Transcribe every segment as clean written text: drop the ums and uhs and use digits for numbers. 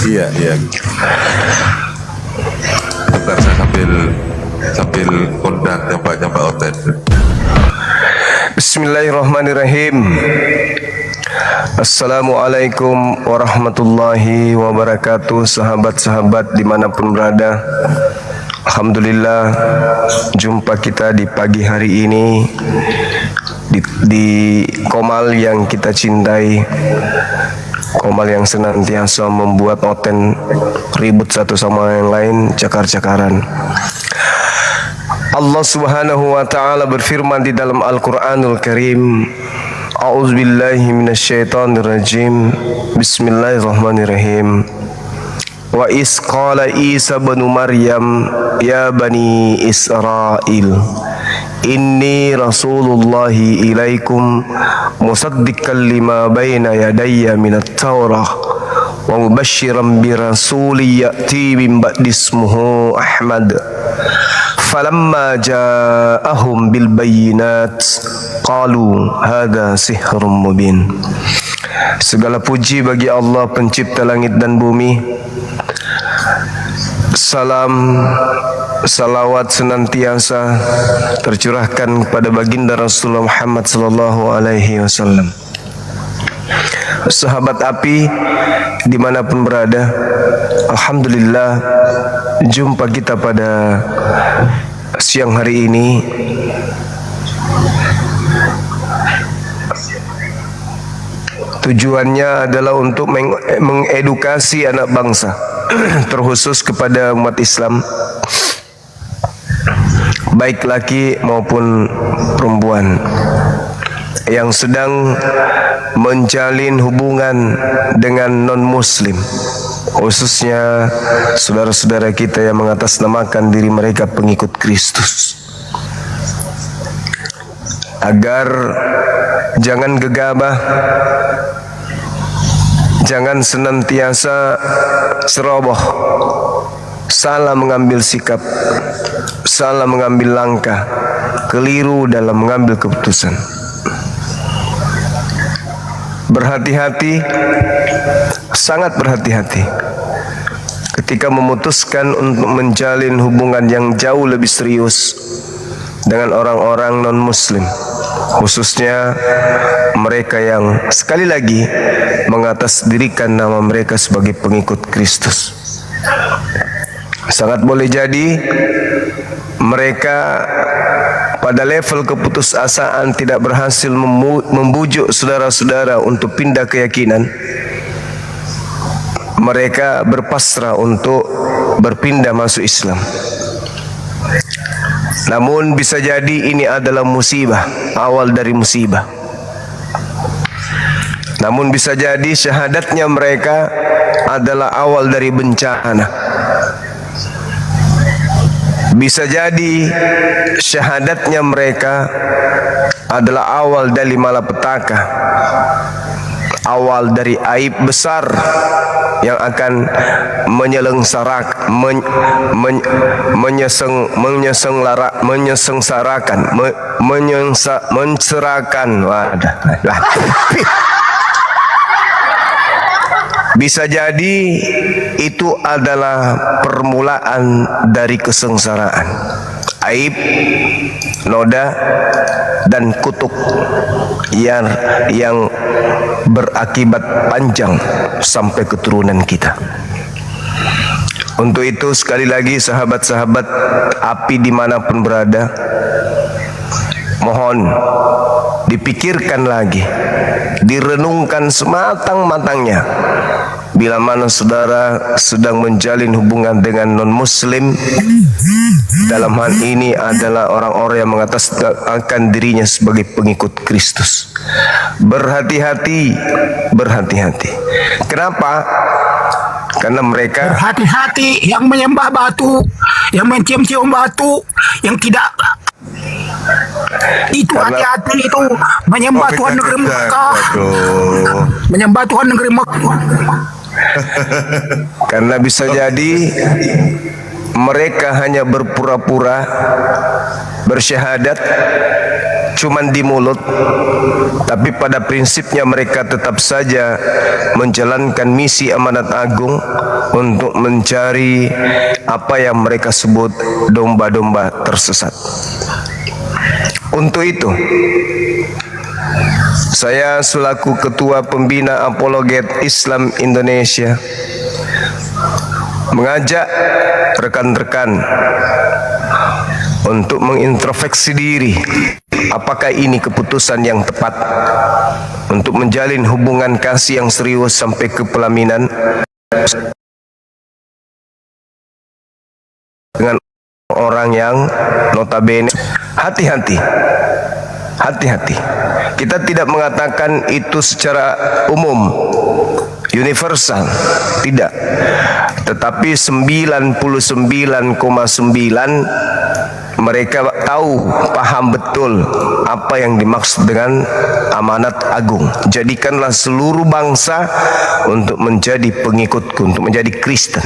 Iya, iya. Bentar saya sambil kontak nyampak online. Bismillahirrahmanirrahim. Assalamualaikum warahmatullahi wabarakatuh. Sahabat-sahabat dimanapun berada, alhamdulillah jumpa kita di pagi hari ini di Komal yang kita cintai, Komal yang senantiasa membuat oten ribut satu sama yang lain, cakar-cakaran. Allah Subhanahu wa taala berfirman di dalam Al-Qur'anul Karim, A'udzubillahi minasyaitonirrajim. Bismillahirrahmanirrahim. Wa is qala Isa bin Maryam ya bani Israil inni rasulullahi ilaikum musaddiqan lima baina yadayya minat Taurah wa mubasysyiran bi rasulin ya'ti min ba'di ismuhu Ahmad. Falamma ja'ahum bil bayyinat qalu hadza sihrun mubin. Segala puji bagi Allah pencipta langit dan bumi. Salam salawat senantiasa tercurahkan kepada baginda Rasulullah Muhammad sallallahu alaihi wasallam. Sahabat api dimanapun berada, alhamdulillah jumpa kita pada siang hari ini tujuannya adalah untuk mengedukasi anak bangsa terkhusus kepada umat Islam, baik laki maupun perempuan yang sedang menjalin hubungan dengan non-muslim, khususnya saudara-saudara kita yang mengatasnamakan diri mereka pengikut Kristus, agar jangan gegabah, jangan senantiasa ceroboh, salah mengambil sikap, salah mengambil langkah, keliru dalam mengambil keputusan. Berhati-hati, sangat berhati-hati ketika memutuskan untuk menjalin hubungan yang jauh lebih serius dengan orang-orang non-muslim, khususnya mereka yang sekali lagi mengatasdirikan nama mereka sebagai pengikut Kristus. Sangat boleh jadi mereka pada level keputusasaan tidak berhasil membujuk saudara-saudara untuk pindah keyakinan. Mereka berpasrah untuk berpindah masuk Islam. Namun bisa jadi ini adalah musibah, awal dari musibah. Namun bisa jadi syahadatnya mereka adalah awal dari bencana. Bisa jadi syahadatnya mereka adalah awal dari malapetaka, awal dari aib besar yang akan bisa jadi itu adalah permulaan dari kesengsaraan, aib, noda, dan kutuk yang berakibat panjang sampai keturunan kita. Untuk itu sekali lagi sahabat-sahabat api dimanapun berada, mohon dipikirkan lagi, direnungkan sematang-matangnya. Bila mana saudara sedang menjalin hubungan dengan non-muslim, dalam hal ini adalah orang-orang yang mengatasnamakan dirinya sebagai pengikut Kristus. Berhati-hati, berhati-hati. Kenapa? Karena mereka berhati-hati yang menyembah batu, yang mencium-cium batu, yang tidak itu hati-hati itu menyembah Tuhan negeri Mekah, menyembah Tuhan negeri Mekah. Karena bisa jadi mereka hanya berpura-pura bersyahadat cuman di mulut, tapi pada prinsipnya mereka tetap saja menjalankan misi amanat agung untuk mencari apa yang mereka sebut domba-domba tersesat. Untuk itu, saya selaku Ketua Pembina Apologet Islam Indonesia mengajak rekan-rekan untuk mengintrospeksi diri, apakah ini keputusan yang tepat untuk menjalin hubungan kasih yang serius sampai ke pelaminan dengan orang yang notabene. Hati-hati, hati-hati. Kita tidak mengatakan itu secara umum, universal, tidak. Tetapi 99,9 mereka tahu, paham betul apa yang dimaksud dengan amanat agung. Jadikanlah seluruh bangsa untuk menjadi pengikutku, untuk menjadi Kristen.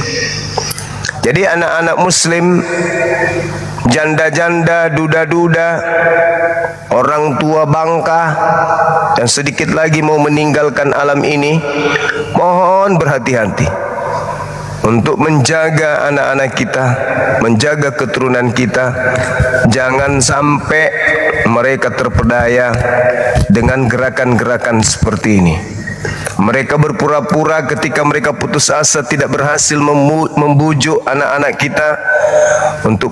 Jadi anak-anak muslim, janda-janda, duda-duda, orang tua bangka yang sedikit lagi mau meninggalkan alam ini, mohon berhati-hati untuk menjaga anak-anak kita, menjaga keturunan kita. Jangan sampai mereka terpedaya dengan gerakan-gerakan seperti ini. Mereka berpura-pura ketika mereka putus asa tidak berhasil membujuk anak-anak kita untuk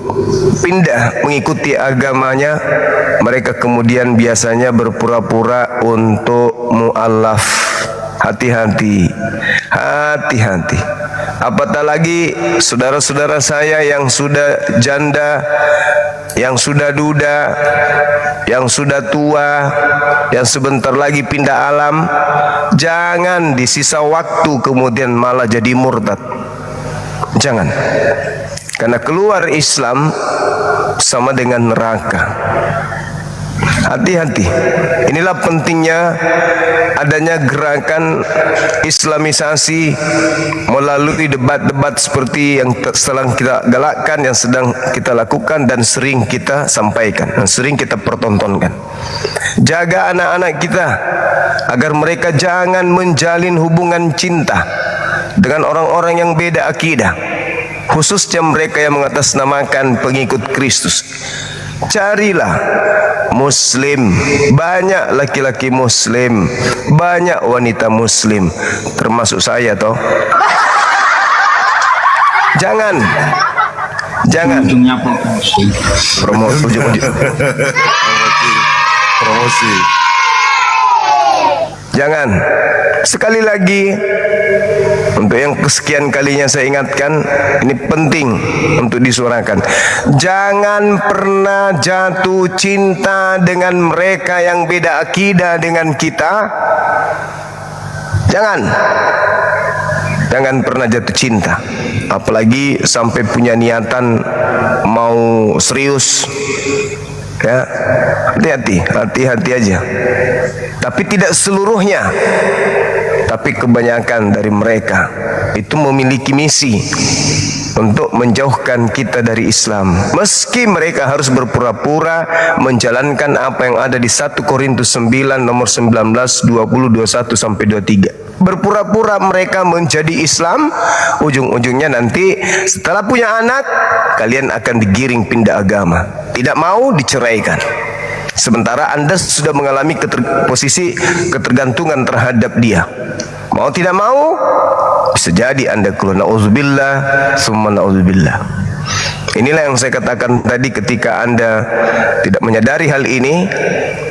pindah mengikuti agamanya. Mereka kemudian biasanya berpura-pura untuk mu'alaf. Hati-hati, hati-hati. Apatah lagi saudara-saudara saya yang sudah janda, yang sudah duda, yang sudah tua, yang sebentar lagi pindah alam. Jangan di sisa waktu kemudian malah jadi murtad. Jangan. Karena keluar Islam sama dengan neraka. Hati-hati. Inilah pentingnya adanya gerakan Islamisasi melalui debat-debat seperti yang sedang kita galakkan, yang sedang kita lakukan dan sering kita sampaikan dan sering kita pertontonkan. Jaga anak-anak kita agar mereka jangan menjalin hubungan cinta dengan orang-orang yang beda akidah, khususnya mereka yang mengatasnamakan pengikut Kristus. Carilah muslim, banyak laki-laki muslim, banyak wanita muslim, termasuk saya toh. Jangan ujungnya promosi. Promosi. Jangan. Sekali lagi, untuk yang kesekian kalinya saya ingatkan, ini penting untuk disuarakan. Jangan pernah jatuh cinta dengan mereka yang beda akidah dengan kita. Jangan pernah jatuh cinta, apalagi sampai punya niatan mau serius. Ya, hati-hati aja. Tapi tidak seluruhnya. Tapi kebanyakan dari mereka itu memiliki misi untuk menjauhkan kita dari Islam. Meski mereka harus berpura-pura menjalankan apa yang ada di 1 Korintus 9 nomor 19, 20, 21 sampai 23. Berpura-pura mereka menjadi Islam, ujung-ujungnya nanti setelah punya anak, kalian akan digiring pindah agama. Tidak mau diceraikan. Sementara Anda sudah mengalami posisi ketergantungan terhadap dia. Mau tidak mau, bisa jadi Anda keluar. Na'udzubillah, summa na'udzubillah. Inilah yang saya katakan tadi, ketika Anda tidak menyadari hal ini,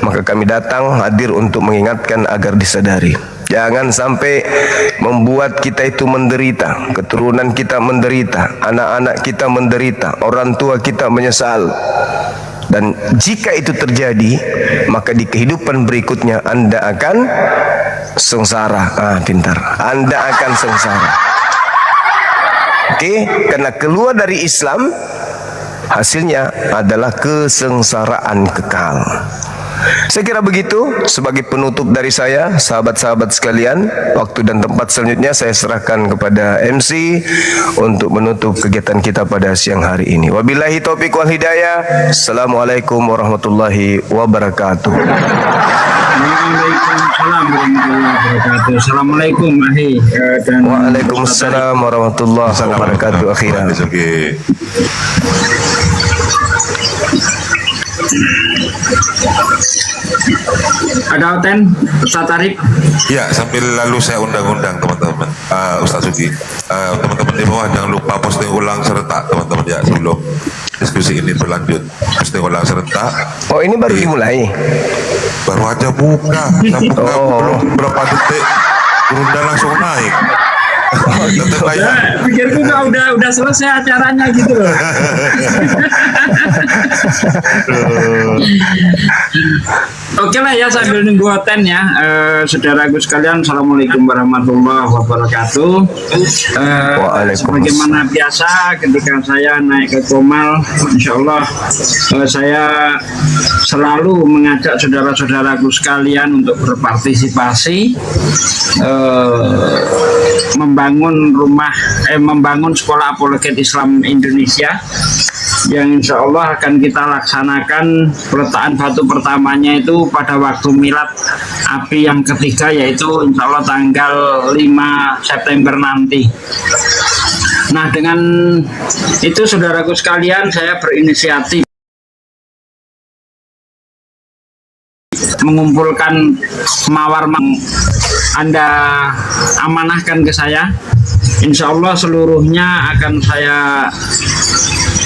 maka kami datang hadir untuk mengingatkan agar disadari. Jangan sampai membuat kita itu menderita, keturunan kita menderita, anak-anak kita menderita, orang tua kita menyesal. Dan jika itu terjadi, maka di kehidupan berikutnya Anda akan sengsara. Pintar. Anda akan sengsara. Oke, karena keluar dari Islam hasilnya adalah kesengsaraan kekal. Saya kira begitu sebagai penutup dari saya, sahabat-sahabat sekalian. Waktu dan tempat selanjutnya saya serahkan kepada MC untuk menutup kegiatan kita pada siang hari ini. Wabillahi taufiq wal hidayah. Assalamualaikum warahmatullahi wabarakatuh. Waalaikumsalam warahmatullahi wabarakatuh. Assalamualaikum Ahi dan Waalaikumsalam warahmatullahi wabarakatuh. Akhiran. Oke. ada Oten, Ustaz Tarik. Ya, sambil lalu saya undang-undang teman-teman, Ustaz Sugi, teman-teman di bawah jangan lupa posting ulang serentak teman-teman ya sebelum diskusi ini berlanjut. Posting ulang serentak. Oh, ini baru dimulai. Baru aja buka, belum berapa detik, Gurunda langsung naik. Pikirku udah selesai acaranya gitu loh. Oke lah ya, sambil nunggu Oten ya, saudaraku sekalian, assalamualaikum warahmatullahi wabarakatuh. Sebagaimana biasa ketika saya naik ke Komal, insya Allah saya selalu mengajak saudara-saudaraku sekalian untuk berpartisipasi membangun sekolah apologet Islam Indonesia yang insya Allah akan kita laksanakan peletakan batu pertamanya itu pada waktu milad api yang ketiga, yaitu insya Allah tanggal 5 September nanti. Nah, dengan itu saudaraku sekalian, saya berinisiatif mengumpulkan mawar Anda amanahkan ke saya. Insya Allah seluruhnya akan saya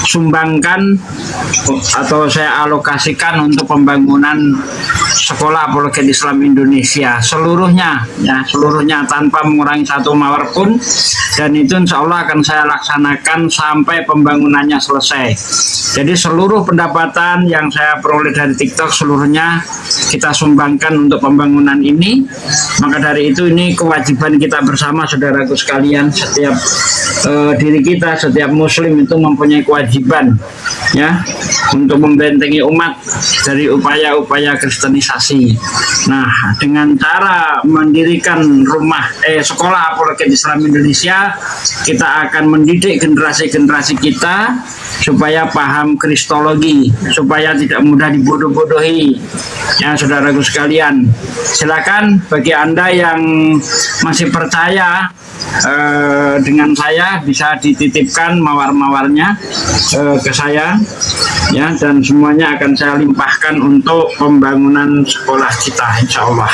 sumbangkan atau saya alokasikan untuk pembangunan sekolah apologet Islam Indonesia seluruhnya ya, seluruhnya tanpa mengurangi satu mawar pun, dan itu insya Allah akan saya laksanakan sampai pembangunannya selesai. Jadi seluruh pendapatan yang saya peroleh dari TikTok seluruhnya kita sumbangkan untuk pembangunan ini. Maka dari itu ini kewajiban kita bersama saudaraku sekalian. Setiap diri kita, setiap muslim itu mempunyai kewajiban ya untuk membentengi umat dari upaya-upaya kristenisasi. Nah, dengan cara mendirikan sekolah apologet Islam Indonesia, kita akan mendidik generasi-generasi kita supaya paham kristologi, supaya tidak mudah dibodoh-bodohi. Ya, saudaraku sekalian, silakan bagi Anda yang masih percaya dengan saya bisa dititipkan mawar-mawarnya ke saya ya, dan semuanya akan saya limpahkan untuk pembangunan sekolah kita insya Allah.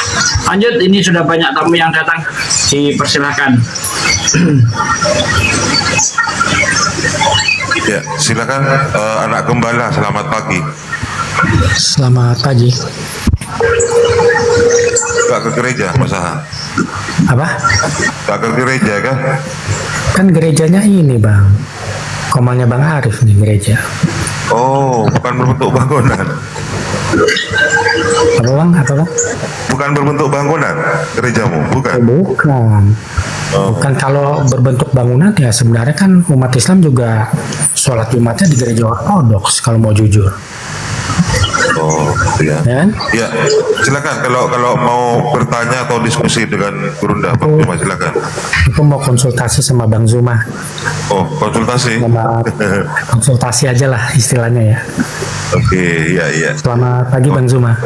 Lanjut, ini sudah banyak tamu yang datang, dipersilahkan. Ya, silakan anak gembala, selamat pagi. Selamat pagi. Gak ke gereja, Mas Aha? Apa? Gak ke gereja kan? Kan gerejanya ini Bang, Komalnya Bang Arif nih gereja. Oh, bukan berbentuk bangunan. Apa Bang? Apa Bang? Bukan berbentuk bangunan gerejamu, bukan? Bukan. Bukan, kalau berbentuk bangunan ya sebenarnya kan umat Islam juga sholat Jumatnya di gereja ortodoks kalau mau jujur. Oh, ya. Ya, Ya, silakan kalau mau bertanya atau diskusi dengan Gurunda, Bang Zuma, silakan. aku mau konsultasi sama Bang Zuma. Oh, konsultasi. Konsultasi aja lah istilahnya ya. Oke, iya. Selamat pagi Bang Zuma.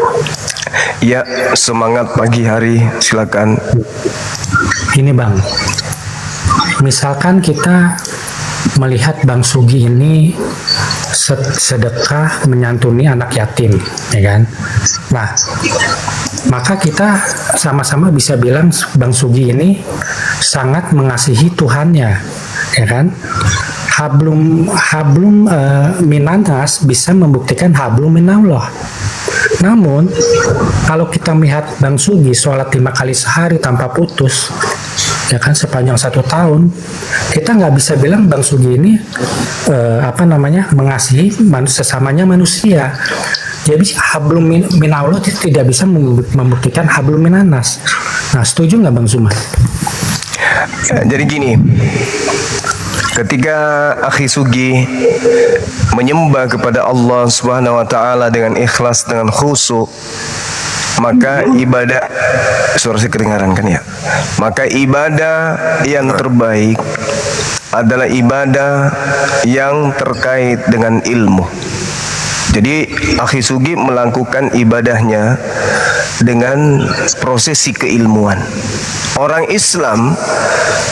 Ya, semangat pagi hari, silakan. Ini Bang, misalkan kita melihat Bang Sugi ini sedekah menyantuni anak yatim, ya kan? Nah, maka kita sama-sama bisa bilang Bang Sugi ini sangat mengasihi Tuhannya, ya kan? Hablum minanas bisa membuktikan hablum minallah. Namun, kalau kita melihat Bang Sugi sholat 5 kali sehari tanpa putus, ya kan, sepanjang 1 tahun, kita nggak bisa bilang Bang Sugi ini mengasihi sesamanya manusia. Jadi hablum minallah tidak bisa membuktikan hablum minanas. Nah, setuju nggak Bang Zuma? Jadi gini, ketika akhi Sugi menyembah kepada Allah Subhanahu wa taala dengan ikhlas, dengan khusyuk, maka ibadah, suara saya kedengaran kan ya? Maka ibadah yang terbaik adalah ibadah yang terkait dengan ilmu. Jadi akhi Sugi melakukan ibadahnya dengan prosesi keilmuan. Orang Islam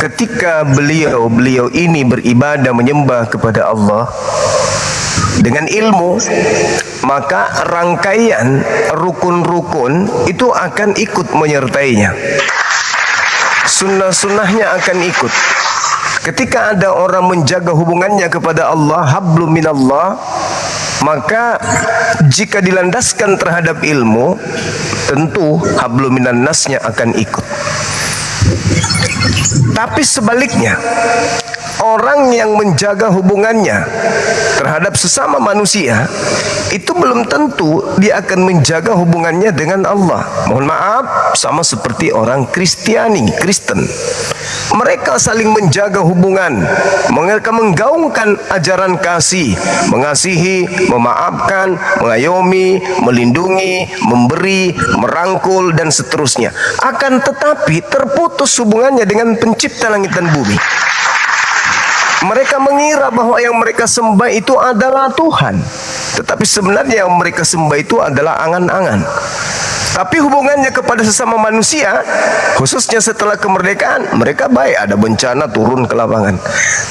ketika beliau ini beribadah menyembah kepada Allah dengan ilmu, maka rangkaian rukun-rukun itu akan ikut menyertainya. Sunnah-sunnahnya akan ikut. Ketika ada orang menjaga hubungannya kepada Allah, hablum minallah, maka jika dilandaskan terhadap ilmu, tentu hablum minan nasnya akan ikut. Tapi sebaliknya, orang yang menjaga hubungannya terhadap sesama manusia, itu belum tentu dia akan menjaga hubungannya dengan Allah. Mohon maaf, sama seperti orang Kristen. Mereka saling menjaga hubungan, mereka menggaungkan ajaran kasih, mengasihi, memaafkan, mengayomi, melindungi, memberi, merangkul, dan seterusnya. Akan tetapi terputus hubungannya dengan pencipta langit dan bumi. Mereka mengira bahwa yang mereka sembah itu adalah Tuhan, tetapi sebenarnya yang mereka sembah itu adalah angan-angan. Tapi hubungannya kepada sesama manusia, khususnya setelah kemerdekaan, mereka baik, ada bencana turun ke lapangan.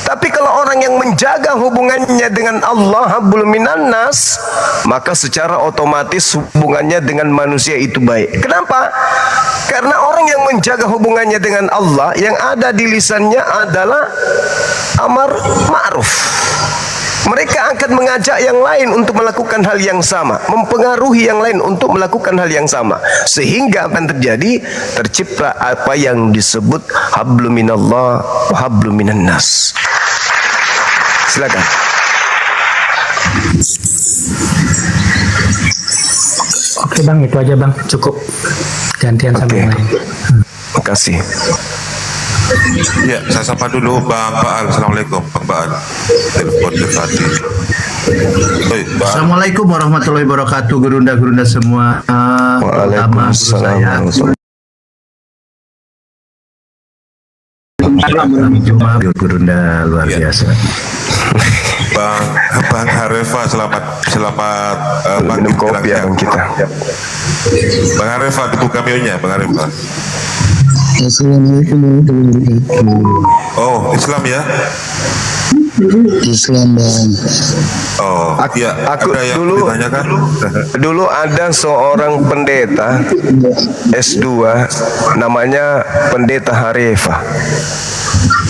Tapi kalau orang yang menjaga hubungannya dengan Allah, hablum minan nas, maka secara otomatis hubungannya dengan manusia itu baik. Kenapa? Karena orang yang menjaga hubungannya dengan Allah, yang ada di lisannya adalah amar ma'ruf. Mereka akan mengajak yang lain untuk melakukan hal yang sama, mempengaruhi yang lain untuk melakukan hal yang sama, sehingga akan terjadi, tercipta apa yang disebut hablum minallah wa hablum minan nas. Silakan. Oke bang, itu aja bang, cukup. Gantian sama yang lain. Makasih. Ya, saya sapa dulu Bang Baal. Assalamualaikum Bang Baal. Telepon ke tadi. Oi, Bang. Assalamualaikum warahmatullahi wabarakatuh, gurunda-gurunda semua. Waalaikumsalam. Jumlah gurunda luar biasa. Bang Harefa, selamat Minum kopi ya bang kita. Bang Harefa, tepuk kamionya Bang Harefa. Assalamualaikum warahmatullahi wabarakatuh. Oh, Islam ya? Islam bang. Oh, Aku ada yang dulu ditanyakan? dulu ada seorang pendeta S2 namanya Pendeta Harefa.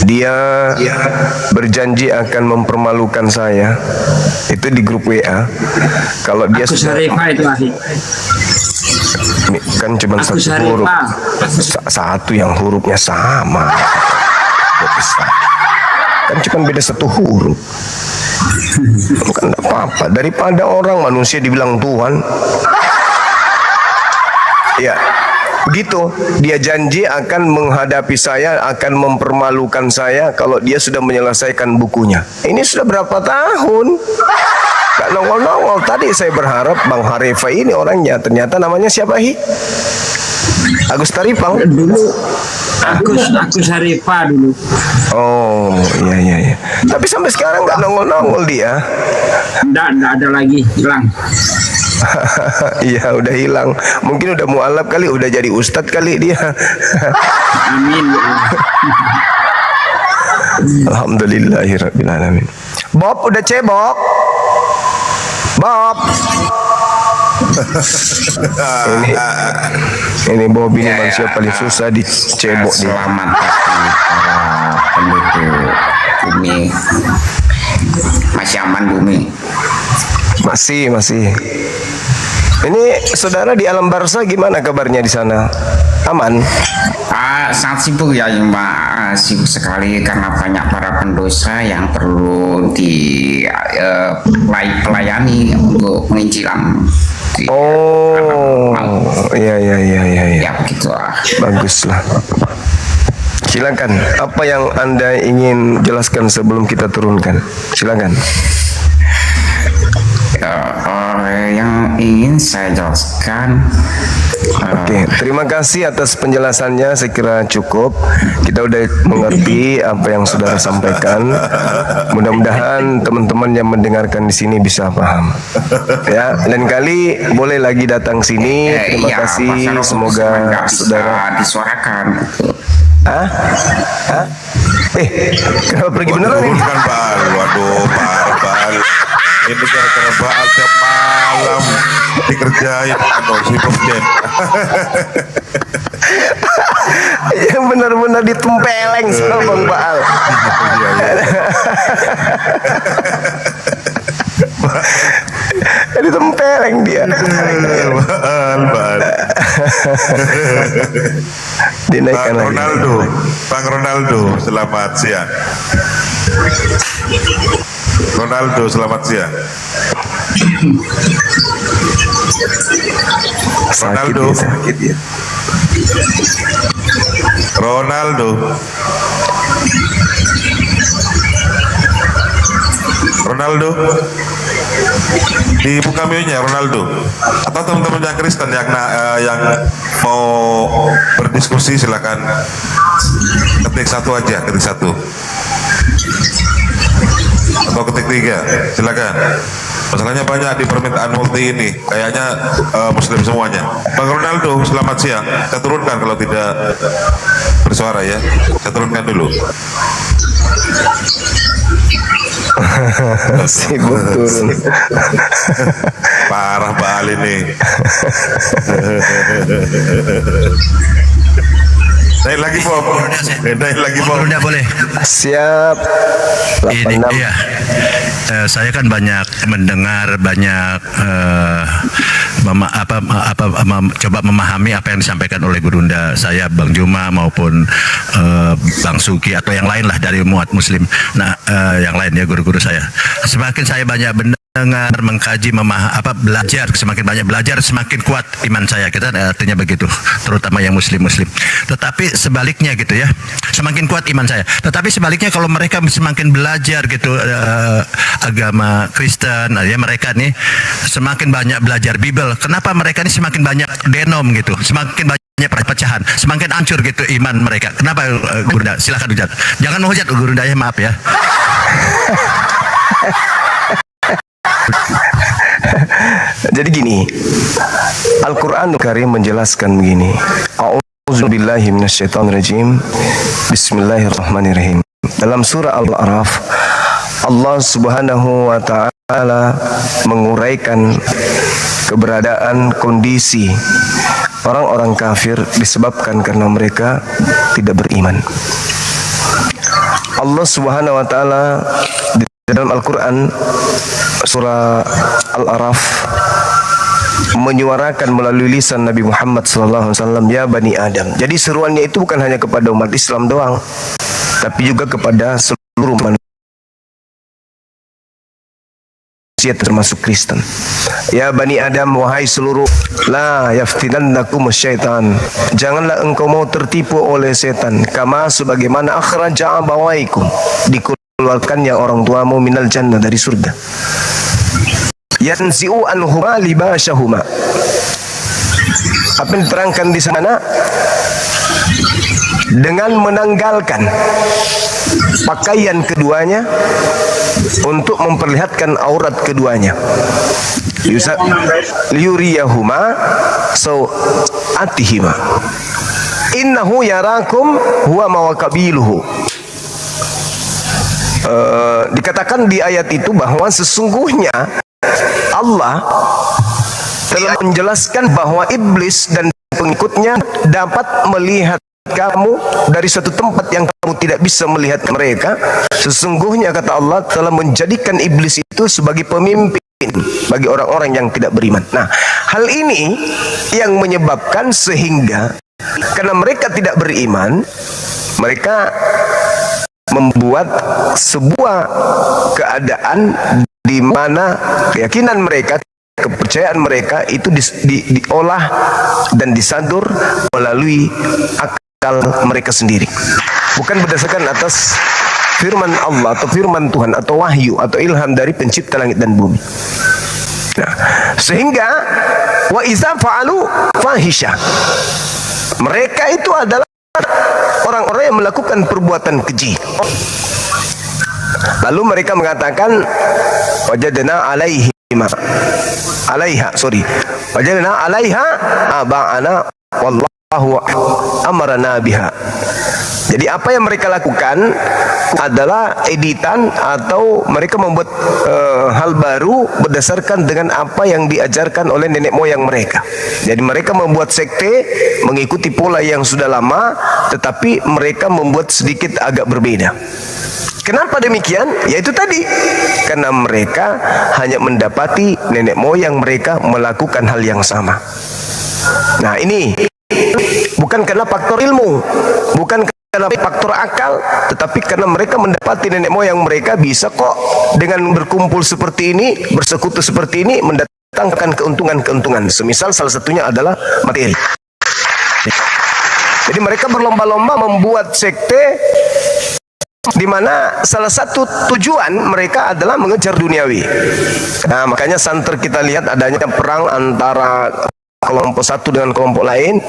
Dia berjanji akan mempermalukan saya. Itu di grup WA. Kalau dia Agus sudah Harifah itu ahli. ini kan cuma Agus satu huruf, Harifah. satu yang hurufnya sama. Kan cuma beda satu huruf. Kan tidak apa-apa. Daripada orang manusia dibilang Tuhan. Ya, begitu. Dia janji akan menghadapi saya, akan mempermalukan saya kalau dia sudah menyelesaikan bukunya. Ini sudah berapa tahun? Gak nongol-nongol. Tadi saya berharap Bang Harefa ini orangnya. Ternyata namanya siapa Hi? Agus Taripang. Dulu Agus Harifah dulu. Oh, iya. Tapi sampai sekarang nggak nongol-nongol dia. Nggak ada lagi, hilang. Iya, udah hilang. Mungkin udah mualaf kali, udah jadi ustadz kali dia. Amin. Ya Allah. Alhamdulillahirabbil alamin. Bob udah cebok. Bob. ini Bob ini manusia paling susah dicebok dia. Selamat pagi para penduduk bumi. Masih aman bumi? Masih. Ini saudara di alam barza gimana kabarnya di sana? Aman? Sangat sibuk ya Mbak, sibuk sekali karena banyak para pendosa yang perlu dilayani untuk penginjilan. Oh, iya. Ya begitulah. Baguslah. Silakan. Apa yang Anda ingin jelaskan sebelum kita turunkan? Silakan. Yang ingin saya jelaskan, Oke, terima kasih atas penjelasannya. Saya kira cukup. Kita udah mengerti apa yang saudara sampaikan. Mudah-mudahan teman-teman yang mendengarkan di sini bisa paham. Ya, lain kali boleh lagi datang sini. Terima iya, kasih. Pak Saud, Semoga nggak bisa saudara. disuarakan. Hah? Hah? Kenapa pergi beneran ini? Bukan Bal, waduh Bal. Ini gara-gara Bal tiap malam dikerjain si Presiden. Yang benar-benar ditempeleng sama Bang Baal. Ditempeleng dia. Bal. Dinaikkan lagi. Bang Ronaldo, selamat siang. Ronaldo, selamat siang. Ronaldo. Sakit ya. Ronaldo. Ronaldo. Dibuka mute-nya Ronaldo. Atau teman-teman yang Kristen yang mau berdiskusi silakan ketik satu aja, ketik satu. Atau ketik tiga, silakan. Masalahnya banyak di permintaan multi ini, kayaknya Muslim semuanya. Bang Ronaldo, selamat siang. Saya turunkan kalau tidak bersuara ya. Saya turunkan dulu. Sibuk turun. Parah Bal ini. Naik lagi Bob. Naik lagi Bob. Udah boleh. Siap. Ini 86. iya. Saya kan banyak mendengar, banyak coba memahami apa yang disampaikan oleh gurunda saya, Bang Juma maupun Bang Suki atau yang lain lah dari muat Muslim. Nah, yang lain ya guru-guru saya. Semakin saya banyak mendengar, mengkaji, belajar, semakin banyak belajar, semakin kuat iman saya. Kita artinya begitu, terutama yang Muslim-Muslim. Tetapi sebaliknya gitu ya, semakin kuat iman saya. Tetapi sebaliknya kalau mereka semakin belajar gitu agama Kristen, ya mereka nih semakin banyak belajar Bible. Kenapa mereka ini semakin banyak denom gitu, semakin banyak perpecahan, semakin hancur gitu iman mereka. Kenapa Gurunda? Silakan hujat. Jangan menghujat Gurunda ya, maaf ya. Jadi gini, Al-Quranul Karim menjelaskan begini. A'udzubillahi minasyaitonirrajim. Bismillahirrahmanirrahim. Dalam surah Al-A'raf, Allah Subhanahu wa taala menguraikan keberadaan kondisi orang-orang kafir disebabkan karena mereka tidak beriman. Allah Subhanahu wa taala di dalam Al-Quran surah Al-A'raf menyuarakan melalui lisan Nabi Muhammad SAW, ya Bani Adam. Jadi seruannya itu bukan hanya kepada umat Islam doang, tapi juga kepada seluruh manusia termasuk Kristen. Ya Bani Adam, wahai seluruh, la yaftinannakum syaitan, janganlah engkau mau tertipu oleh setan, kama sebagaimana akhraja abawaikum, dikeluarkannya orang tuamu minal jannah, dari surga. Yanzi'u anhuma libasahuma. Apa yang diterangkan di sana? Dengan menanggalkan pakaian keduanya untuk memperlihatkan aurat keduanya. Liyuriyahuma sawatihima. Innahu yarakum huwa mawakabiluhu. Dikatakan di ayat itu bahwa sesungguhnya Allah telah menjelaskan bahwa iblis dan pengikutnya dapat melihat kamu dari suatu tempat yang kamu tidak bisa melihat mereka. Sesungguhnya kata Allah telah menjadikan iblis itu sebagai pemimpin bagi orang-orang yang tidak beriman. Nah, hal ini yang menyebabkan sehingga karena mereka tidak beriman, mereka membuat sebuah keadaan di mana keyakinan mereka, kepercayaan mereka itu diolah dan disadur melalui akal mereka sendiri. bukan berdasarkan atas firman Allah atau firman Tuhan atau wahyu atau ilham dari pencipta langit dan bumi. Nah, sehingga wa iza fa'alu fahisha, mereka itu adalah orang-orang yang melakukan perbuatan keji. Lalu mereka mengatakan wajadna wajadna alaiha aba'ana wallahu amarna biha. Jadi apa yang mereka lakukan adalah editan atau mereka membuat hal baru berdasarkan dengan apa yang diajarkan oleh nenek moyang mereka. Jadi mereka membuat sekte mengikuti pola yang sudah lama, tetapi mereka membuat sedikit agak berbeda. Kenapa demikian? Yaitu tadi, karena mereka hanya mendapati nenek moyang mereka melakukan hal yang sama. Nah, ini bukan karena faktor ilmu, bukan karena faktor akal, tetapi karena mereka mendapati nenek moyang mereka bisa kok dengan berkumpul seperti ini, bersekutu seperti ini, mendatangkan keuntungan-keuntungan. Semisal salah satunya adalah materi. Jadi mereka berlomba-lomba membuat sekte di mana salah satu tujuan mereka adalah mengejar duniawi. Nah, makanya santer kita lihat adanya perang antara kelompok satu dengan kelompok lain,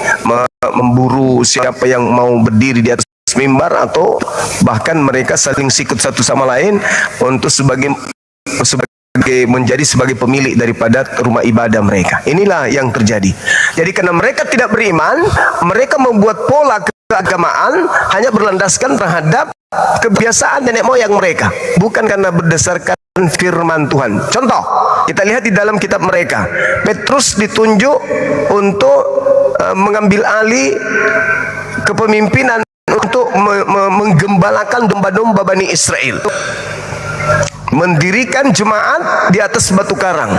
memburu siapa yang mau berdiri di atas mimbar, atau bahkan mereka saling sikut satu sama lain untuk menjadi sebagai pemilik daripada rumah ibadah mereka. Inilah yang terjadi. Jadi karena mereka tidak beriman, mereka membuat pola keagamaan hanya berlandaskan terhadap kebiasaan nenek moyang mereka, bukan karena berdasarkan firman Tuhan. Contoh, kita lihat di dalam kitab mereka, Petrus ditunjuk untuk mengambil alih kepemimpinan untuk menggembalakan domba-domba Bani Israel, mendirikan jemaat di atas batu karang.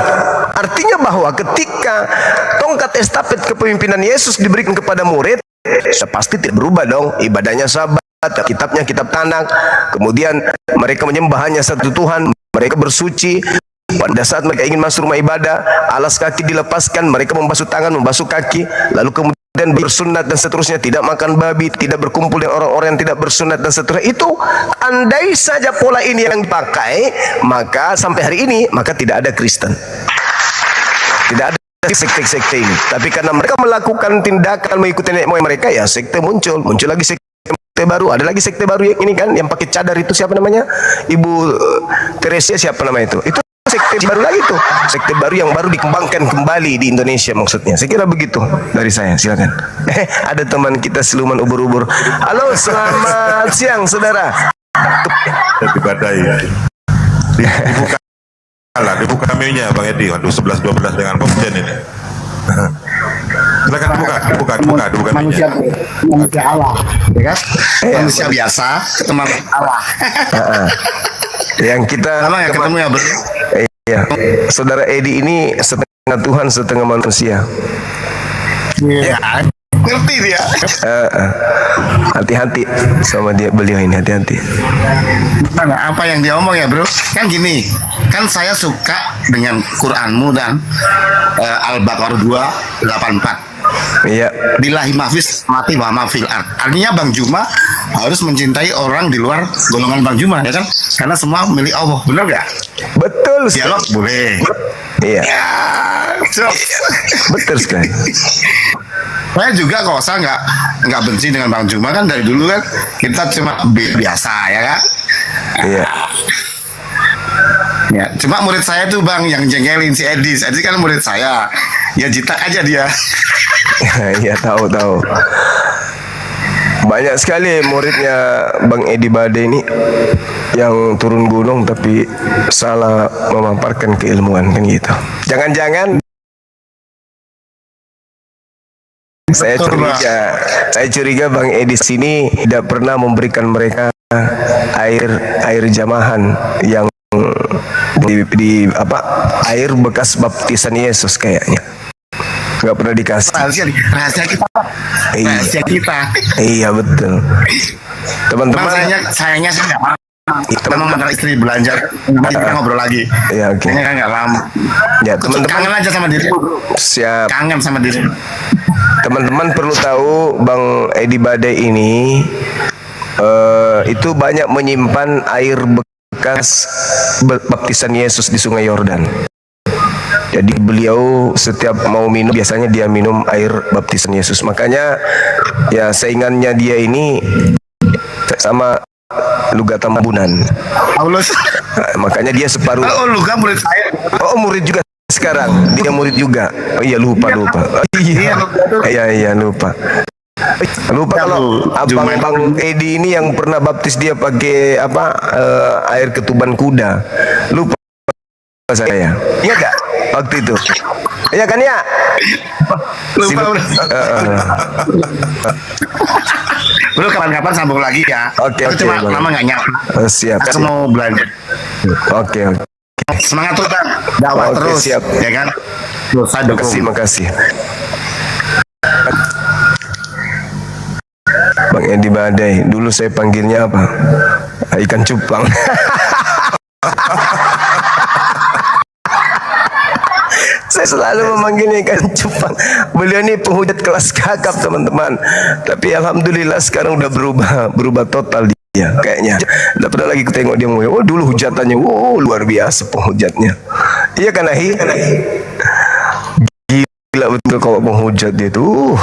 Artinya bahwa ketika tongkat estafet kepemimpinan Yesus diberikan kepada murid, pasti tidak berubah dong, ibadahnya sabat, kitabnya kitab Tanakh, kemudian mereka menyembah hanya satu Tuhan, mereka bersuci. Pada saat mereka ingin masuk rumah ibadah, alas kaki dilepaskan, mereka membasuh tangan, membasuh kaki, lalu kemudian bersunat dan seterusnya, tidak makan babi, tidak berkumpul dengan orang-orang yang tidak bersunat dan seterusnya. Itu andai saja pola ini yang dipakai, maka sampai hari ini maka tidak ada Kristen, tidak ada sekte-sekte ini. Tapi karena mereka melakukan tindakan mengikuti nenek moyang mereka, ya sekte muncul lagi sekte baru, ada lagi sekte baru yang ini kan, yang pakai cadar itu siapa namanya? Ibu Teresia siapa nama itu? Itu sekte baru lagi tuh, sekte baru yang baru dikembangkan kembali di Indonesia maksudnya. Saya kira begitu dari saya. Silakan. Ada teman kita siluman ubur-ubur. Halo, selamat siang saudara. Dibadai. Dibuka menu-nya Bang Edi. Waduh, 11-12 dengan komjen ini. Silakan dibuka menu-nya. Manusia Allah, ya kan? Manusia biasa ketemu Allah. Yang kita Lama ya ketemu ya, Bro? Iya. Saudara Edi ini setengah Tuhan, setengah manusia. Iya. Ngerti dia. Hati-hati sama beliau ini, hati-hati. Nah, apa yang dia omong ya, Bro? Kan gini, kan saya suka dengan Quranmu dan Al-Baqarah 2:84. Iya. Bilahi mafis mati wa mafil ard. Artinya Bang Juma harus mencintai orang di luar golongan Bang Juma, ya kan? Karena semua milik Allah, benar nggak? Betul. Dialog boleh. Iya. Ya, so. Betul sekali. Saya juga kok, saya nggak benci dengan Bang Juma, kan dari dulu kan kita cuma biasa, ya kan? Iya. Ya, cuma murid saya tuh Bang yang jengkelin si Edi kan murid saya. Ya jitak aja dia. Iya, tahu. Banyak sekali muridnya Bang Edi Bade ini yang turun gunung tapi salah memaparkan keilmuan kan gitu. Jangan-jangan saya curiga Bang Edi sini tidak pernah memberikan mereka air jamahan yang air bekas baptisan Yesus kayaknya. Nggak pernah dikasih. Rahasia kita. Rahasia kita. Iya, betul. Teman-teman, sayangnya saya nggak mau. Memang antara istri belanja, nanti kita ngobrol lagi. Iya, oke. Ini kan nggak lama. Ya, teman-teman. Kangen aja sama diri. Siap. Kangen sama diri. Teman-teman perlu tahu Bang Edi Bade ini itu banyak menyimpan air bekas baptisan Yesus di Sungai Yordan. Jadi beliau setiap mau minum biasanya dia minum air baptisan Yesus. Makanya ya saingannya dia ini sama Luga Tambunan. Paulus. Makanya dia separuh. Oh, Luga murid saya. Oh, murid juga sekarang. Dia murid juga. Oh iya lupa. Iya lupa. Lupa kalau abang Bang Edi ini yang pernah baptis dia pakai air ketuban kuda. Lupa saya. Ingat gak waktu itu? Iya kan ya? Lupa. Bro, kapan-kapan sambung lagi ya. Oke, Cuma Bang. lama nggak nyampe. Siap. Aku mau belanja. Oke. Semangat terus Bang. Dakwah Oke, terus. siap. Ya kan? Terus saya dukung. Makasih. Bang Edi Badai, dulu saya panggilnya apa? Ikan cupang. Saya selalu memanggilnya ikan cupang. Beliau ini penghujat kelas kakap teman-teman. Tapi alhamdulillah sekarang udah berubah total dia kayaknya. Tidak pernah lagi ketengok dia ngomong. Oh dulu hujatannya, luar biasa penghujatnya. Iya kan Ahi? Gila betul kalau penghujat dia tuh.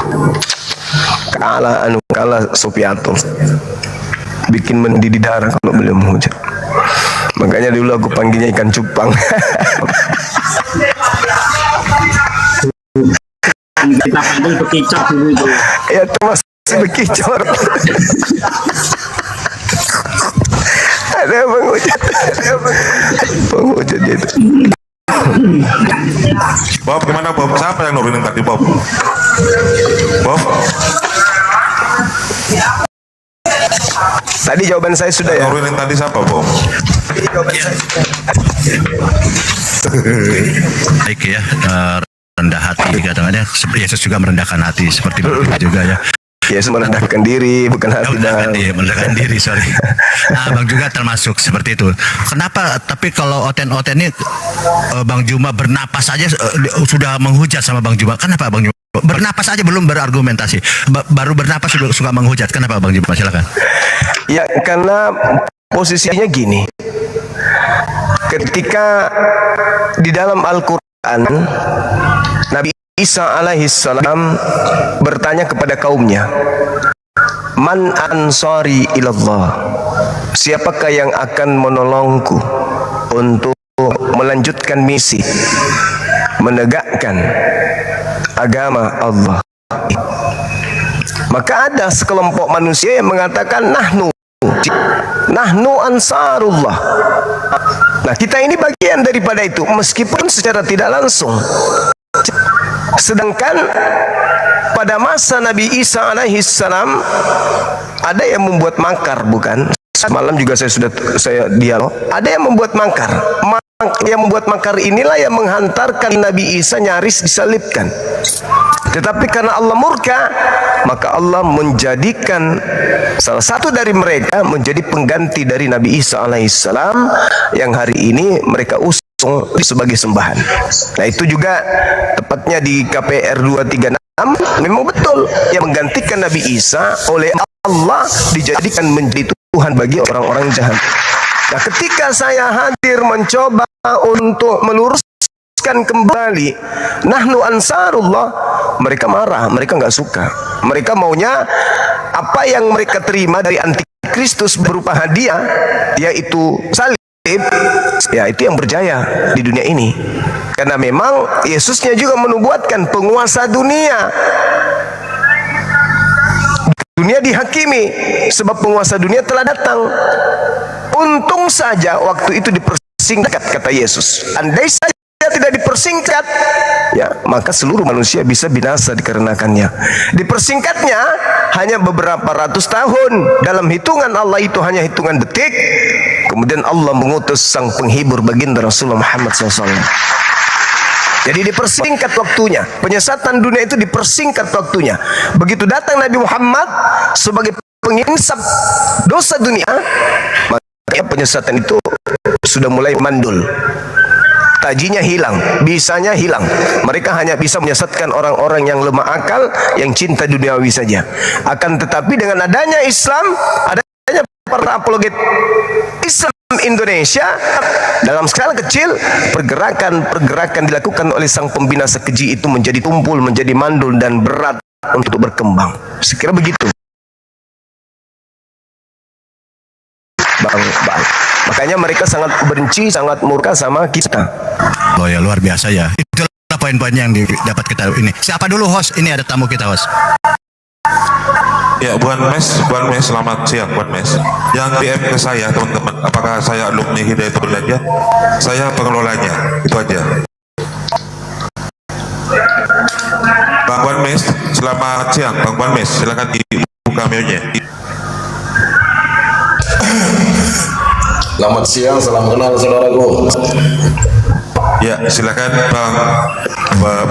Kalah Sopiato. Bikin mendidih darah kalau beliau menghujat. Makanya dulu aku panggilnya ikan cupang. Kita panggil bekicot dulu itu. Ya itu masih bekicot. Ada penghujat dia itu. Bob, gimana Bob? Siapa yang nurunin tadi Bob? Bob? Tadi jawaban saya sudah ya. Nurunin tadi siapa Bob? Baik ya, rendah hati kadang-kadang Yesus juga merendahkan hati seperti begitu juga ya. Yesus merendahkan diri, bukan hati. Merendahkan diri, sorry. Nah, Bang juga termasuk seperti itu. Kenapa? Tapi kalau oten-oten ini Bang Juma bernapas aja sudah menghujat sama Bang Juma. Kenapa Bang Juma? Bernapas aja belum berargumentasi. Baru bernapas sudah suka menghujat. Kenapa Bang Juma? Silakan. Ya karena posisinya gini. Ketika di dalam Al-Quran Nabi Isa alaihissalam bertanya kepada kaumnya, Man ansari ilallah, siapakah yang akan menolongku untuk melanjutkan misi menegakkan agama Allah? Maka ada sekelompok manusia yang mengatakan Nahnu ansarullah. Nah kita ini bagian daripada itu, meskipun secara tidak langsung. Sedangkan pada masa Nabi Isa alaihissalam ada yang membuat makar, bukan? Semalam juga saya dialog. Ada yang membuat makar. Yang membuat makar inilah yang menghantarkan Nabi Isa nyaris disalibkan. Tetapi karena Allah murka, maka Allah menjadikan salah satu dari mereka menjadi pengganti dari Nabi Isa alaihissalam yang hari ini mereka usung sebagai sembahan. Nah itu juga tepatnya di KPR 236 memang betul yang menggantikan Nabi Isa oleh Allah dijadikan menjadi Tuhan bagi orang-orang jahat. Nah ketika saya hadir mencoba untuk meluruskan kembali Nahnu ansarullah, mereka marah, mereka nggak suka. Mereka maunya apa yang mereka terima dari antikristus berupa hadiah, yaitu salib, ya itu yang berjaya di dunia ini. Karena memang Yesusnya juga menubuatkan penguasa dunia. Dunia dihakimi sebab penguasa dunia telah datang. Untung saja waktu itu dipersingkat, kata Yesus. Andai saja tidak dipersingkat, ya maka seluruh manusia bisa binasa dikarenakannya. Dipersingkatnya hanya beberapa ratus tahun. Dalam hitungan Allah itu hanya hitungan detik. Kemudian Allah mengutus sang penghibur baginda Rasulullah Muhammad SAW. Jadi dipersingkat waktunya. Penyesatan dunia itu dipersingkat waktunya. Begitu datang Nabi Muhammad sebagai penginsap dosa dunia, maka penyesatan itu sudah mulai mandul. Tajinya hilang, bisanya hilang. Mereka hanya bisa menyesatkan orang-orang yang lemah akal, yang cinta duniawi saja. Akan tetapi dengan adanya Islam, ada para apologet Islam Indonesia dalam skala kecil, pergerakan dilakukan oleh sang pembinasa keji itu menjadi tumpul, menjadi mandul dan berat untuk berkembang. Sekira begitu, Bang. Makanya mereka sangat benci, sangat murka sama kita. Oh ya, luar biasa ya. Itulah poin-poin yang dapat kita ini. Siapa dulu host? Ini ada tamu kita, host. Ya, Buan Mes, selamat siang, Buan Mes. Yang DM ke saya, teman-teman, apakah saya alumni Hidayatul Hidayah? Saya pengelolanya, itu aja. Bang Buan Mes, selamat siang, Bang Buan Mes, silakan dibuka mute-nya. Selamat siang, salam kenal saudaraku. Ya, silakan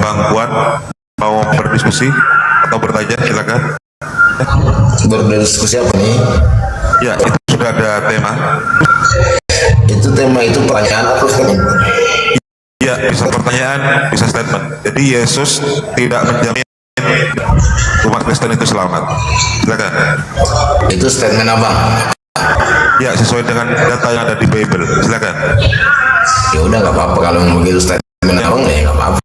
Bang Buan mau berdiskusi atau bertanya, silakan. Berdiskusi apa nih? Ya, itu sudah ada tema. Itu tema itu pertanyaan atau statement? Ya, bisa pertanyaan, bisa statement. Jadi Yesus tidak menjamin umat Kristen itu selamat. Silakan. Itu statement apa? Ya, sesuai dengan data yang ada di Bible. Silakan. Ya udah, nggak apa-apa kalau begitu statement abang, ya nggak apa-apa.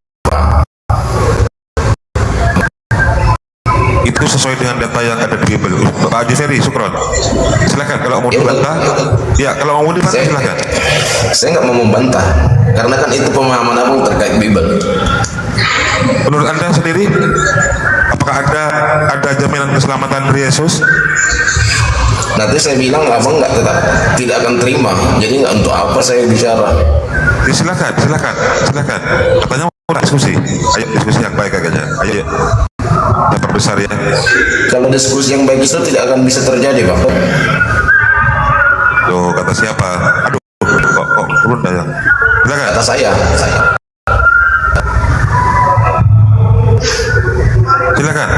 Itu sesuai dengan data yang ada di Bible. Pak Haji Ferry, Sukron. Silakan kalau mau dibantah. Ya, kalau mau dibantah silakan. Saya nggak mau membantah, karena kan itu pemahaman abang terkait Bible. Menurut Anda sendiri, apakah ada jaminan keselamatan dari Yesus? Nanti saya bilang abang tidak akan terima. Jadi nggak, untuk apa saya bicara? Ya, silakan. Katanya mau diskusi. Ayo diskusi yang baik aja. Ayo. Yang perbesar ya. Kalau diskusi yang baik itu tidak akan bisa terjadi, Bang. Tuh, kata siapa? Aduh, kok turun dah ya. Silakan. Kata saya. Silakan.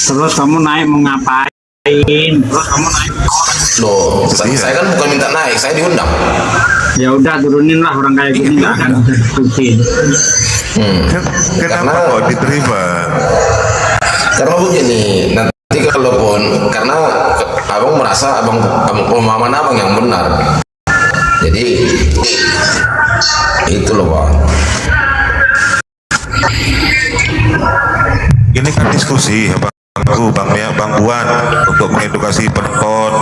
Terus kamu naik mau ngapain? Loh, saya kan bukan minta naik, saya diundang. Ya udah, turunin lah, orang kayak gini nggak akan diskusi. Kenapa kok diterima? Karena begini, nanti kalaupun karena abang merasa abang pemahaman abang yang benar, jadi itu loh, Bang. Ini kan diskusi, Bang Buan, untuk mengedukasi penonton,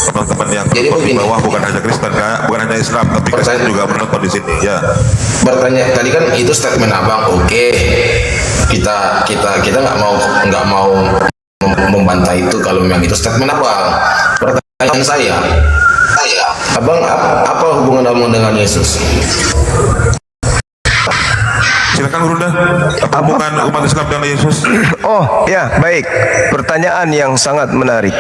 teman-teman yang Jadi di begini. bawah, bukan hanya Kristen, bukan hanya Islam, tapi Kristen juga menonton di sini. Ya. Bertanya tadi kan itu statement abang, oke. Kita nggak mau membantah itu kalau memang itu statement abang. Pertanyaan saya, abang apa hubungan abang dengan Yesus? Silakan Gurunda. Apa hubungan umat Islam dengan Yesus? Oh ya, baik. Pertanyaan yang sangat menarik.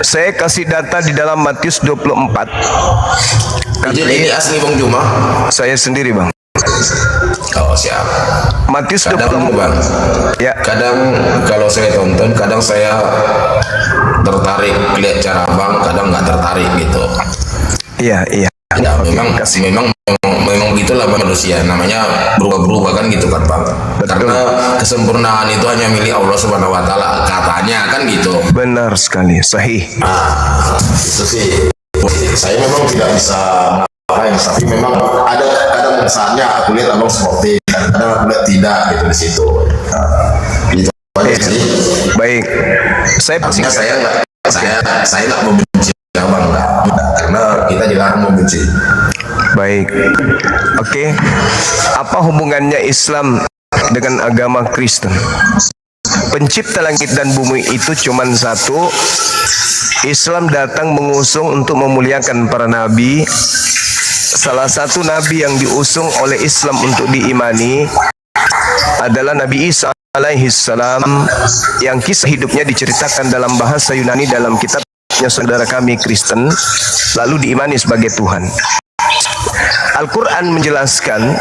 Saya kasih data di dalam Matius 24. Izin, ini asli Bang Juma? Saya sendiri, Bang. Oh, siap. Matius Kadang 24. Bang, Ya. kadang kalau saya tonton, kadang saya tertarik lihat cara abang, kadang nggak tertarik gitu. Iya. Ya, memang gitulah manusia, namanya berubah-berubah kan gitu kan, Bang. Karena kesempurnaan itu hanya milik Allah Subhanahu wa taala, katanya kan gitu. Benar sekali, sahih. Itu sih saya memang tidak bisa ngapain, tapi memang ada kadang saatnya aku lihat abang sportif, kadang aku lihat tidak gitu di situ. Gitu aja sih. Baik. Artinya saya nggak membenci abang, enggak, karena kita dilarang membenci. Baik. Oke. Apa hubungannya Islam dengan agama Kristen? Pencipta langit dan bumi itu cuma satu. Islam datang mengusung untuk memuliakan para nabi. Salah satu nabi yang diusung oleh Islam untuk diimani adalah Nabi Isa alaihissalam, yang kisah hidupnya diceritakan dalam bahasa Yunani dalam kitabnya saudara kami Kristen, lalu diimani sebagai Tuhan. Al-Quran menjelaskan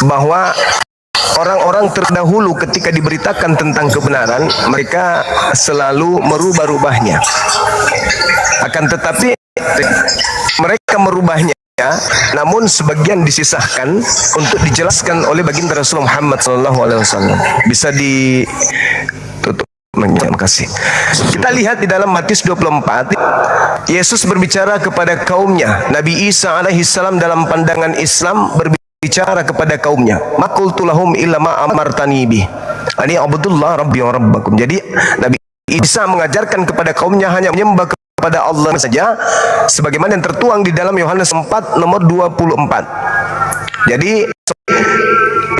bahwa orang-orang terdahulu ketika diberitakan tentang kebenaran, mereka selalu merubah-rubahnya. Akan tetapi mereka merubahnya, namun sebagian disisahkan untuk dijelaskan oleh baginda Rasul Muhammad SAW. Bisa ditutup. Terima kasih. Kita lihat di dalam Matius 24, Yesus berbicara kepada kaumnya. Nabi Isa alaihissalam dalam pandangan Islam berbicara kepada kaumnya. Maqultu lahum illa ma amartani bi. Ani abdullah rabbi wa rabbakum. Jadi Nabi Isa mengajarkan kepada kaumnya hanya menyembah kepada Allah saja, sebagaimana yang tertuang di dalam Yohanes 4 nomor 24. Jadi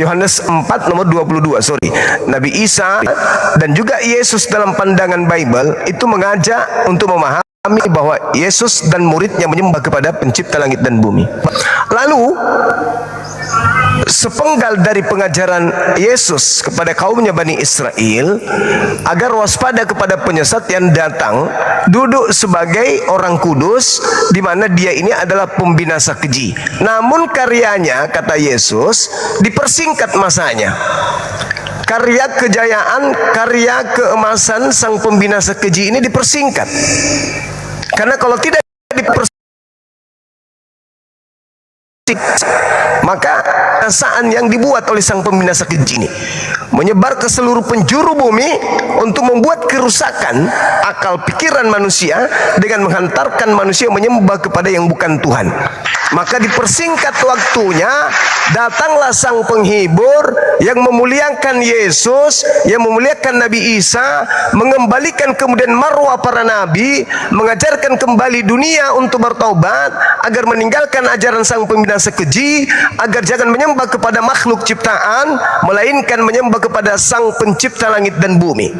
Yohanes 4 nomor 22, Nabi Isa dan juga Yesus dalam pandangan Bible itu mengajak untuk memahami bahwa Yesus dan muridnya menyembah kepada pencipta langit dan bumi. Lalu sepenggal dari pengajaran Yesus kepada kaumnya Bani Israel agar waspada kepada penyesat yang datang duduk sebagai orang kudus, di mana dia ini adalah pembinasa keji. Namun karyanya, kata Yesus, dipersingkat masanya. Karya kejayaan, karya keemasan sang pembinasa keji ini dipersingkat. Karena kalau tidak dipersingkat, maka perasaan yang dibuat oleh sang pembinasa keji ini menyebar ke seluruh penjuru bumi untuk membuat kerusakan akal pikiran manusia dengan menghantarkan manusia menyembah kepada yang bukan Tuhan. Maka dipersingkat waktunya, datanglah sang penghibur yang memuliakan Yesus, yang memuliakan Nabi Isa, mengembalikan kemudian marwah para nabi, mengajarkan kembali dunia untuk bertaubat, agar meninggalkan ajaran sang pembinasa keji, agar jangan menyembah kepada makhluk ciptaan, melainkan menyembah kepada sang pencipta langit dan bumi.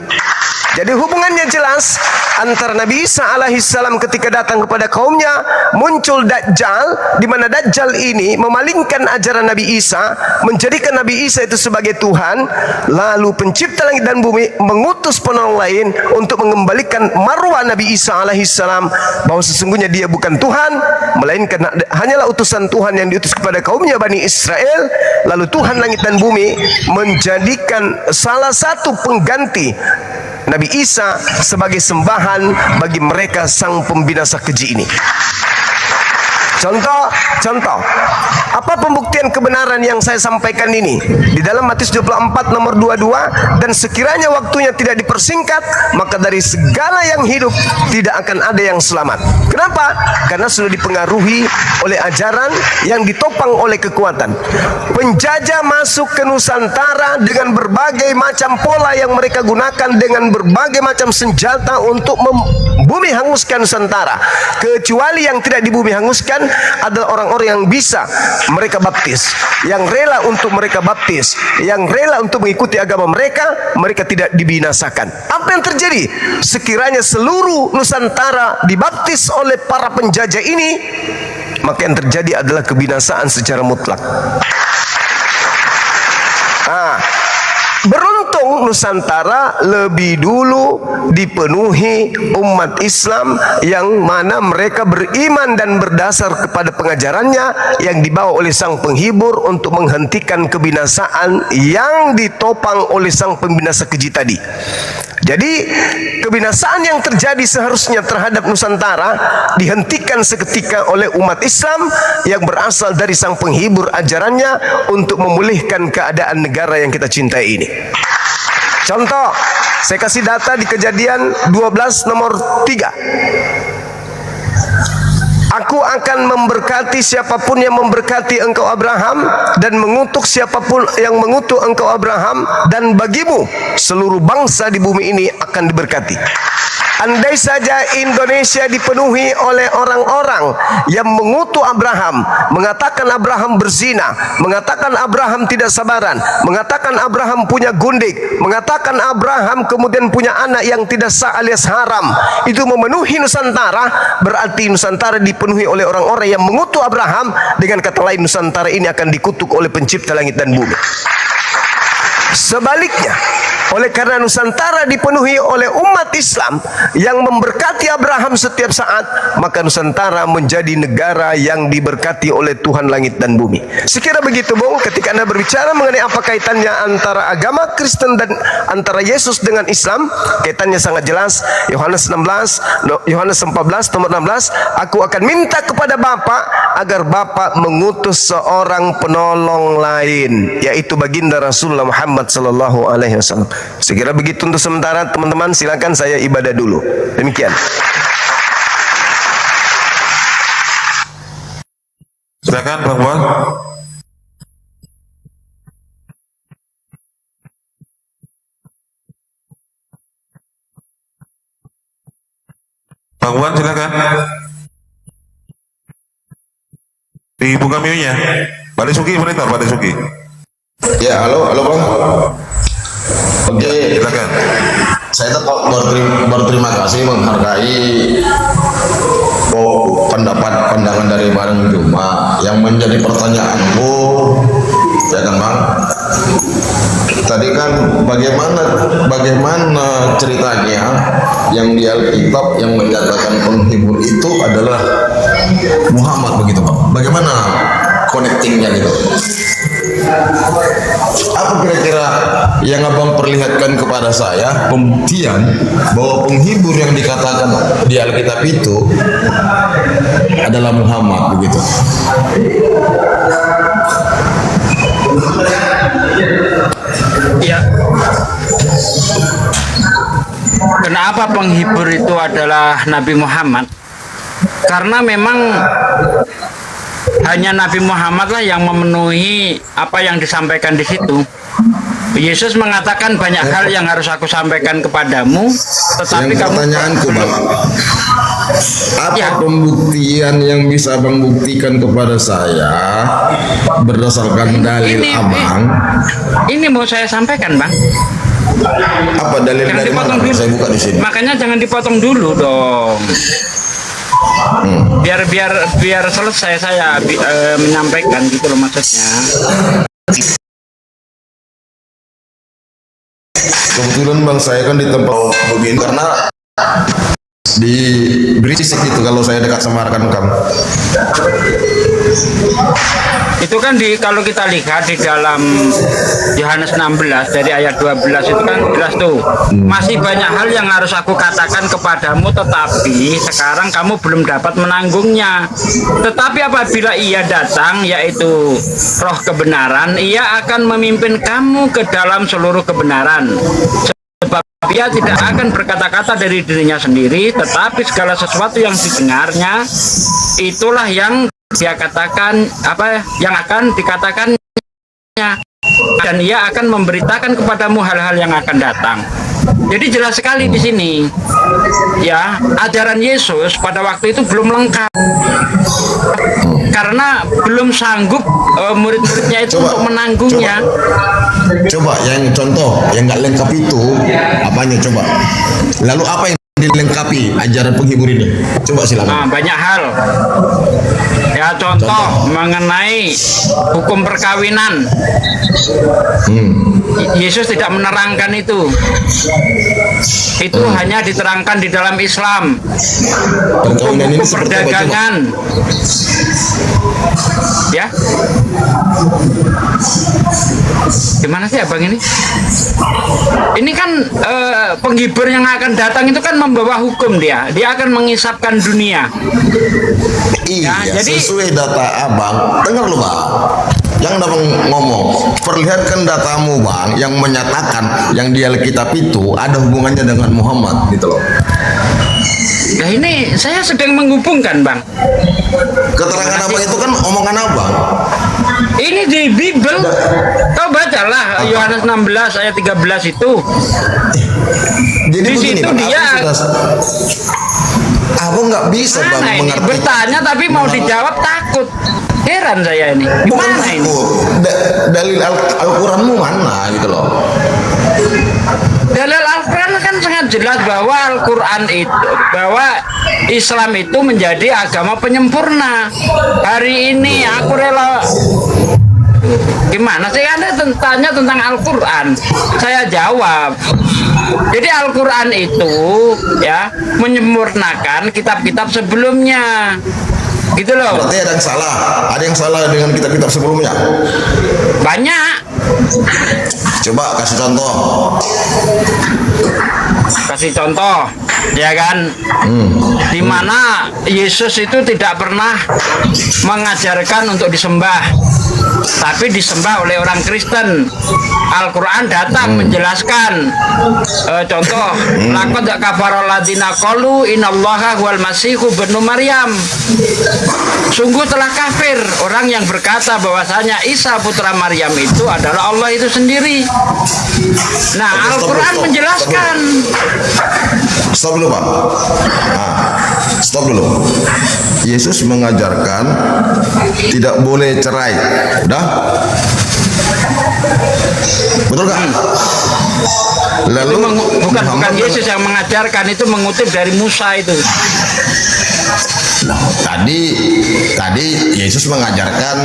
Jadi hubungannya jelas antara Nabi Isa alaihissalam ketika datang kepada kaumnya, muncul Dajjal, di mana Dajjal ini memalingkan ajaran Nabi Isa, menjadikan Nabi Isa itu sebagai Tuhan. Lalu pencipta langit dan bumi mengutus penolong lain untuk mengembalikan marwah Nabi Isa alaihissalam, bahwa sesungguhnya dia bukan Tuhan, melainkan hanyalah utusan Tuhan yang diutus kepada kaumnya Bani Israel. Lalu Tuhan langit dan bumi menjadikan salah satu pengganti Nabi Isa sebagai sembahan bagi mereka sang pembinasa keji ini. Contoh, apa pembuktian kebenaran yang saya sampaikan ini? Di dalam Matius 24 nomor 22, dan sekiranya waktunya tidak dipersingkat, maka dari segala yang hidup tidak akan ada yang selamat. Kenapa? Karena sudah dipengaruhi oleh ajaran yang ditopang oleh kekuatan. Penjajah masuk ke Nusantara dengan berbagai macam pola yang mereka gunakan, dengan berbagai macam senjata untuk membumi hanguskan Nusantara. Kecuali yang tidak dibumi hanguskan adalah orang-orang yang bisa mereka baptis, yang rela untuk mereka baptis, yang rela untuk mengikuti agama mereka, mereka tidak dibinasakan. Apa yang terjadi? Sekiranya seluruh Nusantara dibaptis oleh para penjajah ini, maka yang terjadi adalah kebinasaan secara mutlak. Beruntung Nusantara lebih dulu dipenuhi umat Islam yang mana mereka beriman dan berdasar kepada pengajarannya yang dibawa oleh sang penghibur untuk menghentikan kebinasaan yang ditopang oleh sang pembinasa keji tadi. Jadi kebinasaan yang terjadi seharusnya terhadap Nusantara dihentikan seketika oleh umat Islam yang berasal dari sang penghibur ajarannya untuk memulihkan keadaan negara yang kita cintai ini. Contoh, saya kasih data di Kejadian 12 nomor 3. Aku akan memberkati siapapun yang memberkati engkau Abraham, dan mengutuk siapapun yang mengutuk engkau Abraham, dan bagimu seluruh bangsa di bumi ini akan diberkati. Andai saja Indonesia dipenuhi oleh orang-orang yang mengutuk Abraham, mengatakan Abraham berzina, mengatakan Abraham tidak sabaran, mengatakan Abraham punya gundik, mengatakan Abraham kemudian punya anak yang tidak sah alias haram, itu memenuhi Nusantara, berarti Nusantara dipenuhi oleh orang-orang yang mengutuk Abraham. Dengan kata lain, Nusantara ini akan dikutuk oleh pencipta langit dan bumi. Sebaliknya, oleh karena Nusantara dipenuhi oleh umat Islam yang memberkati Abraham setiap saat, maka Nusantara menjadi negara yang diberkati oleh Tuhan langit dan bumi. Sekira begitu, Bung, ketika Anda berbicara mengenai apa kaitannya antara agama Kristen dan antara Yesus dengan Islam, kaitannya sangat jelas. Yohanes 14 nomor 16, aku akan minta kepada Bapa agar Bapa mengutus seorang penolong lain, yaitu baginda Rasulullah Muhammad sallallahu alaihi wasallam. Sekira begitu untuk sementara, teman-teman, silakan saya ibadah dulu. Demikian. Silakan Bang Wan. Bang Wan silakan. Dibuka mute-nya. Pak Desuki monitor, Pak Desuki. Ya, halo Bang. Oke, Silakan. saya tetap berterima kasih menghargai pandangan dari Bang Juma. Yang menjadi pertanyaanku, ya kan Bang, tadi kan bagaimana ceritanya yang di Alkitab yang menyatakan penghibur itu adalah Muhammad begitu Bang? Bagaimana connectingnya gitu? Apa kira-kira yang Abang perlihatkan kepada saya pembuktian bahwa penghibur yang dikatakan di Alkitab itu adalah Muhammad begitu? Ya. Kenapa penghibur itu adalah Nabi Muhammad? Karena memang hanya Nabi Muhammad lah yang memenuhi apa yang disampaikan di situ. Yesus mengatakan banyak hal yang harus aku sampaikan kepadamu, tetapi yang kamu pertanyaanku Bang, apa Ya. pembuktian yang bisa Abang buktikan kepada saya berdasarkan dalil Abang? Ini mau saya sampaikan, Bang. Apa dalil Jangan dari dipotong mana? dulu. Saya buka di sini. Makanya jangan dipotong dulu dong. Biar selesai saya menyampaikan gitu loh maksudnya. Kebetulan Bang saya kan di tempat begini karena di berisik gitu kalau saya dekat sama rekan-rekan. Itu kan kalau kita lihat di dalam Yohanes 16 dari ayat 12 itu kan jelas tuh. Masih banyak hal yang harus aku katakan kepadamu, tetapi sekarang kamu belum dapat menanggungnya. Tetapi apabila ia datang, yaitu Roh kebenaran, ia akan memimpin kamu ke dalam seluruh kebenaran. Sebab ia tidak akan berkata-kata dari dirinya sendiri, tetapi segala sesuatu yang didengarnya itulah yang dia katakan, yang akan dikatakannya, dan ia akan memberitakan kepadamu hal-hal yang akan datang. Jadi jelas sekali di sini, ya, ajaran Yesus pada waktu itu belum lengkap karena belum sanggup murid-muridnya itu untuk menanggungnya. Coba yang contoh yang nggak lengkap itu apanya coba? Lalu apa yang dilengkapi ajaran penghibur ini? Coba silakan. Banyak hal. Ya contoh mengenai hukum perkawinan. Yesus tidak menerangkan itu. Itu hanya diterangkan di dalam Islam. Perkawinan ini Hukum seperti apa, perdagangan. Ya. Gimana sih abang ini? Ini kan penghibur yang akan datang itu kan membawa hukum dia. Dia akan mengisapkan dunia. Iya, Ya, jadi sesuai data Abang. Dengar lu Bang. Yang Abang ngomong, perlihatkan datamu Bang yang menyatakan yang di Alkitab itu ada hubungannya dengan Muhammad gitu loh. nah ini saya sedang menghubungkan, Bang. Keterangan Abang itu kan omongan Abang. Ini di Bible. Kau bacalah Yohanes 16 ayat 13 itu. Jadi Di begini, situ Bang, dia Abang nggak bisa Bang mana ini? mengerti. Bertanya tapi mau dijawab takut. Heran saya ini. Bukan Gimana ini? takut. Dalil Al-Quranmu mana gitu loh. Dalil Al-Quran kan sangat jelas bahwa Al-Quran itu, bahwa Islam itu menjadi agama penyempurna. Hari ini aku rela. Gimana sih Anda tanya tentang Al-Quran? Saya jawab. Jadi Al-Quran itu ya menyempurnakan kitab-kitab sebelumnya. Gitu loh. Berarti ada yang salah. Ada yang salah dengan kitab-kitab sebelumnya. Banyak. Coba kasih contoh. Kasih contoh, ya kan? Di mana Yesus itu tidak pernah mengajarkan untuk disembah, tapi disembah oleh orang Kristen. Al-Quran datang menjelaskan. Contoh, laqad kafara alladziina qalu innallaha huwal masihu ibnu Maryam. Sungguh telah kafir orang yang berkata bahwasanya Isa putra Maryam itu adalah Allah itu sendiri. Nah, Al-Quran menjelaskan. Stop dulu, Pak. Nah, stop dulu. Yesus mengajarkan tidak boleh cerai. Udah? Betul nggak? Lalu Bukan Yesus yang mengajarkan, itu mengutip dari Musa itu. Tadi Yesus mengajarkan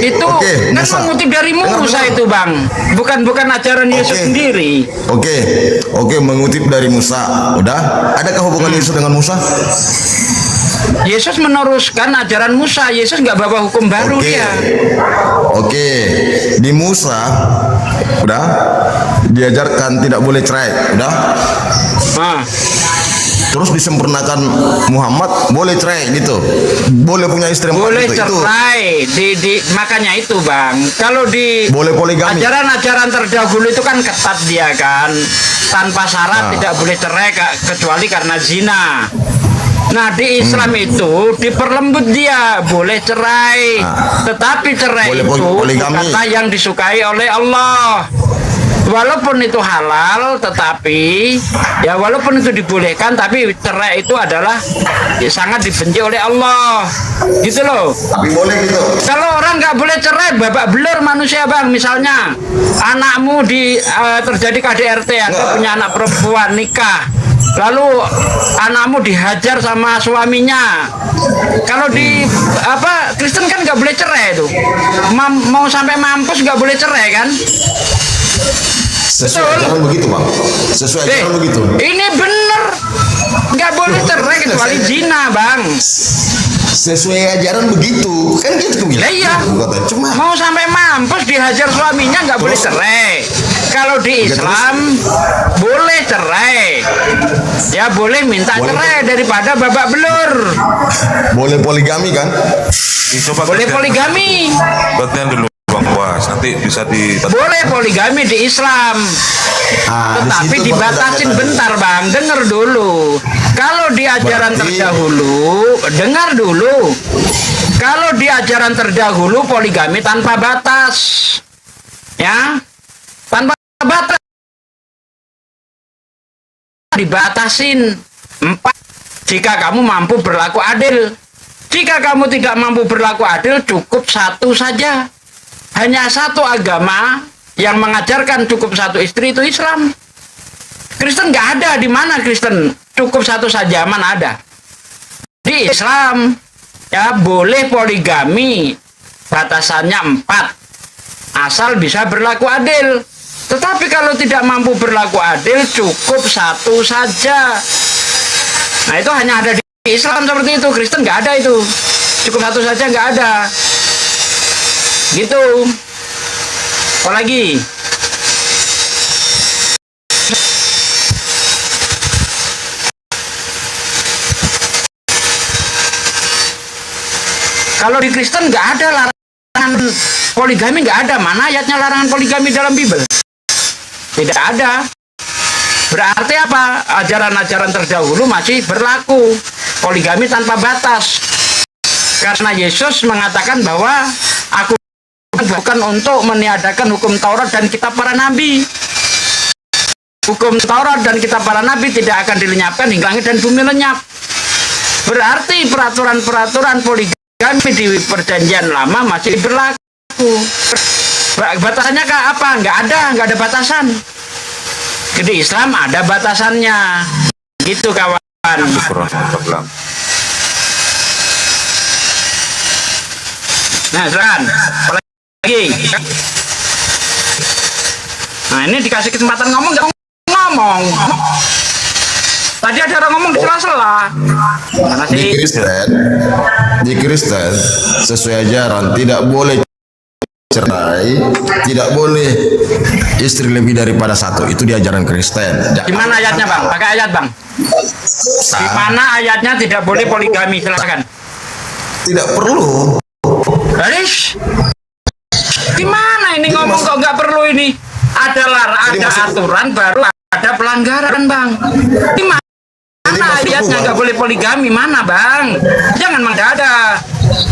Itu kan mengutip dari Musa itu, Bang. Bukan ajaran Yesus sendiri. Oke, mengutip dari Musa. Udah? Adakah hubungan Yesus dengan Musa? Yesus meneruskan ajaran Musa. Yesus nggak bawa hukum baru dia. Oke, di Musa udah diajarkan tidak boleh cerai, udah. Terus disempurnakan Muhammad boleh cerai gitu, boleh punya istri empat boleh gitu. cerai. Makanya itu, Bang, kalau di boleh poligami. Ajaran-ajaran terdahulu itu kan ketat dia kan, tanpa syarat tidak boleh cerai kecuali karena zina. Nah, di Islam itu diperlembut dia, boleh cerai. Tetapi cerai boleh itu poligami. kata yang disukai oleh Allah. Walaupun itu halal, tetapi ya walaupun itu dibolehkan, tapi cerai itu adalah sangat dibenci oleh Allah. Gitu loh. Tapi boleh gitu. Kalau orang nggak boleh cerai, babak belur manusia, Bang. Misalnya anakmu terjadi KDRT atau punya anak perempuan nikah, lalu anakmu dihajar sama suaminya. Kalau di Kristen kan nggak boleh cerai itu. Mau sampai mampus nggak boleh cerai kan? Sesuai ajaran begitu, Bang. Sesuai ajaran begitu. Ini bener, nggak boleh cerai kecuali zina, Bang. Sesuai ajaran begitu, kan gitu bilang. Iya. Cuma mau sampai mampus dihajar suaminya nggak boleh cerai. Kalau di Islam boleh cerai, ya boleh minta cerai daripada babak belur. Boleh poligami kan? Boleh poligami. Buatnya dulu Bang Buas, nanti bisa boleh poligami di Islam. Tetapi dibatasin bentar, Bang. Dengar dulu. Kalau di ajaran terdahulu, dengar dulu. Kalau di ajaran terdahulu poligami tanpa batas. Ya. Tanpa batas. Dibatasin 4. Jika kamu mampu berlaku adil. Jika kamu tidak mampu berlaku adil, cukup 1 saja. Hanya 1 agama yang mengajarkan cukup 1 istri, itu Islam. Kristen nggak ada. Di mana Kristen cukup 1 saja? Mana ada? Di Islam ya boleh poligami, batasannya 4, asal bisa berlaku adil. Tetapi kalau tidak mampu berlaku adil, cukup 1 saja. Nah, itu hanya ada di Islam seperti itu. Kristen nggak ada itu. Cukup 1 saja nggak ada. Gitu. Apalagi? Kalau di Kristen nggak ada larangan poligami, nggak ada. Mana ayatnya larangan poligami dalam Bible? Tidak ada. Berarti apa? Ajaran-ajaran terdahulu masih berlaku. Poligami tanpa batas. Karena Yesus mengatakan bahwa aku bukan untuk meniadakan hukum Taurat dan kitab para nabi. Hukum Taurat dan kitab para nabi tidak akan dilenyapkan hingga langit dan bumi lenyap. Berarti peraturan-peraturan poligami di perjanjian lama masih berlaku. Batasannya apa? Nggak ada batasan. Di Islam ada batasannya. Gitu, kawan. Nah, silakan. Lagi. Nah, ini dikasih kesempatan ngomong, nggak ngomong. Tadi ada orang ngomong di sela-sela. Di Kristen sesuai ajaran tidak boleh cerai, tidak boleh istri lebih daripada satu. Itu di ajaran Kristen. Di mana ayatnya bang? Pakai ayat bang. Di mana ayatnya tidak boleh poligami? Silakan. Tidak perlu. Haris, gimana ini ngomong kok nggak perlu ini? Ada aturan baru ada pelanggaran bang. Di mana ayatnya nggak boleh poligami? Mana bang? Jangan mendadak.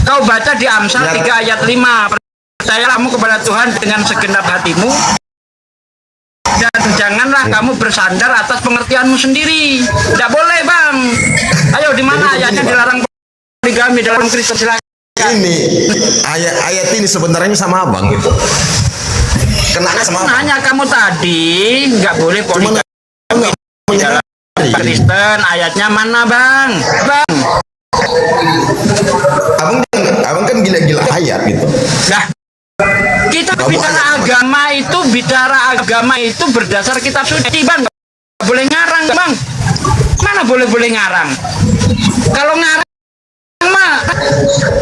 Kau baca di Amsal 3 ayat 5. Percayalah kamu kepada Tuhan dengan segenap hatimu dan janganlah kamu bersandar atas pengertianmu sendiri. Tidak boleh bang. Ayo di mana ayatnya dilarang poligami dalam Kristen? Silakan. Ini ayat ini sebenarnya sama abang gitu. Kenanya sama abang. Nanya kamu tadi nggak boleh poligami dalam Kristen. Ayatnya mana bang? Bang. Abang kan gila-gila ayat gitu. Nah, kita bicara agama itu berdasar kitab suci bang. Nggak boleh ngarang bang. Mana boleh ngarang? Kalau ngarang mah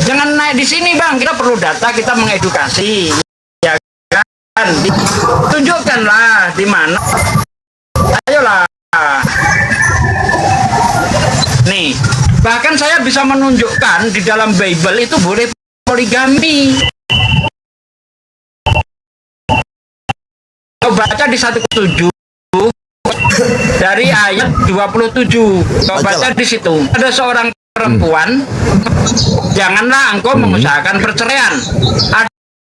jangan naik di sini bang. Kita perlu data, kita mengedukasi, ya kan? Tunjukkanlah di mana. Ayolah. Nih, bahkan saya bisa menunjukkan di dalam Bible itu boleh poligami. Kau baca di 1:7 dari ayat 27. Kau baca di situ. Ada seorang perempuan, janganlah engkau mengusahakan perceraian.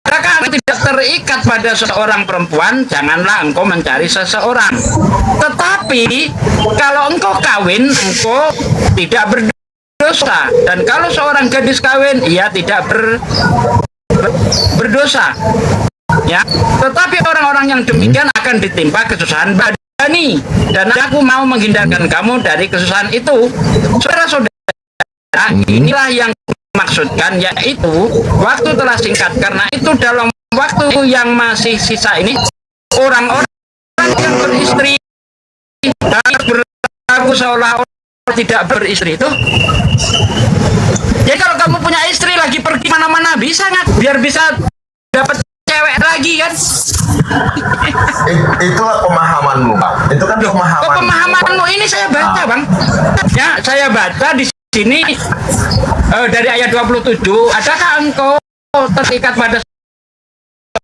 Adakah engkau tidak terikat pada seorang perempuan, janganlah engkau mencari seseorang. Tetapi kalau engkau kawin, engkau tidak berdosa. Dan kalau seorang gadis kawin, ia tidak berdosa. Ya, tetapi orang-orang yang demikian akan ditimpa kesusahan badani, dan aku mau menghindarkan kamu dari kesusahan itu. Saudara-saudara, inilah yang dimaksudkan, yaitu waktu telah singkat. Karena itu dalam waktu yang masih sisa ini, orang-orang yang beristri harus berlaku seolah-olah tidak beristri itu. Jadi kalau kamu punya istri lagi pergi mana-mana, bisa nggak? Biar bisa dapat cewek lagi kan? Itulah pemahamanmu bang. Itu kan pemahamanmu ini saya baca bang. Ya, saya baca di sini dari ayat 27. Adakah engkau terikat pada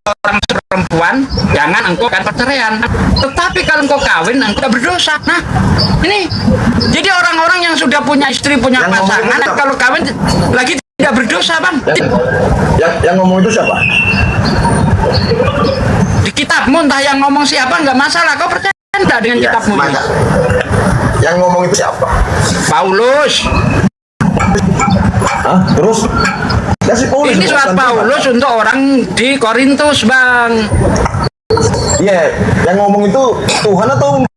seorang perempuan, jangan engkau akan perceraian. Tetapi kalau engkau kawin, engkau tidak berdosa. Nah, ini jadi orang-orang yang sudah punya istri, punya pasangan, kalau kawin lagi tidak berdosa bang. Yang ngomong itu siapa? Di kitabmu, entah yang ngomong siapa, nggak masalah. Kau percaya enggak dengan kitabmu? Yang ngomong itu siapa? Paulus. Hah? Terus? Ini surat Paulus untuk orang di Korintus bang. Iya, yang ngomong itu Tuhan atau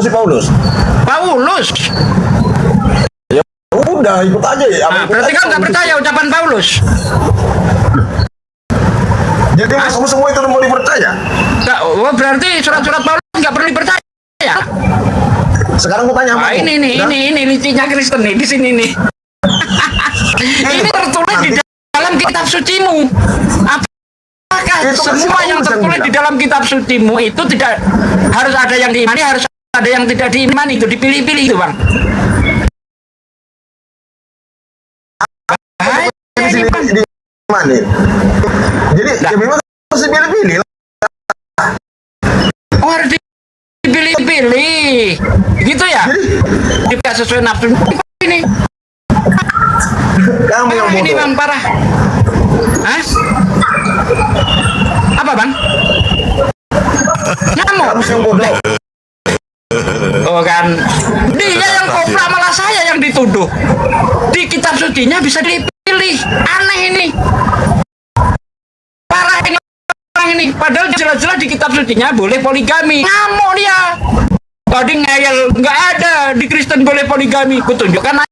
si Paulus? Paulus. Ya udah ikut aja ya. Nah, berarti kan nggak percaya ucapan Paulus. Jadi kamu semua itu mau dipercaya? Oh, berarti surat-surat Paulus nggak perlu dipercaya. Sekarang aku tanya sama ini licinya Kristen nih di sini nih. Ini tertulis di dalam kitab sucimu. Apakah semua yang tertulis di dalam kitab sucimu itu tidak harus ada yang diimani, harus ada yang tidak diimani? Itu dipilih-pilih itu bang. Diimani. Jadi ya memang harus dipilih-pilih. Oh, harus dipilih-pilih, gitu ya? Tidak sesuai nafsu ini. Kamu yang bodoh. Ini bang parah. Hah? Apa bang? Kamu yang bodoh. Oh kan, dia yang kopra, malah saya yang dituduh. Di kitab sucinya bisa dipilih. Aneh ini. Parah ini orang ini. Padahal jelas-jelas di kitab sucinya boleh poligami. Ngamuk dia. Tadi ngeyel, nggak ada di Kristen boleh poligami. Kutunjukkan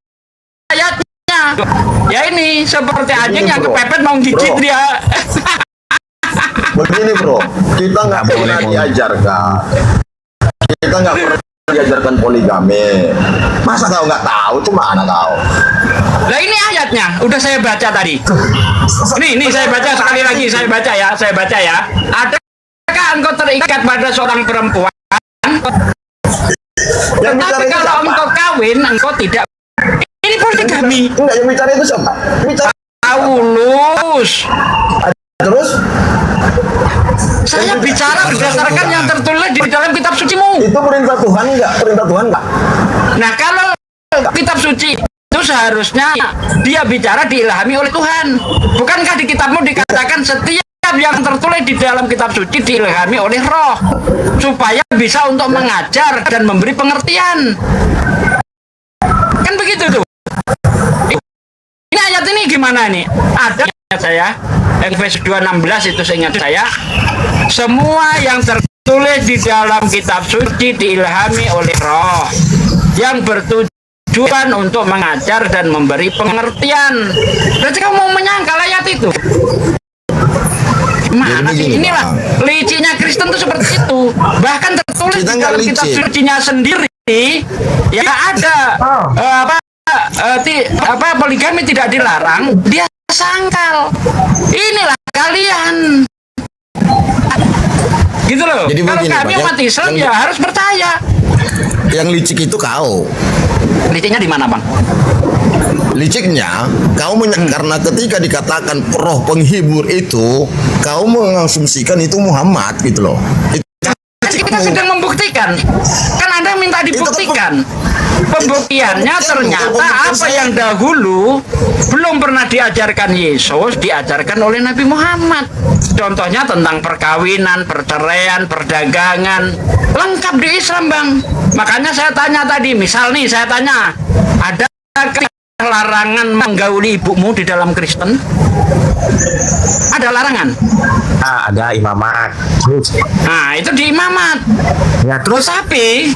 ayatnya. Ya ini seperti anjing yang kepepet mau gigit dia. Begini bro, kita nggak pernah diajarkan. Kita nggak pernah diajarkan poligami. Masa kau nggak tahu? Cuma anak kau. Lah ini ayatnya, udah saya baca tadi. Ini saya baca sekali lagi, saya baca ya. Adakah engkau terikat pada seorang perempuan? Tetapi kalau engkau kawin, engkau tidak. Ini poligami. Enggak, yang bicara itu siapa? Bicara Paulus. terus Saya bicara berdasarkan yang tertulis di dalam kitab sucimu. itu perintah Tuhan enggak? Perintah Tuhan enggak? Nah, kalau kitab suci itu seharusnya dia bicara diilhami oleh Tuhan. Bukankah di kitabmu dikatakan setiap yang tertulis di dalam kitab suci diilhami oleh Roh supaya bisa untuk mengajar dan memberi pengertian? Kan begitu tuh. Ini ayat ini gimana nih? Ada saya Efesus 2:16 itu seingat saya. Semua yang tertulis di dalam kitab suci diilhami oleh Roh yang bertujuan untuk mengajar dan memberi pengertian. Berarti kamu mau menyangkal ayat itu? Mana sih? Inilah licinya Kristen itu seperti itu. Bahkan tertulis di dalam kitab sucinya sendiri ya ada poligami tidak dilarang, dia sangkal. Inilah kalian. Gitu loh. Jadi kalau begini, kami Pak, umat Islam ya harus percaya. Yang licik itu kau. Liciknya di mana, Bang? Liciknya kau karena ketika dikatakan roh penghibur itu, kau mengasumsikan itu Muhammad gitu loh. Kita sedang membuktikan. Kan Anda minta dibuktikan. Pembuktiannya ternyata apa yang dahulu belum pernah diajarkan Yesus diajarkan oleh Nabi Muhammad. Contohnya tentang perkawinan, perceraian, perdagangan, lengkap di Islam, Bang. Makanya saya tanya tadi, misal nih saya tanya, ada larangan menggauli ibumu di dalam Kristen? Ada larangan? Ada imamat. Nah, itu di imamat. Ya, terus Tapi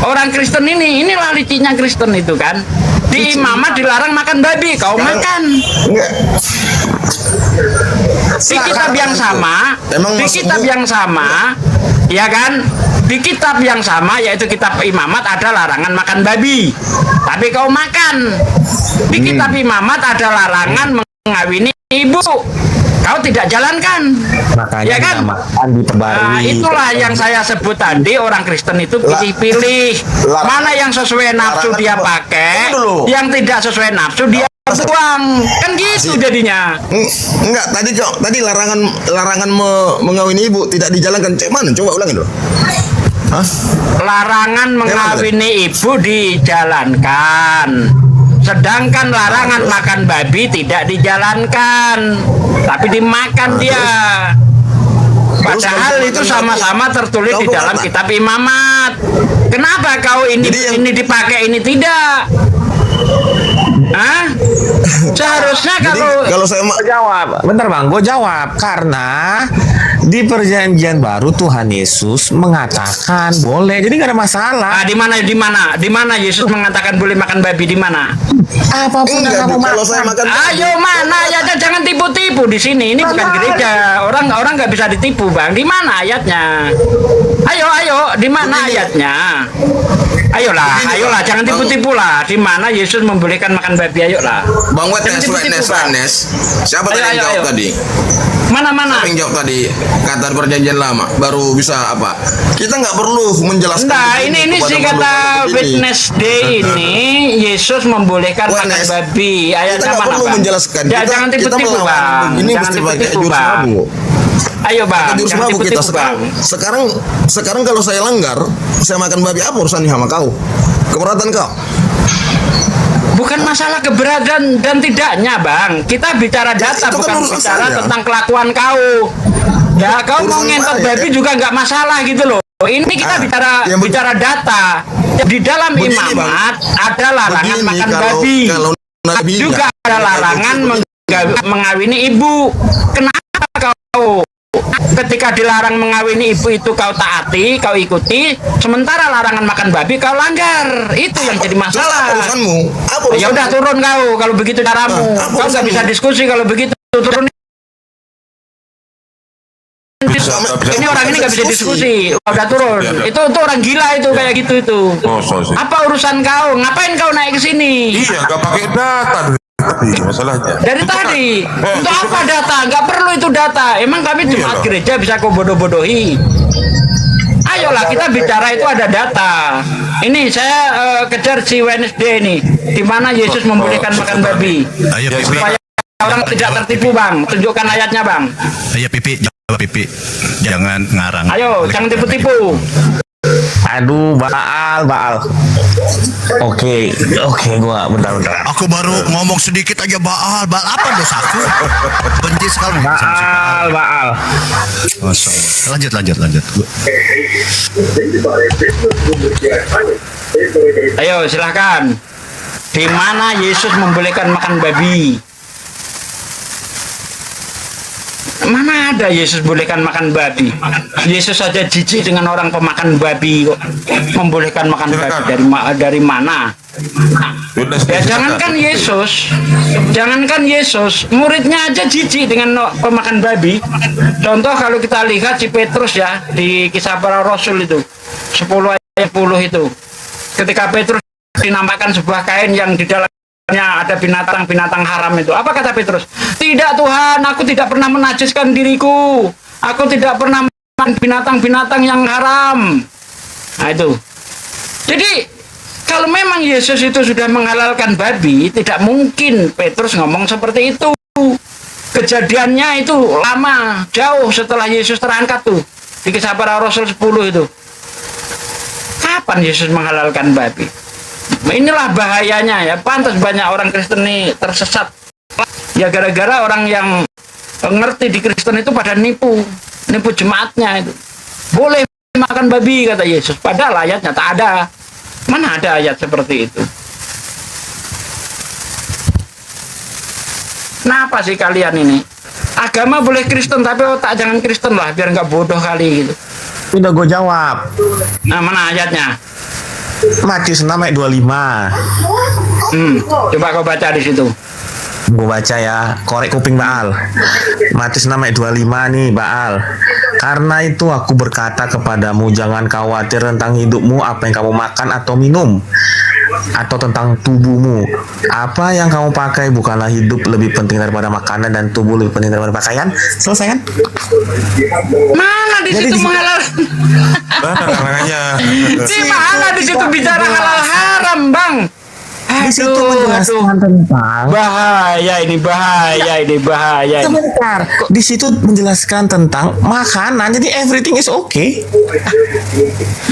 orang Kristen inilah licinya Kristen itu kan. Di imamat dilarang makan babi, kau makan. Enggak. Di kitab yang sama, ya kan? Di kitab yang sama yaitu kitab imamat ada larangan makan babi. Tapi kau makan. Di kitab imamat ada larangan mengawini ibu. Kau tidak jalankan. makanya Ya kan? dinamakan diperbarui. Nah, itulah yang saya sebut tadi, orang Kristen itu pilih-pilih. Mana yang sesuai nafsu dia pakai, yang tidak sesuai nafsu dia buang. Kan gitu jadinya. Enggak, tadi larangan mengawini ibu tidak dijalankan. Cek mana? Coba ulangin dulu. Hah? Larangan mengawini ibu dijalankan. Sedangkan larangan makan babi tidak dijalankan, tapi dimakan dia. Padahal itu sama-sama tertulis di dalam kitab imamat. Kenapa kau ini dipakai, ini tidak? Hah? Seharusnya Kalau saya jawab, bentar Bang, gue jawab karena di perjanjian baru Tuhan Yesus mengatakan boleh, jadi nggak ada masalah. Di mana Yesus mengatakan boleh makan babi, di mana? Apapun yang kamu kalau saya makan Ayo mana ayatnya, jangan tipu-tipu di sini. Ini bukan gereja. Orang nggak bisa ditipu, Bang. Di mana ayatnya? Ayo, di mana ayatnya? Ayolah, jangan tipu-tipu lah. Di mana Yesus membolehkan makan babi? Ayolah. Bang Jangan tipu-tipu, Bang. Siapa tadi yang jawab tadi? Mana? Siapa yang jawab tadi? Kata perjanjian lama baru bisa apa? Kita nggak perlu menjelaskan. Nah, ini sih kata Witness Day ini Yesus membolehkan makan babi. Ayatnya Kita nggak mana, perlu Bang? menjelaskan. Jangan tipu-tipu, Bang. Ini Jangan mesti pakai tipu-tipu, jurus Bang. babu. Ayo, Bang. Jurus Jangan babu kita tipu-tipu, Bang. sekarang kalau saya langgar, saya makan babi, apa urusannya sama kau? Keberatan kau? Bukan masalah keberatan dan tidaknya, Bang. Kita bicara data, itu kan bukan urusan bicara saya. tentang kelakuan kau. Ya, kau mau Urusan ngentot saya. babi juga nggak masalah gitu loh. Ini kita bicara data. Di dalam Begini, imamat ada larangan Begini, makan kalau- babi. kalau Nabi Juga nggak- ada larangan mengawini ibu. Kenapa kau ketika dilarang mengawini ibu itu kau taati, kau ikuti, sementara larangan makan babi kau langgar? Itu yang jadi Terus apa masalah. urusanmu? Apa Ya udah, turun kau kalau begitu caramu. Apa Kau nggak urusanmu? bisa diskusi kalau begitu, turun. ini orang ini nggak bisa diskusi. Udah turun. Itu orang gila itu kayak gitu itu. Apa urusan kau? Ngapain kau naik ke sini? Iya, nggak pakai data tadi masalahnya. Dari tadi. Untuk apa data? Nggak perlu itu data. Emang kami jemaat gereja bisa kau bodoh-bodohi? Ayolah kita bicara itu ada data. Ini saya kejar si Wednesday ini, di mana Yesus membolehkan makan babi. Ayo Pipi. Supaya orang tidak tertipu, Bang. Tunjukkan ayatnya, Bang. Ayo Pipi, jawab Pipi. Jangan ngarang. Ayo, jangan tipu-tipu. Aduh, Baal. Oke, gua bentar. Aku baru ngomong sedikit aja Baal apa dosaku? Benci sekali. Baal. Masya Allah. Lanjut. Ayo, silahkan. Di mana Yesus membolehkan makan babi? Mana ada Yesus bolehkan makan babi? Yesus saja jijik dengan orang pemakan babi kok. Membolehkan makan babi dari mana? Ya jangankan Yesus, muridnya aja jijik dengan pemakan babi. Contoh kalau kita lihat si Petrus ya di Kisah Para Rasul itu 10 ayat 10 itu, ketika Petrus dinampakkan sebuah kain yang di dalamnya ada binatang haram itu, apa kata Petrus? Tidak Tuhan, aku tidak pernah menajiskan diriku, aku tidak pernah makan binatang-binatang yang haram. Nah itu. Jadi kalau memang Yesus itu sudah menghalalkan babi, tidak mungkin Petrus ngomong seperti itu. Kejadiannya itu lama, jauh setelah Yesus terangkat tuh di Kisah Para Rasul 10 itu. Kapan Yesus menghalalkan babi? Inilah bahayanya ya. Pantas banyak orang Kristen ini tersesat. Ya gara-gara orang yang ngerti di Kristen itu pada nipu jemaatnya itu. Boleh makan babi kata Yesus, padahal ayatnya tak ada. Mana ada ayat seperti itu? Kenapa sih kalian ini? Agama boleh Kristen tapi otak jangan Kristen lah, biar nggak bodoh kali gitu. Udah gue jawab. Nah, mana ayatnya? Matius 6 ayat 25. Coba kau baca di situ. Gue baca ya, korek kuping Baal. Matius 6 ayat 25 nih Baal. Karena itu aku berkata kepadamu, jangan khawatir tentang hidupmu, apa yang kamu makan atau minum, atau tentang tubuhmu, apa yang kamu pakai. Bukanlah hidup lebih penting daripada makanan, dan tubuh lebih penting daripada pakaian. Selesai kan? Mana di situ halal? Mana larangannya? Di mana di situ bicara halal haram, Bang? Di situ menjelaskan tentang bahaya ini. Sebentar. Di situ menjelaskan tentang makanan. Jadi everything is okay.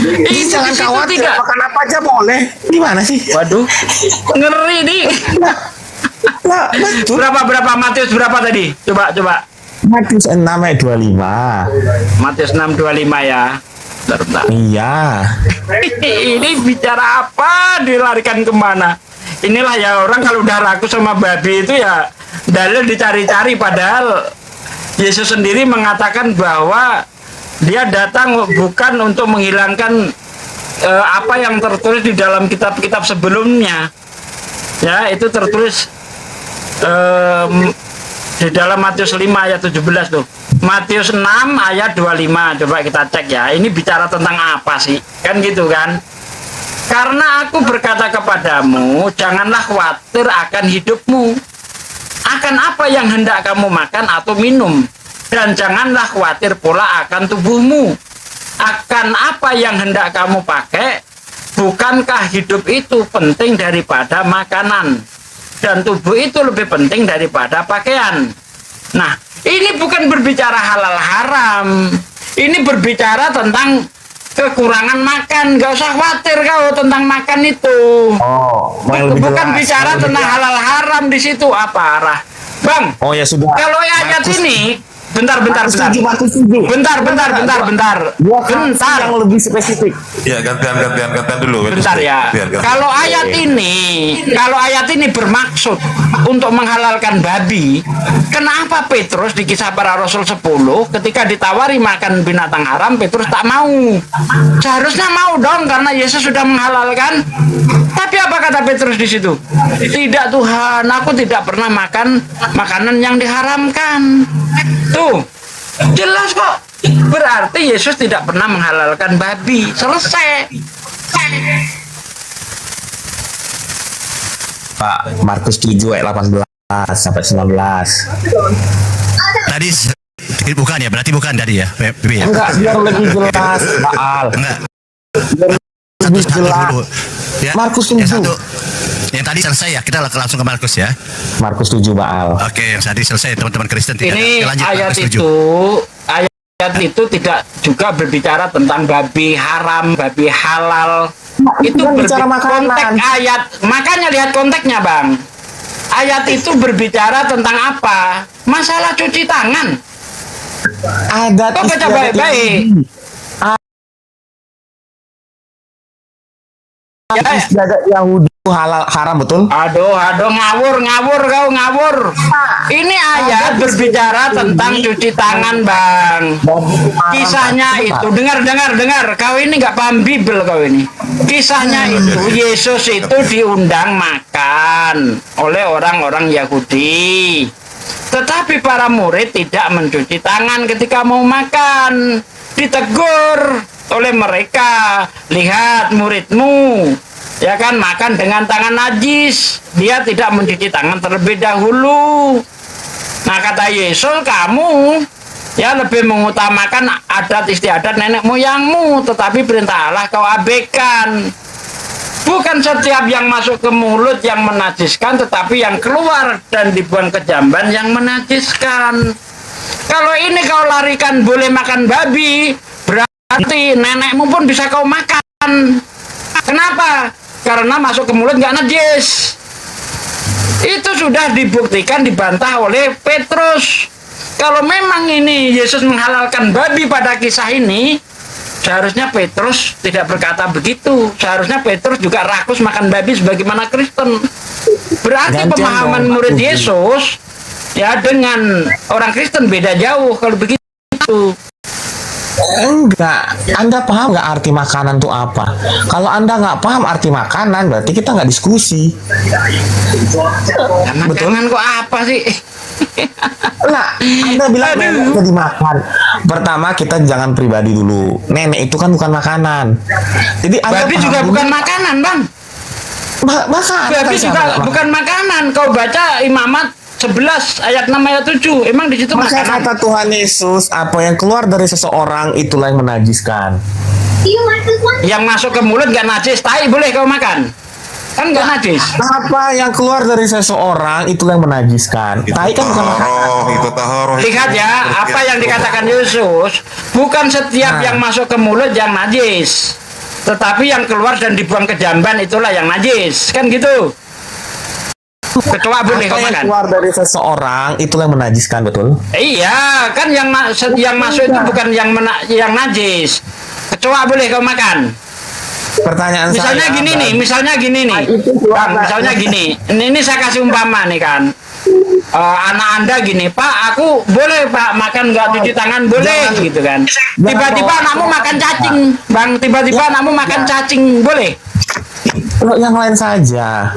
Jadi jangan khawatir, makan apa aja boleh. Gimana sih? Waduh, ngeri nih. Nah, betul. Berapa Matius berapa tadi? Coba. Matius 6 ayat 25. Matius 6:25 ya. Bentar. Iya. Ini bicara apa? Dilarikan kemana? Inilah ya orang kalau udah ragu sama babi itu ya dalil dicari-cari, padahal Yesus sendiri mengatakan bahwa dia datang bukan untuk menghilangkan apa yang tertulis di dalam kitab-kitab sebelumnya. Ya, itu tertulis di dalam Matius 5 ayat 17 tuh. Matius 6 ayat 25. Coba kita cek ya. Ini bicara tentang apa sih? Kan gitu kan? Karena aku berkata kepadamu, janganlah khawatir akan hidupmu, akan apa yang hendak kamu makan atau minum, dan janganlah khawatir pula akan tubuhmu, akan apa yang hendak kamu pakai. Bukankah hidup itu penting daripada makanan, dan tubuh itu lebih penting daripada pakaian? Nah, ini bukan berbicara halal haram, ini berbicara tentang kekurangan makan. Gak usah khawatir kau tentang makan itu. Bukan bicara tentang halal haram di situ. Apa arah, Bang? Oh ya sudah. Kalau ayat ini, bentar. Bentar. Yang lebih spesifik. Ya gantian dulu. Bentar ya. Kalau ayat ini bermaksud untuk menghalalkan babi, kenapa Petrus di Kisah Para Rasul 10 ketika ditawari makan binatang haram, Petrus tak mau? Seharusnya mau dong, karena Yesus sudah menghalalkan. Tapi apa kata Petrus di situ? Tidak Tuhan, aku tidak pernah makan makanan yang diharamkan. Tuh, jelas kok. Berarti Yesus tidak pernah menghalalkan babi. Selesai. Pak, Markus 7 ayat 18 sampai 19. Tadi bukan ya, berarti bukan tadi ya, Bibi ya? Enggak, biar lebih jelas, Baal. Enggak. Lebih Satu jelas. dulu. Ya. Markus Yang 7. satu, yang tadi selesai ya, kita langsung ke Markus ya. Markus 7, Baal. Oke, yang tadi selesai teman-teman Kristen tidak. Ini Oke, lanjut, ayat Markus 7. itu, ayat itu tidak juga berbicara tentang babi haram, babi halal. Itu bicara makanan. konteks ayat. Makanya lihat konteksnya, Bang. Ayat itu berbicara tentang apa? Masalah cuci tangan. Adat Kau baca istiadat baik-baik. Ya, istiadat Yahudi halal haram, betul? aduh, ngawur kau. Ini ayat berbicara tentang cuci tangan, Bang. Kisahnya itu, dengar. Kau ini nggak paham Bible kau ini. Kisahnya itu, Yesus itu diundang makan oleh orang-orang Yahudi. Tetapi para murid tidak mencuci tangan ketika mau makan. Ditegur oleh mereka, lihat muridmu, ya kan, makan dengan tangan najis. Dia tidak mencuci tangan terlebih dahulu. Nah, kata Yesus, kamu ya lebih mengutamakan adat istiadat nenek moyangmu, tetapi perintah Allah kau abaikan. Bukan setiap yang masuk ke mulut yang menajiskan, tetapi yang keluar dan dibuang ke jamban yang menajiskan. Kalau ini kau larikan boleh makan babi, berarti nenekmu pun bisa kau makan. Kenapa? Karena masuk ke mulut nggak najis. Itu sudah dibuktikan, dibantah oleh Petrus. Kalau memang ini Yesus menghalalkan babi pada kisah ini, seharusnya Petrus tidak berkata begitu. Seharusnya Petrus juga rakus makan babi sebagaimana Kristen. Berarti pemahaman murid Yesus ya dengan orang Kristen beda jauh kalau begitu. Enggak, Anda paham nggak arti makanan itu apa? Kalau Anda nggak paham arti makanan, berarti kita nggak diskusi. Nah, makanan kok apa sih? Nah, Anda bilang nenek jadi makan. Pertama kita jangan pribadi dulu. Nenek itu kan bukan makanan. Jadi Anda Babi paham juga dulu. bukan makanan, Bang. Makanan. Babi juga bukan makanan. Kau baca Imamat 11 ayat 6 ayat 7. Emang di situ Maka makanan. kata Tuhan Yesus, apa yang keluar dari seseorang itulah yang menajiskan. Yang masuk ke mulut nggak najis, tai boleh kau makan. Kan nggak najis. Apa yang keluar dari seseorang itulah yang menajiskan. Tai kan bukan makanan. Itu tahoroh. Lihat ya, apa yang dikatakan Yesus, bukan setiap yang masuk ke mulut yang najis, tetapi yang keluar dan dibuang ke jamban itulah yang najis. Kan gitu. Kecoa boleh Apa kau yang makan. keluar dari seseorang itulah yang menajiskan, betul? Iya, kan yang masuk itu bukan yang najis. Kecoa boleh kau makan. Pertanyaan Misalnya saya, misalnya gini nih, Bang, misalnya gini. Ini saya kasih umpama nih kan. Anak Anda gini, Pak, aku boleh Pak makan nggak cuci tangan boleh gitu kan. Tiba-tiba anakmu makan cacing, Bang. Tiba-tiba anakmu makan cacing boleh. Kalau yang lain saja.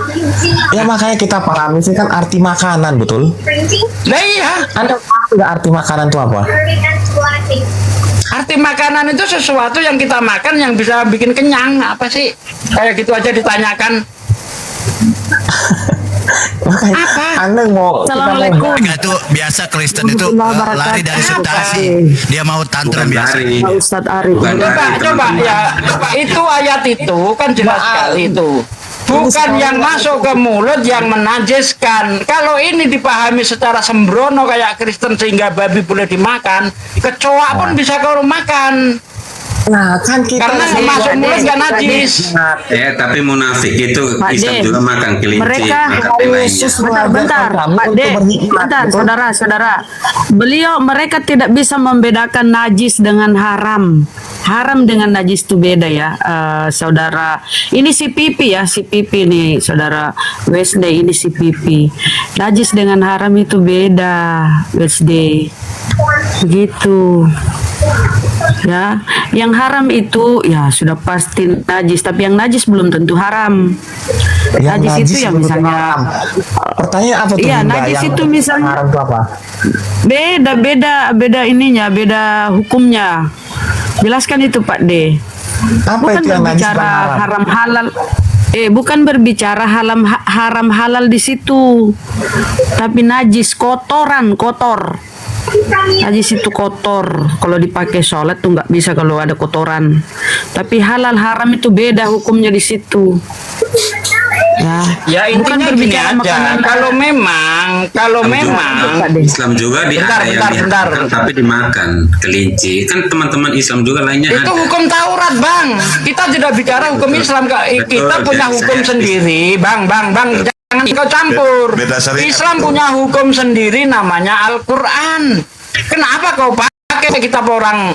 Ya makanya kita pahami sih kan arti makanan, betul? Nah iya, Anda paham nggak arti makanan itu apa? arti makanan itu sesuatu yang kita makan yang bisa bikin kenyang. Apa sih? Kayak gitu aja ditanyakan. Makanya Apa? Anda mau Assalamualaikum. Mereka itu biasa Kristen itu lari dari substansi. Dia mau tantrum biasa. Pak Ustadz Ari. Coba ya, itu ayat itu kan jelas sekali itu. Bukan yang masuk ke mulut yang menajiskan. Kalau ini dipahami secara sembrono kayak Kristen sehingga babi boleh dimakan, kecoa pun bisa kau makan. Nah, kan kita Karena masuk mulut nggak najis. Tapi munafik itu Pak bisa Den, juga makan kelinci, mereka makan yang lainnya. bentar, Pak De, bentar, saudara. Mereka tidak bisa membedakan najis dengan haram. Haram dengan najis itu beda ya, saudara. Ini si pipi ya, si pipi nih, saudara Wednesday, ini si pipi. Najis dengan haram itu beda, Wednesday. Begitu. Ya, Yang haram itu ya sudah pasti najis, tapi yang najis belum tentu haram. Yang Najis itu ya belum tentu misalnya, haram. Pertanyaan apa tuh? iya Bunda? najis Yang itu misalnya haram itu apa? beda ininya, beda hukumnya. Jelaskan itu Pak D. Apa Bukan itu yang najis dan berbicara haram? haram halal. Bukan berbicara haram halal di situ. Tapi najis, kotor. Najis itu kotor. Kalau dipakai sholat tuh nggak bisa kalau ada kotoran. Tapi halal haram itu beda hukumnya di situ. Ya bukan intinya gini berbicara aja. makanan. Kalau memang Islam juga Bentar, ada yang bentar. diharamkan tapi dimakan kelinci. Kan teman-teman Islam juga lainnya itu ada. hukum Taurat, Bang. Kita tidak bicara hukum Islam. Kita Betul, punya jadi hukum saya- sendiri, Bang. Jangan kau campur. Beda syariat. Islam punya hukum sendiri namanya Al-Quran. Kenapa kau pakai kitab orang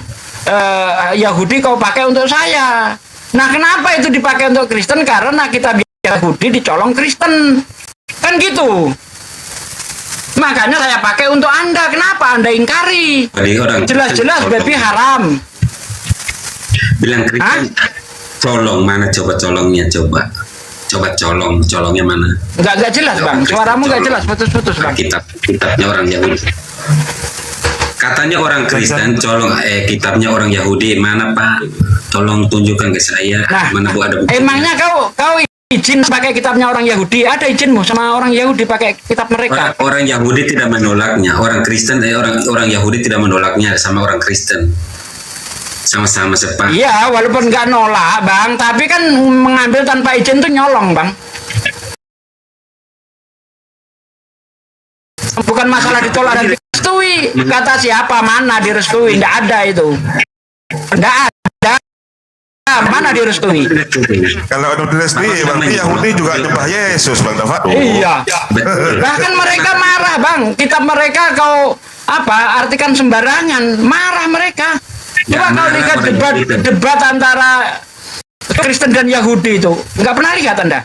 Yahudi kau pakai untuk saya? Nah, kenapa itu dipakai untuk Kristen? Karena kitab Yahudi dicolong Kristen. Kan gitu. Makanya saya pakai untuk Anda. Kenapa Anda ingkari? Jadi orang Jelas-jelas berarti haram. bilang Kristen colong, mana coba colongnya, coba colongnya mana? Enggak jelas, Bang. Suaramu enggak jelas, putus-putus, Bang. Kitabnya orang Yahudi. Katanya orang Kristen colong kitabnya orang Yahudi, mana Pak? Tolong tunjukkan ke saya. Nah, mana Bu ada buktinya? emangnya kau izin pakai kitabnya orang Yahudi? Ada izinmu sama orang Yahudi pakai kitab mereka? Orang Yahudi tidak menolaknya, orang Kristen orang Yahudi tidak menolaknya sama orang Kristen. Sama-sama sepakat. Iya, walaupun nggak nolak, Bang, tapi kan mengambil tanpa izin tuh nyolong, Bang. Bukan masalah ditolak dan direstui. Kata siapa, mana direstui? Nggak ada itu. Nggak ada. Mana direstui? Kalau ada direstui, berarti Yahudi juga nyembah Yesus, Bang Dafa. Iya. Bahkan mereka marah, Bang. Kitab mereka kau artikan sembarangan. Marah mereka. Coba kau lihat debat antara Kristen dan Yahudi itu. Nggak pernah lihat Anda?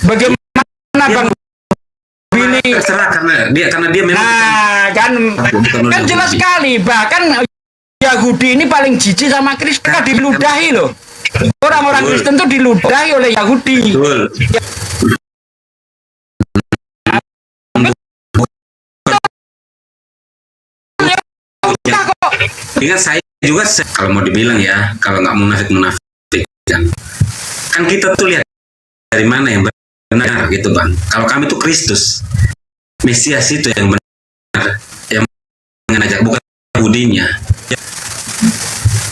Bagaimana Bang Billy? Terserah karena dia memang kan jelas sekali. Bahkan Yahudi ini paling jijik sama Kristen. Diludahi loh. Orang-orang Kristen tuh diludahi oleh Yahudi. betul. Ingat saya juga kalau mau dibilang ya, kalau nggak munafik kan kita tuh lihat dari mana yang benar gitu Bang. Kalau kami tuh Kristus, Mesias itu yang benar, yang mengajak, bukan Yahudinya.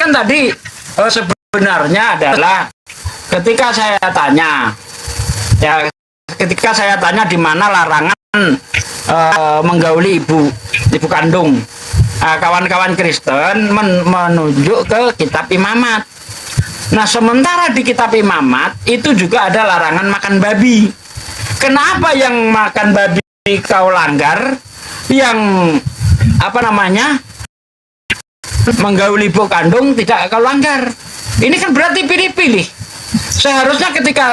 Kan tadi sebenarnya adalah ketika saya tanya di mana larangan menggauli ibu kandung, kawan-kawan Kristen menunjuk ke kitab Imamat. Nah, sementara di kitab Imamat itu juga ada larangan makan babi. Kenapa yang makan babi kau langgar, yang menggauli ibu kandung tidak kau langgar? Ini kan berarti pilih-pilih. Seharusnya ketika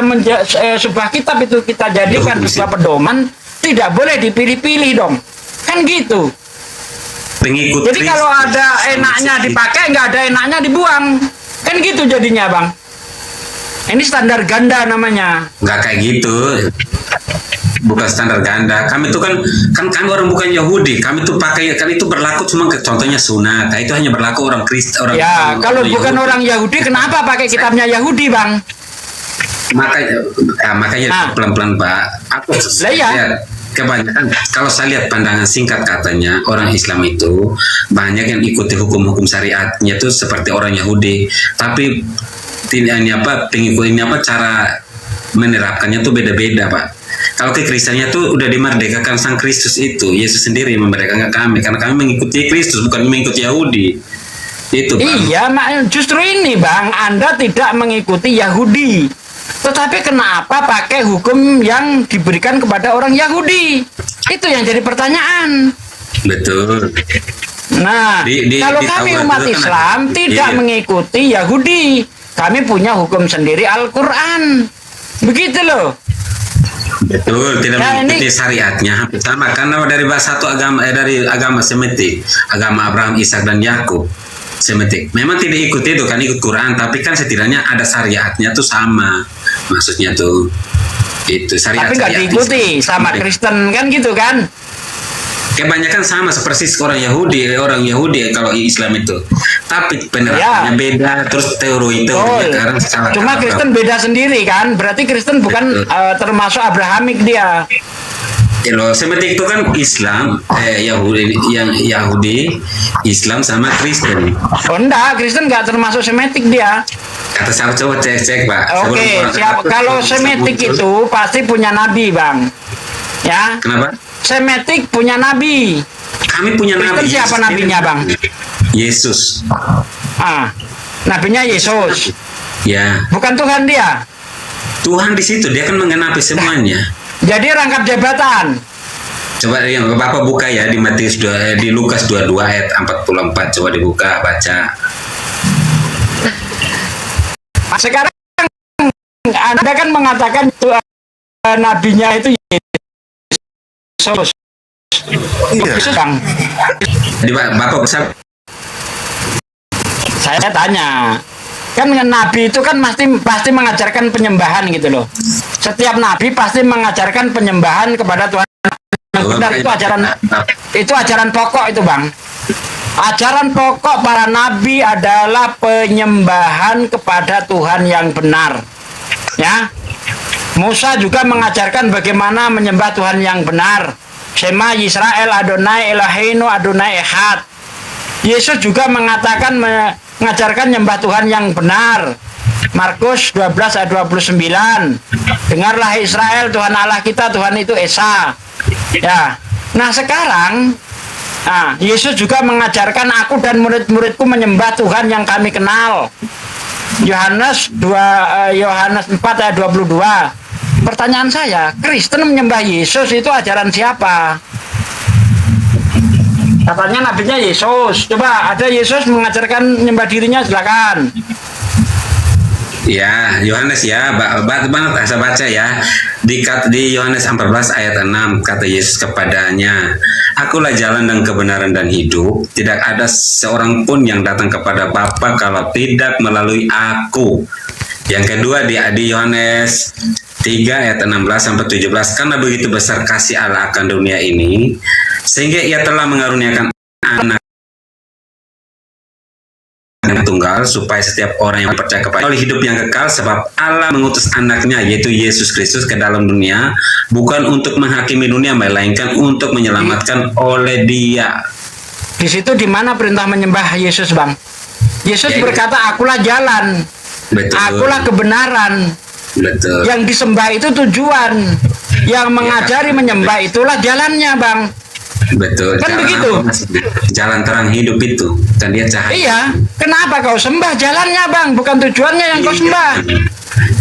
sebuah kitab itu kita jadikan sebuah pedoman, tidak boleh dipilih-pilih dong. Kan gitu. Pengikut Jadi kalau ada enaknya dipakai, nggak ada enaknya dibuang. Kan gitu jadinya, Bang. Ini standar ganda namanya. nggak kayak gitu, bukan standar ganda. Kami tuh kan kami orang bukan Yahudi. Kami tuh pakai, kan itu berlaku cuma contohnya sunat. Nah, itu hanya berlaku orang Kristen, orang. Ya, kalau bukan Yahudi. orang Yahudi, kenapa pakai kitabnya Yahudi, Bang? Makanya pelan-pelan Pak. Lihat, kebanyakan kalau saya lihat pandangan singkat katanya orang Islam itu banyak yang ikuti hukum-hukum syariatnya itu seperti orang Yahudi, tapi pengikutnya cara menerapkannya tuh beda-beda Pak. Kalau ke Kristennya tuh udah dimerdekakan Sang Kristus itu, Yesus sendiri memerdekakan kami karena kami mengikuti Kristus bukan mengikuti Yahudi. Itu Bang. Iya, justru ini Bang, Anda tidak mengikuti Yahudi. Tetapi kenapa pakai hukum yang diberikan kepada orang Yahudi? Itu yang jadi pertanyaan. Betul. Nah, kalau kami Taurat umat itu kan Islam ada. tidak Iya. mengikuti Yahudi. Kami punya hukum sendiri Al-Quran. Begitu loh. Betul, tidak Nah, mengikuti syariatnya hampir sama karena dari satu agama dari agama Semitik, agama Abraham, Ishak dan Yakub. Semetik. Memang tidak ikut itu kan, ikut Quran, tapi kan setidaknya ada syariatnya tuh sama. Maksudnya tuh itu syariat. Tapi nggak diikuti sama Kristen kan gitu kan? Kebanyakan sama persis orang Yahudi kalau Islam itu. Tapi penerapannya beda, terus teorinya sekarang salah. Cuma Kristen beda sendiri kan? Berarti Kristen bukan termasuk Abrahamik dia. Loh, semetik itu kan Islam, Yahudi, Islam sama Kristen. Oh enggak, Kristen nggak termasuk semetik dia. Kata saya coba cek Pak. Oke, siap. Kalau semetik itu pasti punya nabi, Bang. Ya. Kenapa? Semetik punya nabi. Kami punya nabi. Kristen siapa nabinya, Bang? Yesus. Nabinya Yesus. Ya. Bukan Tuhan dia. Tuhan di situ, dia kan menggenapi semuanya. Jadi rangkap jabatan. Coba yang Bapak buka ya di di Lukas 22 ayat 44, coba dibuka baca. Sekarang Anda kan mengatakan nabinya itu Yesus. Yesus, Bang. Jadi Bapak bisa. Saya tanya, kan nabi itu kan pasti mengajarkan penyembahan gitu loh. Setiap nabi pasti mengajarkan penyembahan kepada Tuhan yang benar. Itu ajaran pokok itu, Bang. Ajaran pokok para nabi adalah penyembahan kepada Tuhan yang benar. Ya. Musa juga mengajarkan bagaimana menyembah Tuhan yang benar. Shema Yisrael Adonai Eloheinu Adonai Echad. Yesus juga mengatakan mengajarkan nyembah Tuhan yang benar. Markus 12 ayat 29. Dengarlah Israel, Tuhan Allah kita, Tuhan itu Esa. Ya. Nah, sekarang Yesus juga mengajarkan aku dan murid-muridku menyembah Tuhan yang kami kenal. Yohanes 4 ayat 22. Pertanyaan saya, Kristen menyembah Yesus itu ajaran siapa? Katanya nabinya Yesus. Coba ada Yesus mengajarkan menyembah dirinya, silakan. Ya, Yohanes ya, banget saya baca ya. Di Yohanes 14 ayat 6 kata Yesus kepadanya, Akulah jalan dan kebenaran dan hidup. Tidak ada seorang pun yang datang kepada Bapa kalau tidak melalui aku. Yang kedua di Yohanes 3 ayat 16 sampai 17, karena begitu besar kasih Allah akan dunia ini sehingga ia telah mengaruniakan anak yang tunggal supaya setiap orang yang percaya kepada oleh hidup yang kekal, sebab Allah mengutus anaknya yaitu Yesus Kristus ke dalam dunia bukan untuk menghakimi dunia melainkan untuk menyelamatkan oleh Dia. Di situ di mana perintah menyembah Yesus, Bang? Yesus berkata, akulah jalan. Betul. Akulah kebenaran. Betul. Yang disembah itu tujuan. Yang mengajari menyembah itulah jalannya, Bang. Betul. Kan jalan begitu. Jalan terang hidup itu. Kan dia cahaya. Iya. Kenapa kau sembah jalannya, Bang? Bukan tujuannya yang kau sembah.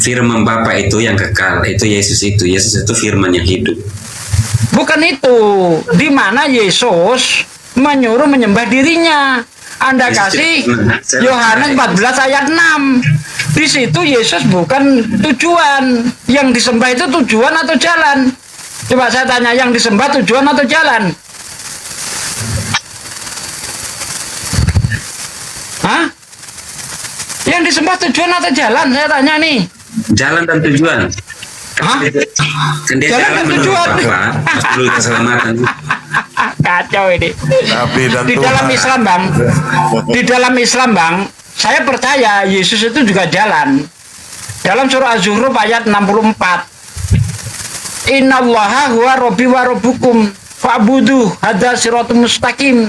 Firman Bapa itu yang kekal. Itu Yesus itu. Yesus itu firman yang hidup. Bukan itu. Di mana Yesus menyuruh menyembah dirinya. Anda kasih Yohanes 14 ayat 6. Di situ Yesus bukan tujuan. Yang disembah itu tujuan atau jalan? Coba saya tanya, yang disembah tujuan atau jalan? Hah? Yang disembah tujuan atau jalan? Saya tanya nih. Jalan dan tujuan. Hah? Kan dia Jalan dan tujuan. Melalui keselamatan. Kacau ini. Dan Di dalam Islam, Bang. Di dalam Islam, Bang, saya percaya Yesus itu juga jalan. Dalam surah Az-Zukhruf ayat 64. Innallaha huwa rabbi wa rabbukum fa'buduh hadza siratul mustaqim.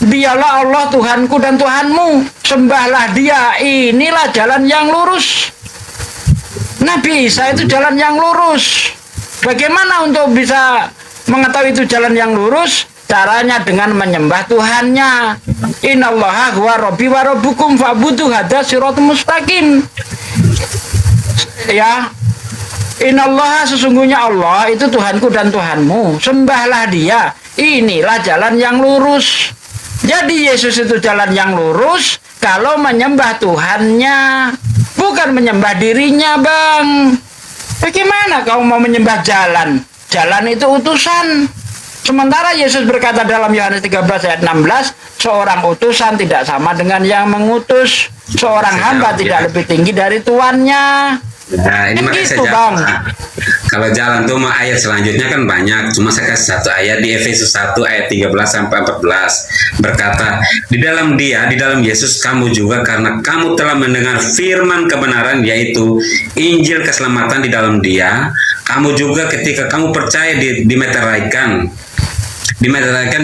Dialah Allah Tuhanku dan Tuhanmu, sembahlah Dia. Inilah jalan yang lurus. Nabi Isa itu jalan yang lurus. Bagaimana untuk bisa mengetahui itu jalan yang lurus? Caranya dengan menyembah Tuhannya. Innallaha huwa rabbi wa rabbukum fa'buduh hadza siratul mustaqim. Ya. Innallaha, sesungguhnya Allah itu Tuhanku dan Tuhanmu, sembahlah Dia. Inilah jalan yang lurus. Jadi Yesus itu jalan yang lurus kalau menyembah Tuhannya, bukan menyembah dirinya, Bang. Bagaimana kau mau menyembah jalan? Jalan itu utusan. Sementara Yesus berkata dalam Yohanes 13 ayat 16, seorang utusan tidak sama dengan yang mengutus, seorang hamba tidak lebih tinggi dari tuannya. Nah, ini makanya Gitu, saya Bang. jawab. Kalau jalan tuh mah ayat selanjutnya kan banyak. Cuma saya kasih satu ayat di Efesus 1 ayat 13 sampai 14. Berkata, di dalam Dia, di dalam Yesus kamu juga karena kamu telah mendengar firman kebenaran yaitu Injil keselamatan di dalam Dia, kamu juga ketika kamu percaya dimeteraikan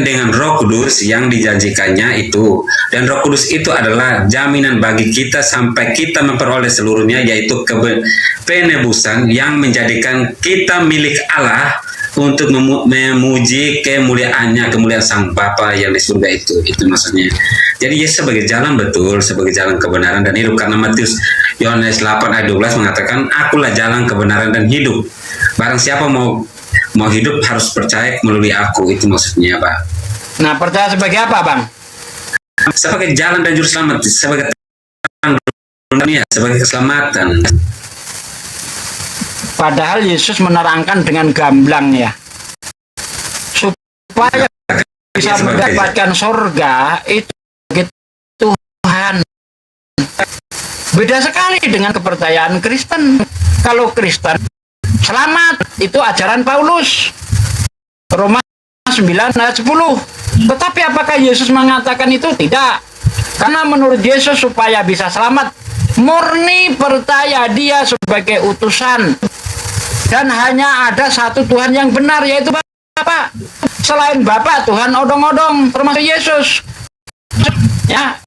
dengan Roh Kudus yang dijanjikannya itu, dan Roh Kudus itu adalah jaminan bagi kita sampai kita memperoleh seluruhnya, yaitu penebusan yang menjadikan kita milik Allah untuk memuji kemuliaannya, kemuliaan Sang Bapa yang di surga itu maksudnya. Jadi Yesus sebagai jalan, betul, sebagai jalan kebenaran dan hidup, karena Matius Yohanes 8 ayat 12 mengatakan, akulah jalan kebenaran dan hidup, barang siapa mau hidup harus percaya melalui aku, itu maksudnya, Pak. Nah, percaya sebagai apa, Bang? Sebagai jalan dan juru selamat, sebagai terang dunia, sebagai keselamatan. Padahal Yesus menerangkan dengan gamblang ya, supaya bisa mendapatkan surga itu sebagai Tuhan. Beda sekali dengan kepercayaan Kristen. Kalau Kristen selamat itu ajaran Paulus, Roma 9 ayat 10. Tetapi apakah Yesus mengatakan itu? Tidak. Karena menurut Yesus supaya bisa selamat, murni percaya Dia sebagai utusan, dan hanya ada satu Tuhan yang benar, yaitu Bapa. Selain Bapa, Tuhan odong-odong, termasuk Yesus. Ya.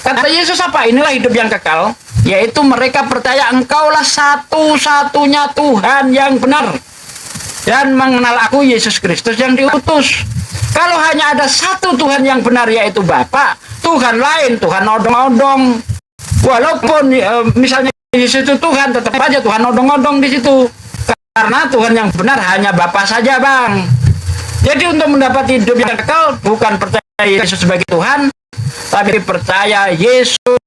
Kata Yesus apa? Inilah hidup yang kekal, yaitu mereka percaya Engkaulah satu-satunya Tuhan yang benar, dan mengenal aku, Yesus Kristus yang diutus. Kalau hanya ada satu Tuhan yang benar, yaitu Bapa, Tuhan lain, Tuhan odong-odong. Walaupun misalnya Yesus itu Tuhan, tetap aja Tuhan odong-odong di situ. Karena Tuhan yang benar hanya Bapa saja, Bang. Jadi untuk mendapat hidup yang kekal, bukan percaya Yesus sebagai Tuhan, tapi percaya Yesus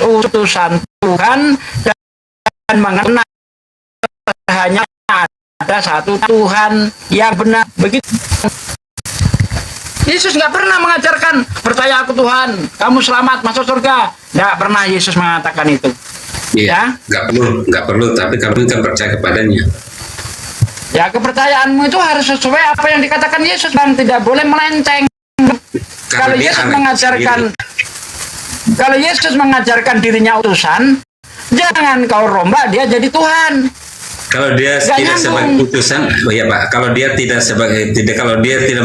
utusan Tuhan, dan mengenal hanya ada satu Tuhan yang benar. Begitu. Yesus nggak pernah mengajarkan percaya aku Tuhan, kamu selamat masuk surga. Nggak pernah Yesus mengatakan itu. Iya, nggak perlu. Tapi kamu kan percaya kepadanya. Ya, kepercayaanmu itu harus sesuai apa yang dikatakan Yesus, Bang. Tidak boleh melenceng. Kalau Yesus mengajarkan dirinya utusan, jangan kau rombak dia jadi Tuhan. Kalau dia tidak sebagai utusan, oh ya Pak, kalau dia tidak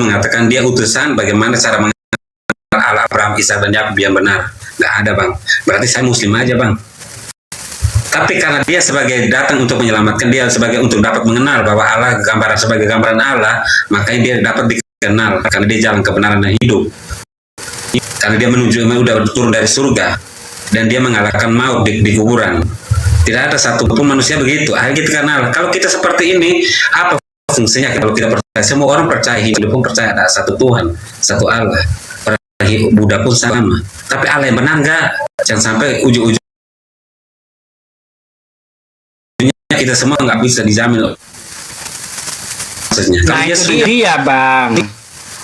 mengatakan dia utusan, bagaimana cara mengenal Allah Abraham, Ishak dan Yakub yang benar? Nggak ada, Bang. Berarti saya Muslim aja, Bang. Tapi karena dia sebagai datang untuk menyelamatkan, dia sebagai untuk dapat mengenal bahwa Allah sebagai gambaran Allah, makanya dia dapat dikenal karena dia jalan kebenaran dan hidup. Karena dia udah turun dari surga dan dia mengalahkan maut di kuburan. Tidak ada satupun manusia begitu. Akhirnya kita kenal. Kalau kita seperti ini, apa fungsinya kalau kita percaya? Semua orang percaya, hidup pun percaya ada satu Tuhan, satu Allah. Buddha pun sama. Tapi Allah yang benar enggak? Jangan sampai ujung-ujungnya kita semua nggak bisa dijamin. Maksudnya. Nah itu dia, Bang.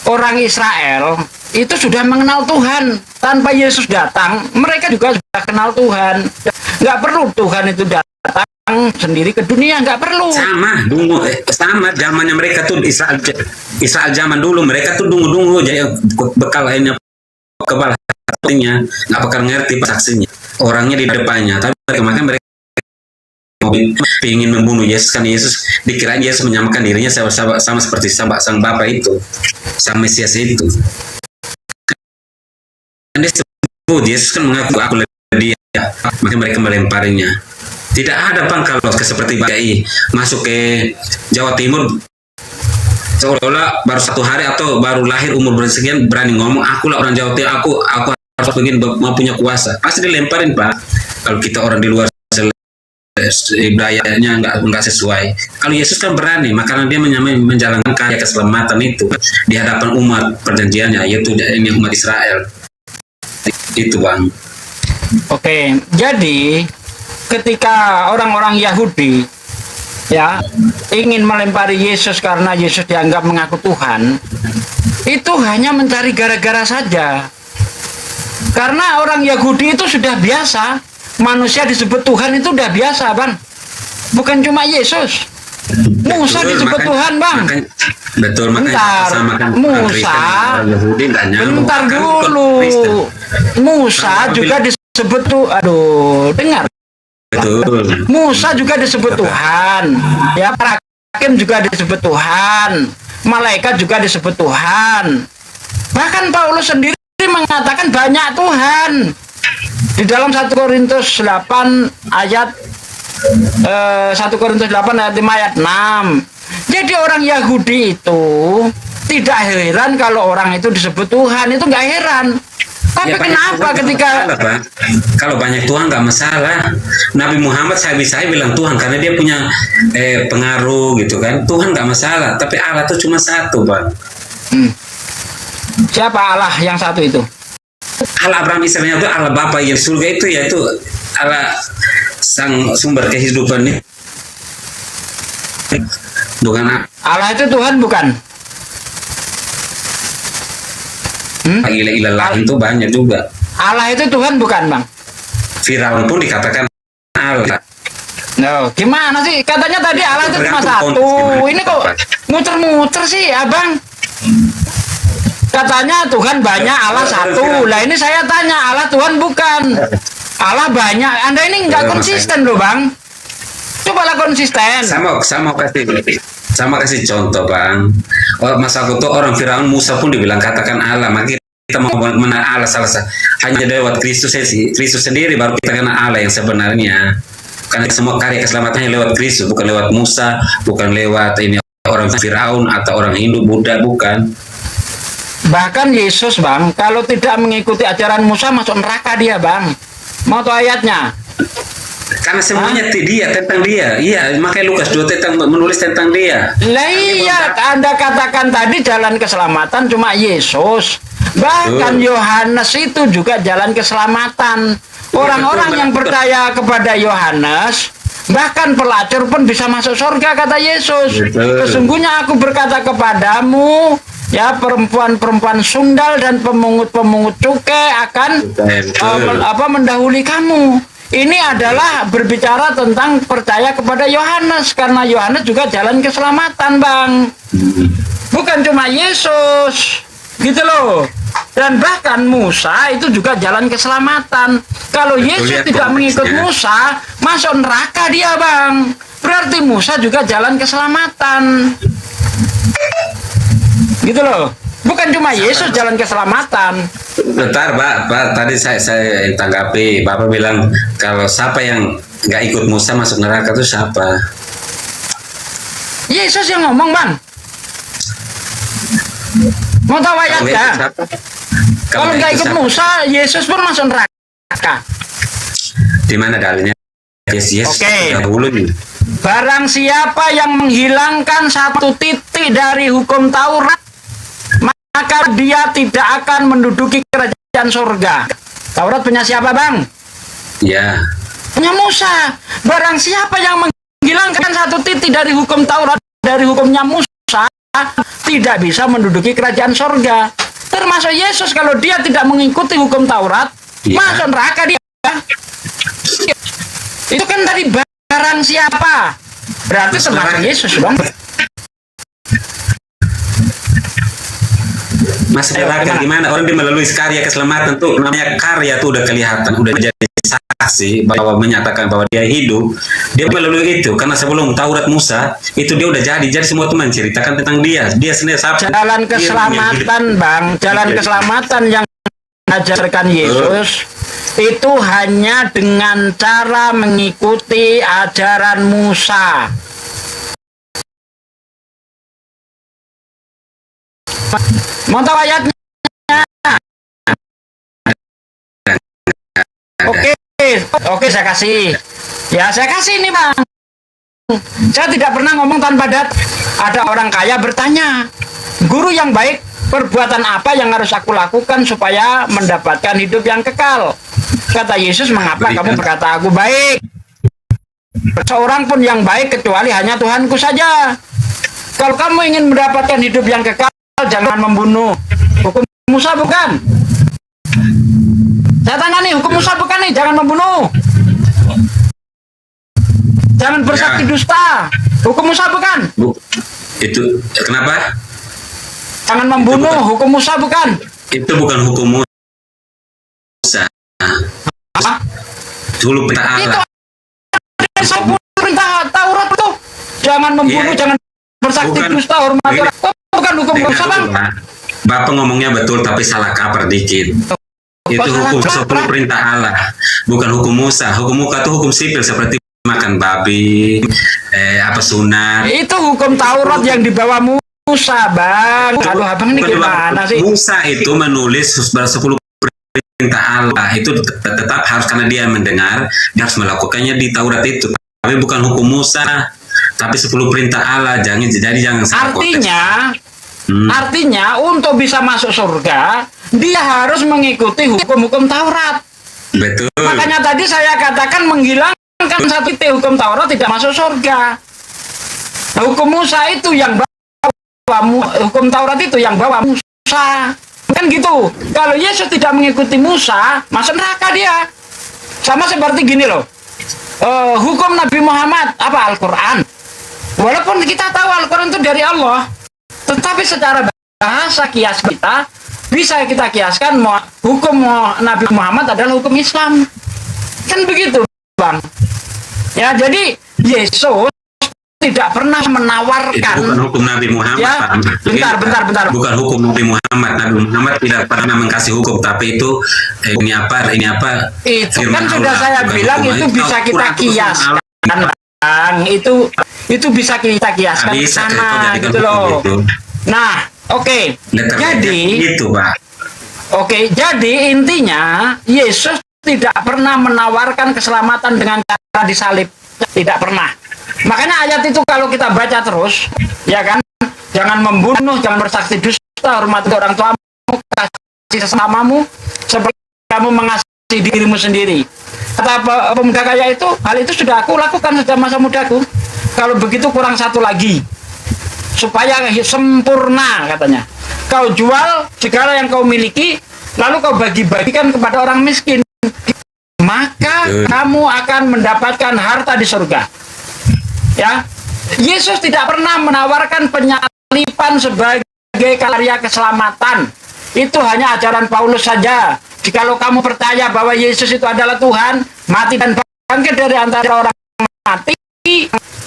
Orang Israel itu sudah mengenal Tuhan. Tanpa Yesus datang, mereka juga sudah kenal Tuhan. Nggak perlu Tuhan itu datang sendiri ke dunia, nggak perlu. Sama zamannya mereka tuh Israel zaman dulu, mereka tuh dungu jadi bekal lainnya kepala hatinya, nggak bakal ngerti saksinya, orangnya di depannya. Tapi mereka ingin membunuh Yesus, kan Yesus dikira Yesus menyamakan dirinya sama seperti sang Bapa itu, sang Mesias itu. Dan dia sebut Yesus kan mengaku aku lebih dia, maka mereka melemparinya. Tidak ada, Bang, kalau seperti BKI masuk ke Jawa Timur seolah-olah baru 1 hari atau baru lahir umur bersekian berani ngomong akulah orang Jawa Timur, aku harus begini, mau punya kuasa, pasti dilemparin, Pak. Kalau kita orang di luar budayanya nggak sesuai. Kalau Yesus kan berani, makanya dia menjalankan karya keselamatan itu di hadapan umat perjanjiannya, yaitu ini umat Israel. Itu, Bang. Oke, jadi ketika orang-orang Yahudi ya ingin melempari Yesus karena Yesus dianggap mengaku Tuhan, itu hanya mencari gara-gara saja. Karena orang Yahudi itu sudah biasa, manusia disebut Tuhan itu udah biasa, Bang. Bukan cuma Yesus. Musa disebut Tuhan, Bang. Betul, Bentar, makanya Musa, bentar dulu. Musa juga disebut tuh, aduh, dengar. Betul. Musa juga disebut Tuhan, ya, para hakim juga disebut Tuhan, malaikat juga disebut Tuhan. Bahkan Paulus sendiri mengatakan banyak Tuhan di dalam 1 Korintus 8 ayat 1 Korintus 8 ayat 5 ayat 6. Jadi orang Yahudi itu tidak heran kalau orang itu disebut Tuhan, itu nggak heran. Tapi Ya, kenapa banyak ketika Tuhan nggak masalah, Pak. Kalau banyak Tuhan nggak masalah. Nabi Muhammad saya bilang Tuhan karena dia punya pengaruh gitu kan. Tuhan nggak masalah. Tapi Allah tuh cuma satu, Pak. Siapa Allah yang satu itu? Allah Abraham Israel itu Allah Bapa yang surga itu yaitu Allah sang sumber kehidupan ini. Bukan Allah itu Tuhan bukan? ilah itu banyak juga. Allah itu Tuhan bukan, Bang? Firaun pun dikatakan Allah. No, gimana sih? Katanya tadi Allah itu cuma Tergantung satu. konteks, Ini kok muter-muter sih, Abang? Katanya Tuhan banyak, Allah satu. Lah ini saya tanya, Allah Tuhan bukan. Allah banyak. Anda ini nggak konsisten loh, Bang. Cobalah konsisten. Sama kasih contoh, Bang. Masa aku tuh orang Firaun, Musa pun dibilang katakan Allah. Maka kita mau mengenal Allah salah hanya lewat Kristus sendiri baru kita kenal Allah yang sebenarnya. Karena semua karya keselamatannya lewat Kristus, bukan lewat Musa, bukan lewat ini orang Firaun atau orang Hindu, Buddha, bukan. Bahkan Yesus, Bang, kalau tidak mengikuti ajaran Musa masuk neraka dia, Bang. Mau tahu ayatnya? Karena semuanya tentang dia. Iya, makanya Lukas 2 menulis tentang dia. Lah iya, Anda katakan tadi jalan keselamatan cuma Yesus. Bahkan Yohanes itu juga jalan keselamatan. Orang-orang yang percaya kepada Yohanes, bahkan pelacur pun bisa masuk surga, kata Yesus. Sesungguhnya aku berkata kepadamu, ya, perempuan-perempuan sundal dan pemungut-pemungut cukai akan mendahului kamu. Ini adalah berbicara tentang percaya kepada Yohanes, karena Yohanes juga jalan keselamatan, Bang. Bukan cuma Yesus, gitu loh. Dan bahkan Musa itu juga jalan keselamatan. Kalau Yesus tidak mengikut Musa, masuk neraka dia, Bang. Berarti Musa juga jalan keselamatan. Gitu loh. Bukan cuma Yesus jalan keselamatan. Bentar, Pak, tadi saya tanggapi. Bapak bilang kalau siapa yang nggak ikut Musa masuk neraka itu siapa? Yesus yang ngomong, Bang. Mau tahu ayatnya? Kalau nggak ikut Musa, Yesus pun masuk neraka. Di mana dalilnya? Yesus. Oke. Dahulu nih. Barang siapa yang menghilangkan satu titik dari hukum Taurat, maka dia tidak akan menduduki kerajaan surga. Taurat punya siapa, Bang? Ya. Punya Musa. Barang siapa yang menghilangkan satu titik dari hukum Taurat, dari hukumnya Musa, tidak bisa menduduki kerajaan surga. Termasuk Yesus, kalau dia tidak mengikuti hukum Taurat, masuk neraka dia. Itu kan tadi barang siapa? Berarti termasuk Yesus dong. Mas neraka gimana? Orang dia melalui karya keselamatan tuh, namanya karya tuh udah kelihatan, udah jadi saksi bahwa menyatakan bahwa dia hidup. Dia melalui itu karena sebelum Taurat Musa itu dia udah jadi semua itu menceritakan tentang dia sendiri. Jalan keselamatan, Bang, jalan keselamatan yang diajarkan Yesus itu hanya dengan cara mengikuti ajaran Musa. Mau tahu ayatnya? Oke, saya kasih. Ya, saya kasih ini, Bang. Saya tidak pernah ngomong tanpa data. Ada orang kaya bertanya, guru yang baik, perbuatan apa yang harus aku lakukan supaya mendapatkan hidup yang kekal? Kata Yesus, mengapa kamu berkata aku baik? seorang pun yang baik kecuali hanya Tuhanku saja. Kalau kamu ingin mendapatkan hidup yang kekal, jangan membunuh. Hukum Musa bukan. Saya tanya nih, hukum Musa bukan nih, jangan membunuh. Jangan bersaksi dusta. Hukum Musa bukan. Itu kenapa? Jangan membunuh. Hukum Musa bukan. Itu bukan hukum Musa. 10 perintah Allah. Itu 10 perintah Taurat tuh. Jangan membunuh, jangan bersaksi dusta, hormati orang. Bukan hukum Musa, Bang. Bapak ngomongnya betul tapi salah kaprah dikit. Itu hukum 10 perintah Allah, bukan hukum Musa. Hukum Musa itu hukum sipil seperti makan babi, sunat. Itu hukum Taurat yang dibawa Musa, Bang. Aduh, Abang ini gimana sih? Musa itu menulis 10 perintah Allah. Itu tetap harus, karena dia mendengar, dia harus melakukannya di Taurat itu. Tapi bukan hukum Musa, tapi 10 perintah Allah. Jangan salah konteks. Artinya untuk bisa masuk surga, dia harus mengikuti hukum-hukum Taurat. Betul. Makanya tadi saya katakan menghilangkan satu hukum Taurat tidak masuk surga. Hukum Musa itu yang bawa, hukum Taurat itu yang bawa Musa. Kan gitu. Kalau Yesus tidak mengikuti Musa, masuk neraka dia. Sama seperti gini loh. Hukum Nabi Muhammad, Al-Quran. Walaupun kita tahu Al-Quran itu dari Allah, tetapi secara bahasa kias kita bisa kita kiaskan hukum Nabi Muhammad adalah hukum Islam. Kan begitu, Bang. Ya, jadi Yesus tidak pernah menawarkan. Itu bukan hukum Nabi Muhammad. Ya, bentar. Bukan hukum Nabi Muhammad. Nabi Muhammad tidak pernah mengkasih hukum, tapi itu ini apa? Itu kan sudah saya bilang itu bisa kita kiaskan, Bang. Itu bisa kita kiaskan ke sana gitu loh. Nah, oke. Jadi gitu, Pak. Oke, jadi intinya Yesus tidak pernah menawarkan keselamatan dengan cara disalib. Tidak pernah. Makanya ayat itu kalau kita baca terus, ya kan? Jangan membunuh, jangan bersaksi dusta, hormati orang tuamu, kasih sesamamu seperti kamu mengasihi dirimu sendiri. Kata pemuda kaya itu, hal itu sudah aku lakukan sejak masa mudaku. Kalau begitu kurang satu lagi, supaya sempurna katanya. Kau jual segala yang kau miliki, lalu kau bagi-bagikan kepada orang miskin, maka kamu akan mendapatkan harta di surga. Ya, Yesus tidak pernah menawarkan penyalipan sebagai karya keselamatan. Itu hanya ajaran Paulus saja. Jikalau kamu percaya bahwa Yesus itu adalah Tuhan, mati dan bangkit dari antara orang mati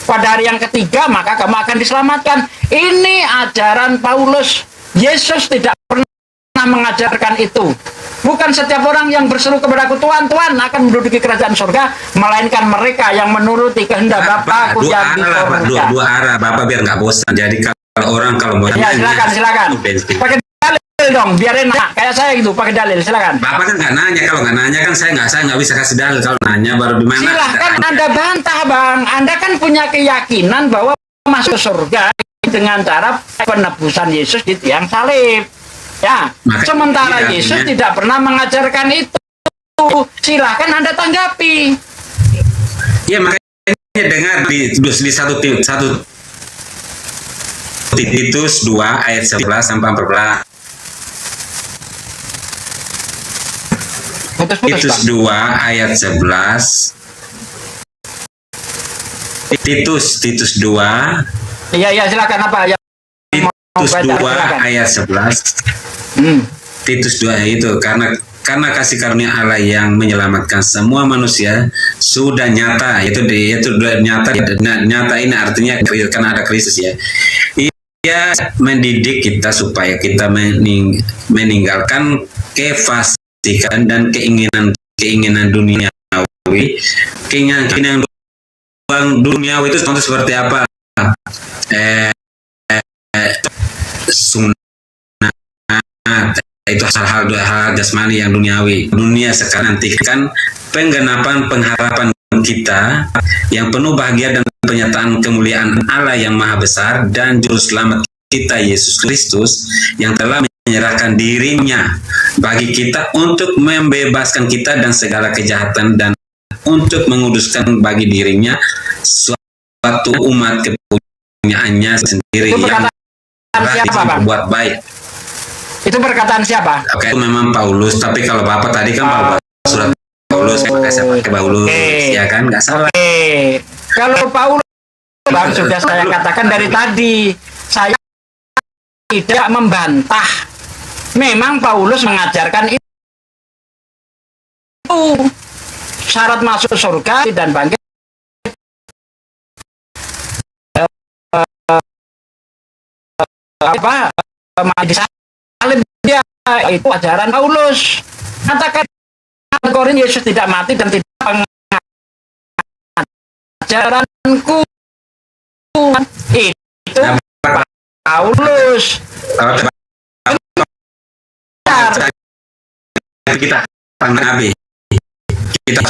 pada hari yang ketiga, maka kamu akan diselamatkan. Ini ajaran Paulus. Yesus tidak pernah mengajarkan itu. Bukan setiap orang yang berseru kepadaku, Tuhan, Tuhan, akan menduduki kerajaan surga, melainkan mereka yang menuruti kehendak Bapakku yang di surga. Dua arah, Bapak, biar nggak bosan. Jadi kalau mau ya, silakan. Pakai dalil dong, biar enak. Kayak saya gitu, pakai dalil, silakan. Bapak kan nggak nanya. Kalau nggak nanya kan saya nggak bisa kasih dalil. Kalau nanya baru di mana? Silahkan Anda bantah, Bang. Anda kan punya keyakinan bahwa masuk surga dengan cara penebusan Yesus di tiang salib. Ya, sementara Yesus tidak pernah mengajarkan itu. Silahkan Anda tanggapi. Ya, makanya dengar di satu Titus 2 ayat 11 sampai 14. Titus 2 ayat 11. Titus 2. Iya, silakan apa ya? Titus 2 ayat 11. Titus 2 itu karena kasih karunia Allah yang menyelamatkan semua manusia sudah nyata, yaitu nyata ini artinya karena ada Kristus ya. Ia mendidik kita supaya kita meninggalkan kefasikan dan keinginan duniawi. Keinginan duniawi itu contoh seperti apa? Itu hal-hal jasmani yang duniawi. Dunia sekarang nantikan penggenapan pengharapan kita yang penuh bahagia dan penyataan kemuliaan Allah yang maha besar dan juru selamat kita Yesus Kristus yang telah menyerahkan dirinya bagi kita untuk membebaskan kita dan segala kejahatan dan untuk menguduskan bagi dirinya suatu umat kepunyaannya sendiri Itu yang siapa, Bang? berbuat baik. Itu perkataan siapa? Oke, itu memang Paulus, tapi kalau Bapak tadi kan Bapak surat Paulus, maka saya pakai Paulus, ya kan, nggak salah. Kalau Paulus, Bang, sudah saya katakan dari tadi, saya tidak membantah. Memang Paulus mengajarkan itu. Syarat masuk surga dan bangkit disalib dia, itu ajaran Paulus. Katakan Korin Yesus tidak mati dan tidak ajaranku itu Paulus. Kita Nabi. Kita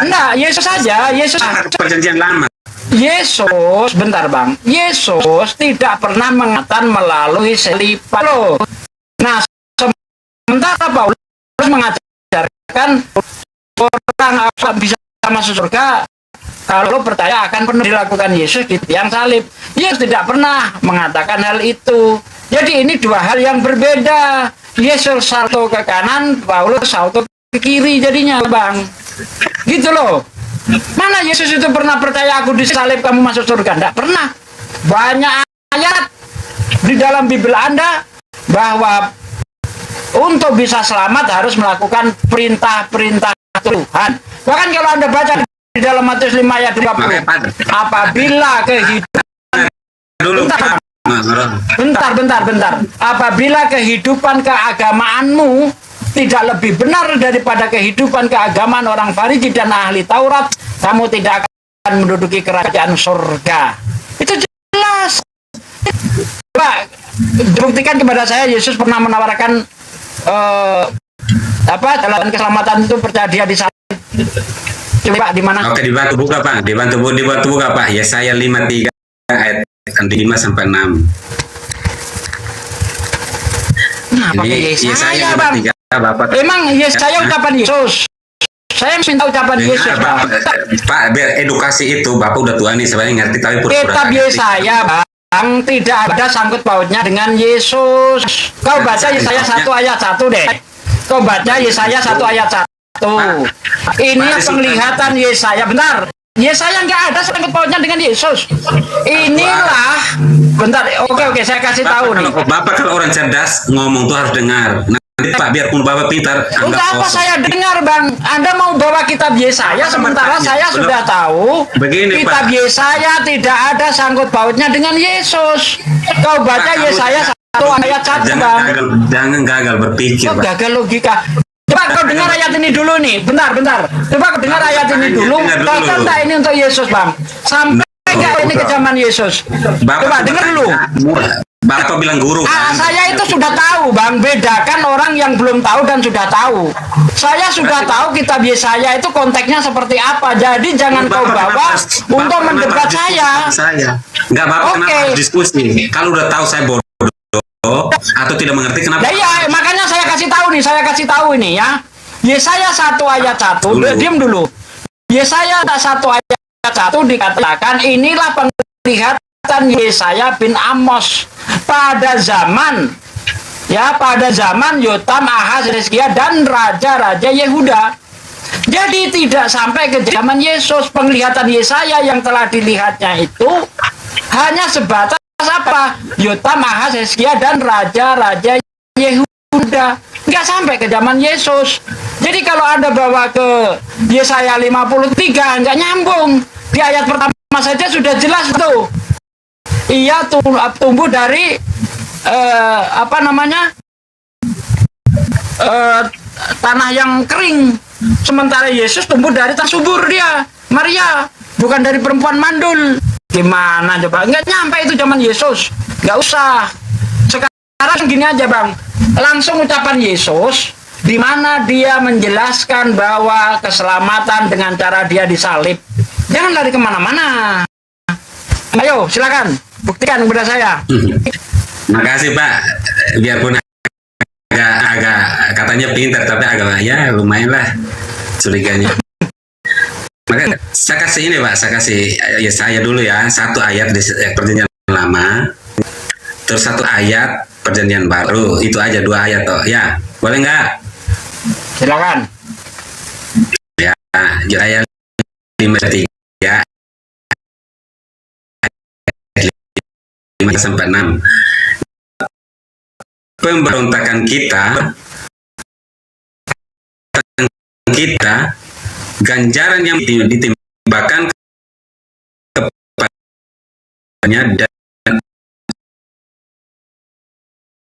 enggak, Yesus saja. Yesus perjanjian lama. Yesus, bentar Bang. Yesus tidak pernah mengatakan melalui selipan loh. Nah, sementara Paulus mengajarkan orang bisa masuk surga kalau percaya akan pernah dilakukan Yesus di tiang salib. Yesus tidak pernah mengatakan hal itu. Jadi ini dua hal yang berbeda. Yesus salto ke kanan, Paulus salto ke kiri jadinya, Bang. Gitu loh. Mana Yesus itu pernah percaya aku disalib kamu masuk surga? Tidak pernah. Banyak ayat di dalam Bible Anda bahwa untuk bisa selamat harus melakukan perintah-perintah Tuhan. Bahkan kalau Anda baca di dalam Matius 5 ayat 20, apabila kehidupan bentar. Apabila kehidupan keagamaanmu tidak lebih benar daripada kehidupan keagamaan orang Farisi dan ahli Taurat, kamu tidak akan menduduki kerajaan surga. Itu jelas. Coba buktikan kepada saya Yesus pernah menawarkan jalan keselamatan itu percaya dia di salib. Coba di mana? Oke, dibantu buka Pak. Dibantu buka Pak. Yesaya 53 ayat 5 sampai 6. Nah, pakai Yesaya, Bang. Bapak. Emang Yesaya ucapan Yesus. Saya minta ucapan Yesus, Bang. Pak, biar edukasi itu Bapak udah tua nih sebenarnya ngerti tapi Kitab Yesaya, Bang, tidak ada sangkut pautnya dengan Yesus. Kau baca Yesaya 1 ayat 1 deh. Kau baca Yesaya 1 ayat 1. Ini penglihatan Yesaya. Bentar. Yesaya nggak ada sangkut pautnya dengan Yesus. Inilah. Bentar. Oke, saya kasih tahu nih. Bapak kalau orang cerdas ngomong tuh harus dengar. Nanti Pak, biarpun Bapak pintar. Untuk apa saya dengar, Bang? Anda mau bawa kitab Yesaya, sementara saya sudah tahu kitab Yesaya tidak ada sangkut pautnya dengan Yesus. Kau baca Yesaya 1 ayat 1, Bang. Jangan gagal berpikir, Kau gagal logika. Coba kau dengar ayat ini dulu nih. Bentar. Coba kau dengar ayat ini dulu. Katakan tak ini untuk Yesus, Bang. Sampai nggak ini ke zaman Yesus. Coba dengar dulu. Bapak bilang guru kan? Saya itu sudah tahu, Bang. Bedakan orang yang belum tahu dan sudah tahu. Saya sudah tahu kitab Yesaya itu konteksnya seperti apa. Jadi jangan kau bawa untuk mendebat saya. Nggak Bapak kenapa harus diskusi? Kalau udah tahu saya bodoh atau tidak mengerti kenapa? Ya, makanya saya kasih tahu ini ya. Yesaya 1 ayat 1. Diam dulu. Yesaya 1 ayat 1 dikatakan inilah penglihatan Yesaya bin Amos pada zaman Yotam, Ahaz, Hizkia dan raja-raja Yehuda. Jadi tidak sampai ke zaman Yesus. Penglihatan Yesaya yang telah dilihatnya itu hanya sebatas apa? Yotam, Ahaz, Hizkia dan raja-raja Yehuda. Nggak sampai ke zaman Yesus. Jadi kalau Anda bawa ke Yesaya 53 nggak nyambung. Di ayat pertama saja sudah jelas tuh. Ia tumbuh dari tanah yang kering, sementara Yesus tumbuh dari tanah subur. Dia Maria bukan dari perempuan mandul. Gimana coba? Nggak nyampe itu zaman Yesus. Nggak usah. Sekarang gini aja, Bang, langsung ucapan Yesus di mana dia menjelaskan bahwa keselamatan dengan cara dia disalib. Jangan lari kemana-mana. Ayo silakan buktikan kepada saya. Makasih Pak, biarpun agak katanya pintar tapi agak ya lumayan lah curiganya. Maka saya kasih ini Pak, saya kasih ya saya dulu ya satu ayat di perjanjian lama, terus satu ayat perjanjian baru, itu aja 2 ayat toh ya, boleh nggak? Silakan. Ya, ayat 53 5-6. Pemberontakan kita ganjaran yang ditimbakan kepadanya dan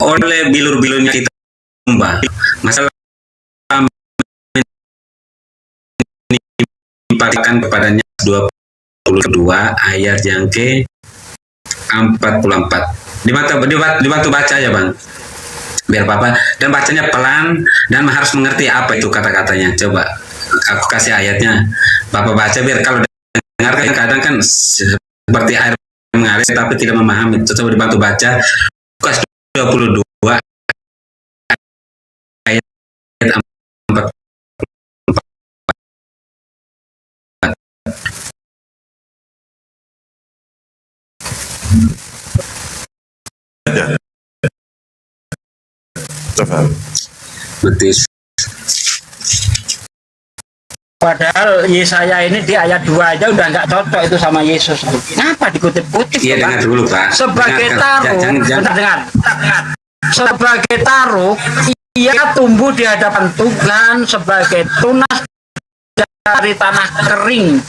oleh bilur-bilurnya kita tumbang. Masalah ditimpakan kepadanya 22 ayat yang ke 44. Dibantu baca ya Bang, biar Bapak, dan bacanya pelan dan harus mengerti apa itu kata-katanya. Coba aku kasih ayatnya, Bapak baca biar kalau dengar kadang kan seperti air mengalir tapi tidak memahami. Coba dibantu baca Lukas 22 ayat 44. Coba. Betis. Padahal Yesaya ini di ayat 2 aja udah nggak cocok itu sama Yesus. Kenapa dikutip-kutip? Iya, dengar dulu Pak. Sebagai Dengar, taruh, jangan. dengar. Sebagai taruh, ia tumbuh di hadapan Tuhan sebagai tunas dari tanah kering.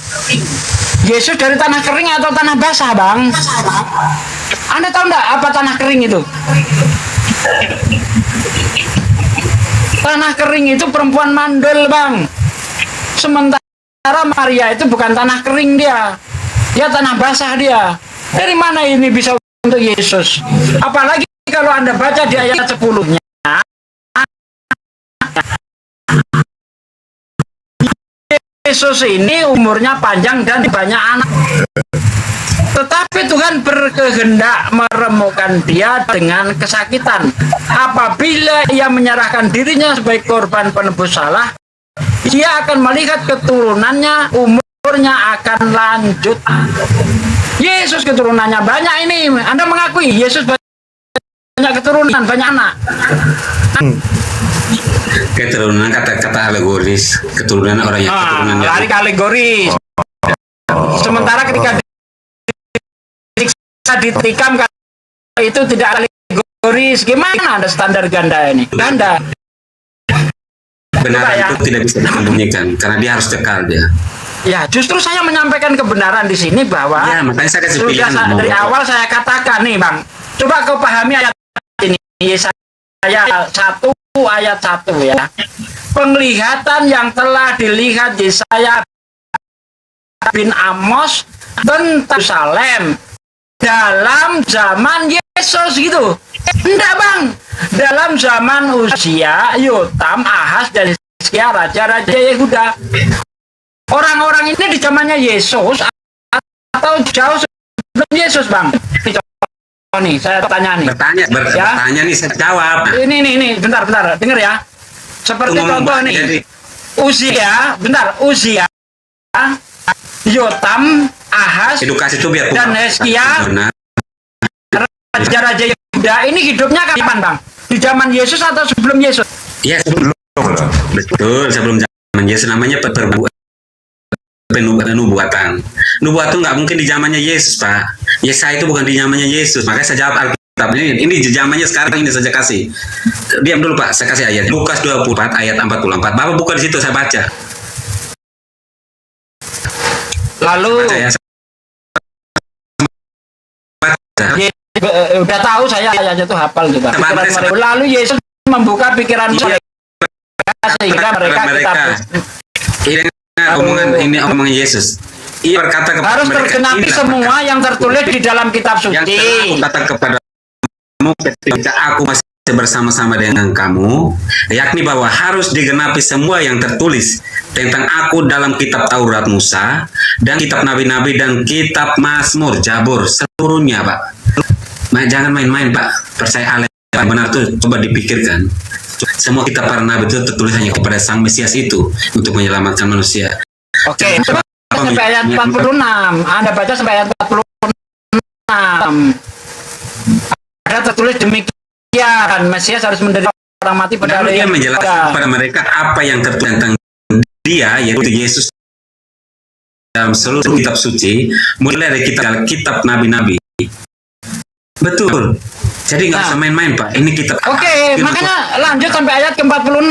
Yesus dari tanah kering atau tanah basah, Bang? Anda tahu nggak apa tanah kering itu? Tanah kering itu perempuan mandul, Bang. Sementara Maria itu bukan tanah kering dia tanah basah dia. Dari mana ini bisa untuk Yesus? Apalagi kalau Anda baca di ayat 10-nya, Yesus ini umurnya panjang dan banyak anak. Tetapi Tuhan berkehendak meremukkan dia dengan kesakitan. Apabila ia menyerahkan dirinya sebagai korban penebus salah, dia akan melihat keturunannya, umurnya akan lanjut. Yesus keturunannya banyak ini. Anda mengakui Yesus banyak keturunan, banyak anak. Keturunan kata-kata alegoris, keturunan orang yang keturunannya. Lari ke alegoris. Sementara ketika ditikam itu tidak alegoris. Gimana Anda standar ganda ini? Ganda. Kebenaran itu tidak bisa disembunyikan karena dia harus kekal dia. Ya, justru saya menyampaikan kebenaran di sini bahwa ya, makanya saya kasih sudah pilihan dari awal saya katakan nih, Bang. Coba kau pahami ayat ini. Yesaya 1 ayat 1 ya. Penglihatan yang telah dilihat Yesaya bin Amos tentang Yerusalem dalam zaman Yesus gitu. Enggak, Bang. Dalam zaman Uzia, Yotam, Ahaz, dan Hizkia, raja-raja Yehuda. Orang-orang ini di zamannya Yesus atau jauh sebelum Yesus, Bang? Nih, saya tanya nih. Bertanya nih, saya jawab. Ini, bentar, dengar ya. Seperti contoh nih. Uzia, Yotam, Ahaz, edukasi itu biar dan Hizkia, raja-raja Yehuda ini hidupnya kapan, Bang? Di zaman Yesus atau sebelum Yesus? Iya, betul, sebelum zaman Yesus. Namanya penubuatan. Nubuat itu nggak mungkin di zamannya Yesus, Pak. Yesaya itu bukan di zamannya Yesus. Makanya saya jawab Alkitab. Ini di zamannya sekarang ini saja kasih. Diam dulu, Pak. Saya kasih ayat. Lukas 24 ayat 44. Bapak buka di situ, saya baca. Lalu baca ya. Udah tahu saya ayatnya itu hafal juga. Lalu Yesus membuka pikiran mereka sehingga mereka ini omongan Yesus. Ia berkata kepada harus tergenapi semua yang tertulis di dalam kitab suci. Yang aku kata kepadamu ketika aku masih bersama-sama dengan kamu, yakni bahwa harus digenapi semua yang tertulis tentang aku dalam kitab Taurat Musa dan kitab Nabi-Nabi dan kitab Mazmur, Jabur, seluruhnya, Pak. Jangan main-main, Pak. Percaya Allah benar tuh, coba dipikirkan. Semua kitab para nabi itu tertulis hanya kepada sang Mesias itu untuk menyelamatkan manusia. Oke, coba sampai ayat 46. Anda baca sampai ayat 46. Ada tertulis demikian, Mesias harus menderita orang mati pada Lalu hari dia yang menjelaskan ketiga. kepada mereka apa yang tertulis tentang dia, yaitu Yesus dalam seluruh kitab suci, mulai dari kitab nabi-nabi. Betul. Jadi nggak usah main-main, Pak. Ini kitab. Oke, makanya lanjut sampai ayat ke-46.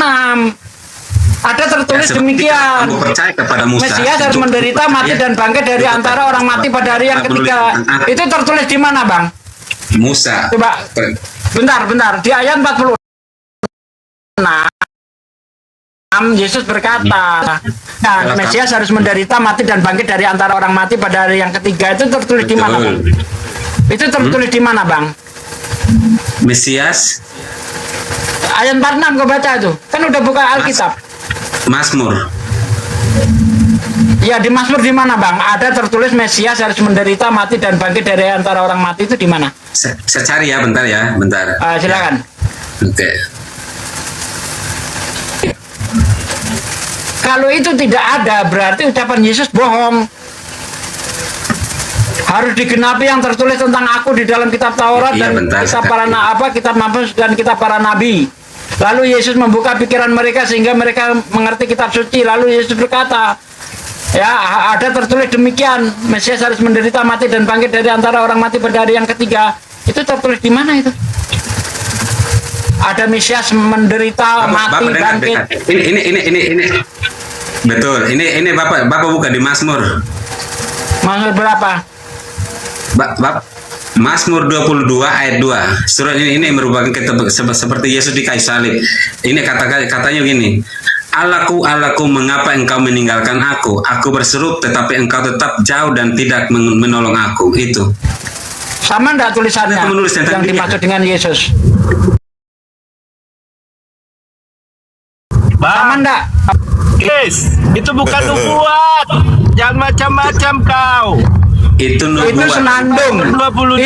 Ada tertulis demikian. Kamu percaya kepada Musa. Mesias harus menderita, mati dan bangkit dari antara orang mati pada hari yang ketiga. Itu tertulis di mana, Bang? Musa. Coba. Bentar. Di ayat 46. Yesus berkata, nah, Mesias harus menderita, mati dan bangkit dari antara orang mati pada hari yang ketiga. Itu tertulis di mana, Bang? Itu tertulis di mana, Bang? Mesias. Ayat 46 kau baca itu. Kan udah buka Alkitab. Mazmur. Ya, di Mazmur di mana, Bang? Ada tertulis Mesias harus menderita, mati dan bangkit dari antara orang mati, itu di mana? Saya cari ya, bentar. Silakan. Oke. Kalau itu tidak ada, berarti ucapan Yesus bohong. Harus digenapi yang tertulis tentang aku di dalam kitab Taurat dan kitab Matius dan kitab para nabi. Lalu Yesus membuka pikiran mereka sehingga mereka mengerti kitab suci. Lalu Yesus berkata, ya, ada tertulis demikian, Mesias harus menderita, mati dan bangkit dari antara orang mati pada hari yang ketiga. Itu tertulis di mana itu? Ada Mesias menderita, mati, bangkit. Ini. Betul. Ini Bapak buka di Mazmur. Mazmur berapa? Mazmur 22 ayat 2. Surat ini merupakan kitab seperti Yesus di kayu salib. Ini katanya gini. Allahku, mengapa engkau meninggalkan aku? Aku berseru tetapi engkau tetap jauh dan tidak menolong aku. Itu. Sama enggak tulisannya yang dimaksud dengan Yesus? Sama enggak? Yes, itu bukan nubuat. Jangan macam-macam kau. Itu senandung. 22.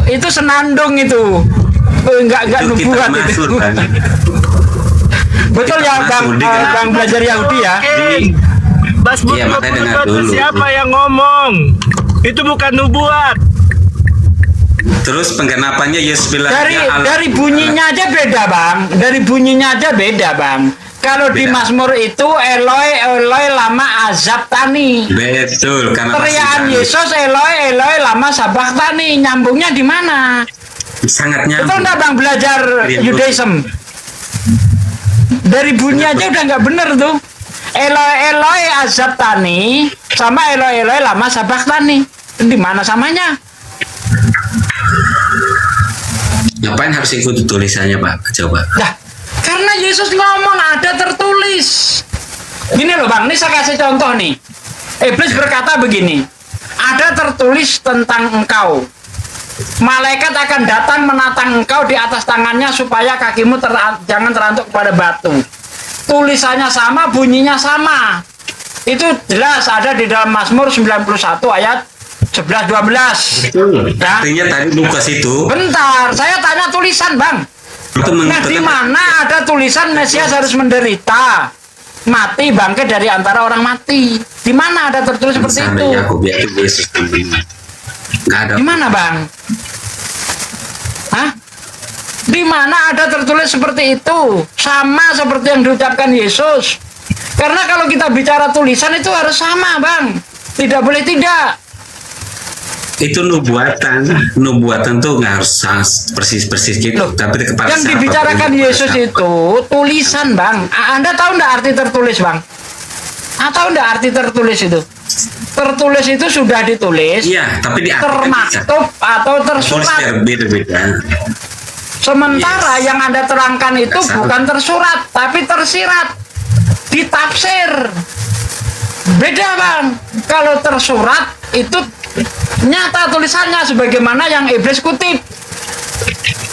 Itu senandung itu. Enggak nubuat itu. Betul ya, Bang belajar Yahudi ya. Mazmur 22 siapa yang ngomong? Itu bukan nubuat. Terus penggenapannya Yesus bilang dari bunyinya aja beda, Bang. Dari bunyinya aja beda, Bang. Kalau di Mazmur itu Eloi lama azabtani. Betul, karena teriakan Yesus Eloi lama sabachthani. Nyambungnya di mana? Sangat nyambung. Betul enggak, Bang, belajar Judaism? Dari bunyi aja udah nggak bener tuh. Eloi azabtani sama Eloi lama sabachthani. Di mana samanya? Ngapain harus ikut tulisannya, Pak? Coba. Nah, karena Yesus ngomong ada tertulis. Gini loh, Bang, ini saya kasih contoh nih. Iblis berkata begini, ada tertulis tentang engkau. Malaikat akan datang menatang engkau di atas tangannya supaya kakimu jangan terantuk kepada batu. Tulisannya sama, bunyinya sama. Itu jelas ada di dalam Mazmur 91 ayat 11-12. Ya. Artinya tadi Lukas itu. Bentar, saya tanya tulisan, Bang. Nah, di mana ada tulisan Mesias harus menderita, mati, bangkit dari antara orang mati? Di mana ada tertulis seperti itu? Di mana, Bang? Hah? Di mana ada tertulis seperti itu? Sama seperti yang diucapkan Yesus. Karena kalau kita bicara tulisan itu harus sama, Bang. Tidak boleh tidak. Itu nubuatan tuh nggak harus persis gitu. Tapi kepada yang dibicarakan Yesus itu tulisan, Bang. Anda tahu nggak arti tertulis, Bang? Tahu nggak arti tertulis itu? Tertulis itu sudah ditulis, iya, tapi termaktub atau tersurat. Beda-beda. Sementara yang Anda terangkan itu bukan tersurat, tapi tersirat, ditafsir. Beda, Bang. Kalau tersurat itu nyata tulisannya sebagaimana yang iblis kutip.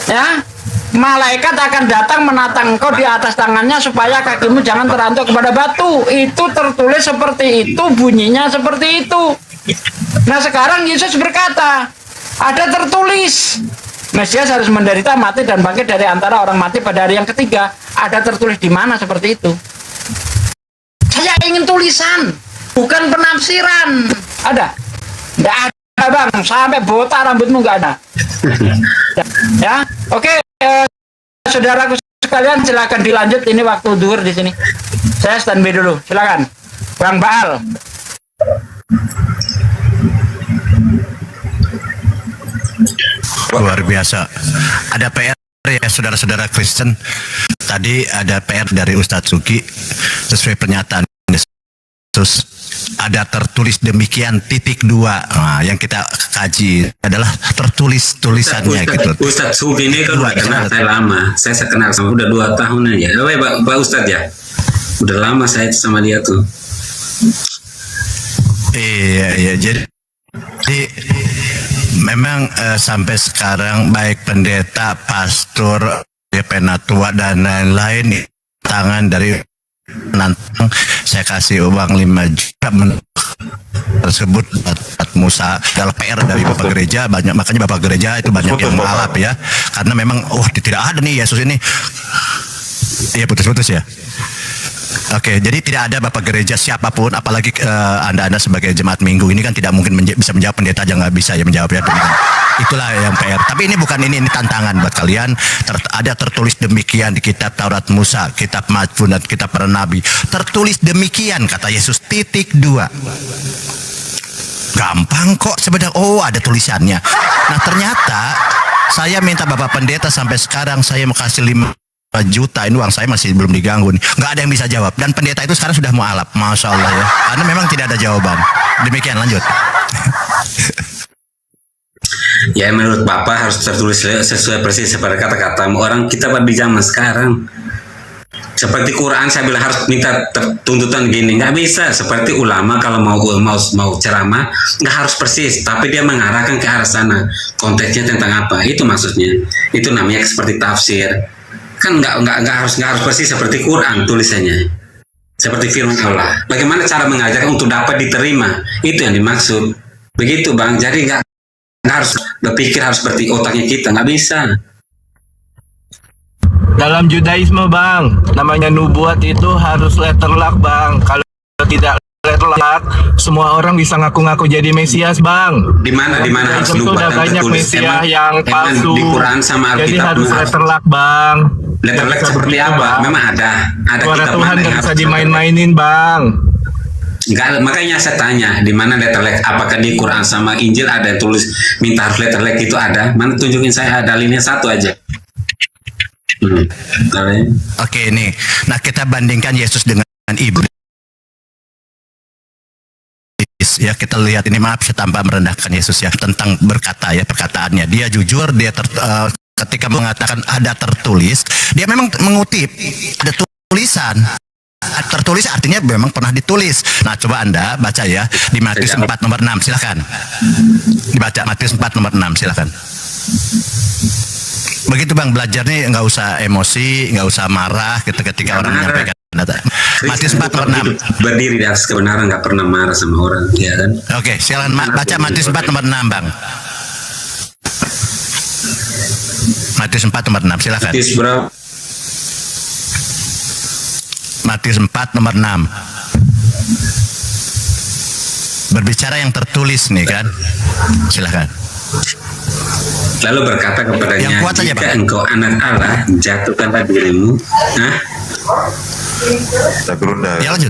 Ya, malaikat akan datang menatang engkau di atas tangannya supaya kakimu jangan terantuk kepada batu. Itu tertulis seperti itu, bunyinya seperti itu. Nah, sekarang Yesus berkata, ada tertulis. Mesias harus menderita, mati, dan bangkit dari antara orang mati pada hari yang ketiga. Ada tertulis di mana seperti itu? Saya ingin tulisan, bukan penafsiran. Ada? Tidak ada, Bang. Sampai botak rambutmu nggak ada. Ya, oke. Saudaraku sekalian, silakan dilanjut. Ini waktu duhur di sini. Saya standby dulu. Silakan, Bang Baal. Luar biasa. Ada PR ya saudara-saudara Kristen. Tadi ada PR dari Ustadz Suki sesuai pernyataan Yesus. Ada tertulis demikian .2. Nah, yang kita kaji adalah tertulis tulisannya gitu. Ustadz Suki ini kan udah kenal saya lama. Saya kenal sama udah 2 tahun aja. Pak Ustadz ya. Udah lama saya sama dia tuh. Iya, jadi memang sampai sekarang baik pendeta, pastor, penatua dan lain-lain tangan dari nantang saya kasih uang 5 juta tersebut Musa adalah PR dari Bapak Gereja banyak, makanya Bapak Gereja itu banyak yang mengalap ya, karena memang tidak ada nih Yesus ini. Iya, putus-putus ya. Oke, jadi tidak ada Bapak Gereja siapapun, apalagi Anda sebagai jemaat minggu ini kan tidak mungkin bisa menjawab, pendeta aja nggak bisa ya menjawab ya. Itulah yang PR. Tapi ini bukan ini tantangan buat kalian. Ada tertulis demikian di kitab Taurat Musa, kitab Mazmur dan kitab para nabi. Tertulis demikian kata Yesus .2. Gampang kok sebenarnya. Oh, ada tulisannya. Nah, ternyata saya minta Bapak Pendeta sampai sekarang saya mau kasih 5 juta, ini uang saya masih belum diganggu nih. Nggak ada yang bisa jawab, dan pendeta itu sekarang sudah mualaf, Masya Allah ya, karena memang tidak ada jawaban. Demikian, lanjut. Ya, menurut Bapak harus tertulis sesuai persis seperti kata-kata orang kita di zaman sekarang. Seperti Quran saya bilang harus minta tuntutan gini, nggak bisa. Seperti ulama kalau mau ceramah nggak harus persis, tapi dia mengarahkan ke arah sana. Konteksnya tentang apa? Itu maksudnya. Itu namanya seperti tafsir. Kan nggak harus persis seperti Quran tulisannya, seperti firman Allah. Bagaimana cara mengajarkan untuk dapat diterima, itu yang dimaksud. Begitu Bang. Jadi nggak harus berpikir harus seperti otaknya kita, nggak bisa. Dalam Judaisme Bang, namanya nubuat itu harus letter luck Bang. Kalau tidak letter luck, semua orang bisa ngaku-ngaku jadi Mesias Bang. Di mana harus nubuat sudah banyak Mesias yang palsu. Di Quran sama Alkitab jadi harus letter luck Bang. Letter luck seperti apa? Bang. Memang ada Suara kitab Tuhan mana nggak yang bisa harus dimain-mainin Bang. Enggak, makanya saya tanya di mana letter luck? Apakah di Quran sama Injil ada yang tulis minta harus letter luck itu ada? Mana tunjukin saya dalilnya satu aja. Oke, nih. Nah, kita bandingkan Yesus dengan iblis. Ya, kita lihat ini, maaf saya tanpa merendahkan Yesus ya, tentang berkata ya, perkataannya. Dia jujur, dia ketika mengatakan ada tertulis, dia memang mengutip ada tulisan. Tertulis artinya memang pernah ditulis. Nah, coba Anda baca ya di Matius 4 nomor 6, silakan. Dibaca Matius 4 nomor 6, silakan. Begitu Bang, belajarnya nggak usah emosi, nggak usah marah ketika orang menyampaikan data. Matius 4 nomor 6. Berdiri di atas kebenaran, nggak pernah marah sama orang, ya kan? Oke, silakan baca Matius 4 nomor 6 Bang. Matius 4 nomor 6, silakan. Matius berapa? Matius 4 nomor 6. Berbicara yang tertulis nih kan. Silakan. Lalu berkata kepadanya, yang kuat aja, jika Bang. engkau anak Allah, jatuhkanlah dirimu. Hah? Ya, lanjut.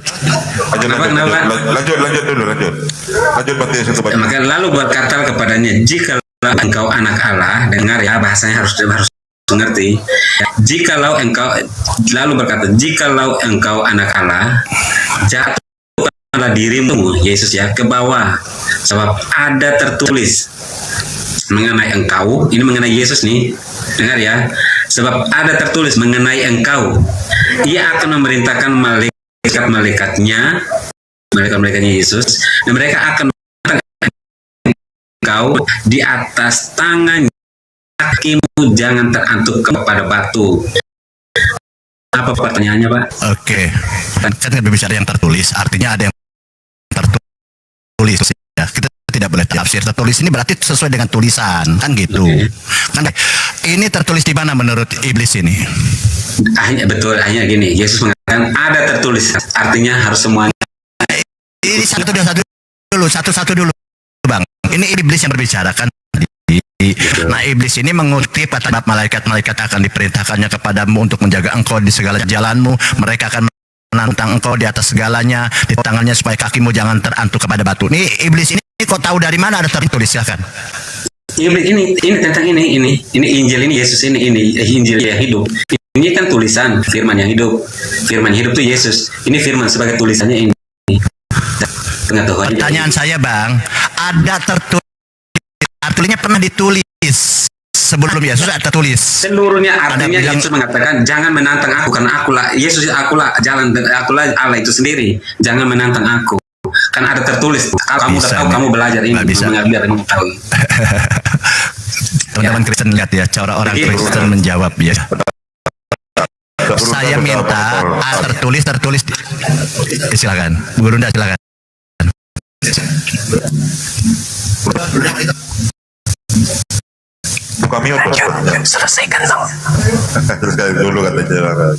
Lanjut dulu. Lanjut Matius 1. Maka lalu berkata kepadanya, jika engkau anak Allah, dengar ya, bahasanya harus mengerti. Jikalau engkau, lalu berkata, jikalau engkau anak Allah, jatuhkanlah dirimu, Yesus ya, ke bawah, sebab ada tertulis mengenai engkau. Ini mengenai Yesus nih, dengar ya, sebab ada tertulis mengenai engkau, ia akan memerintahkan malaikat-malaikatnya Yesus, dan mereka akan engkau di atas tangan kakimu, jangan terantuk kepada batu. Apa pertanyaannya Pak? Oke, kan berbicara yang tertulis, artinya ada yang tertulis ya. Kita tidak boleh tafsir. Tertulis ini berarti sesuai dengan tulisan, kan gitu. Kan ini tertulis di mana menurut iblis ini? Betul, hanya gini. Yesus mengatakan ada tertulis, artinya harus semuanya. Ini satu-satu dulu, Bang. Ini iblis yang berbicara kan. Nah, iblis ini mengutip kata malaikat-malaikat akan diperintahkannya kepadamu untuk menjaga engkau di segala jalanmu. Mereka akan menantang engkau di atas segalanya, di tangannya supaya kakimu jangan terantuk kepada batu. Nih iblis ini kok tahu dari mana ada tertulis, silakan. Ini tentang ini Injil ini Yesus ini Injil yang hidup. Ini kan tulisan firman yang hidup. Firman yang hidup itu Yesus. Ini firman sebagai tulisannya ini. Pertanyaan saya, Bang, ada tertulis, artinya pernah ditulis sebelum Yesus ada tertulis. Seluruhnya artinya Yesus mengatakan jangan menantang aku karena akulah Yesus, akulah jalan, akulah Allah itu sendiri. Jangan menantang aku. Kan ada tertulis. Kamu tahu, kamu belajar ini, mengajar dan mengetahui. Teman-teman Kristen lihat ya, cara orang Kristen menjawab ya. Saya minta tertulis. Silakan, Guru Runda, silakan. Buka mute. Selesaikan dong. Dulu katanya.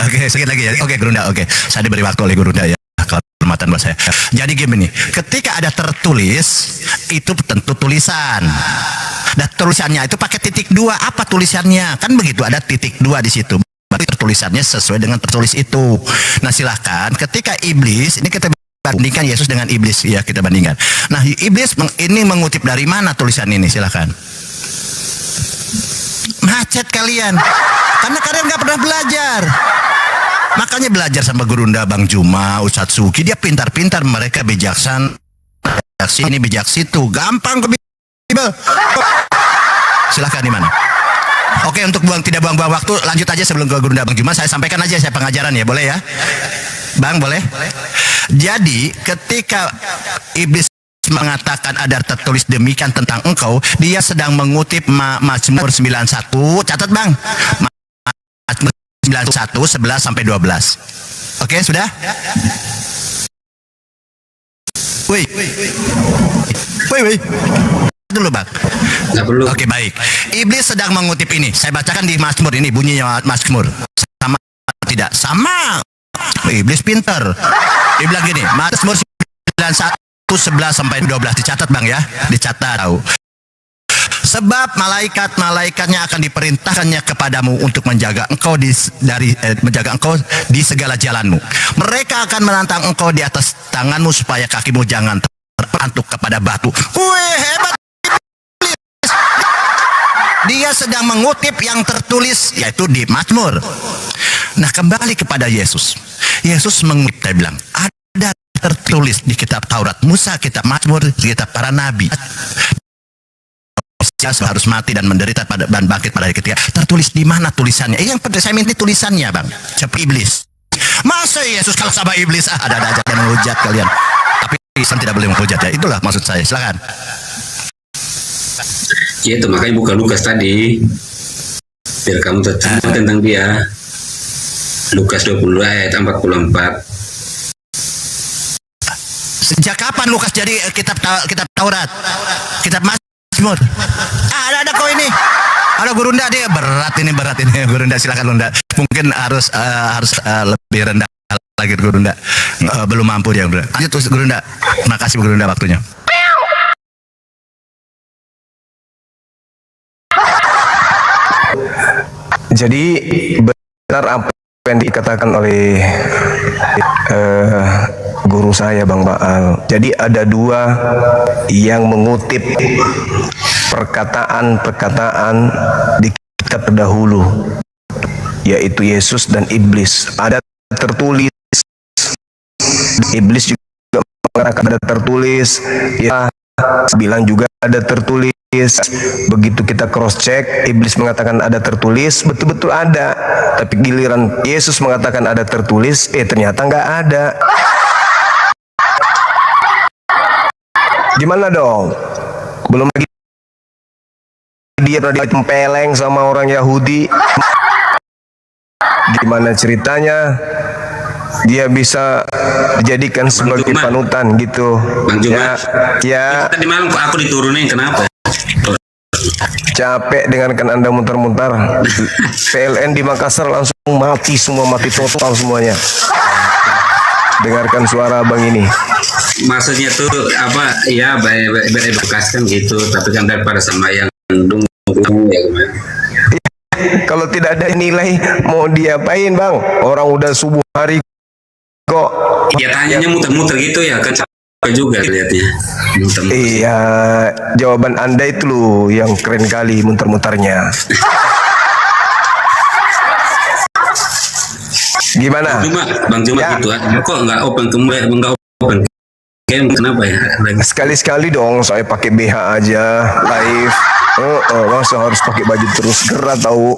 Oke, sedikit lagi ya. Oke, Guru Runda. Oke, saya diberi waktu oleh Guru Runda ya. Kehormatan buat saya. Jadi gini, ketika ada tertulis itu tentu tulisan. Dan tulisannya itu pakai titik 2. Apa tulisannya? Kan begitu, ada titik 2 di situ. Berarti tulisannya sesuai dengan tertulis itu. Nah, silahkan ketika iblis, ini kita bandingkan Yesus dengan iblis ya, kita bandingkan. Nah, iblis ini mengutip dari mana tulisan ini? Silahkan. Macet kalian, karena kalian nggak pernah belajar. Makanya belajar sama Guru Runda, Bang Juma, Ustadz Suki, dia pintar-pintar, mereka bijaksana. Ini bijak situ, gampang ke Bible. Silahkan di mana? Oke, untuk tidak buang-buang waktu, lanjut aja sebelum ke Guru Runda, Bang Juma, saya sampaikan aja saya pengajaran ya, boleh ya? Bang, boleh? Jadi ketika iblis mengatakan ada tertulis demikian tentang engkau, dia sedang mengutip Mazmur 91. Catat, Bang. Mazmur 91 11 sampai 12. Oke, sudah? Woi. Dulu, Bang. Nggak perlu. Oke, baik. Iblis sedang mengutip ini. Saya bacakan di Mazmur ini, bunyinya Mazmur. Sama tidak? Sama. Iblis pintar. Dia bilang gini, Mazmur 91 11 sampai 12, dicatat, Bang ya, dicatat. Tahu. Sebab malaikat-malaikatnya akan diperintahkannya kepadamu untuk menjaga engkau menjaga engkau di segala jalanmu. Mereka akan menantang engkau di atas tanganmu supaya kakimu jangan terantuk kepada batu. Wih, hebat. Dia sedang mengutip yang tertulis, yaitu di Mazmur. Nah, kembali kepada Yesus. Yesus mengutip, dia bilang, ada tertulis di kitab Taurat, Musa, kitab Mazmur, kitab para nabi. Harus mati dan menderita dan bangkit pada hari ketiga. Tertulis di mana tulisannya? Yang penting saya minta tulisannya, Bang. Cepat iblis. Masa Yesus kalah sama iblis? Ada aja yang menghujat kalian. Tapi Islam tidak boleh menghujat ya. Itulah maksud saya. Silakan. Ya itu makanya buka Lukas tadi. Biar kamu tahu tentang dia. Lukas 20 ayat 44. Sejak kapan Lukas jadi kitab Taurat? Kitab Mazmur. Ada kok ini. Ada Guru Runda, dia berat ini Guru Runda, silakan Runda. Mungkin harus lebih rendah lagi Guru Runda. Belum mampu dia, Guru Runda. Lanjut terus Guru Runda. Makasih Guru Runda waktunya. Jadi benar apa yang dikatakan oleh guru saya, Bang Baal. Jadi ada 2 yang mengutip perkataan-perkataan di kitab terdahulu, yaitu Yesus dan iblis. Ada tertulis, iblis juga mengatakan ada tertulis, ya bilang juga ada tertulis. Begitu kita cross check, iblis mengatakan ada tertulis, betul-betul ada. Tapi giliran Yesus mengatakan ada tertulis, ternyata nggak ada. Gimana dong? Belum lagi dia pernah ditempeleng sama orang Yahudi. Gimana ceritanya? dia bisa dijadikan sebagai panutan gitu. Bang Juma, ya. tadi malam aku diturunin, kenapa? Capek dengarkan Anda muter-muter. PLN di Makassar langsung mati semua, mati total semuanya. Dengarkan suara abang ini. Maksudnya tuh apa ya, beredukasi kan gitu, tapi kan daripada sama yang dukung ya gimana? Kalau tidak ada nilai mau diapain bang? Orang udah subuh hari kok. Ya tanyanya muter-muter gitu ya, kan capek juga lihatnya. Iya, jawaban Anda itu loh yang keren kali muter-muternya. Gimana? Bang Juma gitu kok nggak open nggak open game, kenapa ya? Sekali-sekali dong saya pakai BH aja live. Masa harus pakai baju terus, gerah tahu.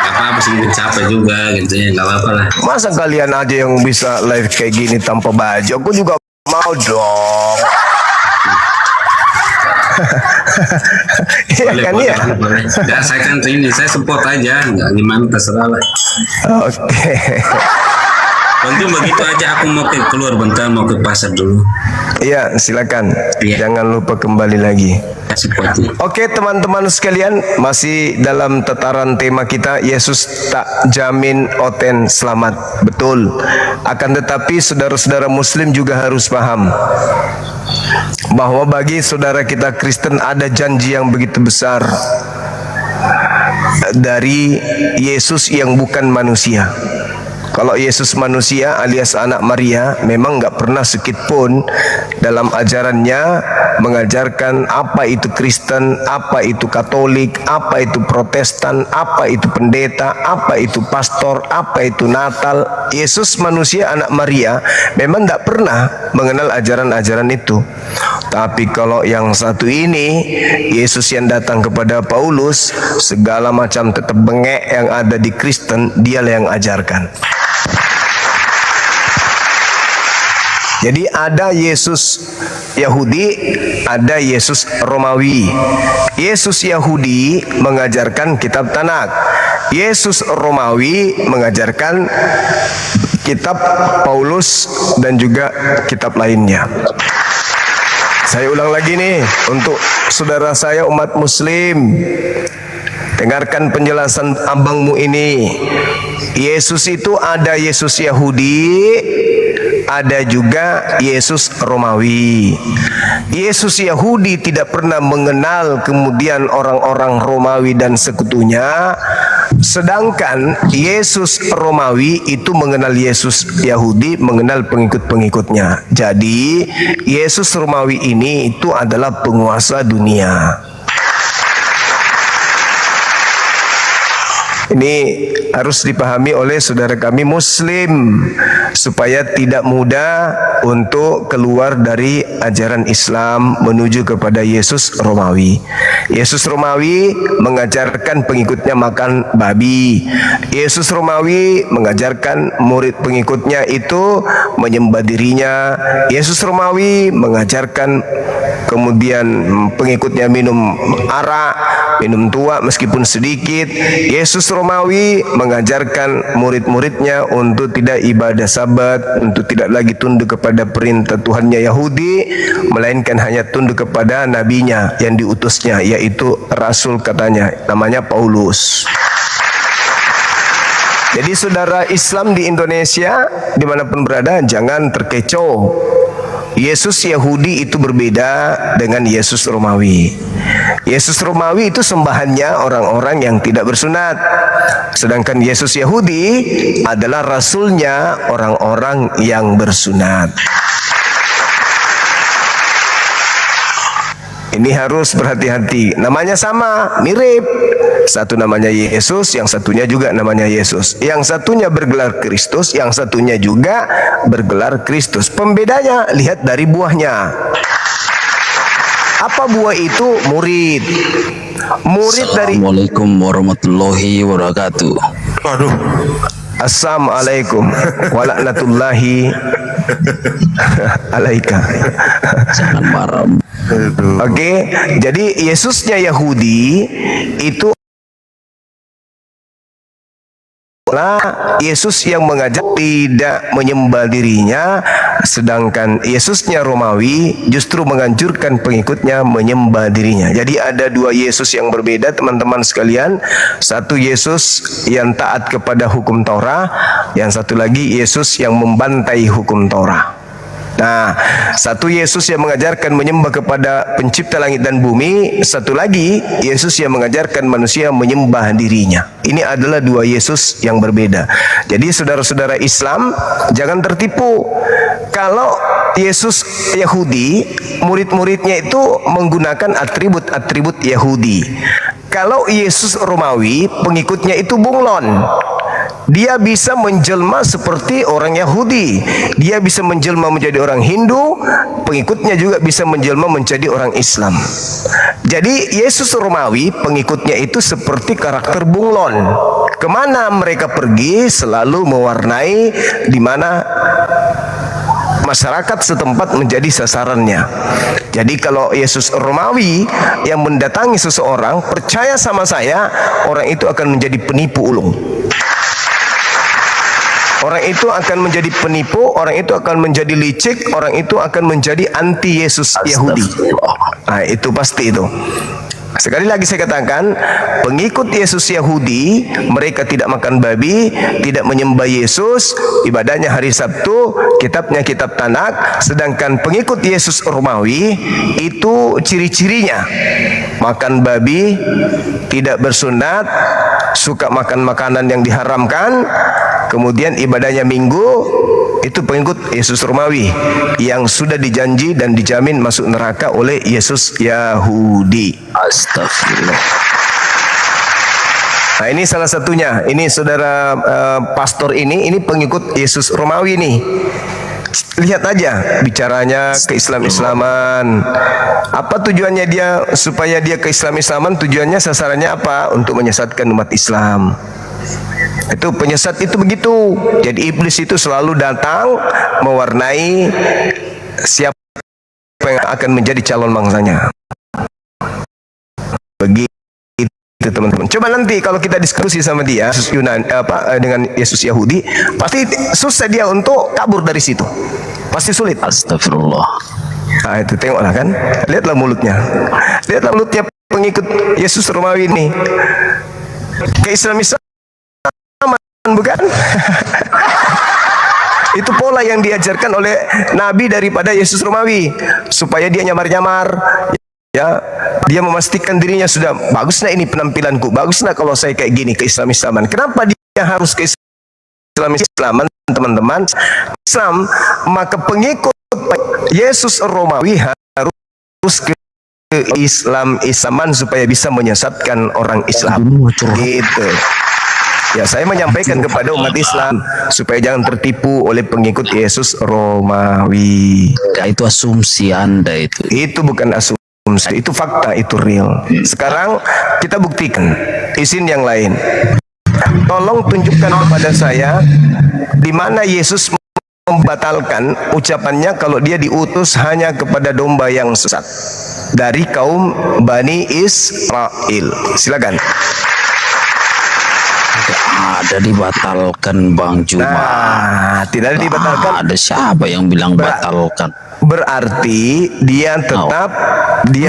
Gak apa-apa sih, capek juga gitu ya, nggak apa-apa lah. Masa kalian aja yang bisa live kayak gini tanpa baju? Aku juga mau dong. Iya kan ya? Nggak, saya kan ini, saya support aja, nggak gimana terserah lah. Oke. Tentu begitu aja, aku mau keluar bentar, mau ke pasar dulu. Iya, silakan. Jangan lupa kembali lagi. Oke, teman-teman sekalian, masih dalam tataran tema kita, Yesus tak jamin oten selamat. Betul. Akan tetapi saudara-saudara Muslim juga harus paham bahwa bagi saudara kita Kristen ada janji yang begitu besar dari Yesus yang bukan manusia. Kalau Yesus manusia alias anak Maria, memang nggak pernah sedikit pun dalam ajarannya mengajarkan apa itu Kristen, apa itu Katolik, apa itu Protestan, apa itu pendeta, apa itu pastor, apa itu Natal. Yesus manusia anak Maria memang nggak pernah mengenal ajaran-ajaran itu. Tapi kalau yang satu ini, Yesus yang datang kepada Paulus, segala macam tetap bengek yang ada di Kristen, dialah yang ajarkan. Jadi ada Yesus Yahudi, ada Yesus Romawi. Yesus Yahudi mengajarkan kitab Tanakh. Yesus Romawi mengajarkan kitab Paulus dan juga kitab lainnya. Saya ulang lagi nih untuk saudara saya umat muslim. Dengarkan penjelasan abangmu ini. Yesus itu ada Yesus Yahudi, ada juga Yesus Romawi. Yesus Yahudi tidak pernah mengenal kemudian orang-orang Romawi dan sekutunya, sedangkan Yesus Romawi itu mengenal Yesus Yahudi, mengenal pengikut-pengikutnya. Jadi Yesus Romawi ini itu adalah penguasa dunia. Ini harus dipahami oleh saudara kami Muslim supaya tidak mudah untuk keluar dari ajaran Islam menuju kepada Yesus Romawi. Yesus Romawi mengajarkan pengikutnya makan babi. Yesus Romawi mengajarkan murid pengikutnya itu menyembah dirinya. Yesus Romawi mengajarkan kemudian pengikutnya minum arak, minum tua meskipun sedikit. Yesus Romawi mengajarkan murid-muridnya untuk tidak ibadah sabat, untuk tidak lagi tunduk kepada perintah Tuhannya Yahudi, melainkan hanya tunduk kepada nabinya yang diutusnya, yaitu Rasul katanya, namanya Paulus. Jadi saudara Islam di Indonesia, dimanapun berada, jangan terkecoh. Yesus Yahudi itu berbeda dengan Yesus Romawi. Yesus Romawi itu sembahannya orang-orang yang tidak bersunat. Sedangkan Yesus Yahudi adalah rasulnya orang-orang yang bersunat. Ini harus berhati-hati. Namanya sama, mirip. Satu namanya Yesus, yang satunya juga namanya Yesus. Yang satunya bergelar Kristus, yang satunya juga bergelar Kristus. Pembedanya lihat dari buahnya. Apa buah itu? Murid. Murid dari Assalamualaikum warahmatullahi wabarakatuh. Waduh. Assalamualaikum walaknatullahi alaika. Jangan marah. Oke, jadi Yesusnya Yahudi itu Yesus yang mengajak tidak menyembah dirinya, sedangkan Yesusnya Romawi justru menganjurkan pengikutnya menyembah dirinya. Jadi ada dua Yesus yang berbeda, teman-teman sekalian. Satu Yesus yang taat kepada hukum Torah, yang satu lagi Yesus yang membantai hukum Torah. Nah, satu Yesus yang mengajarkan menyembah kepada pencipta langit dan bumi, satu lagi Yesus yang mengajarkan manusia menyembah dirinya. Ini adalah dua Yesus yang berbeda. Jadi saudara-saudara Islam, jangan tertipu. Kalau Yesus Yahudi, murid-muridnya itu menggunakan atribut-atribut Yahudi. Kalau Yesus Romawi, pengikutnya itu bunglon. Dia bisa menjelma seperti orang Yahudi. Dia bisa menjelma menjadi orang Hindu. Pengikutnya juga bisa menjelma menjadi orang Islam. Jadi Yesus Romawi, pengikutnya itu seperti karakter bunglon. Kemana mereka pergi selalu mewarnai di mana masyarakat setempat menjadi sasarannya. Jadi kalau Yesus Romawi yang mendatangi seseorang, percaya sama saya, orang itu akan menjadi penipu ulung. Orang itu akan menjadi penipu, orang itu akan menjadi licik, orang itu akan menjadi anti Yesus Yahudi. Nah, itu pasti itu. Sekali lagi saya katakan, pengikut Yesus Yahudi, mereka tidak makan babi, tidak menyembah Yesus, ibadahnya hari Sabtu, kitabnya kitab Tanak. Sedangkan pengikut Yesus Romawi, itu ciri-cirinya makan babi, tidak bersunat, suka makan makanan yang diharamkan, kemudian ibadahnya Minggu. Itu pengikut Yesus Romawi yang sudah dijanji dan dijamin masuk neraka oleh Yesus Yahudi. Astagfirullah. Nah, ini salah satunya. Ini saudara pastor ini pengikut Yesus Romawi nih. Lihat aja bicaranya ke-Islam-Islaman. Apa tujuannya dia supaya dia ke-Islam-Islaman? Tujuannya sasarannya apa? Untuk menyesatkan umat Islam. Itu penyesat itu begitu. Jadi iblis itu selalu datang mewarnai siapa yang akan menjadi calon bangsanya. Begitu teman-teman. Coba nanti kalau kita diskusi sama dia Yesus Yunani, dengan Yesus Yahudi, pasti susah dia untuk kabur dari situ. Pasti sulit. Astagfirullah. Nah, itu tengoklah kan. Lihatlah mulutnya. Lihatlah mulutnya pengikut Yesus Romawi ini. Ke-Islamisan bukan? Itu pola yang diajarkan oleh Nabi daripada Yesus Romawi, supaya dia nyamar-nyamar, ya, dia memastikan dirinya sudah baguslah ini penampilanku, baguslah kalau saya kayak gini ke-Islam-Islaman. Kenapa dia harus ke Islam-Islaman, teman-teman? Islam, maka pengikut Yesus Romawi harus ke Islam-Islaman supaya bisa menyesatkan orang Islam. Gitu. Ya, saya menyampaikan kepada umat Islam supaya jangan tertipu oleh pengikut Yesus Romawi. Ya, itu asumsi Anda itu. Itu bukan asumsi, itu fakta, itu real. Sekarang kita buktikan izin yang lain. Tolong tunjukkan kepada saya di mana Yesus membatalkan ucapannya kalau dia diutus hanya kepada domba yang sesat dari kaum Bani Israel. Silakan. Ada dibatalkan Bang Juma. Nah, tidak ada dibatalkan. Ada siapa yang bilang batalkan? Berarti dia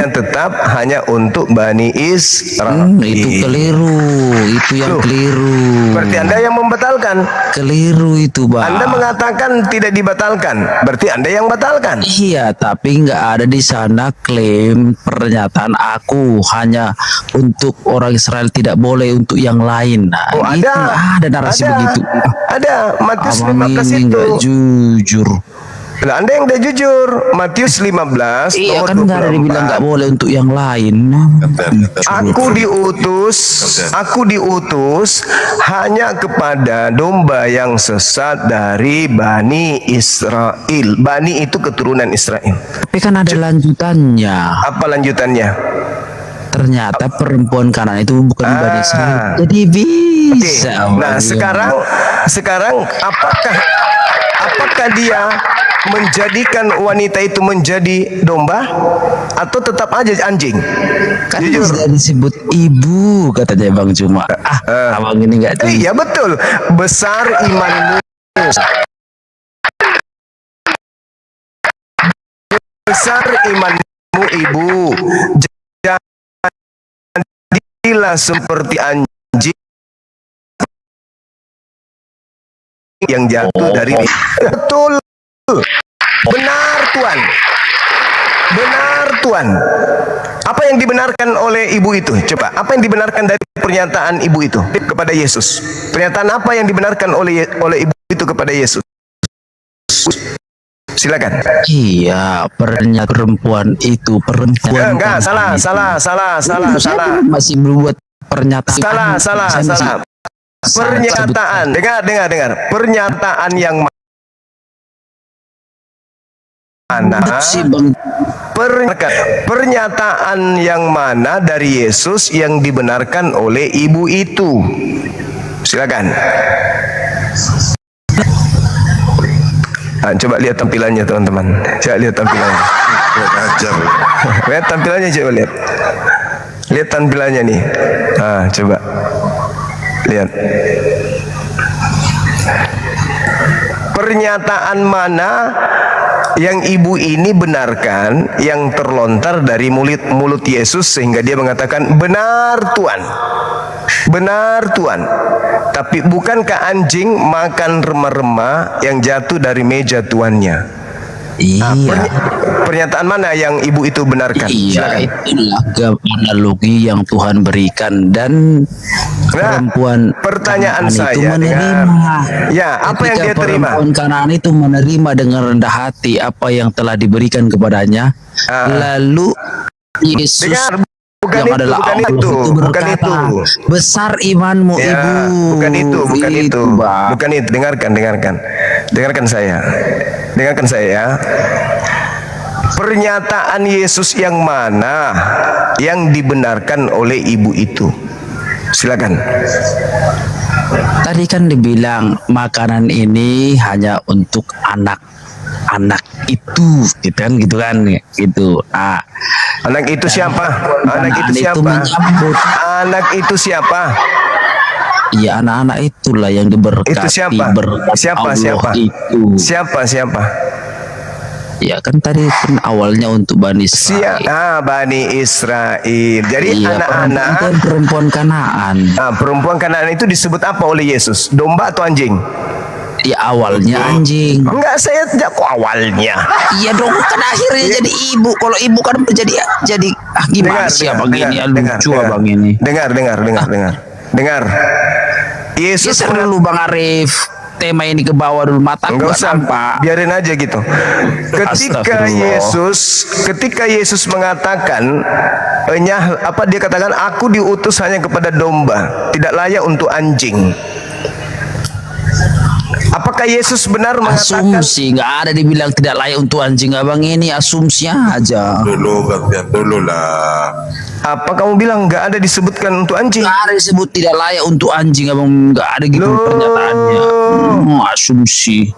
tetap hanya untuk Bani Israel. Itu keliru, itu yang keliru. Berarti Anda yang membatalkan. Keliru itu, Bang. Anda mengatakan tidak dibatalkan, berarti Anda yang batalkan. Iya, tapi nggak ada di sana klaim pernyataan aku hanya untuk orang Israel, tidak boleh untuk yang lain. Nah, itu nggak ada narasi begitu. Ada Matius Abang 15 ini itu. nggak jujur. Lah, Anda yang udah jujur. Matius 15 Iya nomor kan nggak ada dibilang nggak boleh untuk yang lain. Aku diutus hanya kepada domba yang sesat dari Bani Israel. Bani itu keturunan Israel. Tapi kan ada lanjutannya. Apa lanjutannya? Ternyata perempuan kanan itu bukan Bani Israel. Jadi bisa. Nah, sekarang apakah dia menjadikan wanita itu menjadi domba atau tetap aja anjing? Kan Jujur. sudah disebut ibu katanya Bang Juma. Abang ini nggak tahu. Iya betul. Besar imanmu. Besar imanmu ibu. Jadilah seperti anjing yang jatuh dari. Betul. Benar Tuan. Benar Tuan. Apa yang dibenarkan oleh ibu itu? Coba, apa yang dibenarkan dari pernyataan ibu itu kepada Yesus? Pernyataan apa yang dibenarkan oleh ibu itu kepada Yesus? Silakan. Iya, perempuan itu perempuan. Enggak, salah. Masih berbuat pernyataan. Salah. Pernyataan. Dengar. Pernyataan yang mana? Pernyataan yang mana dari Yesus yang dibenarkan oleh ibu itu? Silakan. Coba lihat tampilannya teman-teman. Coba lihat tampilannya. Lihat tampilannya, coba lihat. Lihat tampilannya nih. Coba lihat. Pernyataan mana yang ibu ini benarkan yang terlontar dari mulut Yesus sehingga dia mengatakan benar Tuhan, benar Tuhan. Tapi bukankah anjing makan rema-rema yang jatuh dari meja tuannya? Iya. Pernyataan mana yang ibu itu benarkan? Iya, itulah analogi yang Tuhan berikan dan perempuan pertanyaan saya itu menerima. Ya, apa yang dia terima? Perempuan Kanaan itu menerima dengan rendah hati apa yang telah diberikan kepadanya. Lalu Yesus yang adalah Allah itu berkata, besar imanmu ibu. Bukan itu. Dengarkan saya ya. Pernyataan Yesus yang mana yang dibenarkan oleh ibu itu? Silakan. Tadi kan dibilang makanan ini hanya untuk anak itu, gitu kan. Anak itu siapa? Anak itu siapa? Iya, anak-anak itulah yang diberkati. Itu siapa? Siapa? Ya kan tadi kan awalnya untuk Bani Israel. Bani Israel. Jadi iya, anak-anak perempuan Kanaan. Perempuan Kanaan itu disebut apa oleh Yesus? Domba atau anjing? Ya awalnya anjing. Enggak, saya tidak kok awalnya. Iya dong, kan akhirnya jadi ibu. Kalau ibu kan jadi gimana sih abang ini? Lucu abang ini. Dengar. Yesus dulu Bang Arif. Tema ini ke bawah dulu, mata nggak usah, biarin aja gitu. Ketika Yesus mengatakan dia katakan aku diutus hanya kepada domba, tidak layak untuk anjing. Apakah Yesus benar mengatakan? Asumsi, nggak ada dibilang tidak layak untuk anjing abang ini, asumsi aja. Dulu lah. Apa kamu bilang nggak ada disebutkan untuk anjing? Nggak ada disebut tidak layak untuk anjing abang, nggak ada gitu pernyataannya. Asumsi.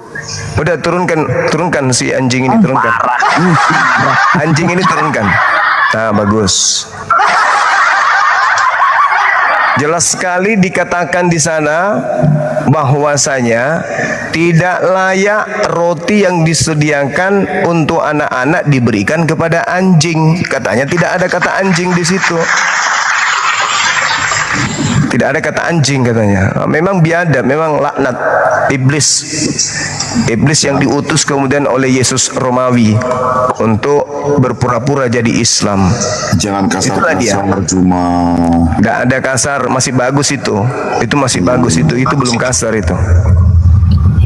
Udah turunkan si anjing ini, turunkan. Anjing ini turunkan. Bagus. Jelas sekali dikatakan di sana bahwasanya tidak layak roti yang disediakan untuk anak-anak diberikan kepada anjing. Katanya tidak ada kata anjing di situ. Tidak ada kata anjing katanya. Memang biadab, memang laknat iblis. Iblis yang diutus kemudian oleh Yesus Romawi untuk berpura-pura jadi Islam. Jangan kasar-kasar Juma. Tidak ada kasar, masih bagus itu. Itu masih bagus itu belum kasar itu.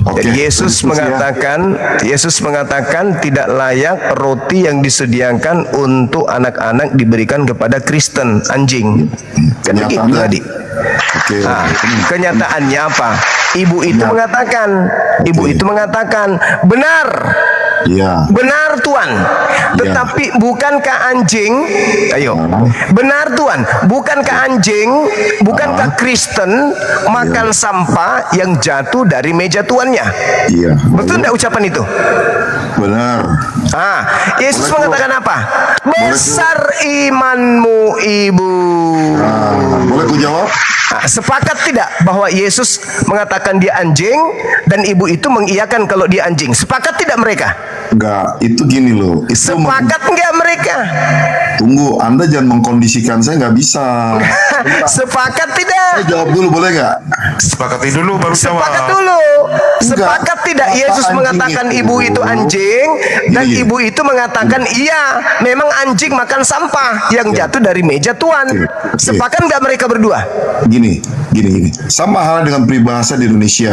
Jadi Yesus mengatakan tidak layak roti yang disediakan untuk anak-anak diberikan kepada Kristen, anjing. Kan begitu tadi. Kenyataannya apa? Ibu itu mengatakan benar. Iya. Benar Tuhan. Tetapi bukankah anjing, ayo, benar Tuhan, bukankah anjing, bukankah Kristen makan sampah yang jatuh dari meja tuannya? Iya. Betul tidak ucapan itu? Benar. Yesus mengatakan apa? Besar imanmu, ibu. Boleh ku jawab? Sepakat tidak bahwa Yesus mengatakan dia anjing dan ibu itu mengiyakan kalau dia anjing? Sepakat tidak mereka? Enggak, itu gini loh. Sepakat enggak mereka? Tunggu, Anda jangan mengkondisikan saya, nggak bisa. Sepakat tidak? Saya jawab dulu boleh nggak? Sepakati dulu baru jawab. Sepakat dulu. Sepakat tidak Yesus mengatakan ibu itu anjing dan ibu itu mengatakan iya, memang anjing makan sampah yang jatuh dari meja Tuhan. Sepakat nggak mereka berdua? Gini. Sama halnya dengan peribahasa di Indonesia.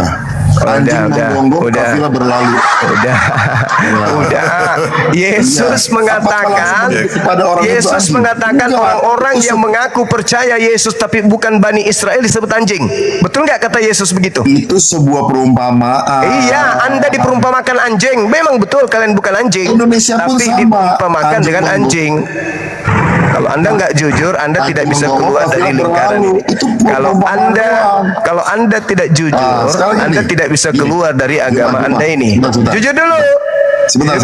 Anjing menggonggong, kafilah berlalu. Udah. Yesus mengatakan orang-orang yang mengaku percaya Yesus tapi bukan Bani Israel disebut anjing. Betul nggak kata Yesus begitu? Itu sebuah perumpamaan. Iya, Anda diperumpamakan anjing. Memang betul kalian bukan anjing. Indonesia pun tapi sama. Diperumpamakan dengan anjing. Kalau Anda nggak jujur, Anda tidak bisa keluar dari lingkaran ini. Kalau Anda tidak jujur, Anda tidak bisa keluar dari agama Anda ini. Jujur dulu. Sebentar.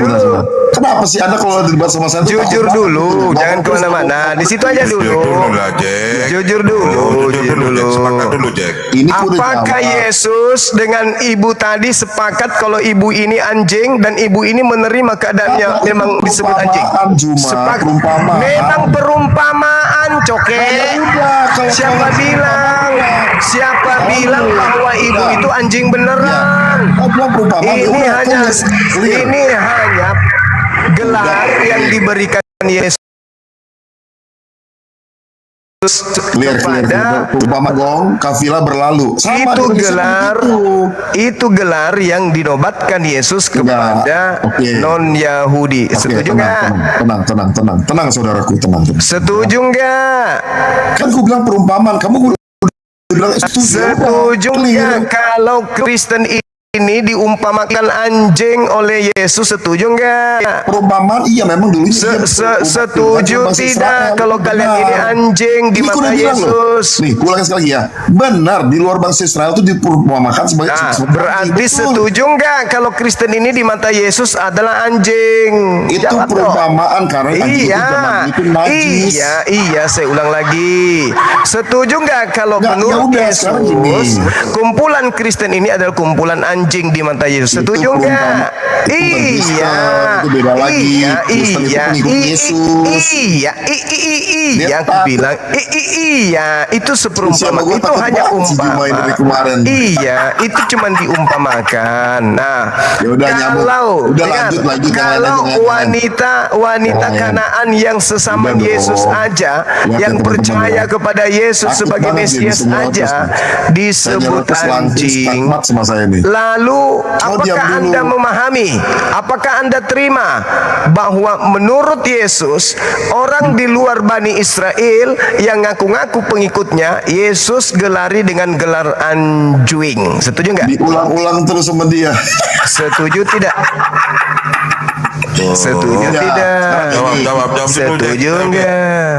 Kenapa sih Anda kalau debat sama saya? Jujur dulu, jangan kemana-mana. Di situ aja dulu. Jujur dulu. Sepakat dulu, Jack. Apakah Yesus dengan ibu tadi sepakat kalau ibu ini anjing dan ibu ini menerima keadaannya memang disebut anjing? Sepakat. Memang perumpamaan, coke. Siapa bilang bahwa ibu itu anjing beneran? Ini hanya gelar yang diberikan Yesus kepada kafilah berlalu. Itu gelar yang dinobatkan Yesus kepada non Yahudi. Setuju nggak? Tenang saudaraku, tenang. Setuju nggak? Kan ku bilang perumpamaan, kamu bilang setuju nggak kalau Kristen ini diumpamakan anjing oleh Yesus? Setuju nggak? Perumpamaan iya memang dulu. Setuju tidak kalau kalian ini anjing di mata Yesus? Nih, ulangi sekali lagi ya. Benar, di luar bangsa Israel itu diperumpamakan sebagai berarti setuju nggak kalau Kristen ini di mata Yesus adalah anjing? Itu perumpamaan karena anjing itu zaman itu najis. Iya, saya ulang lagi. Setuju nggak kalau menurut Yesus kumpulan Kristen ini adalah kumpulan anjing di mata Yesus? Setuju nggak? Iya, aku bilang iya, itu seperumpamaan, itu hanya umpama. Iya, itu cuma diumpamakan. Nah, kalau wanita Kanaan yang sesama Yesus aja, yang percaya kepada Yesus sebagai Mesias aja disebut anjing. Lalu apakah Anda memahami, apakah Anda terima bahwa menurut Yesus orang di luar Bani Israel yang ngaku-ngaku pengikutnya Yesus gelari dengan gelar anjing? Setuju nggak? Diulang-ulang terus sama dia. Setuju tidak? Setuju tidak? Jawab Setuju nggak?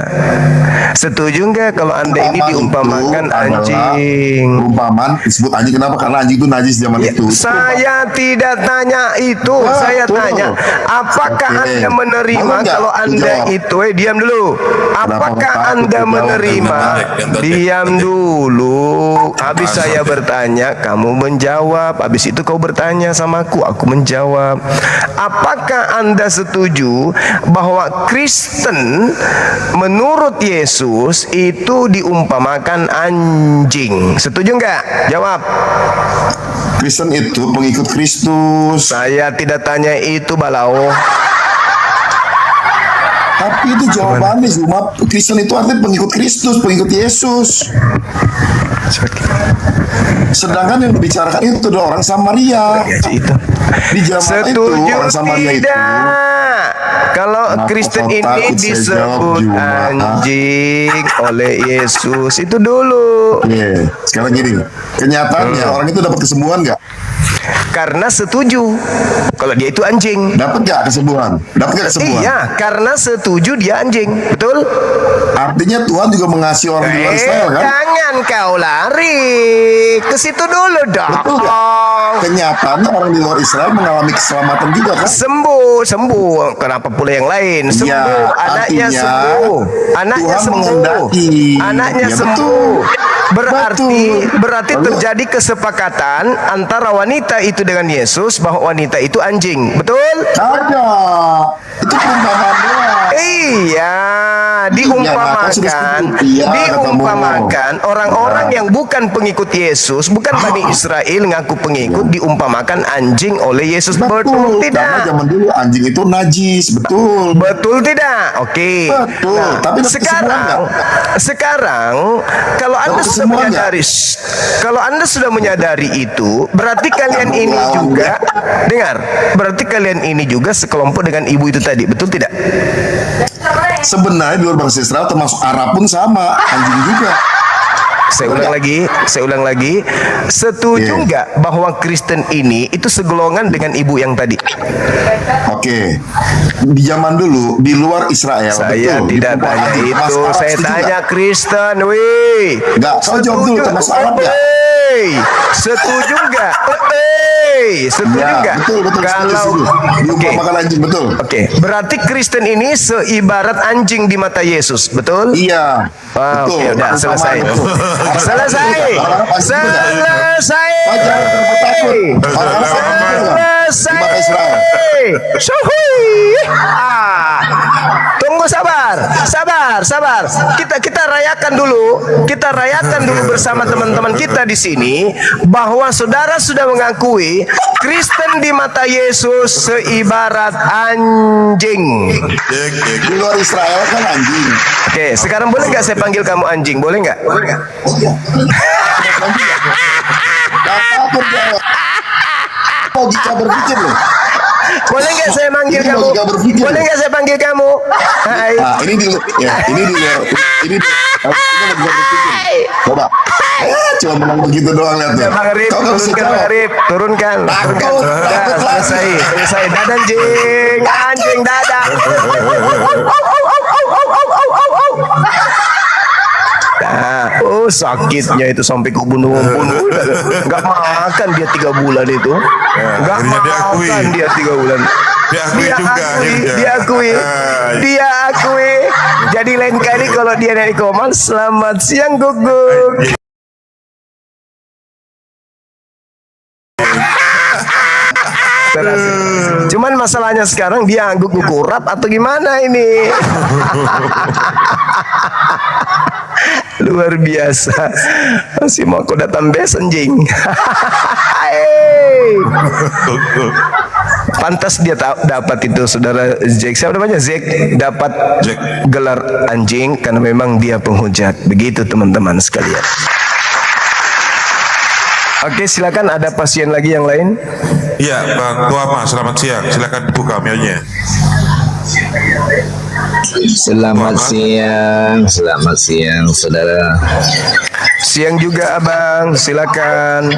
Setuju nggak kalau Anda ini diumpamakan anjing? Perumpamaan disebut anjing kenapa? Karena anjing itu najis zaman itu. Saya tidak tanya itu. Saya tanya, apakah Anda menerima kalau Anda itu? Diam dulu. Apakah Anda menerima? Diam dulu. Habis saya bertanya, kamu menjawab. Habis itu kau bertanya sama aku menjawab. Apakah Anda setuju bahwa Kristen menurut Yesus itu diumpamakan anjing? Setuju nggak? Jawab. Kristen itu pengikut Kristus. Saya tidak tanya itu, Balau. Tapi itu jawabannya cuma Kristen itu artinya pengikut Kristus, pengikut Yesus. Sedangkan yang dibicarakan itu adalah orang Samaria. Di zaman itu orang Samaria itu. Kalau Kristen ini disebut anjing oleh Yesus itu dulu. Sekarang gini, kenyataannya orang itu dapat kesembuhan nggak? Karena setuju kalau dia itu anjing. Dapat gak kesembuhan? Iya, karena setuju dia anjing. Betul? Artinya Tuhan juga mengasihi orang di luar Israel kan? Jangan kau lari ke situ dulu dong. Betul gak? Kenyataannya orang di luar Israel mengalami keselamatan juga kan? Sembuh. Kenapa pula yang lain? Sembuh. Ya, Anaknya artinya sembuh. Anaknya Tuhan sembuh. menghendaki. Anaknya Ya, sembuh. betul. Berarti Lalu? terjadi kesepakatan antara wanita itu dengan Yesus bahwa wanita itu anjing. Betul? Ada. Itu perumpamaan doang. Iya, kau diumpamakan, sudah setuju. Iya, diumpamakan orang-orang yang bukan pengikut Yesus, bukan Bani Israel ngaku pengikut, diumpamakan anjing oleh Yesus. Betul Karena tidak? zaman dulu anjing itu najis, betul. Betul tidak? Oke. Betul. Nah, Tapi dapat sekarang kalau Anda Dapat sudah kesembuhan menyadari itu, berarti kalian ini juga dengar. Berarti kalian ini juga sekelompok dengan ibu itu tadi, betul tidak? Sebenarnya di luar bangsa Israel termasuk Arab pun sama, anjing juga. Saya ulang lagi. Setuju nggak bahwa Kristen ini itu segolongan dengan ibu yang tadi? Oke. Di zaman dulu di luar Israel, Saya betul, tidak tanya itu. Saya tanya Kristen, wih. Enggak, kau jawab dulu termasuk Arab ya? Setuju nggak? Setuju Ya, nggak? betul, Kalau setuju. Diumpamakan anjing, betul. Oke, berarti Kristen ini seibarat anjing di mata Yesus, betul? Iya. Oke, Betul. udah selesai. Selesai. Tunggu sabar. Kita rayakan dulu bersama teman-teman kita di sini bahwa saudara sudah mengakui Kristen di mata Yesus seibarat anjing. Di luar Israel kan anjing. Oke, sekarang boleh nggak saya panggil kamu anjing? Boleh nggak? Logika berpikir loh. Boleh nggak saya panggil Ini kamu? logika berpikir. Boleh nggak saya panggil kamu? Hai. Ini di luar logika berpikir. Coba. Cuma menang begitu doang lihat tuh. Bang Arif, turunkan. Udah, selesai. Dadah anjing dadah. Sakitnya itu sampai ke bunuh. Nggak makan dia 3 bulan itu. Nggak makan dia 3 bulan. Diakui. Jadi lain kali kalau dia dari Komal, selamat siang Guguk. Cuman masalahnya sekarang dia angguk kurap atau gimana ini? Luar biasa. Masih mau aku datang bes anjing. Pantas dia dapat itu saudara Jack. Siapa namanya? Jack dapat gelar anjing karena memang dia penghujat. Begitu teman-teman sekalian. Oke, silakan ada pasien lagi yang lain. Iya, Bang Tuama, selamat siang. Silakan buka mionya. Selamat siang, saudara. Siang juga abang, silakan.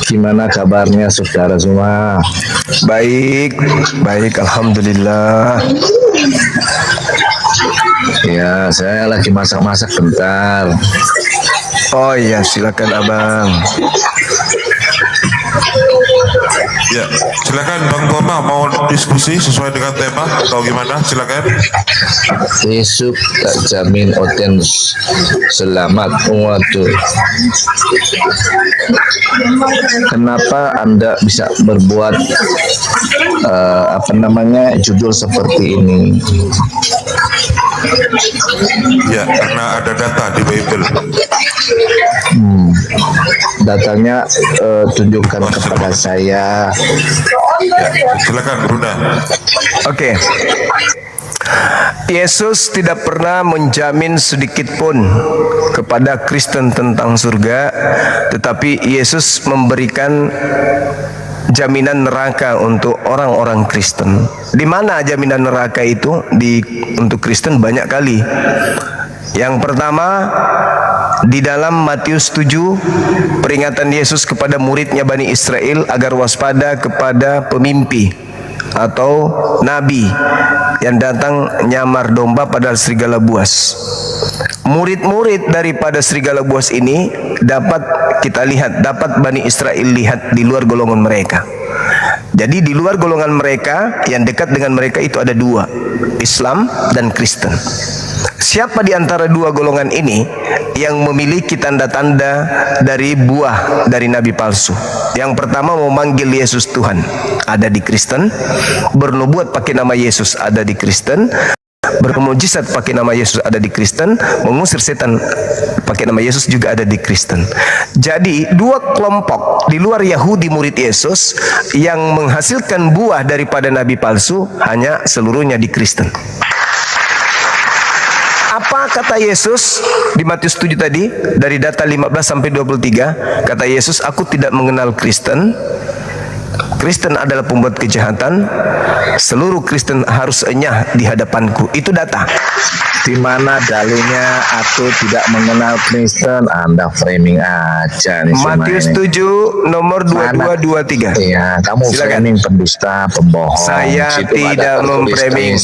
Gimana kabarnya saudara semua? Baik, alhamdulillah. Ya, saya lagi masak-masak bentar. Oh iya, silakan abang. Ya, silakan Bang Tuama, mau diskusi sesuai dengan tema atau gimana? Silakan. Besok tak jamin oten selamat. Waduh. Kenapa Anda bisa berbuat judul seperti ini? Ya, karena ada data di Bible. Datanya tunjukkan kepada saya. Ya, silakan Bunda. Oke. Yesus tidak pernah menjamin sedikit pun kepada Kristen tentang surga, tetapi Yesus memberikan jaminan neraka untuk orang-orang Kristen. Di mana jaminan neraka itu untuk Kristen banyak kali. Yang pertama, di dalam Matius 7, peringatan Yesus kepada muridnya Bani Israel agar waspada kepada pemimpi atau nabi yang datang nyamar domba padahal serigala buas. Murid-murid daripada serigala buas ini dapat kita lihat, dapat Bani Israel lihat di luar golongan mereka. Jadi di luar golongan mereka, yang dekat dengan mereka itu ada dua, Islam dan Kristen. Siapa di antara dua golongan ini yang memiliki tanda-tanda dari buah dari nabi palsu? Yang pertama, memanggil Yesus Tuhan, ada di Kristen. Bernubuat pakai nama Yesus, ada di Kristen. Bermujizat pakai nama Yesus, ada di Kristen. Mengusir setan pakai nama Yesus juga ada di Kristen. Jadi dua kelompok di luar Yahudi murid Yesus yang menghasilkan buah daripada nabi palsu hanya seluruhnya di Kristen. Apa kata Yesus di Matius 7 tadi, dari data 15 sampai 23? Kata Yesus, aku tidak mengenal Kristen. Kristen adalah pembuat kejahatan. Seluruh Kristen harus enyah di hadapanku. Itu data. Di mana dalilnya aku tidak mengenal Kristen? Anda framing aja nih. Matius 7 nomor 2223. Iya, kamu silakan. Framing pendusta, pembohong. Saya tidak memframing.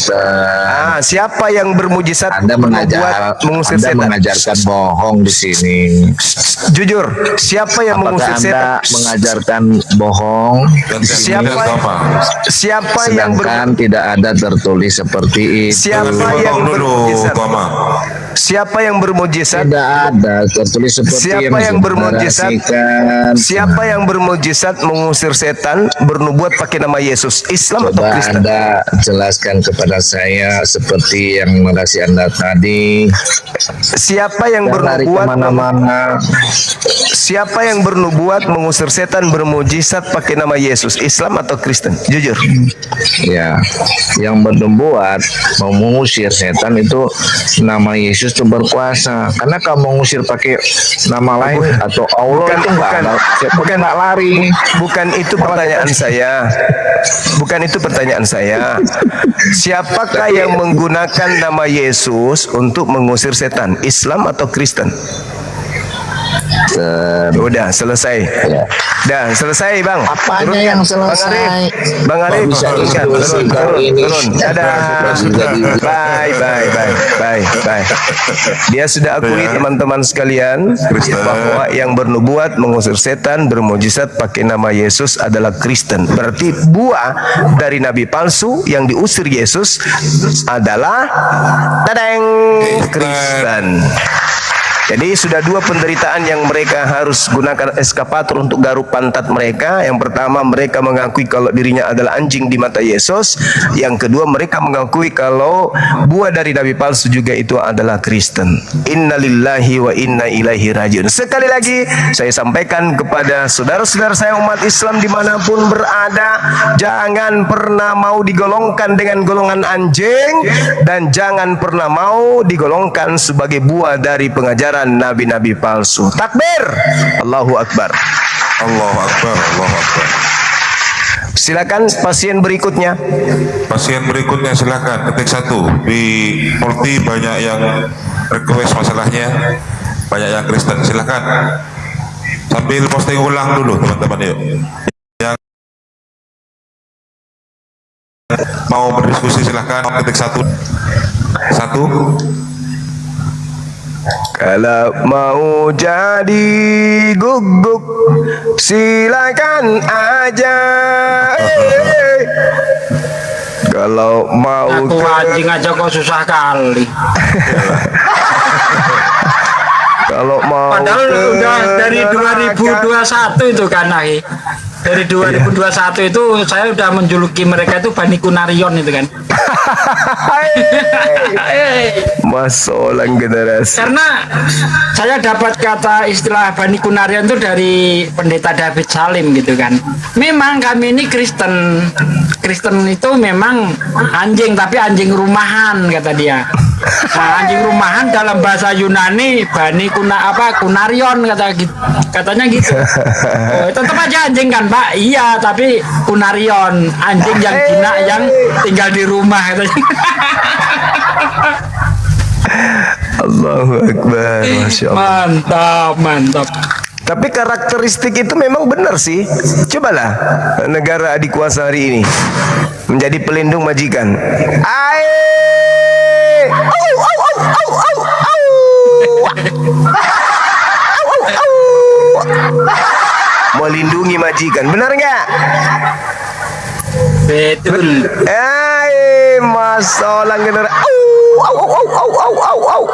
Siapa yang bermujizat Anda mengusir setan? Anda mengajarkan bohong di sini. Jujur, siapa yang mengusir setan? Anda mengajarkan bohong? Siapa yang tidak ada tertulis seperti itu. Siapa yang bermujizat? Siapa yang bermujizat? Tidak ada tertulis seperti siapa yang bermujizat? Siapa yang bermujizat mengusir setan, bernubuat pakai nama Yesus? Islam atau Kristen? Anda jelaskan kepada saya seperti yang narasi Anda tadi. Siapa yang bernubuat Siapa yang bernubuat mengusir setan, bermujizat pakai nama Yesus? Islam atau Kristen? Jujur. Ya, yang bernubuat mau mengusir setan itu nama Yesus itu berkuasa. Karena kamu mengusir pakai nama lain atau Allah bukan lari. Bukan itu pertanyaan saya. Bukan itu pertanyaan saya. Siapakah yang menggunakan nama Yesus untuk mengusir setan? Islam atau Kristen? Udah selesai. Dah selesai bang. Apanya yang selesai? Bang Arif, turun. Dadah. Bye. Dia sudah akui teman-teman sekalian bahwa yang bernubuat mengusir setan, bermujizat pakai nama Yesus adalah Kristen. Berarti buah dari nabi palsu yang diusir Yesus adalah Kristen. Jadi sudah dua penderitaan yang mereka harus gunakan eskapator untuk garuk pantat mereka. Yang pertama, mereka mengakui kalau dirinya adalah anjing di mata Yesus. Yang kedua, mereka mengakui kalau buah dari nabi palsu juga itu adalah Kristen. Innalillahi wa inna ilaihi rajiun. Sekali lagi saya sampaikan kepada saudara-saudara saya umat Islam dimanapun berada, jangan pernah mau digolongkan dengan golongan anjing, dan jangan pernah mau digolongkan sebagai buah dari pengajaran nabi-nabi palsu. Takbir, Allahu Akbar. Allahu Akbar, Allahu Akbar. Silakan pasien berikutnya. Pasien berikutnya silakan ketik 1. Di Multi banyak yang request masalahnya, banyak yang Kristen. Silakan. Sambil posting ulang dulu teman-teman yuk. Yang mau berdiskusi silakan ketik 1. Kalau mau jadi guguk silakan aja. Kalau mau aku anjing aja kok susah kali. Kalau mau padahal udah dari 2021 itu kan Nahi. Dari 2021 itu saya udah menjuluki mereka itu Bani Kunarion itu kan. Masolang generasi. Karena saya dapat kata istilah Bani Kunarion itu dari pendeta David Salim gitu kan. Memang kami ini Kristen. Kristen itu memang anjing, tapi anjing rumahan kata dia. Nah, anjing rumahan dalam bahasa Yunani Bani Kunarion katanya gitu. Oh, tetap aja anjing kan Pak? Iya, tapi Kunarion, anjing yang jinak yang tinggal di rumah katanya. Allahu Akbar, Masya Allah. Mantap, mantap. Tapi karakteristik itu memang benar sih. Cobalah negara adik kuasa hari ini menjadi pelindung majikan. Ae! Au, au, au, au, au, au. Au, au, au. Melindungi majikan, benar nggak? Betul. Masalah generasi. Au, au, au, au, au, au, au.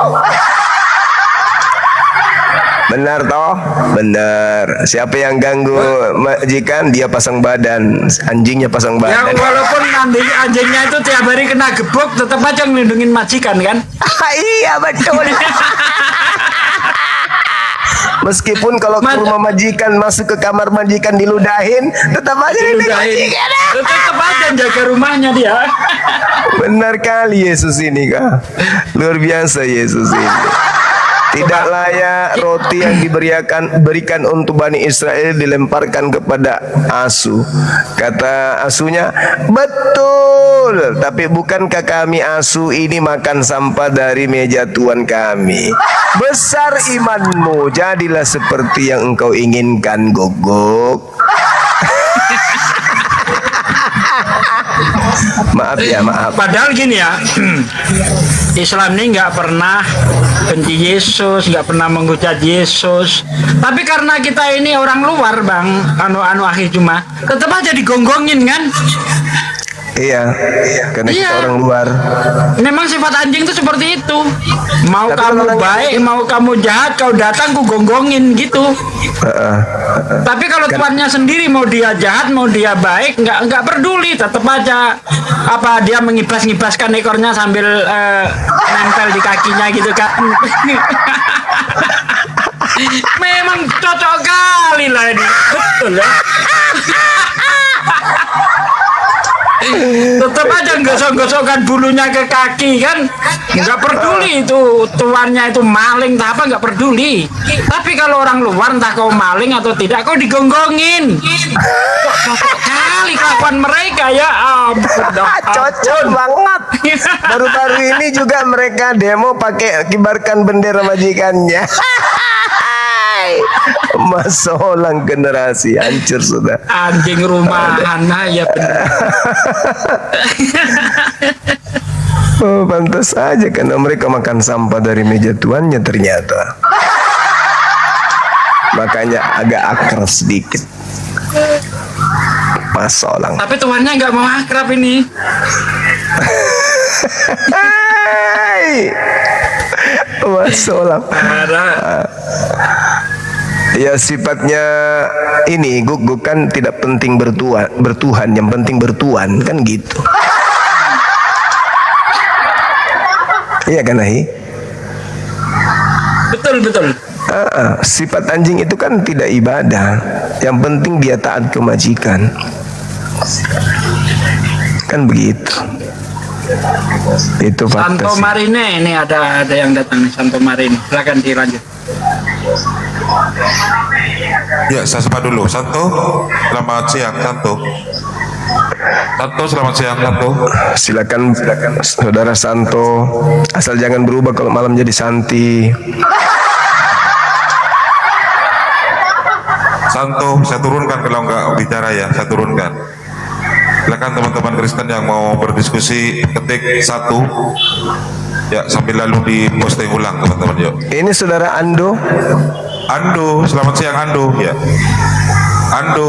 Benar toh? Benar. Siapa yang ganggu majikan, dia pasang badan, anjingnya pasang Ya badan. walaupun nanti anjingnya itu tiap hari kena gebuk, tetap aja ngelindungin majikan kan? Iya betul. Meskipun kalau ke rumah majikan, masuk ke kamar majikan diludahin, tetap aja dilindungi majikan. Tetap aja jaga rumahnya dia. Benar kali Yesus ini kah? Luar biasa Yesus ini. Tidak layak roti yang berikan untuk Bani Israel dilemparkan kepada asu. Kata asunya, betul. Tapi bukankah kami asu ini makan sampah dari meja Tuhan kami? Besar imanmu, jadilah seperti yang engkau inginkan, Gogok. Maaf ya, maaf. Padahal gini ya, Islam ini nggak pernah benci Yesus, nggak pernah menghujat Yesus. Tapi karena kita ini orang luar, Bang, anu akhir cuma, tetap aja digonggongin kan? Iya, karena kita Iya. orang luar. Memang sifat anjing itu seperti itu. Mau Tapi kamu kalau baik, mau kamu jahat, kau datang ku gonggongin gitu. Tapi kalau tuannya sendiri mau dia jahat, mau dia baik, nggak peduli, tetap aja apa dia mengibas-ngibaskan ekornya sambil nempel di kakinya gitu kan. Memang cocok kali lah ini, betul ya. Tetap aja gosok-gosokkan bulunya ke kaki kan, nggak peduli itu tuannya itu maling tak apa, nggak peduli. Tapi kalau orang luar entah kau maling atau tidak, kau digonggongin. Kok cocok kali kelakuan mereka ya, ampun. Cocok banget. Baru-baru ini juga mereka demo pakai kibarkan bendera majikannya. Masolang generasi hancur sudah. Anjing rumahan ya benar. Oh, pantas saja karena mereka makan sampah dari meja tuannya ternyata. Makanya agak akrab sedikit. Masolang. Tapi tuannya nggak mau akrab ini. Masolang. Ya sifatnya ini guguk kan tidak penting bertuhan, yang penting bertuan kan gitu. Iya kan Ahi? Betul. Sifat anjing itu kan tidak ibadah, yang penting dia taat ke majikan. Kan begitu. Itu fakta Santo sih. Marine ini ada yang datang nih, Santo Marine. Silakan dilanjut. Ya, saya sapa dulu. Santo, selamat siang, Santo. Santo, selamat siang, Santo. Silakan saudara Santo, asal jangan berubah kalau malam jadi Santi. Santo, saya turunkan kalau nggak bicara ya, saya turunkan. Silakan teman-teman Kristen yang mau berdiskusi, ketik 1 ya sambil lalu diposting ulang teman-teman yuk. Ini saudara Ando. Ando, selamat siang Ando ya. Ando,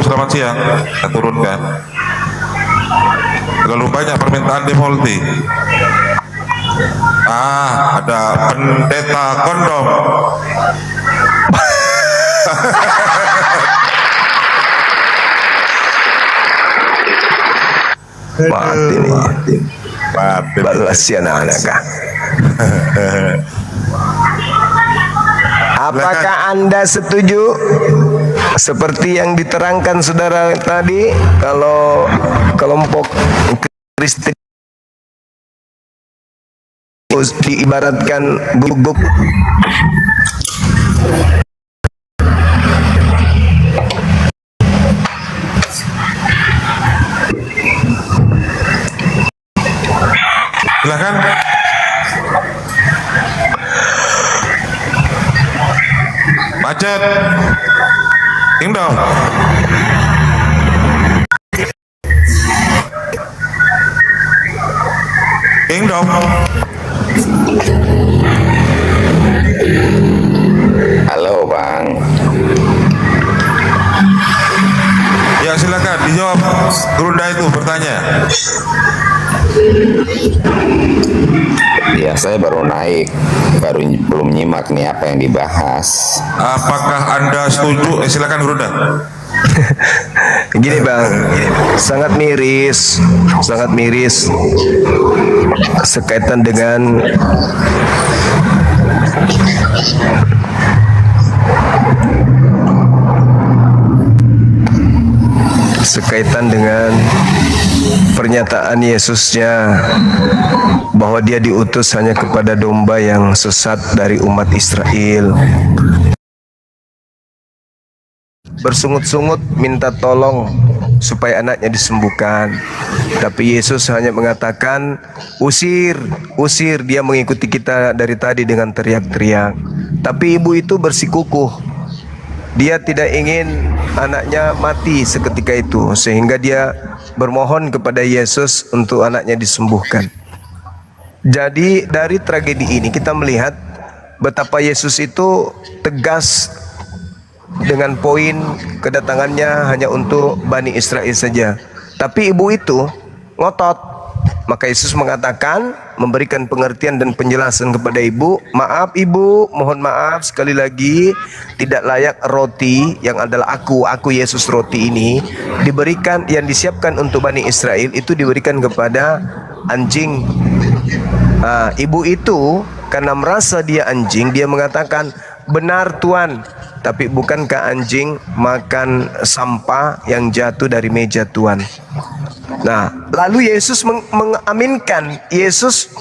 selamat siang. Saya turunkan. Terlalu banyak permintaan di multi. Ada pendeta kondom. Mati nih. Balas si anak-anak kah? Apakah Anda setuju seperti yang diterangkan saudara tadi, kalau kelompok Kristen diibaratkan guguk? Silakan Macet. Indo. Indo. Halo Bang. Ya silakan dijawab. Gerunda itu bertanya. Ya saya baru naik, belum nyimak nih apa yang dibahas. Apakah Anda setuju? Silakan Gerunda. Gini Bang, sangat miris sekaitan dengan pernyataan Yesusnya bahwa dia diutus hanya kepada domba yang sesat dari umat Israel. Bersungut-sungut minta tolong supaya anaknya disembuhkan, tapi Yesus hanya mengatakan usir. Dia mengikuti kita dari tadi dengan teriak-teriak, tapi ibu itu bersikukuh. Dia tidak ingin anaknya mati seketika itu, sehingga dia bermohon kepada Yesus untuk anaknya disembuhkan. Jadi dari tragedi ini kita melihat betapa Yesus itu tegas dengan poin kedatangannya hanya untuk Bani Israel saja. Tapi ibu itu ngotot. Maka Yesus mengatakan, memberikan pengertian dan penjelasan kepada ibu, maaf ibu, mohon maaf sekali lagi, tidak layak roti yang adalah aku Yesus roti ini diberikan, yang disiapkan untuk Bani Israel itu diberikan kepada anjing. Ibu itu karena merasa dia anjing, dia mengatakan, benar Tuan, tapi bukankah anjing makan sampah yang jatuh dari meja Tuan? Nah, lalu Yesus mengaminkan, Yesus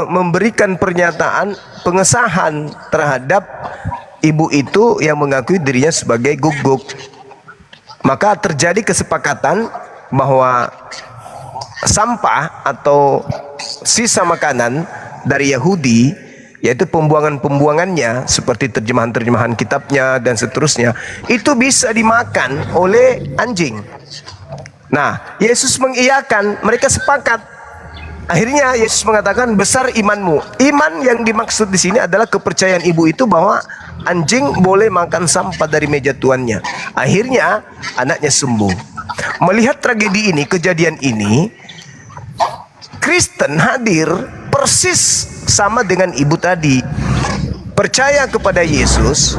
memberikan pernyataan pengesahan terhadap ibu itu yang mengakui dirinya sebagai guguk. Maka terjadi kesepakatan bahwa sampah atau sisa makanan dari Yahudi, yaitu pembuangannya seperti terjemahan-terjemahan kitabnya dan seterusnya, itu bisa dimakan oleh anjing. Nah, Yesus mengiyakan, mereka sepakat. Akhirnya Yesus mengatakan, besar imanmu. Iman yang dimaksud di sini adalah kepercayaan ibu itu bahwa anjing boleh makan sampah dari meja tuannya. Akhirnya anaknya sembuh. Melihat tragedi ini, kejadian ini, Kristen hadir persis sama dengan ibu tadi. Percaya kepada Yesus,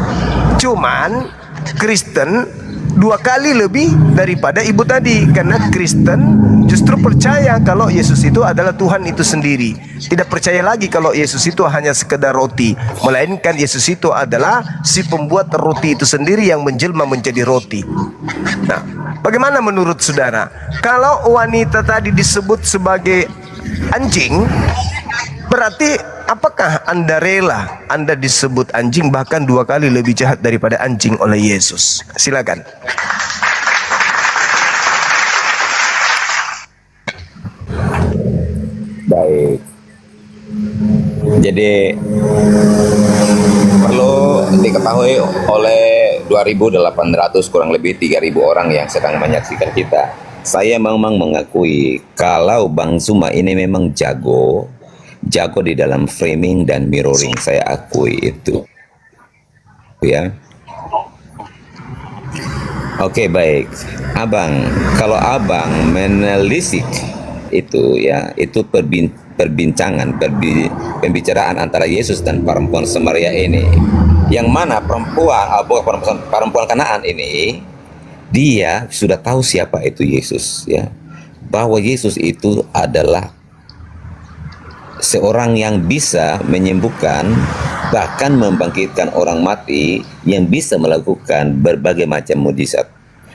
cuman Kristen 2 kali lebih daripada ibu tadi, karena Kristen justru percaya kalau Yesus itu adalah Tuhan itu sendiri. Tidak percaya lagi kalau Yesus itu hanya sekedar roti, melainkan Yesus itu adalah si pembuat roti itu sendiri yang menjelma menjadi roti. Nah, bagaimana menurut saudara? Kalau wanita tadi disebut sebagai anjing, berarti apakah Anda rela Anda disebut anjing, bahkan 2 kali lebih jahat daripada anjing oleh Yesus? Silakan. Baik. Jadi perlu diketahui oleh 2.800 kurang lebih 3.000 orang yang sedang menyaksikan kita. Saya memang mengakui kalau Bang Zuma ini memang jago di dalam framing dan mirroring, saya akui itu, ya. Oke, baik, Abang, kalau Abang menelisik itu, ya, itu pembicaraan antara Yesus dan perempuan Samaria ini, yang mana perempuan Kanaan ini, dia sudah tahu siapa itu Yesus, ya, bahwa Yesus itu adalah seorang yang bisa menyembuhkan, bahkan membangkitkan orang mati, yang bisa melakukan berbagai macam mujizat.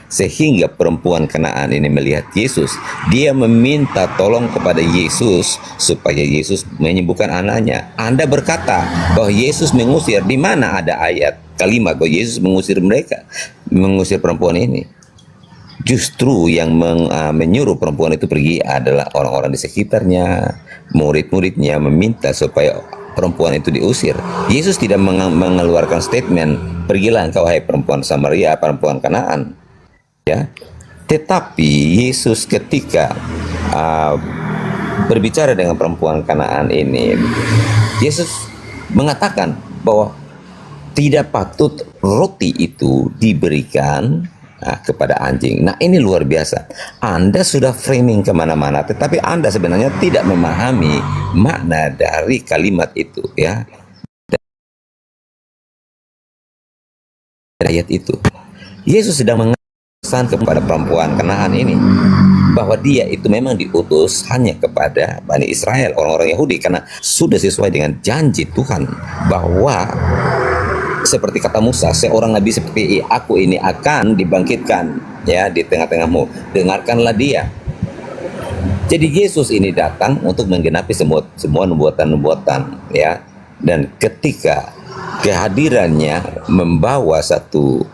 Sehingga perempuan Kanaan ini melihat Yesus, dia meminta tolong kepada Yesus supaya Yesus menyembuhkan anaknya. Anda berkata bahwa Yesus mengusir, di mana ada ayat kalimat bahwa Yesus mengusir perempuan ini? Justru yang menyuruh perempuan itu pergi adalah orang-orang di sekitarnya, murid-muridnya, meminta supaya perempuan itu diusir. Yesus tidak mengeluarkan statement, pergilah engkau hai perempuan Samaria, perempuan Kanaan. Ya, tetapi Yesus ketika berbicara dengan perempuan Kanaan ini, Yesus mengatakan bahwa tidak patut roti itu diberikan kepada anjing. Nah, ini luar biasa. Anda sudah framing kemana-mana, tetapi Anda sebenarnya tidak memahami makna dari kalimat itu, ya. Ayat itu, Yesus sedang mengesan kepada perempuan Kanaan ini bahwa dia itu memang diutus hanya kepada Bani Israel, orang-orang Yahudi, karena sudah sesuai dengan janji Tuhan bahwa seperti kata Musa, seorang nabi seperti aku ini akan dibangkitkan, ya, di tengah-tengahmu. Dengarkanlah dia. Jadi Yesus ini datang untuk menggenapi semua nubuatan-nubuatan, ya. Dan ketika kehadirannya membawa satu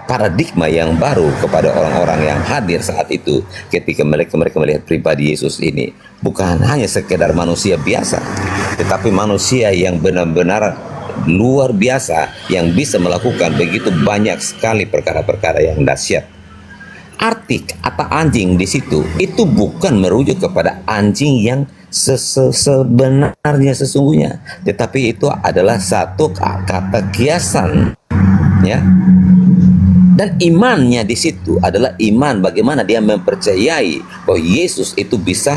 paradigma yang baru kepada orang-orang yang hadir saat itu, ketika mereka melihat pribadi Yesus ini bukan hanya sekedar manusia biasa, tetapi manusia yang benar-benar luar biasa, yang bisa melakukan begitu banyak sekali perkara-perkara yang dahsyat. Arti kata anjing di situ itu bukan merujuk kepada anjing yang sebenarnya sesungguhnya, tetapi itu adalah satu kata kiasan, ya. Dan imannya di situ adalah iman bagaimana dia mempercayai bahwa Yesus itu bisa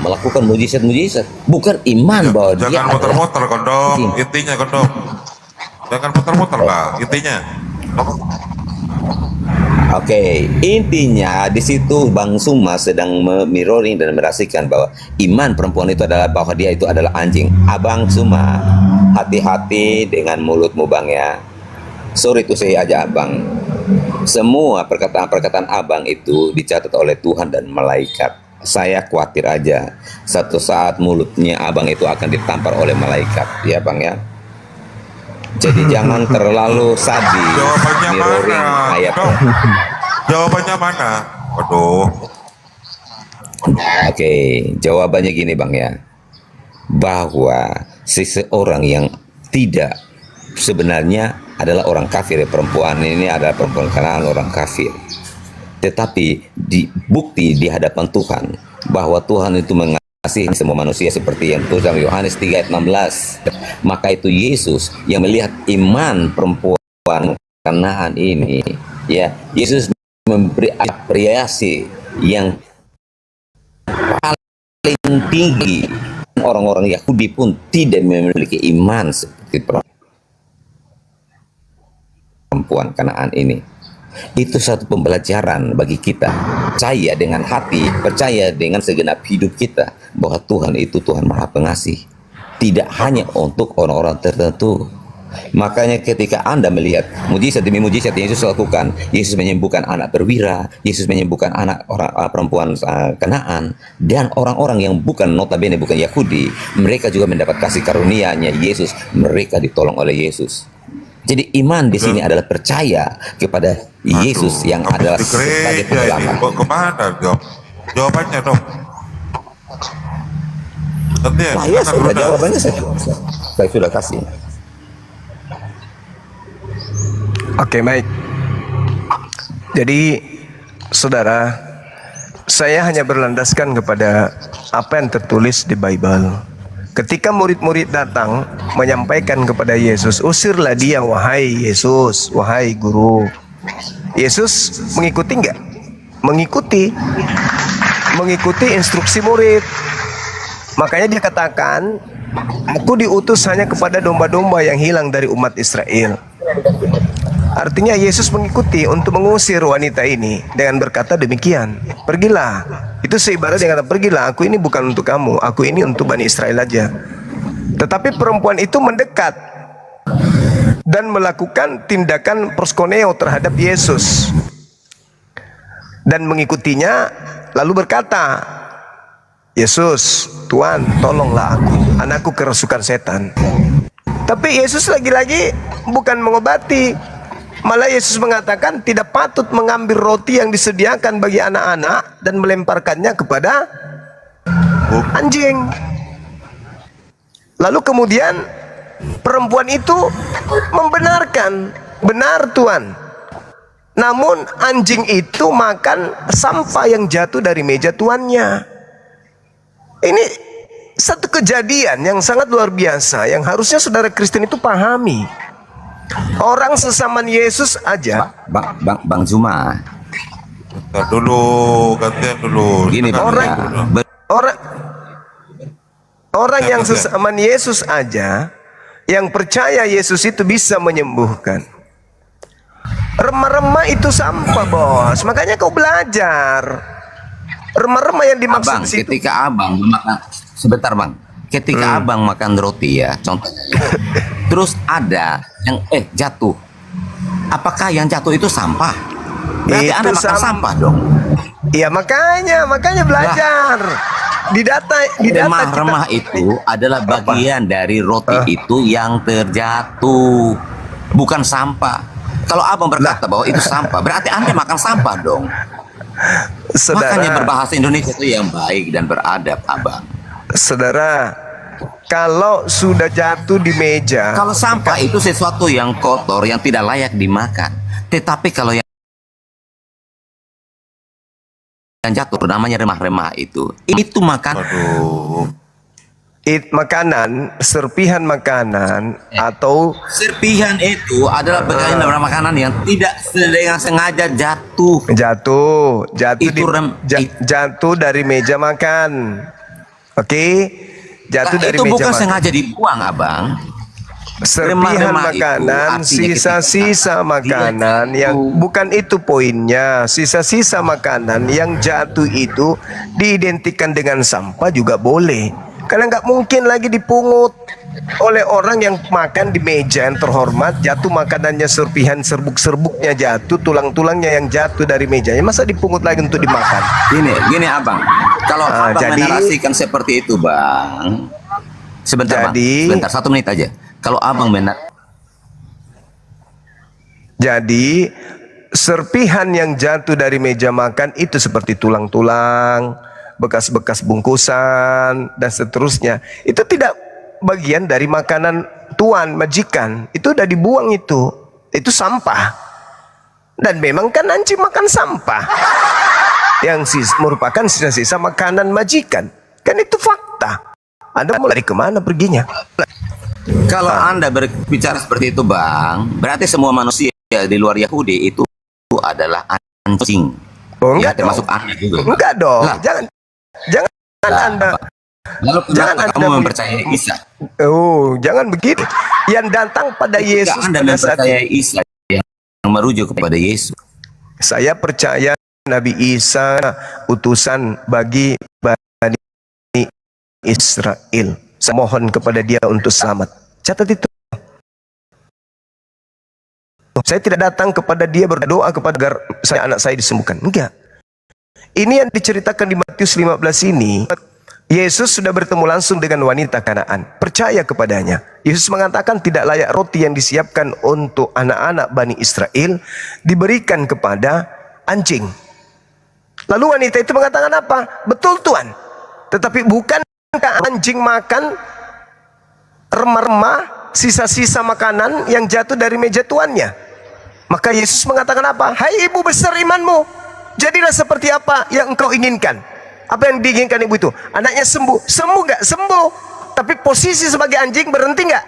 melakukan mujizat-mujizat, bukan iman bahwa dia jangan muter-muter kondom, intinya kondom. Jangan muter-muter lah, intinya. Oke, intinya di situ Bang Suma sedang mirroring dan merasakan bahwa iman perempuan itu adalah bahwa dia itu adalah anjing. Abang Suma, hati-hati dengan mulutmu, Bang, ya. Sorry tuh saya aja, Abang. Semua perkataan-perkataan Abang itu dicatat oleh Tuhan dan malaikat. Saya khawatir aja satu saat mulutnya Abang itu akan ditampar oleh malaikat, ya Bang, ya. Jadi jangan terlalu sadis mirroring ayatnya. Jawabannya mana? Waduh. Oke, jawabannya gini, Bang, ya. Bahwa seseorang yang tidak sebenarnya adalah orang kafir, ya. Perempuan ini adalah perempuan Kanaan, orang kafir. Tetapi bukti di hadapan Tuhan bahwa Tuhan itu mengasihi semua manusia seperti yang tulis dalam Yohanes 3 ayat 16. Maka itu Yesus yang melihat iman perempuan Kanaan ini, ya. Yesus memberi apresiasi yang paling tinggi. Orang-orang Yahudi pun tidak memiliki iman seperti perempuan Kanaan ini. Itu satu pembelajaran bagi kita. Percaya dengan hati, percaya dengan segenap hidup kita bahwa Tuhan itu Tuhan Maha Pengasih, tidak hanya untuk orang-orang tertentu. Makanya ketika Anda melihat mujizat demi mujizat yang Yesus lakukan, Yesus menyembuhkan anak perwira, Yesus menyembuhkan anak perempuan Kanaan, dan orang-orang yang bukan notabene bukan Yahudi, mereka juga mendapat kasih karunia-Nya Yesus, mereka ditolong oleh Yesus. Jadi iman di sini adalah percaya kepada Yesus yang adalah sebagai penyelamat. Kemana jawabannya dong? Saya sudah jawabannya, saya sudah kasih. Oke, baik. Jadi, saudara, saya hanya berlandaskan kepada apa yang tertulis di Bible. Ketika murid-murid datang menyampaikan kepada Yesus, usirlah dia wahai Yesus, wahai guru. Yesus mengikuti enggak? Mengikuti instruksi murid. Makanya dia katakan, aku diutus hanya kepada domba-domba yang hilang dari umat Israel. Artinya Yesus mengikuti untuk mengusir wanita ini dengan berkata demikian, pergilah. Itu seibarat dengan kata, pergilah, aku ini bukan untuk kamu, aku ini untuk Bani Israel aja. Tetapi perempuan itu mendekat dan melakukan tindakan proskuneo terhadap Yesus dan mengikutinya, lalu berkata, Yesus, Tuhan, tolonglah aku, anakku kerasukan setan. Tapi Yesus lagi-lagi bukan mengobati. Malah Yesus mengatakan tidak patut mengambil roti yang disediakan bagi anak-anak dan melemparkannya kepada anjing. Lalu kemudian perempuan itu membenarkan, benar Tuan. Namun anjing itu makan sampah yang jatuh dari meja tuannya. Ini satu kejadian yang sangat luar biasa yang harusnya saudara Kristen itu pahami. Orang sesama Yesus aja. Bang Juma. Gantian dulu. Gini, orang yang sesama Yesus aja yang percaya Yesus itu bisa menyembuhkan. Remah-remah itu sampah, bos. Makanya kau belajar. Remah-remah yang dimaksud Abang, ketika abang makan, sebentar bang, ketika abang makan roti ya, contohnya, terus ada yang jatuh, apakah yang jatuh itu sampah? Berarti Itu Anda makan sampah dong. Iya makanya belajar. Di data remah-remah itu adalah bagian dari roti itu yang terjatuh, bukan sampah. Kalau abang berkata bahwa itu sampah, berarti Anda makan sampah dong. Saudara, makanya berbahasa Indonesia itu yang baik dan beradab, abang. Saudara, kalau sudah jatuh di meja, kalau sampah itu sesuatu yang kotor yang tidak layak dimakan. Tetapi kalau yang jatuh namanya remah-remah itu makan. Makanan, serpihan makanan atau serpihan itu adalah bagian dari makanan yang tidak dengan sengaja jatuh jatuh dari meja makan. Oke? Jatuh dari itu meja bukan makan. Sengaja dibuang, abang. Serpihan makanan, sisa-sisa makanan yang bukan itu poinnya. Sisa-sisa makanan yang jatuh itu diidentikan dengan sampah juga boleh. Karena nggak mungkin lagi dipungut oleh orang yang makan di meja yang terhormat, jatuh makanannya, serpihan serbuk-serbuknya jatuh, tulang-tulangnya yang jatuh dari mejanya, masa dipungut lagi untuk dimakan? Gini abang, kalau abang menarasikan seperti itu bang, sebentar 1 menit aja. Kalau abang jadi serpihan yang jatuh dari meja makan itu seperti tulang-tulang, bekas-bekas bungkusan dan seterusnya, itu tidak bagian dari makanan tuan majikan, itu udah dibuang, itu sampah. Dan memang kan anjing makan sampah yang merupakan sisa-sisa makanan majikan, kan itu fakta. Anda mau lari kemana perginya? Kalau Anda berbicara seperti itu bang, berarti semua manusia di luar Yahudi itu adalah anjing. Enggak, termasuk Anda juga. Enggak dong, jangan Anda. Lalu kenapa kamu mempercayai Isa? Oh, jangan begitu. Yang datang pada Yesus Anda mempercayai Isa yang merujuk kepada Yesus. Saya percaya Nabi Isa utusan bagi Bani Israel. Saya mohon kepada dia untuk selamat. Catat itu. Saya tidak datang kepada dia berdoa kepada agar anak saya disembuhkan. Enggak. Ini yang diceritakan di Matius 15 ini. Yesus sudah bertemu langsung dengan wanita Kanaan. Percaya kepadanya. Yesus mengatakan tidak layak roti yang disiapkan untuk anak-anak Bani Israel diberikan kepada anjing. Lalu wanita itu mengatakan apa? Betul Tuhan. Tetapi bukankah anjing makan remah-remah, sisa-sisa makanan yang jatuh dari meja tuannya? Maka Yesus mengatakan apa? Hai ibu besar imanmu, jadilah seperti apa yang engkau inginkan. Apa yang diinginkan ibu itu? Anaknya sembuh. Sembuh nggak? Sembuh. Tapi posisi sebagai anjing berhenti nggak?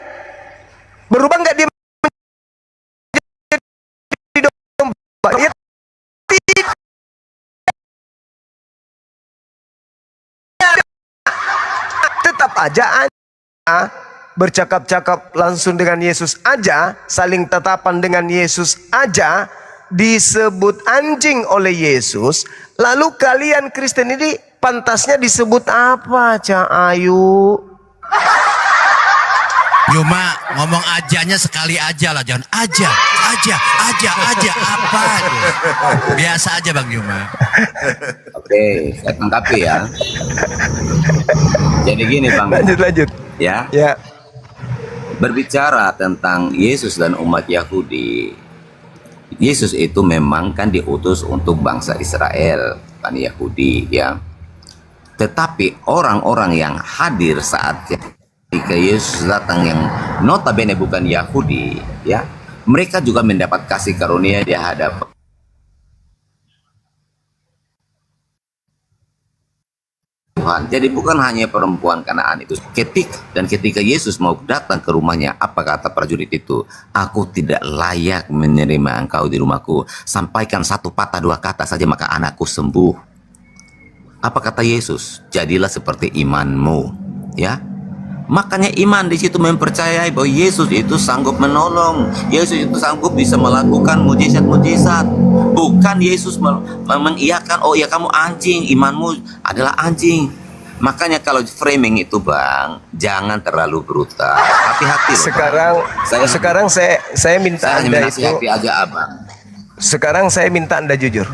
Berubah nggak dia menjadi domba? Ya, tetap aja bercakap-cakap langsung dengan Yesus aja, saling tatapan dengan Yesus aja, disebut anjing oleh Yesus. Lalu kalian Kristen ini pantasnya disebut apa, Cak Ayu? Cuma ngomong ajanya sekali aja lah, jangan aja apa aja. Biasa aja Bang Yuma. Oke, saya tangkapi ya. Jadi gini Bang. Lanjut. Ya. Ya. Berbicara tentang Yesus dan umat Yahudi. Yesus itu memang kan diutus untuk bangsa Israel, Bani Yahudi ya. Tetapi orang-orang yang hadir saat ketika Yesus datang yang notabene bukan Yahudi, ya, mereka juga mendapat kasih karunia di hadapan Tuhan. Jadi bukan hanya perempuan Kanaan itu. Ketika Yesus mau datang ke rumahnya, apa kata prajurit itu? Aku tidak layak menerima engkau di rumahku. Sampaikan satu patah dua kata saja maka anakku sembuh. Apa kata Yesus? Jadilah seperti imanmu, ya. Makanya iman di situ mempercayai bahwa Yesus itu sanggup menolong. Yesus itu sanggup bisa melakukan mujizat-mujizat. Bukan Yesus mengiyakan, oh ya kamu anjing, imanmu adalah anjing. Makanya kalau framing itu Bang, jangan terlalu brutal. Hati-hati loh. Sekarang saya minta saya Anda itu. aja Abang. Sekarang saya minta Anda jujur.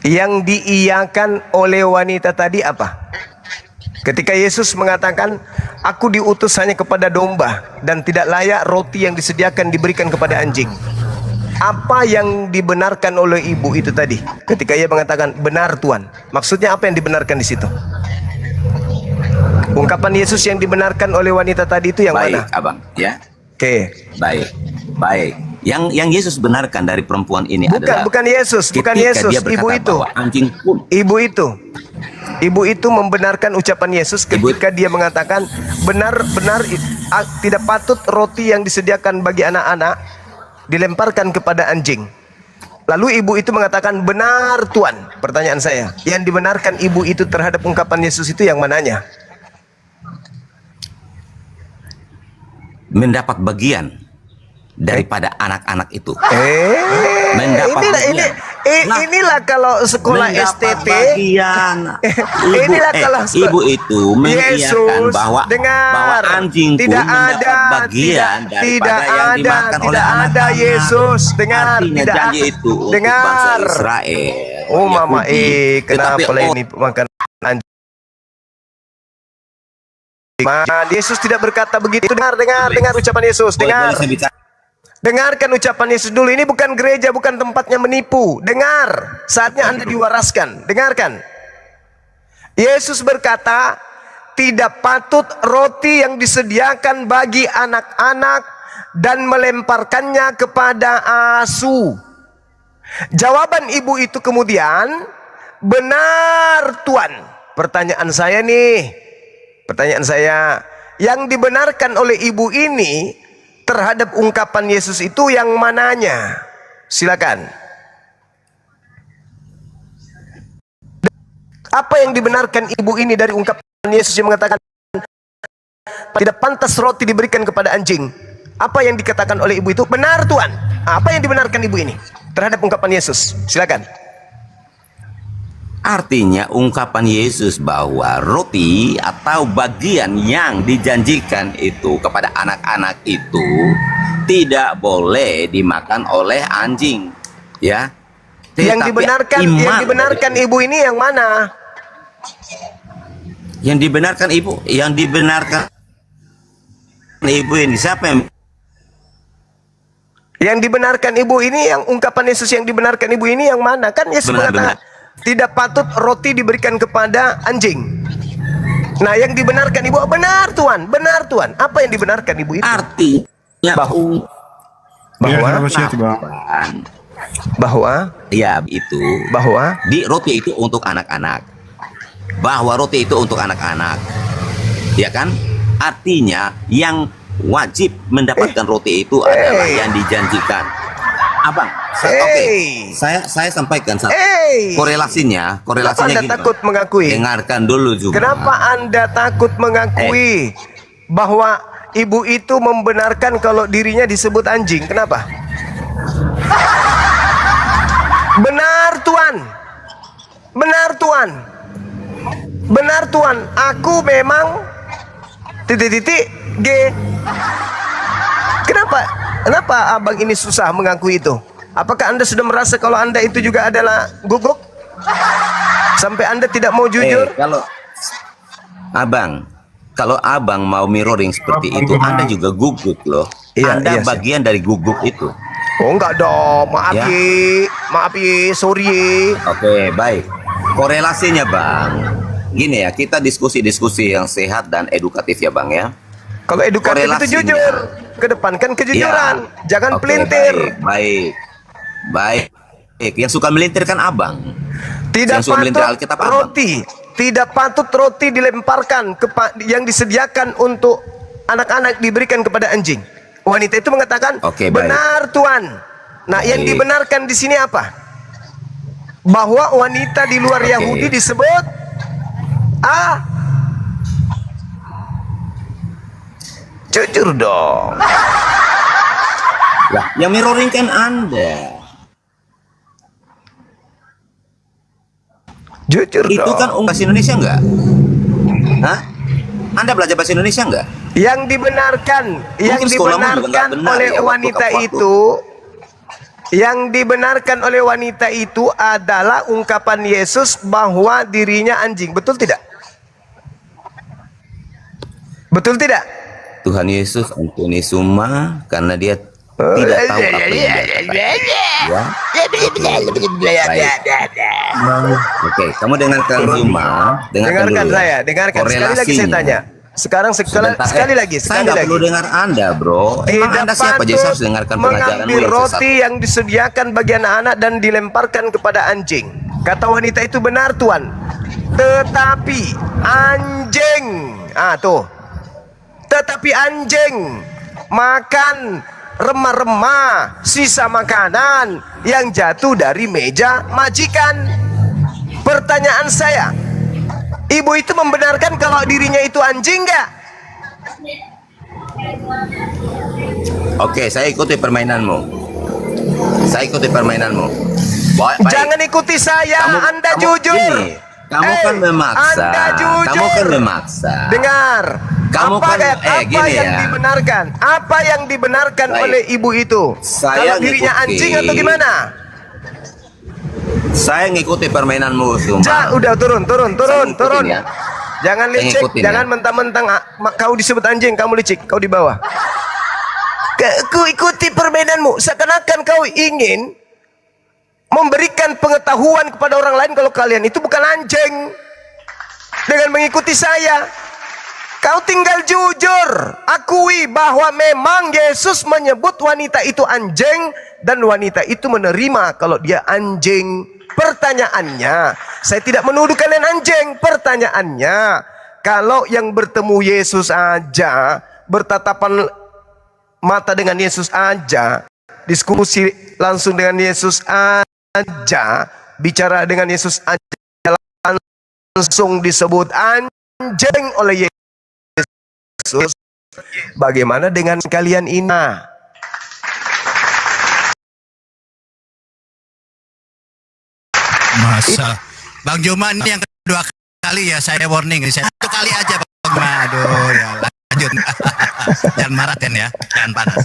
Yang diiyakan oleh wanita tadi apa? Ketika Yesus mengatakan, aku diutus hanya kepada domba dan tidak layak roti yang disediakan diberikan kepada anjing. Apa yang dibenarkan oleh ibu itu tadi? Ketika ia mengatakan, benar Tuhan. Maksudnya apa yang dibenarkan di situ? Ungkapan Yesus yang dibenarkan oleh wanita tadi itu yang mana? Baik Abang, ya. Oke. Baik. Yang Yesus benarkan dari perempuan ini adalah bukan Yesus, dia berkata ibu itu. bahwa anjing pun. Ibu itu membenarkan ucapan Yesus ketika dia mengatakan benar-benar tidak patut roti yang disediakan bagi anak-anak dilemparkan kepada anjing. Lalu ibu itu mengatakan benar Tuhan. Pertanyaan saya, yang dibenarkan ibu itu terhadap ungkapan Yesus itu yang mananya? Mendapat bagian daripada anak-anak itu. Inilah kalau sekolah STT. Inilah kalau ibu itu mengiyakan bahwa anjing pun mendapat bagian daripada yang dimakan oleh anak-anak. Yesus, dengar, artinya tidak janji itu untuk bangsa Israel. Oh mama, kenapa ini makan anjing? Yesus tidak berkata begitu. Dengar ucapan Yesus. Dengarkan ucapan Yesus dulu. Ini bukan gereja, bukan tempatnya menipu. Dengar, saatnya Anda diwaraskan. Dengarkan. Yesus berkata, tidak patut roti yang disediakan bagi anak-anak dan melemparkannya kepada asu. Jawaban ibu itu kemudian, benar Tuhan. Pertanyaan saya, yang dibenarkan oleh ibu ini terhadap ungkapan Yesus itu yang mananya? Silakan. Apa yang dibenarkan ibu ini dari ungkapan Yesus yang mengatakan tidak pantas roti diberikan kepada anjing? Apa yang dikatakan oleh ibu itu? Benar Tuhan. Apa yang dibenarkan ibu ini terhadap ungkapan Yesus? Silakan. Artinya ungkapan Yesus bahwa roti atau bagian yang dijanjikan itu kepada anak-anak itu tidak boleh dimakan oleh anjing, ya. Yang dibenarkan ibu ini yang mana? Yang dibenarkan ibu ini siapa yang dibenarkan ibu ini, yang ungkapan Yesus yang dibenarkan ibu ini yang mana? Kan Yesus mengatakan tidak patut roti diberikan kepada anjing. Nah, yang dibenarkan ibu, benar Tuhan. Apa yang dibenarkan ibu itu? Artinya bahwa roti itu untuk anak-anak. Bahwa roti itu untuk anak-anak. Ya kan? Artinya yang wajib mendapatkan roti itu adalah yang dijanjikan. Abang, saya sampaikan korelasinya Anda gini, takut mengakui? Dengarkan dulu juga. Kenapa Anda takut mengakui bahwa ibu itu membenarkan kalau dirinya disebut anjing? Kenapa? Benar Tuhan. Aku memang G. Kenapa abang ini susah mengakui itu? Apakah Anda sudah merasa kalau Anda itu juga adalah guguk? Sampai Anda tidak mau jujur? Kalau abang mau mirroring seperti itu, Anda juga guguk loh. Anda bagian dari guguk itu. Oh enggak dong, maaf ya, sorry. Oke, baik. Korelasinya Bang, gini ya, kita diskusi-diskusi yang sehat dan edukatif ya Bang ya. Kalau edukatif itu jujur, kedepankan kejujuran, jangan pelintir. Baik. Yang suka melintir kan Abang. Tidak patut roti dilemparkan yang disediakan untuk anak-anak diberikan kepada anjing. Wanita itu mengatakan, benar Tuan. Nah, yang dibenarkan di sini apa? Bahwa wanita di luar Yahudi disebut jujur dong. Lah, yang mirroring kan Anda. Jujur itu dong. Kan bahasa Indonesia enggak? Hah? Anda belajar bahasa Indonesia enggak? Yang dibenarkan oleh wanita itu, yang dibenarkan oleh wanita itu adalah ungkapan Yesus bahwa dirinya anjing. Betul tidak? Betul tidak? Tuhan Yesus ampuni semua karena dia tidak tahu apa yang dia katakan. Oke, kamu dengarkan Zuma, dengarkan saya, dengarkan sekali lagi saya tanya. Sekali lagi. Saya nggak perlu dengar Anda, bro. Emang Anda siapa? Jadi saya harus dengarkan pengajaranmu mengambil yang sesat. roti yang disediakan bagi anak-anak dan dilemparkan kepada anjing. Kata wanita itu benar Tuan. Tetapi anjing, tetapi anjing makan remah-remah sisa makanan yang jatuh dari meja majikan. Pertanyaan saya, ibu itu membenarkan kalau dirinya itu anjing nggak? Oke, saya ikuti permainanmu. Baik. Jangan ikuti saya, Anda jujur. Gini, kamu kan memaksa. Anda jujur. Kamu kan memaksa. Dengar. Kamu apa gini yang ya. dibenarkan? Apa yang dibenarkan oleh ibu itu? Saya kalau dirinya ngikuti. anjing atau gimana? Saya ngikuti permainanmu semua. Udah turun. Ya. Jangan licik, jangan mentang-mentang kau disebut anjing, kamu licik, kau di bawah. Ku ikuti permainanmu, seakan-akan kau ingin memberikan pengetahuan kepada orang lain kalau kalian itu bukan anjing dengan mengikuti saya. Kau tinggal jujur, akui bahwa memang Yesus menyebut wanita itu anjing dan wanita itu menerima kalau dia anjing. Pertanyaannya, saya tidak menuduh kalian anjing. Pertanyaannya, kalau yang bertemu Yesus aja, bertatapan mata dengan Yesus aja, diskusi langsung dengan Yesus aja, bicara dengan Yesus aja, langsung disebut anjing oleh Yesus. Bagaimana dengan kalian ini? Masa Bang Juma ini yang kedua kali ya saya warning, saya satu kali aja Bang Juma. Aduh ya lanjut. Jangan marah ya, jangan panas.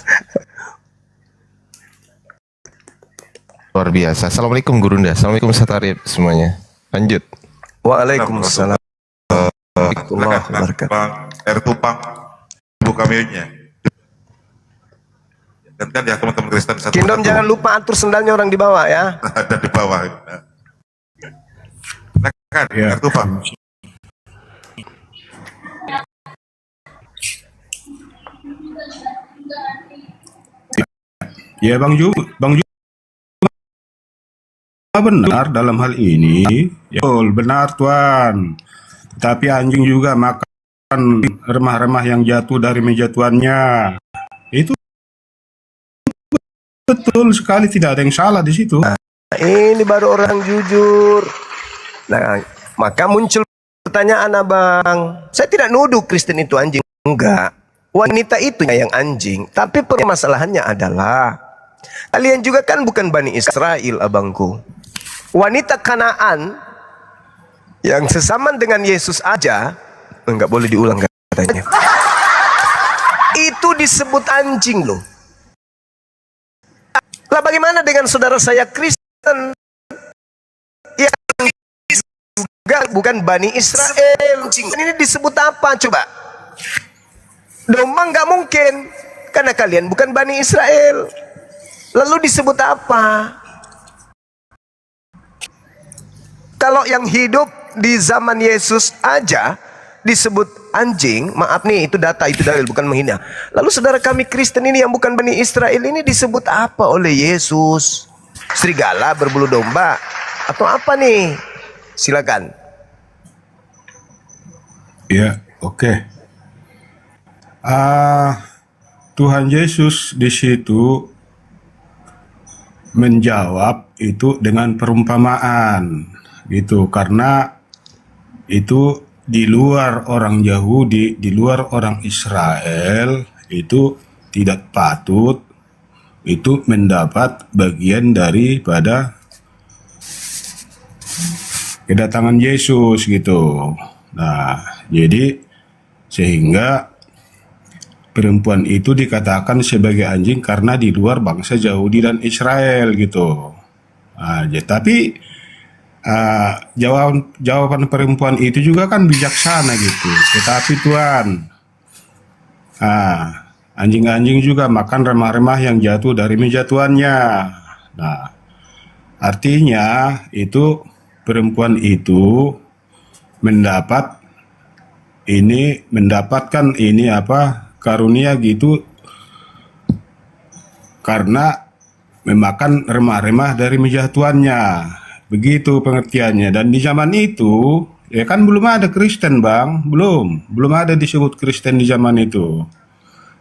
Luar biasa. Assalamualaikum Gurunda. Assalamualaikum Satarib semuanya. Lanjut. Waalaikumsalam. Bang Tupang buka mute-nya. Kan ya teman-teman Kristen satu. Kingdom jangan lupa atur sendalnya orang di bawah ya. Ada di bawah. Kan Tupang. Ya Bang Ju benar dalam hal ini. Ya, benar Tuan. Tapi anjing juga makan remah-remah yang jatuh dari meja tuannya. Itu betul sekali, tidak ada yang salah di situ. Nah, ini baru orang jujur. Nah, maka muncul pertanyaan Abang. Saya tidak nuduh Kristen itu anjing. Enggak. Wanita itu yang anjing. Tapi permasalahannya adalah kalian juga kan bukan Bani Israel, abangku. Wanita Kanaan yang sesaman dengan Yesus aja, enggak boleh diulang katanya. Itu disebut anjing loh. Lah bagaimana dengan saudara saya Kristen yang juga bukan Bani Israel? Ini disebut apa coba? Domba nggak mungkin, karena kalian bukan Bani Israel. Lalu disebut apa? Kalau yang hidup di zaman Yesus aja disebut anjing, maaf nih, itu data, itu dalil, bukan menghina. Lalu saudara kami Kristen ini yang bukan Bani Israel ini disebut apa oleh Yesus? Serigala berbulu domba atau apa nih? Silakan. Ya, oke. Tuhan Yesus di situ menjawab itu dengan perumpamaan gitu, karena itu di luar orang Yahudi, di luar orang Israel itu tidak patut itu mendapat bagian daripada kedatangan Yesus gitu. Nah, jadi sehingga perempuan itu dikatakan sebagai anjing karena di luar bangsa Yahudi dan Israel gitu. Nah, tapi jawaban perempuan itu juga kan bijaksana gitu. Tetapi Tuhan, anjing-anjing juga makan remah-remah yang jatuh dari meja tuannya. Nah, artinya itu perempuan itu mendapatkan ini apa, karunia gitu karena memakan remah-remah dari meja tuannya. Begitu pengertiannya. Dan di zaman itu ya kan belum ada Kristen, Bang, belum ada disebut Kristen di zaman itu.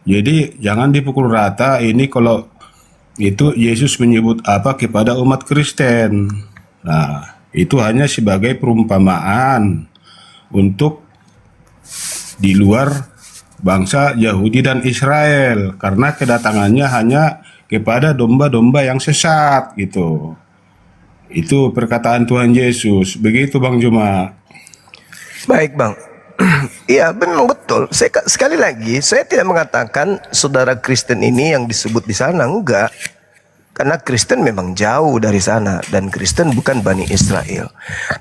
Jadi jangan dipukul rata ini kalau itu Yesus menyebut apa kepada umat Kristen. Nah, itu hanya sebagai perumpamaan untuk di luar bangsa Yahudi dan Israel, karena kedatangannya hanya kepada domba-domba yang sesat gitu. Itu perkataan Tuhan Yesus. Begitu Bang Juma. Baik Bang. Iya benar, betul. Sekali lagi saya tidak mengatakan saudara Kristen ini yang disebut di sana, enggak. Karena Kristen memang jauh dari sana dan Kristen bukan Bani Israel.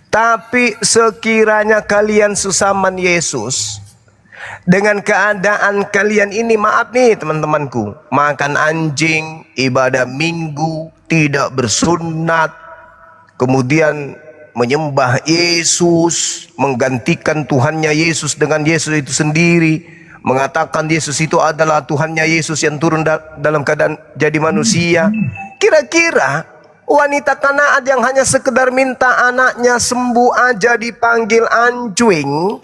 Tapi sekiranya kalian sesaman Yesus dengan keadaan kalian ini, maaf nih teman-temanku, makan anjing, ibadah minggu, tidak bersunat, kemudian menyembah Yesus, menggantikan Tuhannya Yesus dengan Yesus itu sendiri, mengatakan Yesus itu adalah Tuhannya Yesus yang turun dalam keadaan jadi manusia. Kira-kira wanita Kanaan yang hanya sekedar minta anaknya sembuh aja dipanggil anjing,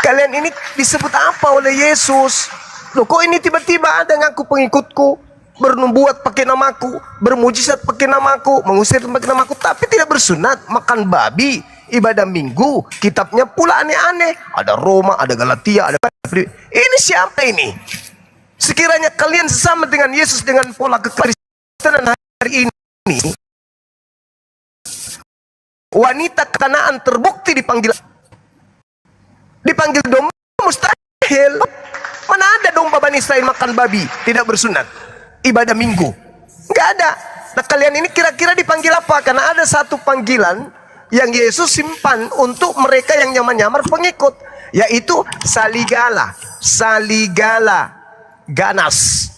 kalian ini disebut apa oleh Yesus? Loh, kok ini tiba-tiba ada ngaku pengikutku, bernubuat pakai namaku, bermujizat pakai namaku, mengusir pakai namaku, tapi tidak bersunat, makan babi, ibadah minggu, kitabnya pula aneh-aneh, ada Roma, ada Galatia, ada ini siapa ini? Sekiranya kalian sesama dengan Yesus dengan pola kekristenan hari ini, wanita Kanaan terbukti dipanggil domba, mustahil. Mana ada domba Bani Israel makan babi, tidak bersunat, ibadah minggu, nggak ada. Nah kalian ini kira-kira dipanggil apa? Karena ada satu panggilan yang Yesus simpan untuk mereka yang nyamar-nyamar pengikut, yaitu saligala, ganas,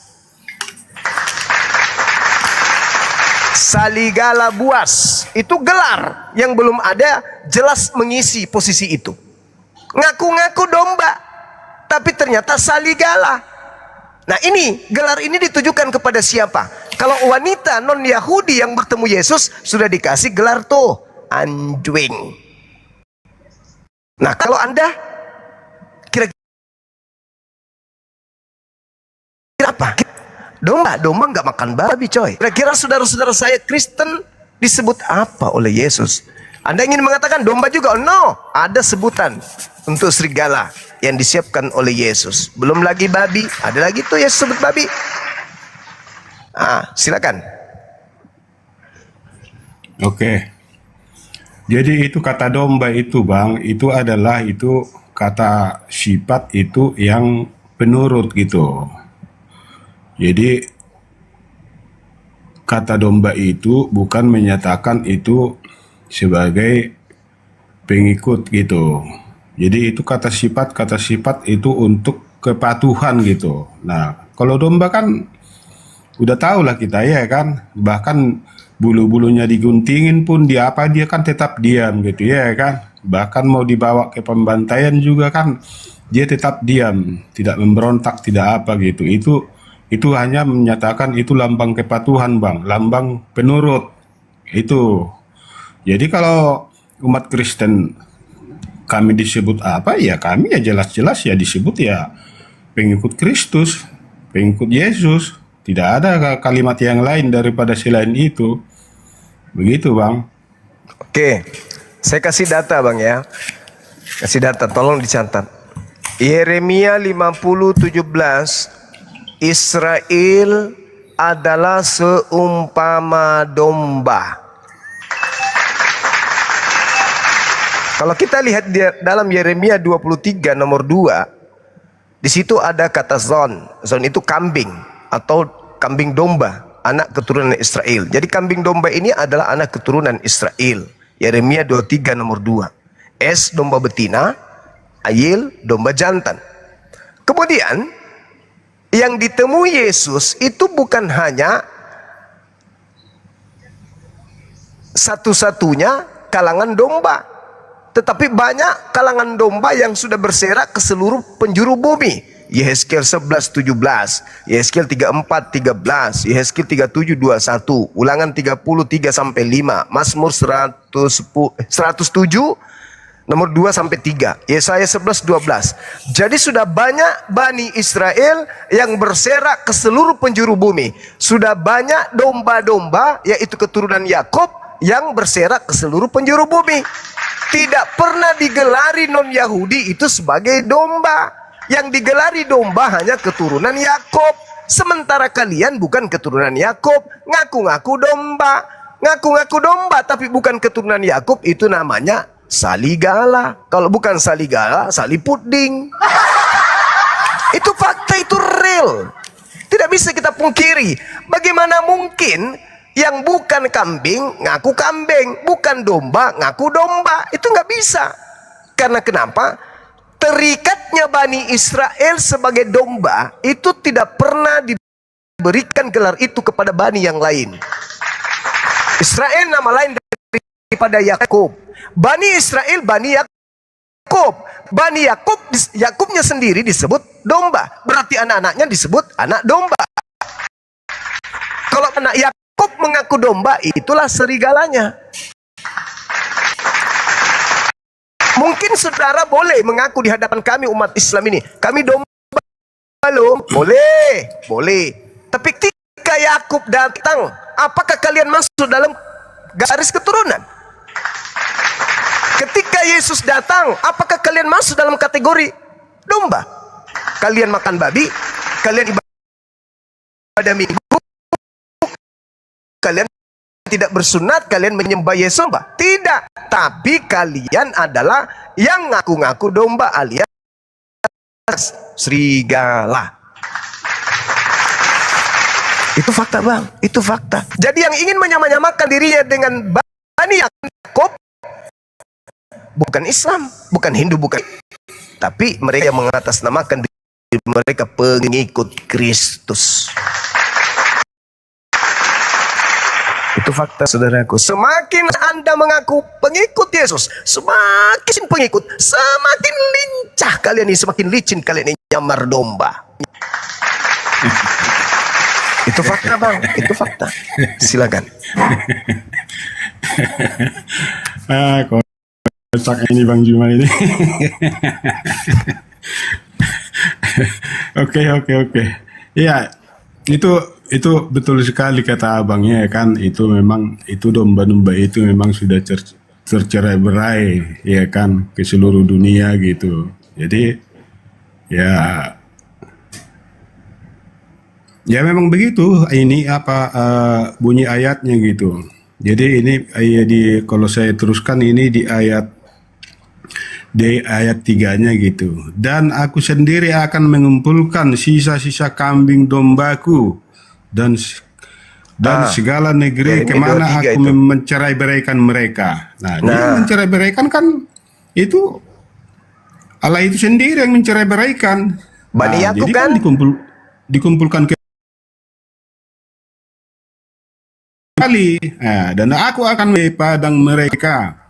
saligala buas. Itu gelar yang belum ada jelas mengisi posisi itu. Ngaku-ngaku domba, tapi ternyata saligala. Nah ini, gelar ini ditujukan kepada siapa? Kalau wanita non-Yahudi yang bertemu Yesus, sudah dikasih gelar tuh, anjing. Nah kalau Anda, kira-kira apa? Domba nggak makan babi coy. Kira-kira saudara-saudara saya Kristen disebut apa oleh Yesus? Anda ingin mengatakan domba juga? No, ada sebutan untuk serigala yang disiapkan oleh Yesus. Belum lagi babi, ada lagi tuh Yesus sebut babi. Silakan. Oke. Jadi itu kata domba itu Bang, itu adalah itu kata sifat itu yang penurut gitu. Jadi kata domba itu bukan menyatakan itu sebagai pengikut gitu. Jadi itu kata sifat itu untuk kepatuhan gitu. Nah, kalau domba kan udah tahu lah kita ya kan, bahkan bulu-bulunya diguntingin pun dia kan tetap diam gitu ya kan. bahkan mau dibawa ke pembantaian juga kan dia tetap diam, tidak memberontak, tidak apa gitu. Itu hanya menyatakan itu lambang kepatuhan, Bang, lambang penurut. Itu. Jadi kalau umat Kristen kami disebut apa ya, kami ya jelas-jelas ya disebut ya pengikut Kristus, pengikut Yesus. Tidak ada kalimat yang lain daripada selain itu. Begitu, Bang. Oke, saya kasih data, Bang, ya. Kasih data, tolong dicatat. Yeremia 50:17, Israel adalah seumpama domba. Kalau kita lihat di dalam Yeremia 23 nomor 2, di situ ada kata zon. Zon itu kambing atau kambing domba, anak keturunan Israel. Jadi kambing domba ini adalah anak keturunan Israel. Yeremia 23 nomor 2. Es domba betina, Ayil domba jantan. Kemudian yang ditemui Yesus itu bukan hanya satu-satunya kalangan domba, tetapi banyak kalangan domba yang sudah berserak ke seluruh penjuru bumi. Yehezkiel 11:17, Yehezkiel 34:13, Yehezkiel 37:21, Ulangan 33-5, Mazmur 107 nomor 2-3, Yesaya 11:12. Jadi sudah banyak Bani Israel yang berserak ke seluruh penjuru bumi. Sudah banyak domba-domba, yaitu keturunan Yakub, yang berserak ke seluruh penjuru bumi. Tidak pernah digelari non-Yahudi itu sebagai domba. Yang digelari domba hanya keturunan Yakub. Sementara kalian bukan keturunan Yakub, ngaku-ngaku domba. Ngaku-ngaku domba tapi bukan keturunan Yakub, itu namanya saligala. Kalau bukan saligala, salipuding. Itu fakta, itu real. Tidak bisa kita pungkiri. Bagaimana mungkin yang bukan kambing ngaku kambing, bukan domba ngaku domba? Itu nggak bisa. Karena kenapa? Terikatnya Bani Israel sebagai domba itu tidak pernah diberikan gelar itu kepada Bani yang lain. Israel nama lain daripada Yakub. Bani Israel, Bani Yakub. Bani Yakub, Yakubnya sendiri disebut domba. Berarti anak-anaknya disebut anak domba. Kalau anak Yakub mengaku domba, itulah serigalanya. Mungkin saudara boleh mengaku di hadapan kami umat Islam ini, kami domba loh. Boleh, boleh. Tapi ketika Yakub datang, apakah kalian masuk dalam garis keturunan? Ketika Yesus datang, apakah kalian masuk dalam kategori domba? Kalian makan babi, kalian ibadah minggu, kalian tidak bersunat, kalian menyembah Yesus, tidak. Tapi kalian adalah yang ngaku-ngaku domba alias serigala. Itu fakta, Bang. Itu fakta. Jadi yang ingin menyamakan dirinya dengan Bani Yakub bukan Islam, bukan Hindu, bukan. Tapi mereka yang mengatasnamakan diri mereka pengikut Kristus. Itu fakta, saudaraku. Semakin Anda mengaku pengikut Yesus, semakin pengikut, semakin lincah kalian ini, semakin licin kalian ini, nyamar domba. Itu fakta, Bang. Itu fakta. Silakan. Kocak ini Bang Juma ini. Oke. Iya, itu betul sekali kata abangnya kan. Itu memang, itu domba-domba itu memang sudah tercerai-berai ya kan ke seluruh dunia gitu. Jadi ya memang begitu. Ini apa bunyi ayatnya gitu. Jadi ini kalau saya teruskan ini di ayat 3-nya gitu. Dan aku sendiri akan mengumpulkan sisa-sisa kambing dombaku dan segala negeri kemana aku mencerai-beraikan mereka. Nah, dia mencerai-beraikan kan itu Allah itu sendiri yang mencerai-beraikan. Bani Yakub jadi kan dikumpulkan kali. Nah, dan aku akan padang mereka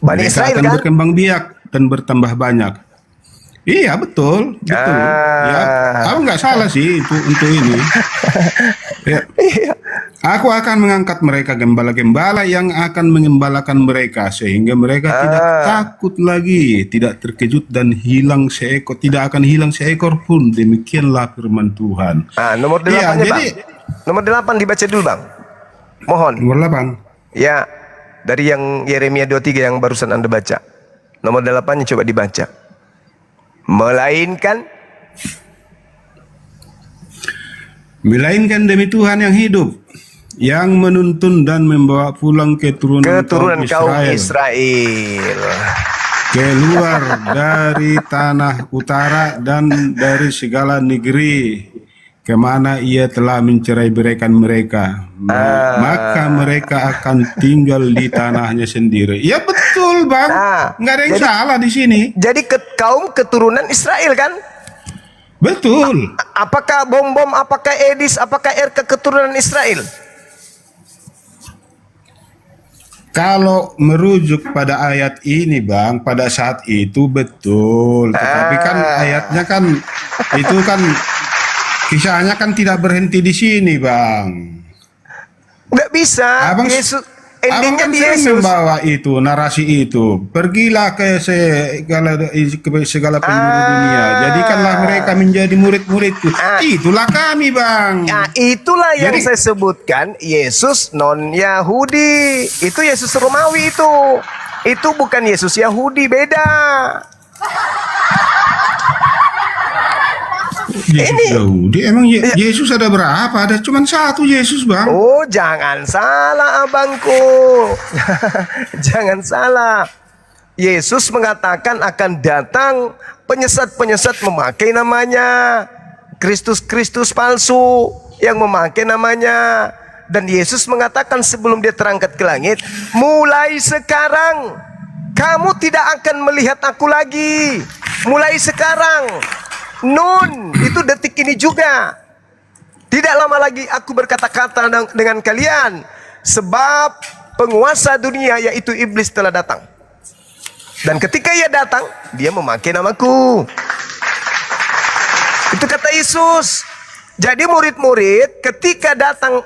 Bani mereka Israel akan kan? berkembang biak dan bertambah banyak. Iya betul, betul. Ya, aku nggak salah sih itu untuk ini. Ya. Aku akan mengangkat mereka gembala-gembala yang akan mengembalakan mereka sehingga mereka tidak takut lagi, tidak terkejut dan tidak akan hilang seekor pun. Demikianlah firman Tuhan. Nomor 8 Iya, Bang. jadi Nomor 8 dibaca dulu Bang. Mohon. Nomor 8. Ya, dari yang Yeremia 23 yang barusan Anda baca. Nomor 8-nya coba dibaca. Melainkan demi Tuhan yang hidup, yang menuntun dan membawa pulang keturunan kaum Israel keluar dari tanah utara dan dari segala negeri kemana ia telah mencerai beraikan mereka, maka mereka akan tinggal di tanahnya sendiri. Ya betul Bang, nggak ada yang salah di sini. Jadi kaum keturunan Israel kan? Betul. Apakah bom-bom, apakah Edis, apakah keturunan Israel? Kalau merujuk pada ayat ini Bang, pada saat itu betul. Tetapi kan ayatnya kan, itu kan kisahnya kan tidak berhenti di sini Bang. Nggak bisa. Abang, Yesus, abang kan sering membawa itu, narasi itu. Pergilah ke segala penjuru dunia. Jadikanlah mereka menjadi murid-muridku. Itulah kami Bang. Itulah yang saya sebutkan. Yesus non-Yahudi. Itu Yesus Romawi itu. Itu bukan Yesus Yahudi, beda. Yesus Yahudi, emang Yesus ada berapa? Ada cuma satu Yesus Bang. Oh, jangan salah abangku. Jangan salah. Yesus mengatakan akan datang penyesat-penyesat memakai namanya, Kristus-Kristus palsu yang memakai namanya. Dan Yesus mengatakan sebelum dia terangkat ke langit, mulai sekarang kamu tidak akan melihat aku lagi. Mulai sekarang. Nun, itu detik ini juga. Tidak lama lagi aku berkata-kata dengan kalian, sebab penguasa dunia yaitu iblis telah datang. Dan ketika ia datang, dia memakai namaku. Itu kata Yesus. Jadi murid-murid ketika datang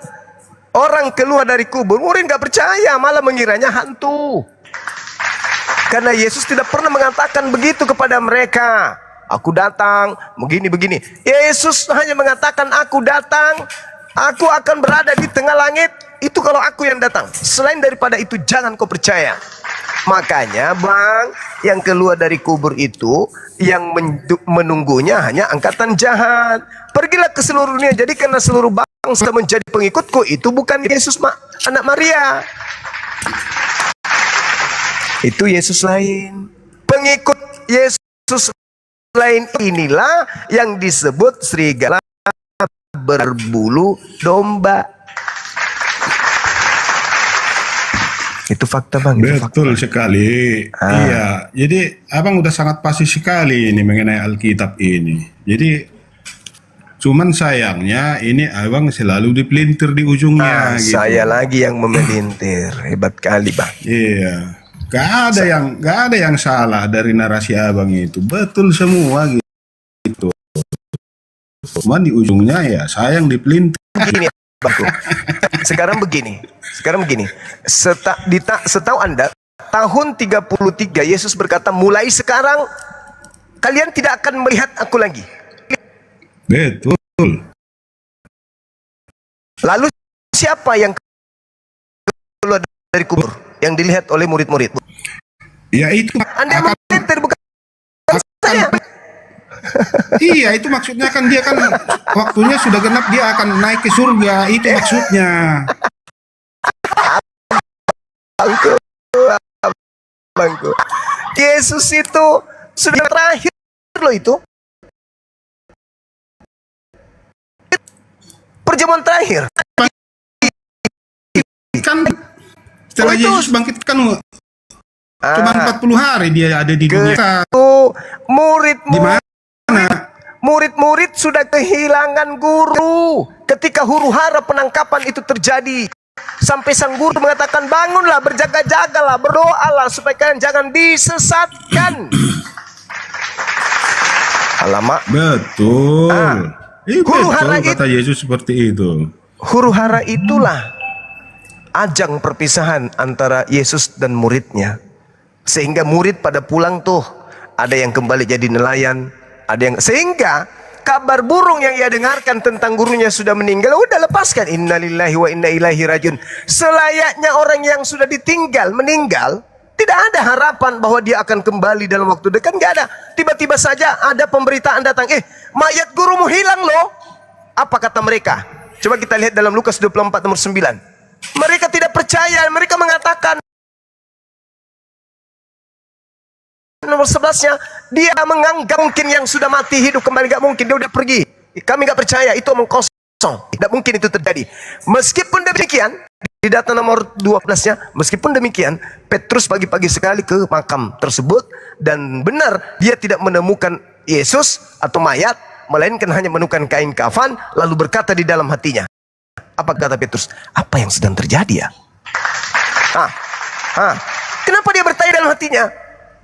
orang keluar dari kubur, murid gak percaya, malah mengiranya hantu. Karena Yesus tidak pernah mengatakan begitu kepada mereka. Aku datang, begini-begini. Yesus hanya mengatakan, aku datang, aku akan berada di tengah langit. Itu kalau aku yang datang. Selain daripada itu, jangan kau percaya. Makanya Bang, yang keluar dari kubur itu, yang menunggunya hanya angkatan jahat. Pergilah ke seluruh dunia, jadi karena seluruh bangsa menjadi pengikutku. Itu bukan Yesus anak Maria. Itu Yesus lain. Pengikut Yesus lain inilah yang disebut serigala berbulu domba. Itu fakta Bang. Betul sekali. Iya. Jadi abang udah sangat pasti sekali ini mengenai Alkitab ini. Jadi cuman sayangnya ini abang selalu dipelintir di ujungnya. Gitu. Saya lagi yang memelintir. Hebat kali Bang. Iya. Gak ada yang salah dari narasi abang itu, betul semua gitu. Cuman di ujungnya ya sayang dipelintir. Begini, sekarang begini. Setahu Anda, tahun 33 Yesus berkata, mulai sekarang kalian tidak akan melihat aku lagi. Betul. Lalu siapa yang keluar dari kubur? Yang dilihat oleh murid-murid. Ya itu. Anda melintir bukan saya. Iya, itu maksudnya kan dia kan waktunya sudah genap, dia akan naik ke surga. Itu maksudnya. Bangku. Yesus itu sudah terakhir loh itu. Perjamuan terakhir. Kan setelah Yesus bangkit kan cuma 40 hari dia ada di dunia. Murid-murid sudah kehilangan guru ketika huru hara penangkapan itu terjadi. Sampai sang guru mengatakan, bangunlah, berjaga-jagalah, berdoalah supaya kalian jangan disesatkan. Alamak. Betul. Huru hara Betul kata Yesus seperti itu. Huru hara itulah ajang perpisahan antara Yesus dan muridnya. Sehingga murid pada pulang tuh, ada yang kembali jadi nelayan, ada yang, sehingga kabar burung yang ia dengarkan tentang gurunya sudah meninggal, udah lepaskan, innalillahi wa inna ilaihi rajiun. Selayaknya orang yang sudah ditinggal meninggal, tidak ada harapan bahwa dia akan kembali dalam waktu dekat, nggak ada. Tiba-tiba saja ada pemberitaan datang, mayat gurumu hilang loh. Apa kata mereka? Coba kita lihat dalam Lukas 24 nomor 9. Mereka tidak percaya, mereka mengatakan, nomor 11-nya, dia menganggap mungkin yang sudah mati hidup kembali, nggak mungkin, dia udah pergi. Kami nggak percaya, itu omong kosong, tidak mungkin itu terjadi. Meskipun demikian, di data nomor 12-nya, meskipun demikian, Petrus pagi-pagi sekali ke makam tersebut, dan benar dia tidak menemukan Yesus atau mayat, melainkan hanya menemukan kain kafan, lalu berkata di dalam hatinya. Apa kata Petrus? Apa yang sedang terjadi ya? Kenapa dia bertanya dalam hatinya?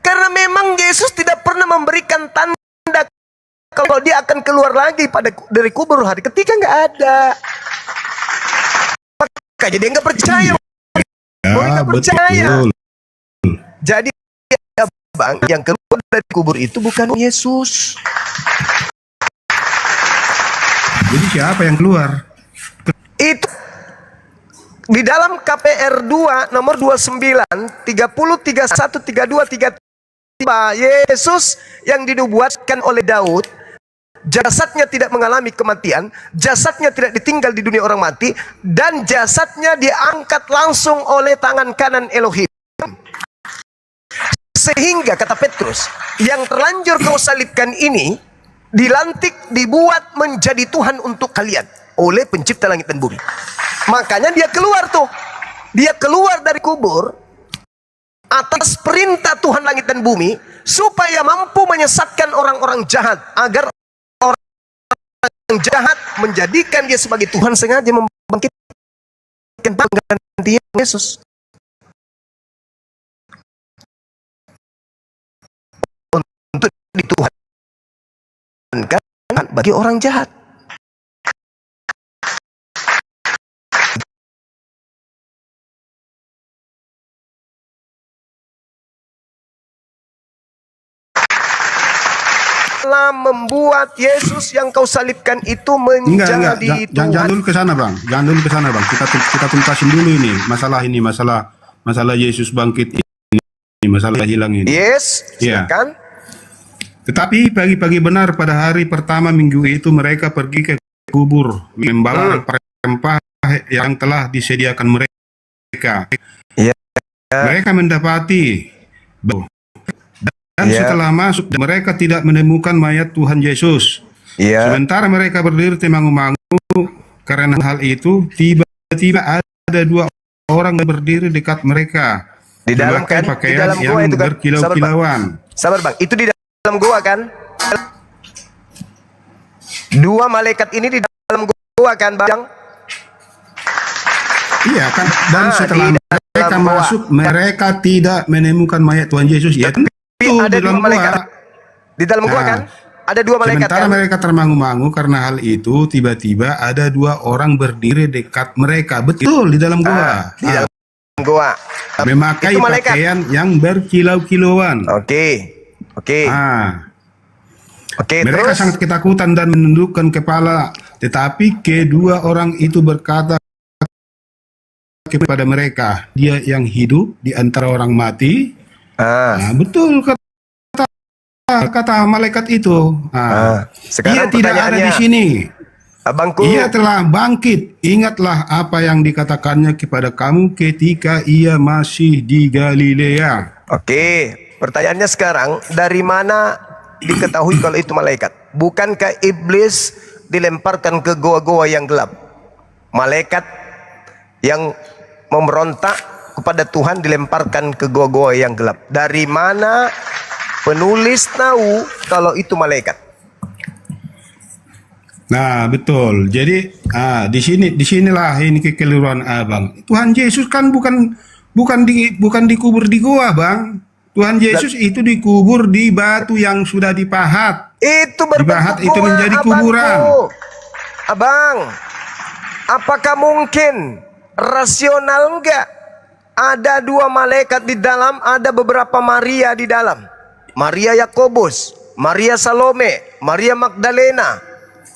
Karena memang Yesus tidak pernah memberikan tanda kalau dia akan keluar lagi dari kubur hari ketiga, nggak ada. Makanya dia nggak percaya. Nggak percaya. Jadi bang, yang keluar dari kubur itu bukan Yesus. Jadi siapa yang keluar? Itu di dalam KPR 2 nomor 29 30 31 32 33, Yesus yang dinubuatkan oleh Daud, jasadnya tidak mengalami kematian, jasadnya tidak ditinggal di dunia orang mati, dan jasadnya diangkat langsung oleh tangan kanan Elohim. Sehingga kata Petrus, yang terlanjur kau salibkan ini dilantik, dibuat menjadi Tuhan untuk kalian oleh pencipta langit dan bumi. Makanya dia keluar tuh. Dia keluar dari kubur atas perintah Tuhan langit dan bumi, supaya mampu menyesatkan orang-orang jahat, agar orang jahat menjadikan dia sebagai Tuhan, sengaja membangkitkan pengganti Yesus. Untuk dituhankan bagi orang jahat. Telah membuat Yesus yang kau salibkan itu menjadi Tuhan. Jangan dulu ke sana bang, jangan dulu ke sana bang. Kita tuntasin dulu ini masalah Yesus bangkit ini, masalah hilang ini. Yes, silakan. Tetapi pagi-pagi benar pada hari pertama minggu itu mereka pergi ke kubur membawa rempah yang telah disediakan mereka. Mereka mendapati dan setelah masuk mereka tidak menemukan mayat Tuhan Yesus. Sementara mereka berdiri temangu-mangu, karena hal itu tiba-tiba ada dua orang berdiri dekat mereka di dalam pakaian di dalam yang itu kan berkilau-kilauan. Sabar bang, itu di dalam gua kan? Dua malaikat ini di dalam gua kan bang? Iya kan. Dan setelah mereka masuk, mereka tidak menemukan mayat Tuhan Yesus. Ya ada dua malaikat di dalam gua kan? Ada dua malaikat. Sementara mereka termangu-mangu karena hal itu, tiba-tiba ada dua orang berdiri dekat mereka. Betul, di dalam gua. Di dalam gua. Memakai pakaian yang berkilau-kilauan. Oke. Mereka sangat ketakutan dan menundukkan kepala. Tetapi kedua orang itu berkata kepada mereka, dia yang hidup di antara orang mati. Betul kata malaikat itu. Dia tidak ada di sini. Abangku, ia telah bangkit. Ingatlah apa yang dikatakannya kepada kamu ketika ia masih di Galilea. Oke, pertanyaannya sekarang, dari mana diketahui kalau itu malaikat? Bukankah iblis dilemparkan ke goa-goa yang gelap? Malaikat yang memberontak kepada Tuhan dilemparkan ke goa-goa yang gelap. Dari mana penulis tahu kalau itu malaikat? Nah, betul. Jadi, disinilah ini kekeliruan abang. Tuhan Yesus kan bukan dikubur di goa, bang. Tuhan Yesus itu dikubur di batu yang sudah dipahat. Itu dipahat berbentuk itu goa, menjadi kuburan. Abang, apakah mungkin rasional enggak? Ada 2 malaikat di dalam, ada beberapa Maria di dalam. Maria Yakobus, Maria Salome, Maria Magdalena,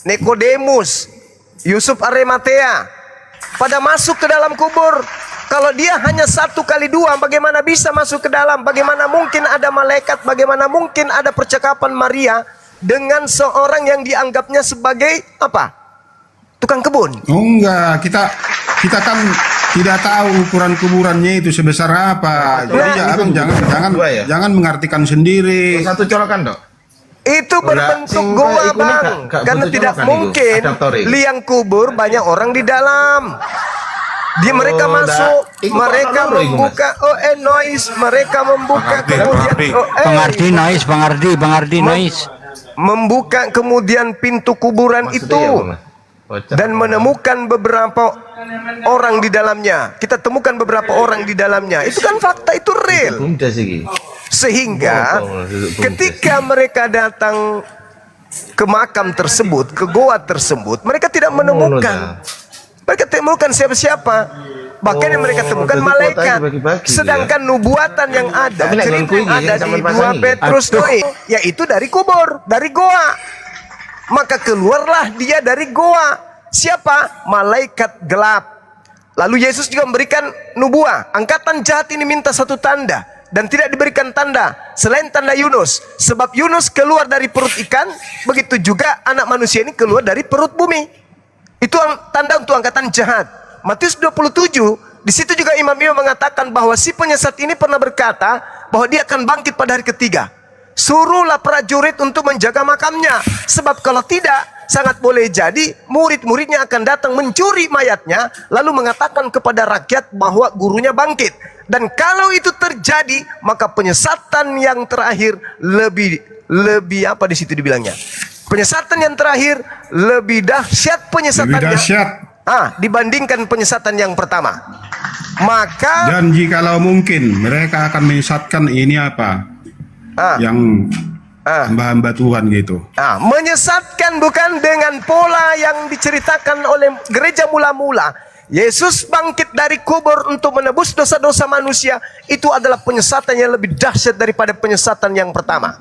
Nikodemus, Yusuf Arimatea, pada masuk ke dalam kubur. Kalau dia hanya 1 kali 2, bagaimana bisa masuk ke dalam? Bagaimana mungkin ada malaikat? Bagaimana mungkin ada percakapan Maria dengan seorang yang dianggapnya sebagai apa? Tukang kebun? Oh enggak, kita kan tidak tahu ukuran kuburannya itu sebesar apa. Jadi abang jangan mengartikan sendiri. Satu colokan, Dok. Itu berbentuk goa, bang. Karena tidak mungkin liang kubur banyak orang di dalam. Mereka masuk, mereka membuka noise, mereka membuka kemudian Pengardi noise. Membuka kemudian pintu kuburan itu dan menemukan beberapa orang di dalamnya. Kita temukan beberapa orang di dalamnya. Itu kan fakta, itu real. Sehingga ketika mereka datang ke makam tersebut, ke goa tersebut, mereka tidak menemukan. Mereka tidak menemukan siapa-siapa. Bahkan yang mereka temukan malaikat. Sedangkan nubuatan yang ada, cerita yang ada di 2 Petrus yaitu dari kubur, dari goa. Maka keluarlah dia dari goa. Siapa? Malaikat gelap. Lalu Yesus juga memberikan nubuah. Angkatan jahat ini minta 1 tanda, dan tidak diberikan tanda selain tanda Yunus. Sebab Yunus keluar dari perut ikan, begitu juga anak manusia ini keluar dari perut bumi. Itu tanda untuk angkatan jahat. Matius 27, di situ juga imam-imam mengatakan bahwa si penyesat ini pernah berkata bahwa dia akan bangkit pada hari ketiga. Suruhlah prajurit untuk menjaga makamnya, sebab kalau tidak, sangat boleh jadi murid-muridnya akan datang mencuri mayatnya, lalu mengatakan kepada rakyat bahwa gurunya bangkit. Dan kalau itu terjadi, maka penyesatan yang terakhir lebih apa di situ dibilangnya? Penyesatan yang terakhir lebih dahsyat penyesatannya dibandingkan penyesatan yang pertama. Maka dan jikalau mungkin mereka akan menyesatkan ini apa? Yang hamba-hamba Tuhan gitu. Menyesatkan bukan dengan pola yang diceritakan oleh gereja mula-mula. Yesus bangkit dari kubur untuk menebus dosa-dosa manusia. Itu adalah penyesatan yang lebih dahsyat daripada penyesatan yang pertama.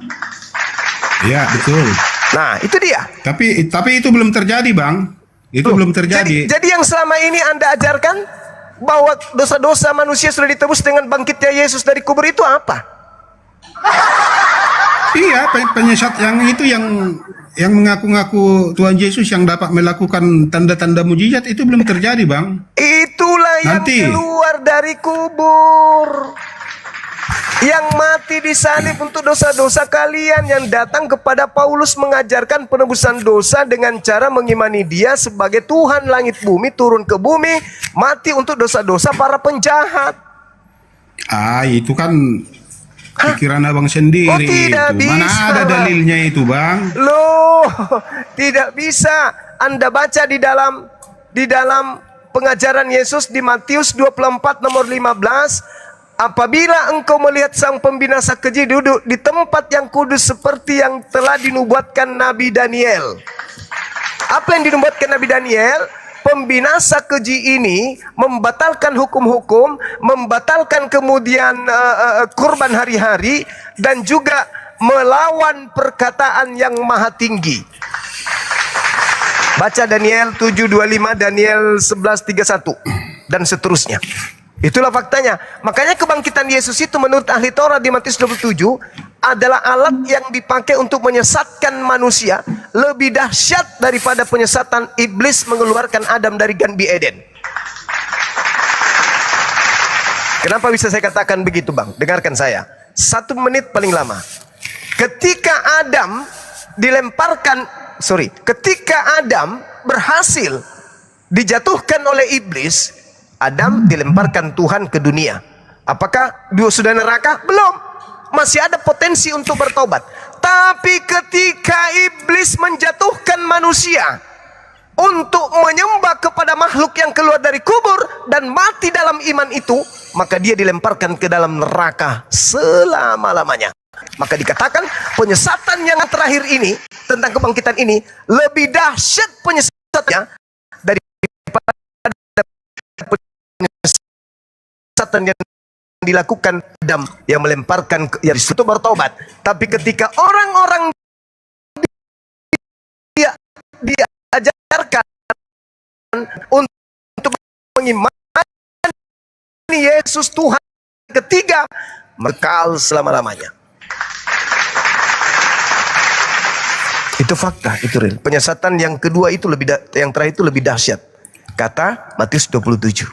Ya, betul. Nah, itu dia. Tapi itu belum terjadi, Bang. Itu belum terjadi. Jadi yang selama ini Anda ajarkan bahwa dosa-dosa manusia sudah ditebus dengan bangkitnya Yesus dari kubur itu apa? Iya, penyesat yang itu yang mengaku-ngaku Tuhan Yesus yang dapat melakukan tanda-tanda mujizat itu belum terjadi, Bang. Itulah yang keluar dari kubur. Yang mati disalib untuk dosa-dosa kalian, yang datang kepada Paulus mengajarkan penebusan dosa dengan cara mengimani dia sebagai Tuhan langit bumi, turun ke bumi, mati untuk dosa-dosa para penjahat. Itu kan pikiran abang sendiri. Tidak itu. Bisa, mana ada dalilnya itu, Bang? Loh, tidak bisa. Anda baca di dalam pengajaran Yesus di Matius 24 nomor 15. Apabila engkau melihat sang pembinasa keji duduk di tempat yang kudus seperti yang telah dinubuatkan Nabi Daniel. Apa yang dinubuatkan Nabi Daniel? Pembinasa keji ini membatalkan hukum-hukum, membatalkan kemudian kurban hari-hari, dan juga melawan perkataan yang maha tinggi. Baca Daniel 7:25, Daniel 11:31, dan seterusnya. Itulah faktanya. Makanya kebangkitan Yesus itu menurut ahli Taurat di Matius 27 adalah alat yang dipakai untuk menyesatkan manusia, lebih dahsyat daripada penyesatan iblis mengeluarkan Adam dari Gan Eden. Kenapa bisa saya katakan begitu, Bang? Dengarkan saya. 1 menit paling lama. Ketika Adam berhasil dijatuhkan oleh iblis, Adam dilemparkan Tuhan ke dunia. Apakah dia sudah neraka? Belum. Masih ada potensi untuk bertobat. Tapi ketika iblis menjatuhkan manusia, untuk menyembah kepada makhluk yang keluar dari kubur dan mati dalam iman itu, maka dia dilemparkan ke dalam neraka selama-lamanya. Maka dikatakan penyesatan yang terakhir ini tentang kebangkitan ini lebih dahsyat penyesatannya daripada penyesatan yang dilakukan Adam yang melemparkan yang itu bertobat. Tapi ketika orang-orang diajarkan untuk mengimani Yesus Tuhan ketiga, kekal selama-lamanya. Itu fakta, itu real. Penyesatan yang kedua itu yang terakhir itu lebih dahsyat. Kata Matius 27.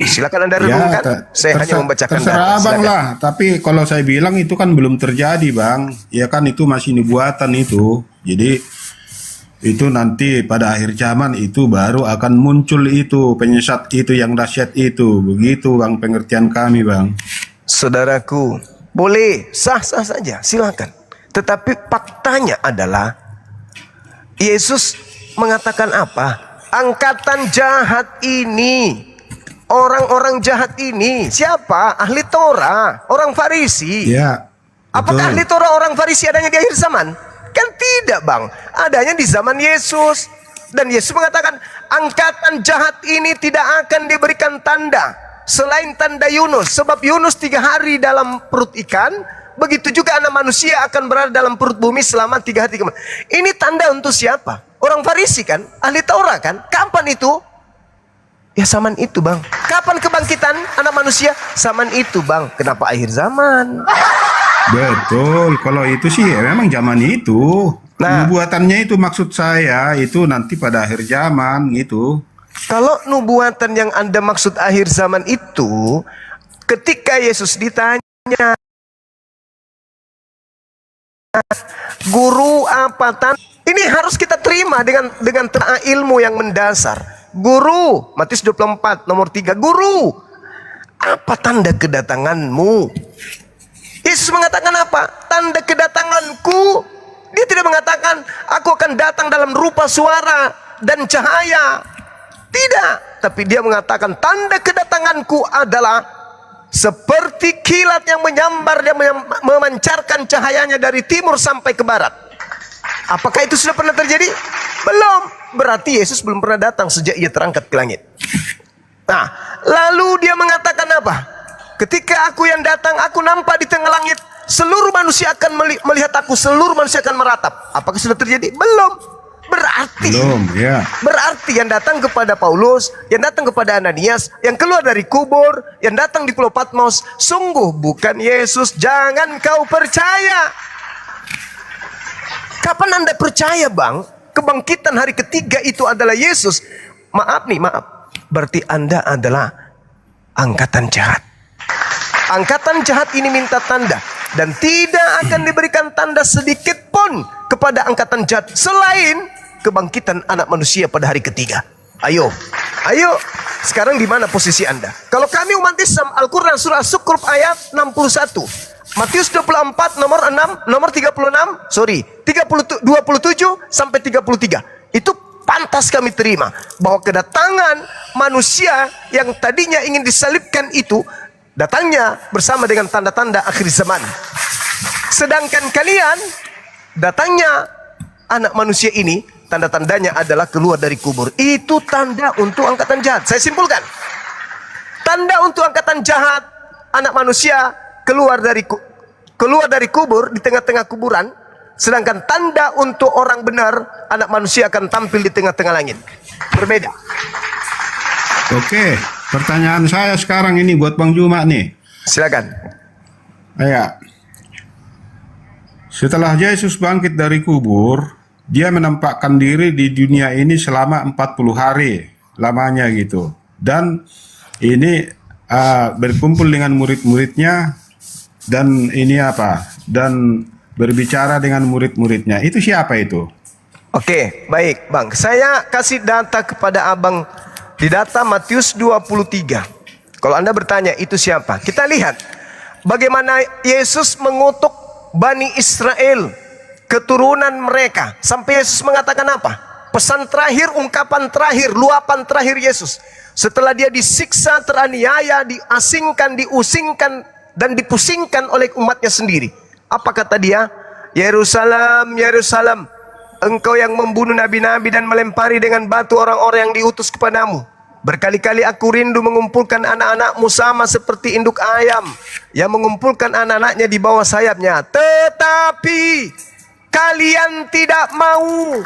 Silakan Anda renungkan. Saya hanya membacakan terserah data. Bang lah. Tapi kalau saya bilang itu kan belum terjadi, Bang. Ya kan itu masih nubuatan itu. Jadi itu nanti pada akhir zaman itu baru akan muncul itu penyesat itu yang dahsyat itu. Begitu Bang pengertian kami, Bang. Saudaraku, boleh sah-sah saja, silakan. Tetapi faktanya adalah Yesus mengatakan apa? Angkatan jahat ini, orang-orang jahat ini, siapa? Ahli Torah, orang Farisi. Ya. Apakah ahli Torah orang Farisi adanya di akhir zaman? Kan tidak, Bang. Adanya di zaman Yesus. Dan Yesus mengatakan, angkatan jahat ini tidak akan diberikan tanda selain tanda Yunus. Sebab Yunus 3 hari dalam perut ikan, begitu juga anak manusia akan berada dalam perut bumi selama 3 hari. Ini tanda untuk siapa? Orang Farisi kan? Ahli Taurat kan? Kapan itu? Ya zaman itu, Bang. Kapan kebangkitan anak manusia? Zaman itu, Bang. Kenapa akhir zaman? Betul, kalau itu sih ya memang zaman itu. Nah, nubuatannya itu maksud saya itu nanti pada akhir zaman gitu. Kalau nubuatan yang Anda maksud akhir zaman itu, ketika Yesus ditanya, guru apa tanda? Ini harus kita terima dengan ilmu yang mendasar. Guru, Matius 24 nomor 3, guru, apa tanda kedatanganmu? Yesus mengatakan apa? Tanda kedatanganku. Dia tidak mengatakan aku akan datang dalam rupa suara dan cahaya. Tidak, tapi dia mengatakan tanda kedatanganku adalah seperti kilat yang menyambar dan memancarkan cahayanya dari timur sampai ke barat. Apakah itu sudah pernah terjadi? Belum. Berarti Yesus belum pernah datang sejak ia terangkat ke langit. Nah, lalu dia mengatakan apa? Ketika aku yang datang, aku nampak di tengah langit, seluruh manusia akan melihat aku, seluruh manusia akan meratap. Apakah sudah terjadi? Belum. Berarti yang datang kepada Paulus, yang datang kepada Ananias, yang keluar dari kubur, yang datang di Pulau Patmos, sungguh bukan Yesus. Jangan kau percaya. Kapan Anda percaya, Bang? Kebangkitan hari ketiga itu adalah Yesus. Maaf. Berarti Anda adalah angkatan jahat. Angkatan jahat ini minta tanda, dan tidak akan diberikan tanda sedikit pun kepada angkatan jahat selain kebangkitan anak manusia pada hari ketiga. Ayo. Sekarang di mana posisi Anda? Kalau kami umat Islam, Al-Quran surah As-Zukhruf ayat 61, Matius 24 nomor 27 sampai 33. Itu pantas kami terima bahwa kedatangan manusia yang tadinya ingin disalibkan itu datangnya bersama dengan tanda-tanda akhir zaman. Sedangkan kalian, datangnya anak manusia ini, tanda-tandanya adalah keluar dari kubur. Itu tanda untuk angkatan jahat. Saya simpulkan, tanda untuk angkatan jahat, anak manusia keluar dari kubur di tengah-tengah kuburan. Sedangkan tanda untuk orang benar, anak manusia akan tampil di tengah-tengah langit. Berbeda. Oke, pertanyaan saya sekarang ini buat Bang Juma nih. Silakan. Ya. Setelah Yesus bangkit dari kubur, dia menampakkan diri di dunia ini selama 40 hari lamanya gitu. Dan ini berkumpul dengan murid-muridnya dan dan berbicara dengan murid-muridnya. Itu siapa itu? Oke, baik Bang. Saya kasih data kepada Abang di data Matius 23. Kalau Anda bertanya itu siapa? Kita lihat bagaimana Yesus mengutuk Bani Israel, keturunan mereka. Sampai Yesus mengatakan apa? pesan terakhir, ungkapan terakhir, luapan terakhir Yesus. Setelah dia disiksa, teraniaya, diasingkan, diusingkan, dan dipusingkan oleh umatnya sendiri. Apa kata dia? Yerusalem, Yerusalem, engkau yang membunuh nabi-nabi dan melempari dengan batu orang-orang yang diutus kepadamu. Berkali-kali aku rindu mengumpulkan anak-anakmu sama seperti induk ayam yang mengumpulkan anak-anaknya di bawah sayapnya. Tetapi kalian tidak mau.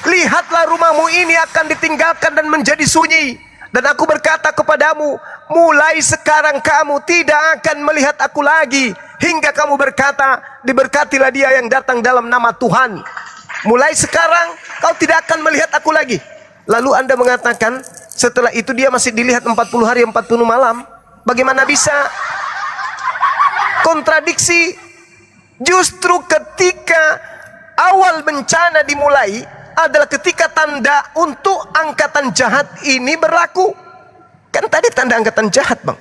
Lihatlah, rumahmu ini akan ditinggalkan dan menjadi sunyi. Dan aku berkata kepadamu, mulai sekarang kamu tidak akan melihat aku lagi, hingga kamu berkata, diberkatilah dia yang datang dalam nama Tuhan. Mulai sekarang kau tidak akan melihat aku lagi. Lalu Anda mengatakan setelah itu dia masih dilihat 40 hari 40 malam. Bagaimana bisa? Kontradiksi. Justru ketika awal bencana dimulai adalah ketika tanda untuk angkatan jahat ini berlaku. Kan tadi tanda angkatan jahat, Bang.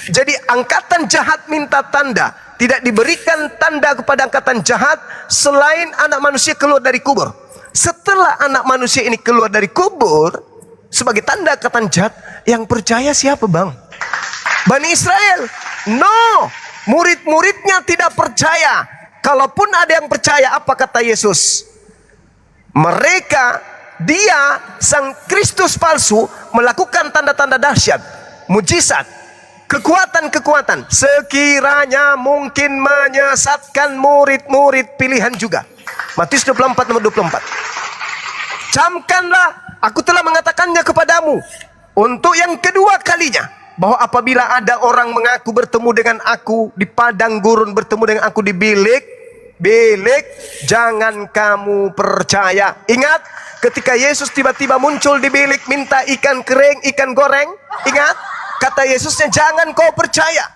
Jadi angkatan jahat minta tanda. Tidak diberikan tanda kepada angkatan jahat selain anak manusia keluar dari kubur. Setelah anak manusia ini keluar dari kubur sebagai tanda angkatan jahat, yang percaya siapa, Bang? Bani Israel? No, murid-muridnya tidak percaya. Kalaupun ada yang percaya, apa kata Yesus? Mereka, dia, sang Kristus palsu, melakukan tanda-tanda dahsyat, mujizat, kekuatan-kekuatan, sekiranya mungkin menyesatkan murid-murid pilihan juga. Matius 24 nomor 24. Camkanlah, aku telah mengatakannya kepadamu untuk yang kedua kalinya, bahwa apabila ada orang mengaku bertemu dengan aku di padang gurun, bertemu dengan aku di bilik, jangan kamu percaya. Ingat, ketika Yesus tiba-tiba muncul di bilik minta ikan kering, ikan goreng, ingat, kata Yesusnya, jangan kau percaya.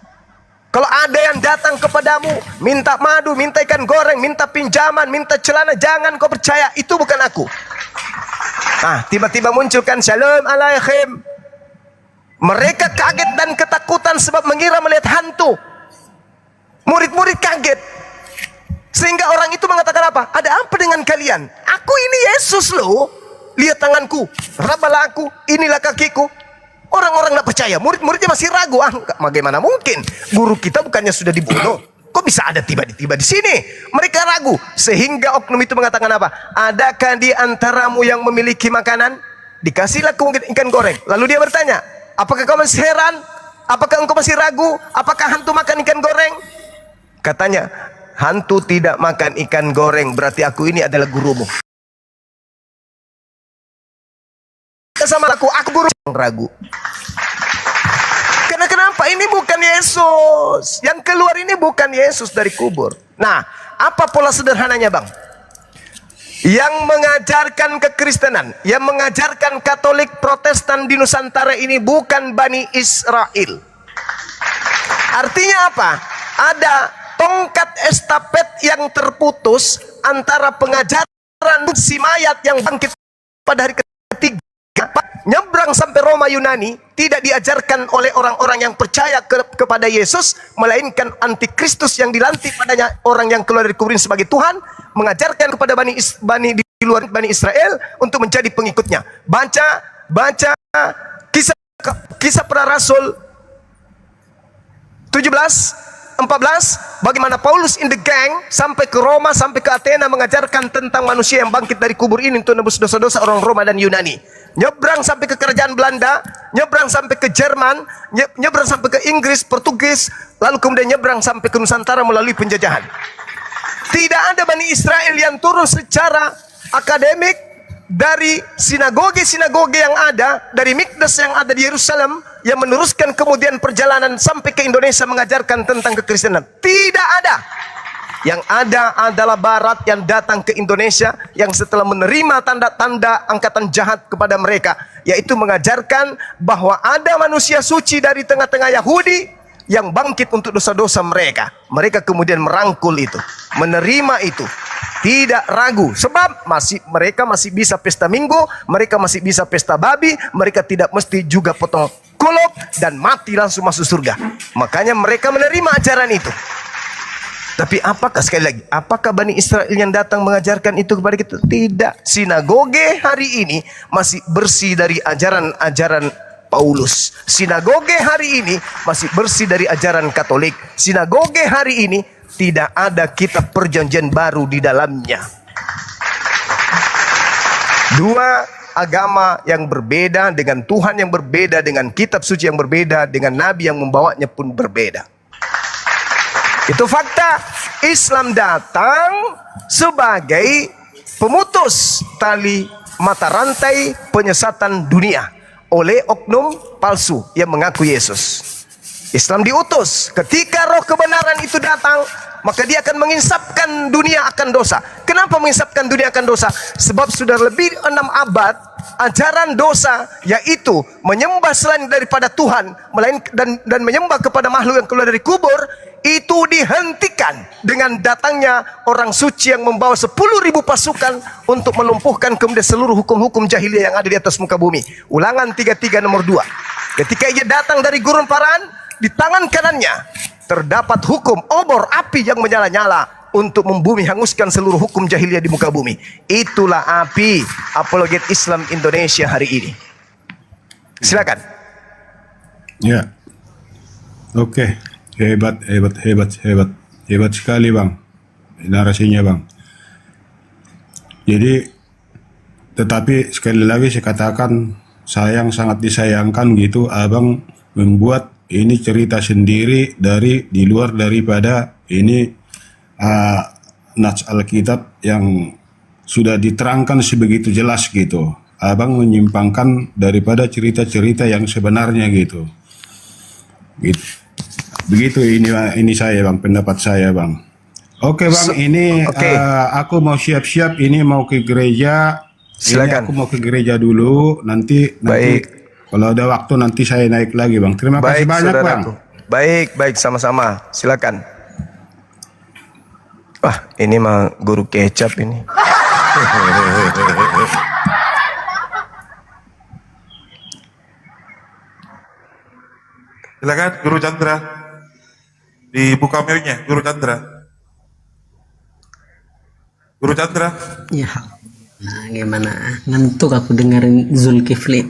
Kalau ada yang datang kepadamu minta madu, minta ikan goreng, minta pinjaman, minta celana, jangan kau percaya, itu bukan aku. Nah, tiba-tiba munculkan Shalom Alaikum. Mereka kaget dan ketakutan sebab mengira melihat hantu. Murid-murid kaget. Sehingga orang itu mengatakan apa? Ada apa dengan kalian? Aku ini Yesus loh. Lihat tanganku, rabalah aku, inilah kakiku. Orang-orang tidak percaya, murid-muridnya masih ragu. Bagaimana mungkin? Guru kita bukannya sudah dibunuh? Kok bisa ada tiba-tiba di sini? Mereka ragu. Sehingga oknum itu mengatakan apa? Adakah di antaramu yang memiliki makanan? Dikasihlah mungkin ikan goreng. Lalu dia bertanya, apakah kau masih heran? Apakah engkau masih ragu? Apakah hantu makan ikan goreng? Katanya, hantu tidak makan ikan goreng, berarti aku ini adalah gurumu. Sama aku guru. Ragu. Karena kenapa? Ini bukan Yesus. Yang keluar ini bukan Yesus dari kubur. Nah, apa pola sederhananya, Bang? Yang mengajarkan kekristenan, yang mengajarkan Katolik Protestan di Nusantara ini bukan Bani Israel. Artinya apa? Ada tongkat estafet yang terputus antara pengajaran si mayat yang bangkit pada hari ketiga, nyebrang sampai Roma Yunani, tidak diajarkan oleh orang-orang yang percaya kepada Yesus, melainkan antikristus yang dilantik padanya, orang yang keluar dari kubur sebagai Tuhan, mengajarkan kepada Bani di luar Bani Israel untuk menjadi pengikutnya. Baca kisah para Rasul 17, 14, bagaimana Paulus in the gang sampai ke Roma, sampai ke Athena, mengajarkan tentang manusia yang bangkit dari kubur ini untuk nebus dosa-dosa orang Roma dan Yunani. Nyebrang sampai ke kerajaan Belanda, nyebrang sampai ke Jerman, nyebrang sampai ke Inggris, Portugis, lalu kemudian nyebrang sampai ke Nusantara melalui penjajahan. Tidak ada Bani Israel yang turun secara akademik dari sinagoge-sinagoge yang ada, dari Mikdas yang ada di Yerusalem, yang meneruskan kemudian perjalanan sampai ke Indonesia mengajarkan tentang kekristenan. Tidak ada. Yang ada adalah Barat yang datang ke Indonesia, yang setelah menerima tanda-tanda angkatan jahat kepada mereka, yaitu mengajarkan bahwa ada manusia suci dari tengah-tengah Yahudi yang bangkit untuk dosa-dosa mereka. Mereka kemudian merangkul itu, menerima itu, tidak ragu, sebab mereka masih bisa pesta Minggu, mereka masih bisa pesta babi, mereka tidak mesti juga potong kuluk dan mati langsung masuk surga. Makanya mereka menerima ajaran itu. Tapi apakah, sekali lagi, apakah Bani Israel yang datang mengajarkan itu kepada kita? Tidak. Sinagoge hari ini masih bersih dari ajaran-ajaran Paulus. Sinagoge hari ini masih bersih dari ajaran Katolik. Sinagoge hari ini tidak ada kitab perjanjian baru di dalamnya. Dua agama yang berbeda, dengan Tuhan yang berbeda, dengan kitab suci yang berbeda, dengan nabi yang membawanya pun berbeda. Itu fakta. Islam datang sebagai pemutus tali mata rantai penyesatan dunia oleh oknum palsu yang mengaku Yesus. Islam diutus. Ketika roh kebenaran itu datang, maka dia akan menginsapkan dunia akan dosa. Kenapa menginsapkan dunia akan dosa? Sebab sudah lebih 6 abad ajaran dosa, yaitu menyembah selain daripada Tuhan, dan menyembah kepada makhluk yang keluar dari kubur, itu dihentikan dengan datangnya orang suci yang membawa 10.000 pasukan untuk melumpuhkan kemudian seluruh hukum-hukum jahiliyah yang ada di atas muka bumi. Ulangan 33 nomor 2. Ketika ia datang dari gurun Paran, di tangan kanannya terdapat hukum obor api yang menyala-nyala untuk membumi hanguskan seluruh hukum jahiliyah di muka bumi. Itulah api apologet Islam Indonesia hari ini. Silakan. Ya. Oke. Hebat sekali Bang narasinya Bang. Jadi, tetapi sekali lagi saya katakan, sangat disayangkan gitu Abang membuat ini cerita sendiri di luar daripada ini Nats Alkitab yang sudah diterangkan sebegitu jelas gitu. Abang menyimpangkan daripada cerita-cerita yang sebenarnya gitu. Begitu ini saya Bang, pendapat saya Bang. Oke Bang, ini aku mau siap-siap, ini mau ke gereja. Silakan. Ini aku mau ke gereja dulu, nanti kalau ada waktu nanti saya naik lagi Bang. Terima kasih banyak Bang. Baik, sama-sama. Silakan. Wah, ini mah guru kecap ini. Silakan Guru Chandra. Dibuka mic-nya, Guru Chandra. Guru Chandra. Ya, nah gimana? Ngantuk aku dengerin Zulkifli.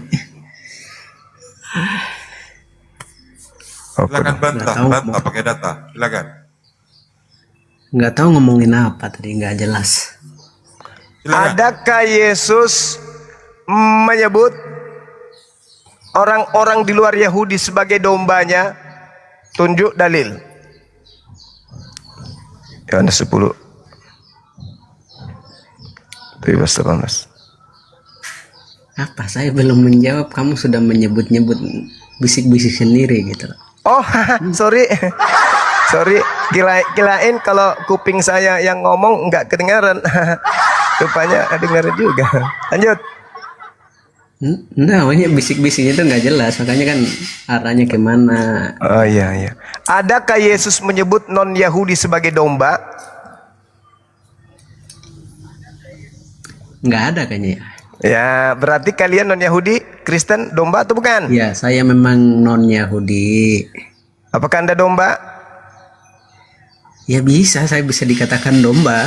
Silakan bantah pakai data. Silakan. Nggak tahu ngomongin apa tadi, nggak jelas. Adakah Yesus menyebut orang-orang di luar Yahudi sebagai dombanya? Tunjuk dalil. Yohanes 10 13-18. Apa? Saya belum menjawab, kamu sudah menyebut-nyebut, bisik-bisik sendiri gitu. Oh, sorry. Kirain kalau kuping saya yang ngomong nggak kedengaran. Rupanya dengar juga. Lanjut. Nah, ini bisik-bisiknya itu nggak jelas, makanya kan arahnya kemana. Oh iya. Adakah Yesus menyebut non-Yahudi sebagai domba? Nggak ada kayaknya. Ya, berarti kalian non-Yahudi, Kristen, domba atau bukan? Ya, saya memang non-Yahudi. Apakah Anda domba? Ya bisa, saya bisa dikatakan domba.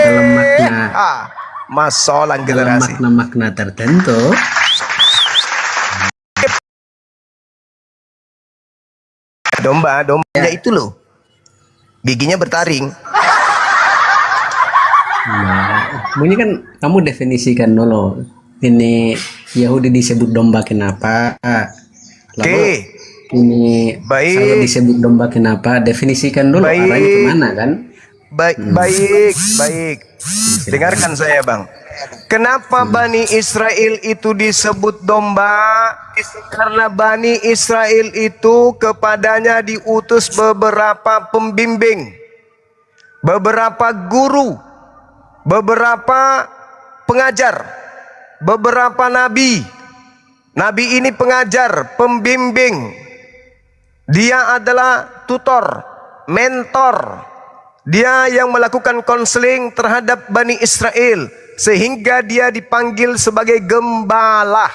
Dalam makna masalah generasi. Dalam makna tertentu. Dombanya itu loh, giginya bertaring. Nah, ini kan kamu definisikan dulu. Ini Yahudi disebut domba kenapa? Lalu ini saya disebut domba kenapa? Definisikan dulu arahnya kemana kan? Baik. Dengarkan saya Bang. Kenapa Bani Israel itu disebut domba? Karena Bani Israel itu kepadanya diutus beberapa pembimbing, beberapa guru, beberapa pengajar, beberapa nabi. Nabi ini pengajar, pembimbing. Dia adalah tutor, mentor. Dia yang melakukan konseling terhadap Bani Israel, sehingga dia dipanggil sebagai gembala.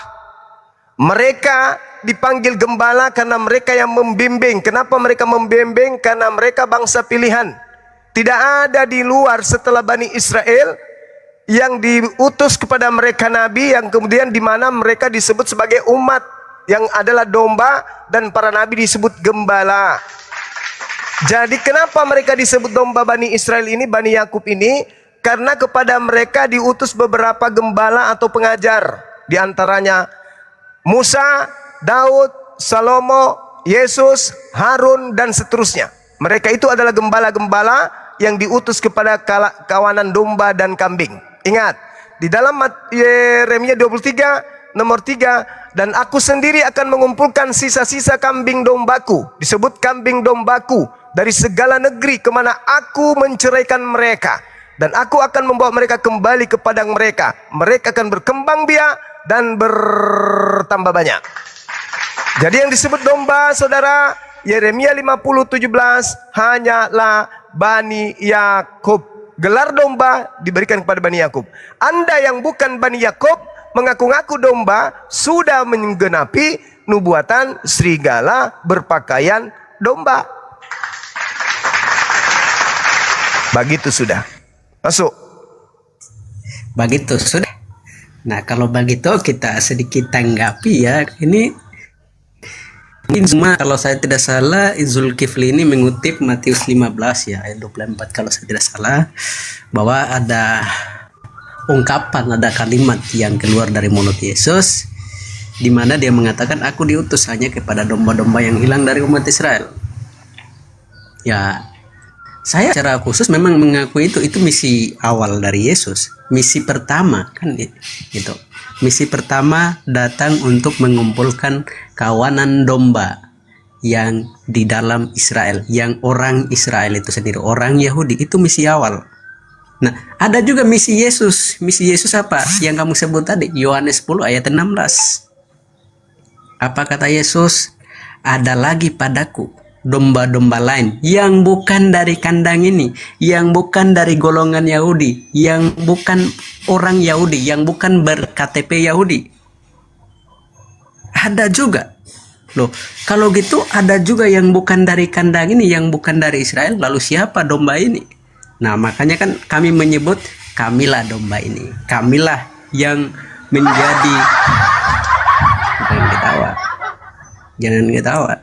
Mereka dipanggil gembala karena mereka yang membimbing. Kenapa mereka membimbing? Karena mereka bangsa pilihan. Tidak ada di luar setelah Bani Israel yang diutus kepada mereka nabi, yang kemudian di mana mereka disebut sebagai umat yang adalah domba, dan para nabi disebut gembala. Jadi kenapa mereka disebut domba Bani Israel ini, Bani Yakub ini? Karena kepada mereka diutus beberapa gembala atau pengajar. Di antaranya Musa, Daud, Salomo, Yesus, Harun, dan seterusnya. Mereka itu adalah gembala-gembala yang diutus kepada kawanan domba dan kambing. Ingat, di dalam Yeremia 23 nomor 3, dan aku sendiri akan mengumpulkan sisa-sisa kambing dombaku, disebut kambing dombaku, dari segala negeri kemana aku menceraikan mereka, dan aku akan membawa mereka kembali ke padang mereka. Mereka akan berkembang biak dan bertambah banyak. Jadi yang disebut domba, saudara, Yeremia 50:17, hanyalah Bani Yakub. Gelar domba diberikan kepada Bani Yakub. Anda yang bukan Bani Yakub, mengaku-ngaku domba, sudah menggenapi nubuatan serigala berpakaian domba. Begitu sudah. Masuk. Begitu sudah. Nah, kalau begitu kita sedikit tanggapi ya. Ini semua kalau saya tidak salah Zulkifli ini mengutip Matius 15 ya ayat 24 kalau saya tidak salah, bahwa ada ungkapan, ada kalimat yang keluar dari mulut Yesus di mana dia mengatakan, aku diutus hanya kepada domba-domba yang hilang dari umat Israel. Ya, saya secara khusus memang mengakui itu misi awal dari Yesus, misi pertama kan gitu. Misi pertama datang untuk mengumpulkan kawanan domba yang di dalam Israel, yang orang Israel itu sendiri, orang Yahudi, itu misi awal. Nah, ada juga misi Yesus. Misi Yesus apa? Yang kamu sebut tadi, Yohanes 10 ayat 16. Apa kata Yesus? Ada lagi padaku domba-domba lain yang bukan dari kandang ini, yang bukan dari golongan Yahudi, yang bukan orang Yahudi, yang bukan ber-KTP Yahudi. Ada juga. Loh, kalau gitu ada juga yang bukan dari kandang ini, yang bukan dari Israel. Lalu siapa domba ini? Nah, makanya kan kami menyebut kamilah domba ini. Kamilah yang menjadi, jangan ketawa. Jangan ketawa.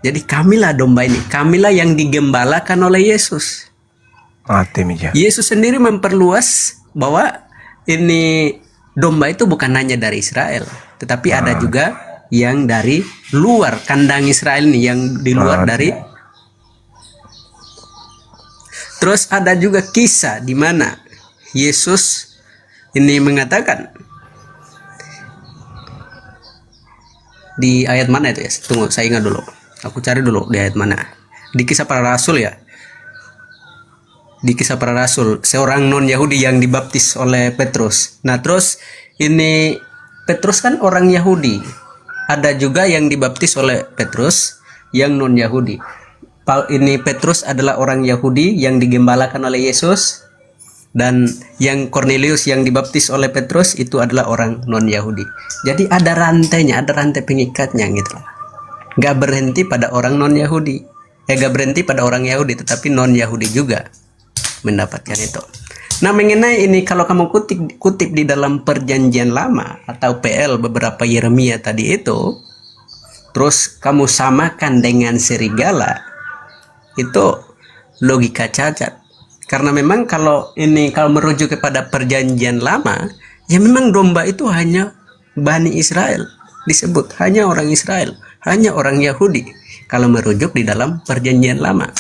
Jadi kamilah domba ini, kamilah yang digembalakan oleh Yesus. Yesus sendiri memperluas bahwa ini domba itu bukan hanya dari Israel, tetapi ada juga yang dari luar kandang Israel ini, yang di luar dari. Terus ada juga kisah di mana Yesus ini mengatakan di ayat mana itu ya? Tunggu, saya ingat dulu. Aku cari dulu di ayat mana. Di Kisah Para Rasul ya. Di Kisah Para Rasul, seorang non Yahudi yang dibaptis oleh Petrus. Nah, terus ini Petrus kan orang Yahudi. Ada juga yang dibaptis oleh Petrus yang non Yahudi. Ini Petrus adalah orang Yahudi yang digembalakan oleh Yesus, dan yang Cornelius yang dibaptis oleh Petrus itu adalah orang non Yahudi. Jadi ada rantainya, ada rantai pengikatnya gitu loh. Gak berhenti pada orang non Yahudi, gak berhenti pada orang Yahudi, tetapi non Yahudi juga mendapatkan itu. Nah, mengenai ini kalau kamu kutip di dalam Perjanjian Lama atau PL beberapa Yeremia tadi itu, terus kamu samakan dengan serigala, itu logika cacat. Karena memang kalau merujuk kepada Perjanjian Lama, ya memang domba itu hanya Bani Israel, disebut hanya orang Israel, hanya orang Yahudi kalau merujuk di dalam Perjanjian Lama.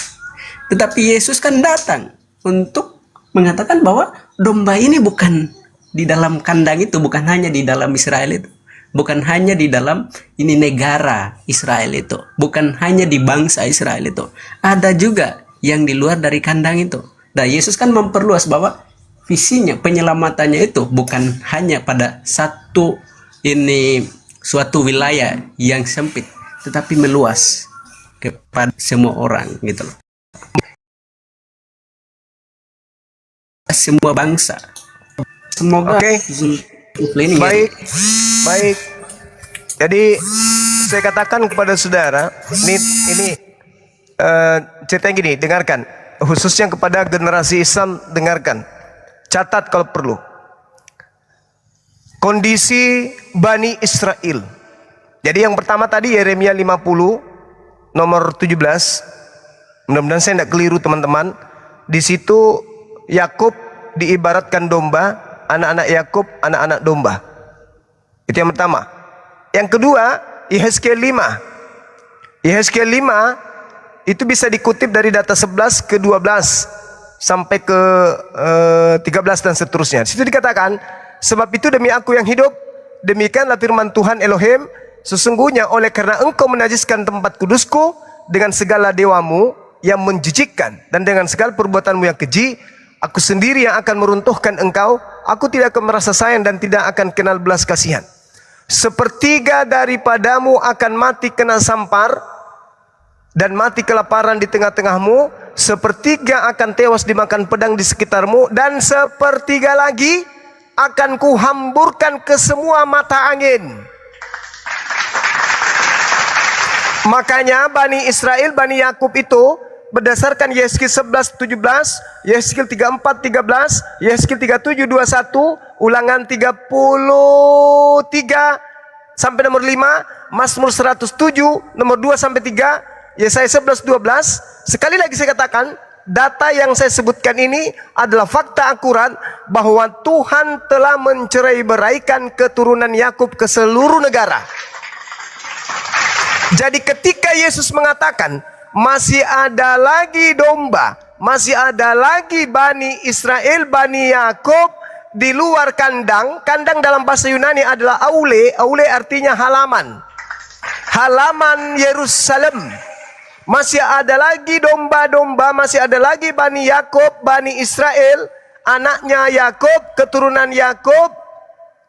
Tetapi Yesus kan datang untuk mengatakan bahwa domba ini bukan di dalam kandang itu, bukan hanya di dalam Israel itu, bukan hanya di dalam ini negara Israel itu, bukan hanya di bangsa Israel itu, ada juga yang di luar dari kandang itu. Nah, Yesus kan memperluas bahwa visinya, penyelamatannya itu bukan hanya pada suatu wilayah yang sempit, tetapi meluas kepada semua orang gitu loh. Semua bangsa. Semoga baik. Jadi saya katakan kepada saudara, ini cerita yang gini, dengarkan. Khususnya kepada generasi Islam, dengarkan. Catat kalau perlu. Kondisi Bani Israel. Jadi yang pertama tadi Yeremia 50 nomor 17. Mudah-mudahan saya tidak keliru teman-teman. Di situ Yakub diibaratkan domba, anak-anak Yakub anak-anak domba. Itu yang pertama. Yang kedua, Yehezkiel 5. Yehezkiel 5 itu bisa dikutip dari data 11 ke 12 sampai ke 13 dan seterusnya. Di situ dikatakan, sebab itu demi aku yang hidup, demikianlah firman Tuhan Elohim, sesungguhnya oleh karena engkau menajiskan tempat kudusku dengan segala dewamu yang menjijikkan dan dengan segala perbuatanmu yang keji, aku sendiri yang akan meruntuhkan engkau. Aku tidak akan merasa sayang dan tidak akan kenal belas kasihan. Sepertiga daripadamu akan mati kena sampar dan mati kelaparan di tengah-tengahmu. Sepertiga akan tewas dimakan pedang di sekitarmu, dan sepertiga lagi akan kuhamburkan ke semua mata angin. Makanya Bani Israel, Bani Yakub itu berdasarkan Yehezkiel 11:17, Yehezkiel 34:13, Yehezkiel 37:21, Ulangan 33 sampai nomor 5, Mazmur 107 nomor 2 sampai 3, Yesaya 11:12. Sekali lagi saya katakan, data yang saya sebutkan ini adalah fakta akurat bahwa Tuhan telah mencerai-beraikan keturunan Yakub ke seluruh negara. Jadi ketika Yesus mengatakan masih ada lagi domba, masih ada lagi Bani Israel, Bani Yakub di luar kandang. Kandang dalam bahasa Yunani adalah aule. Aule artinya halaman. Halaman Yerusalem. Masih ada lagi domba-domba, masih ada lagi Bani Yakub, Bani Israel, anaknya Yakub, keturunan Yakub,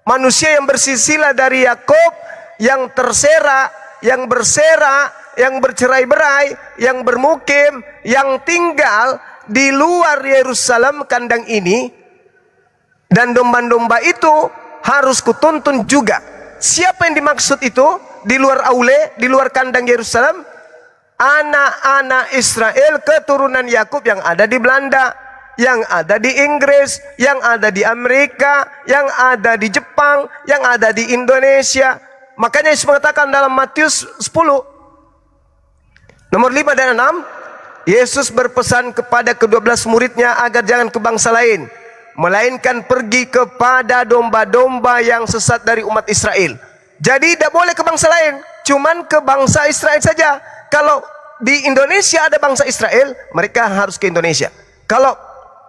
manusia yang bersisila dari Yakub, yang terserak, yang berserak, yang bercerai-berai, yang bermukim, yang tinggal di luar Yerusalem kandang ini. Dan domba-domba itu harus kutuntun juga. Siapa yang dimaksud itu? Di luar aule, di luar kandang Yerusalem, anak-anak Israel keturunan Yakub yang ada di Belanda, yang ada di Inggris, yang ada di Amerika, yang ada di Jepang, yang ada di Indonesia. Makanya Yesus mengatakan dalam Matius 10 nomor 5 dan 6, Yesus berpesan kepada ke-12 muridnya agar jangan ke bangsa lain, melainkan pergi kepada domba-domba yang sesat dari umat Israel. Jadi tidak boleh ke bangsa lain, cuman ke bangsa Israel saja. Kalau di Indonesia ada bangsa Israel, mereka harus ke Indonesia. Kalau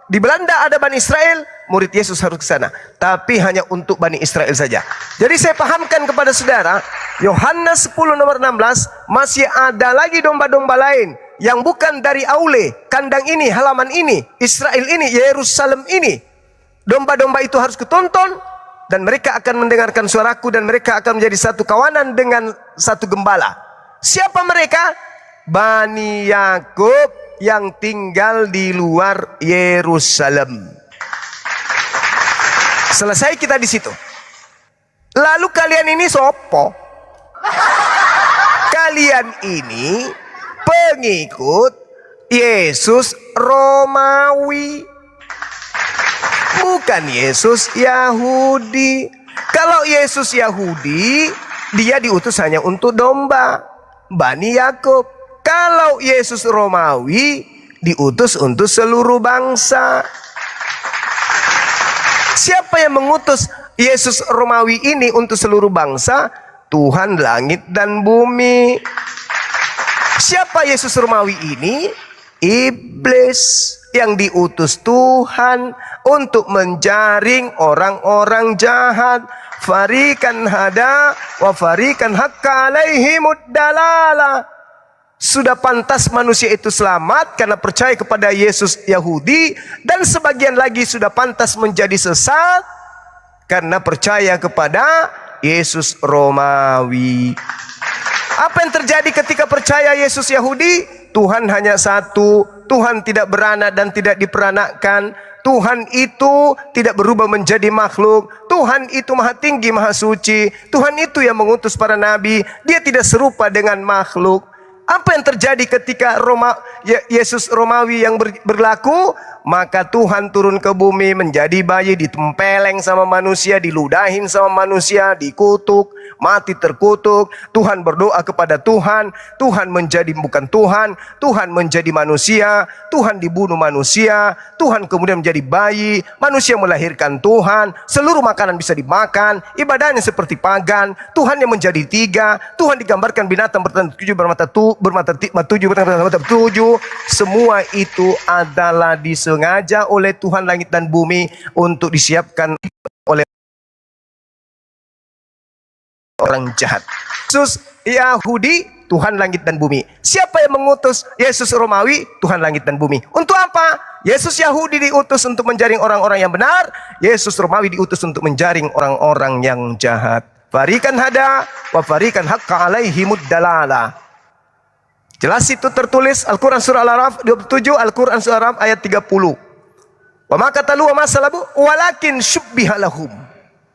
di Belanda ada Bani Israel, murid Yesus harus ke sana. Tapi hanya untuk Bani Israel saja. Jadi saya pahamkan kepada saudara, Yohanes 10 nomor 16, masih ada lagi domba-domba lain yang bukan dari aule, kandang ini, halaman ini, Israel ini, Yerusalem ini. Domba-domba itu harus kutonton, dan mereka akan mendengarkan suaraku, dan mereka akan menjadi satu kawanan dengan satu gembala. Siapa mereka? Bani Yakub yang tinggal di luar Yerusalem. Selesai kita di situ. Lalu kalian ini sopo? Kalian ini pengikut Yesus Romawi, bukan Yesus Yahudi. Kalau Yesus Yahudi, dia diutus hanya untuk domba, Bani Yakub. Kalau Yesus Romawi, diutus untuk seluruh bangsa. Siapa yang mengutus Yesus Romawi ini untuk seluruh bangsa? Tuhan langit dan bumi. Siapa Yesus Romawi ini? Iblis yang diutus Tuhan untuk menjaring orang-orang jahat. Farikan hada wa farikan hakka alaihimud dalala. Sudah pantas manusia itu selamat karena percaya kepada Yesus Yahudi, dan sebagian lagi sudah pantas menjadi sesat karena percaya kepada Yesus Romawi. Apa yang terjadi ketika percaya Yesus Yahudi? Tuhan hanya satu, Tuhan tidak beranak dan tidak diperanakkan. Tuhan itu tidak berubah menjadi makhluk. Tuhan itu maha tinggi, maha suci. Tuhan itu yang mengutus para nabi. Dia tidak serupa dengan makhluk. Apa yang terjadi ketika Yesus Romawi yang berlaku? Maka Tuhan turun ke bumi menjadi bayi, ditempeleng sama manusia, diludahin sama manusia, dikutuk, mati terkutuk. Tuhan berdoa kepada Tuhan, Tuhan menjadi bukan Tuhan, Tuhan menjadi manusia, Tuhan dibunuh manusia, Tuhan kemudian menjadi bayi, manusia melahirkan Tuhan, seluruh makanan bisa dimakan, ibadahnya seperti pagan, Tuhan yang menjadi tiga, Tuhan digambarkan binatang bermata tujuh, semua itu adalah disengaja oleh Tuhan langit dan bumi untuk disiapkan oleh orang jahat. Yesus Yahudi, Tuhan langit dan bumi. Siapa yang mengutus Yesus Romawi? Tuhan langit dan bumi. Untuk apa? Yesus Yahudi diutus untuk menjaring orang-orang yang benar, Yesus Romawi diutus untuk menjaring orang-orang yang jahat. Farikan hada wa farikan haqqa alaihimud dalala. Jelas itu tertulis Al-Quran surah Al-Araf 27, Al-Quran surah Al-Araf ayat 30. Wa ma qatalu wa ma salabu walakin syubbiha lahum.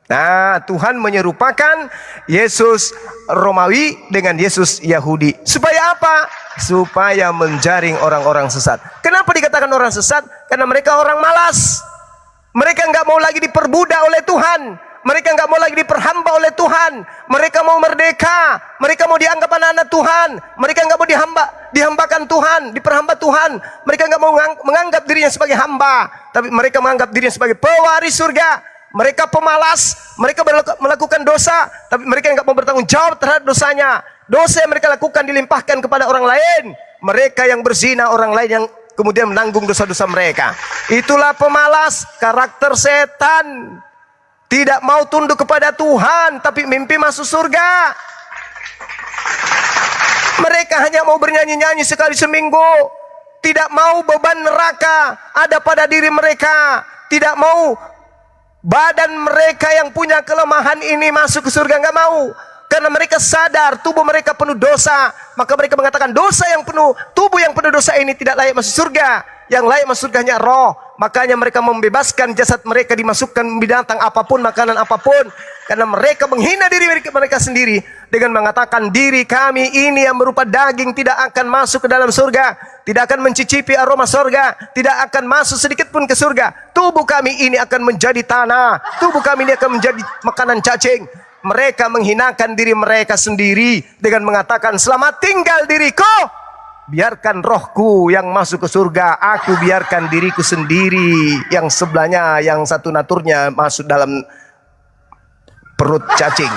Nah, Tuhan menyerupakan Yesus Romawi dengan Yesus Yahudi. Supaya apa? Supaya menjaring orang-orang sesat. Kenapa dikatakan orang sesat? Karena mereka orang malas. Mereka nggak mau lagi diperbudak oleh Tuhan. Mereka nggak mau lagi diperhamba oleh Tuhan. Mereka mau merdeka. Mereka mau dianggap anak-anak Tuhan. Mereka nggak mau dihambakan Tuhan, diperhamba Tuhan. Mereka nggak mau menganggap dirinya sebagai hamba, tapi mereka menganggap dirinya sebagai pewaris surga. Mereka pemalas. Mereka melakukan dosa, tapi mereka nggak mau bertanggung jawab terhadap dosanya. Dosa yang mereka lakukan dilimpahkan kepada orang lain. Mereka yang berzina, orang lain yang kemudian menanggung dosa-dosa mereka. Itulah pemalas, karakter setan. Tidak mau tunduk kepada Tuhan, tapi mimpi masuk surga. Mereka hanya mau bernyanyi-nyanyi sekali seminggu. Tidak mau beban neraka ada pada diri mereka. Tidak mau badan mereka yang punya kelemahan ini masuk ke surga. Nggak mau. Karena mereka sadar tubuh mereka penuh dosa. Maka mereka mengatakan tubuh yang penuh dosa ini tidak layak masuk surga. Yang layak masuk surga hanya roh. Makanya mereka membebaskan jasad mereka dimasukkan binatang apapun, makanan apapun. Karena mereka menghina diri mereka sendiri dengan mengatakan diri kami ini yang berupa daging tidak akan masuk ke dalam surga, tidak akan mencicipi aroma surga, tidak akan masuk sedikit pun ke surga. Tubuh kami ini akan menjadi tanah, tubuh kami ini akan menjadi makanan cacing. Mereka menghinakan diri mereka sendiri dengan mengatakan selamat tinggal diriku, biarkan rohku yang masuk ke surga, aku biarkan diriku sendiri yang sebelahnya, yang satu naturnya masuk dalam perut cacing.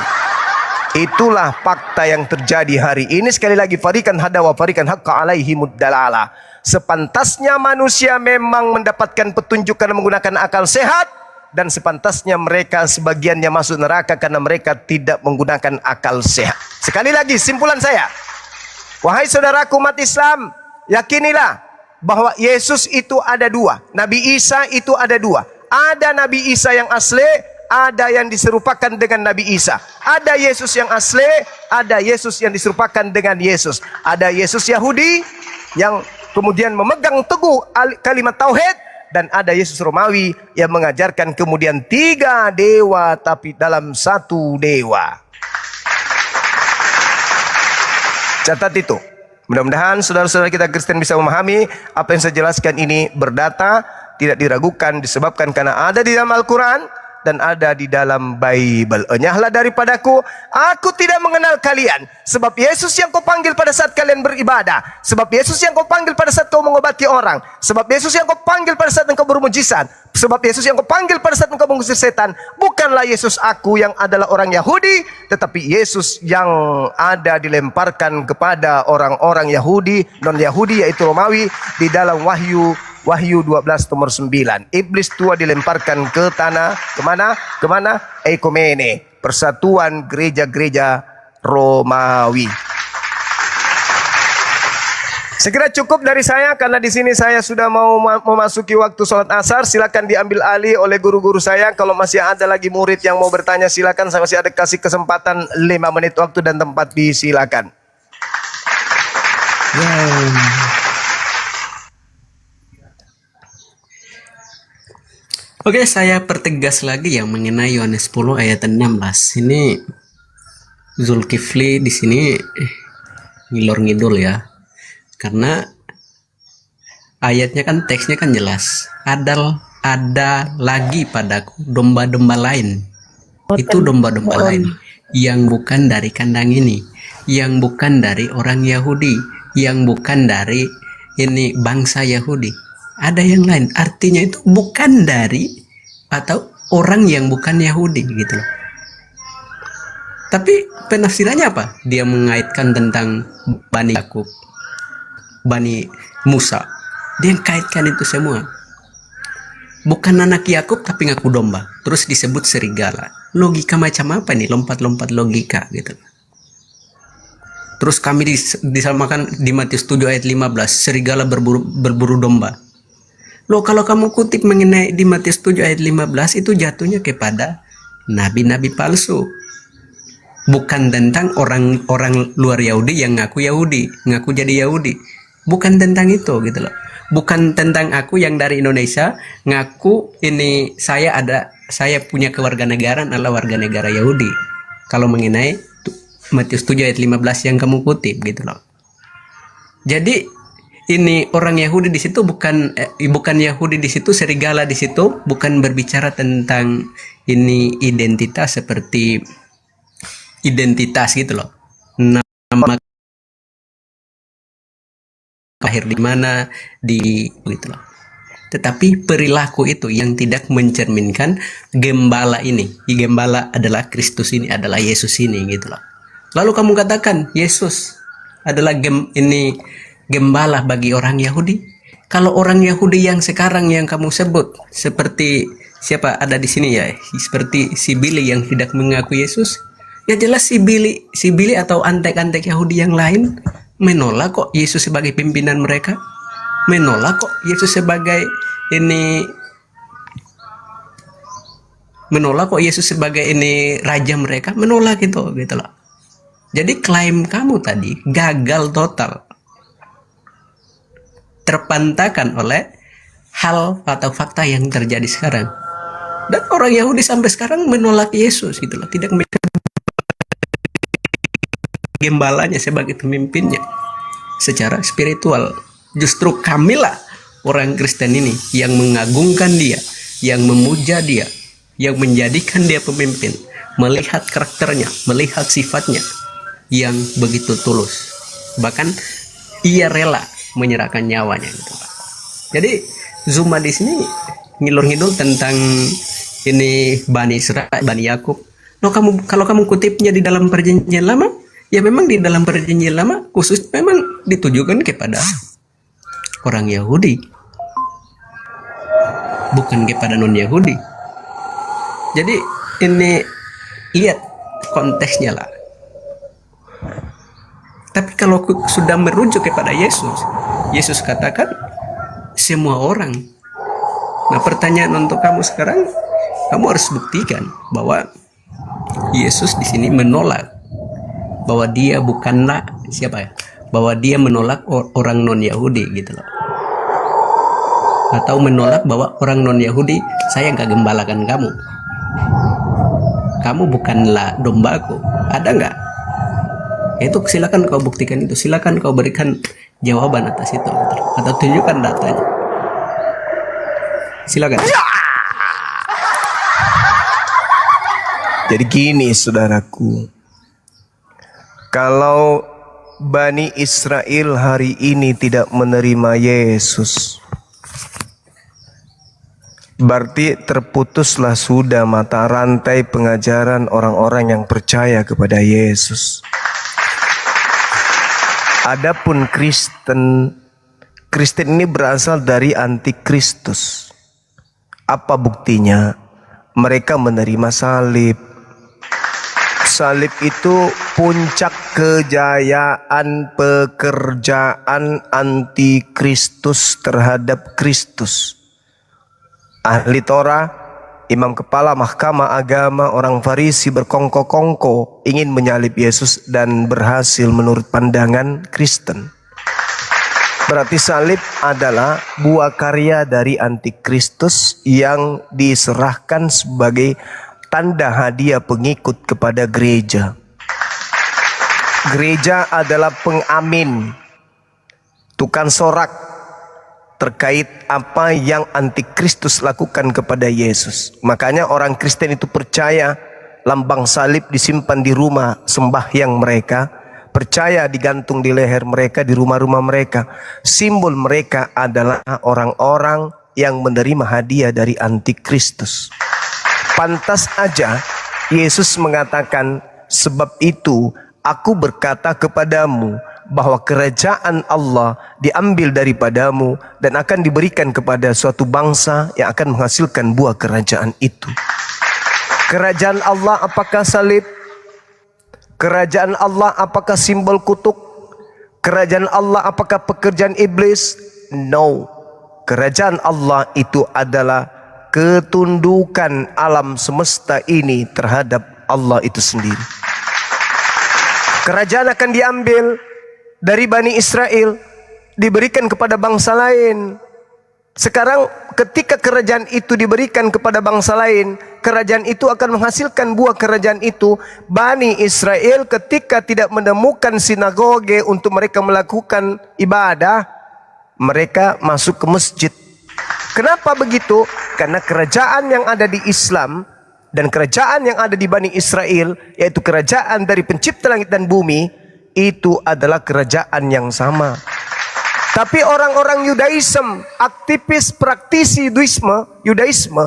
Itulah fakta yang terjadi hari ini. Sekali lagi, farikan hada wa farikan haqqa alaihimud dalala. Sepantasnya manusia memang mendapatkan petunjuk karena menggunakan akal sehat, dan sepantasnya mereka sebagiannya masuk neraka karena mereka tidak menggunakan akal sehat. Sekali lagi, simpulan saya, wahai saudaraku umat Islam, yakinilah bahwa Yesus itu ada dua, Nabi Isa itu ada dua. Ada Nabi Isa yang asli, ada yang diserupakan dengan Nabi Isa. Ada Yesus yang asli, ada Yesus yang diserupakan dengan Yesus. Ada Yesus Yahudi yang kemudian memegang teguh kalimat tauhid, dan ada Yesus Romawi yang mengajarkan kemudian 3 dewa tapi dalam 1 dewa. Catat itu. Mudah-mudahan saudara-saudara kita Kristen bisa memahami apa yang saya jelaskan ini berdata, tidak diragukan, disebabkan karena ada di dalam Al-Quran dan ada di dalam Bible. Enyahlah daripadaku, aku tidak mengenal kalian. Sebab Yesus yang kau panggil pada saat kalian beribadah, sebab Yesus yang kau panggil pada saat kau mengobati orang, sebab Yesus yang kau panggil pada saat engkau bermujizat, sebab Yesus yang kau panggil pada saat engkau mengusir setan, bukanlah Yesus aku yang adalah orang Yahudi, tetapi Yesus yang ada dilemparkan kepada orang-orang Yahudi, non-Yahudi yaitu Romawi, di dalam Wahyu 12 nomor 9. Iblis tua dilemparkan ke tanah. Kemana? Kemana? Ekumene, persatuan gereja-gereja Romawi. Segera cukup dari saya karena di sini saya sudah mau memasuki waktu sholat asar. Silakan diambil alih oleh guru-guru saya. Kalau masih ada lagi murid yang mau bertanya silakan. Saya masih ada kasih kesempatan 5 menit waktu dan tempat, disilakan. Oke, saya pertegas lagi yang mengenai Yohanes 10 ayat 16. Ini Zulkifli di sini ngilor ngidul ya. Karena ayatnya kan, teksnya kan jelas. Ada lagi padaku domba-domba lain. Itu domba-domba lain yang bukan dari kandang ini, yang bukan dari orang Yahudi, yang bukan dari ini bangsa Yahudi. Ada yang lain, artinya itu bukan dari atau orang yang bukan Yahudi gitu loh. Tapi penafsirannya apa? Dia mengaitkan tentang Bani Yakub, Bani Musa. Dia kaitkan itu semua. Bukan anak Yakub tapi ngaku domba. Terus disebut serigala. Logika macam apa nih? Lompat-lompat logika gitu. Terus kami disamakan di Matius 7 ayat 15, serigala berburu domba. Loh, kalau kamu kutip mengenai di Matius 7 ayat 15 itu jatuhnya kepada nabi-nabi palsu. Bukan tentang orang-orang luar Yahudi yang ngaku Yahudi, ngaku jadi Yahudi. Bukan tentang itu gitu loh. Bukan tentang aku yang dari Indonesia ngaku ini saya punya kewarganegaraan adalah warga negara Yahudi. Kalau mengenai Matius 7 ayat 15 yang kamu kutip gitu loh. Jadi ini orang Yahudi di situ bukan Yahudi di situ, serigala di situ bukan berbicara tentang ini identitas seperti identitas gitu loh. Nama lahir di mana di gitu loh. Tetapi perilaku itu yang tidak mencerminkan gembala ini. Gembala adalah Kristus ini, adalah Yesus ini gitu loh. Lalu kamu katakan Yesus adalah gembala bagi orang Yahudi. Kalau orang Yahudi yang sekarang yang kamu sebut seperti siapa ada di sini ya, seperti si Billy yang tidak mengaku Yesus, ya jelas si Billy atau antek-antek Yahudi yang lain menolak kok Yesus sebagai pimpinan mereka, menolak kok Yesus sebagai raja mereka, menolak gitu loh. Jadi klaim kamu tadi gagal total, terpantakan oleh hal atau fakta yang terjadi sekarang. Dan orang Yahudi sampai sekarang menolak Yesus gitu loh, tidak gembalanya sebagai pemimpinnya secara spiritual. Justru kamilah orang Kristen ini yang mengagungkan dia, yang memuja dia, yang menjadikan dia pemimpin, melihat karakternya, melihat sifatnya yang begitu tulus, bahkan ia rela menyerahkan nyawanya gitu Pak. Jadi Zuma di sini ngilur-ngidul tentang ini Bani Israel, Bani Yakub. Loh, kalau kamu kutipnya di dalam Perjanjian Lama, ya memang di dalam Perjanjian Lama khusus memang ditujukan kepada orang Yahudi, bukan kepada non-Yahudi. Jadi ini lihat konteksnya lah. Tapi kalau sudah merujuk kepada Yesus, Yesus katakan semua orang. Nah, pertanyaan untuk kamu sekarang, kamu harus buktikan bahwa Yesus di sini menolak bahwa dia bukanlah siapa ya, bahwa dia menolak orang non-Yahudi gitu loh, atau menolak bahwa orang non-Yahudi, saya nggak gembalakan kamu bukanlah dombaku. Ada nggak? Itu silakan kau buktikan itu, silakan kau berikan jawaban atas itu atau tunjukkan datanya. Silakan. Jadi gini saudaraku, kalau Bani Israel hari ini tidak menerima Yesus, berarti terputuslah sudah mata rantai pengajaran orang-orang yang percaya kepada Yesus. Adapun Kristen ini berasal dari antikristus. Apa buktinya? Mereka menerima salib. Salib itu puncak kejayaan pekerjaan antikristus terhadap Kristus. Ahli Torah, imam kepala mahkamah agama, orang Farisi berkongko-kongko ingin menyalib Yesus dan berhasil menurut pandangan Kristen. Berarti salib adalah buah karya dari antikristus yang diserahkan sebagai tanda hadiah pengikut kepada gereja. Gereja adalah pengamin, tukang sorak terkait apa yang antikristus lakukan kepada Yesus. Makanya orang Kristen itu percaya lambang salib disimpan di rumah sembahyang mereka, percaya digantung di leher mereka, di rumah-rumah mereka. Simbol mereka adalah orang-orang yang menerima hadiah dari antikristus. Pantas aja Yesus mengatakan, sebab itu aku berkata kepadamu bahwa kerajaan Allah diambil daripadamu dan akan diberikan kepada suatu bangsa yang akan menghasilkan buah kerajaan itu. Kerajaan Allah apakah salib? Kerajaan Allah apakah simbol kutuk? Kerajaan Allah apakah pekerjaan iblis? No. Kerajaan Allah itu adalah ketundukan alam semesta ini terhadap Allah itu sendiri. Kerajaan akan diambil dari Bani Israel, diberikan kepada bangsa lain. Sekarang ketika kerajaan itu diberikan kepada bangsa lain, kerajaan itu akan menghasilkan buah kerajaan itu. Bani Israel ketika tidak menemukan sinagoge untuk mereka melakukan ibadah, mereka masuk ke masjid. Kenapa begitu? Karena kerajaan yang ada di Islam dan kerajaan yang ada di Bani Israel, yaitu kerajaan dari pencipta langit dan bumi, itu adalah kerajaan yang sama. Tapi orang-orang Yudaism, aktivis praktisi Yudaisme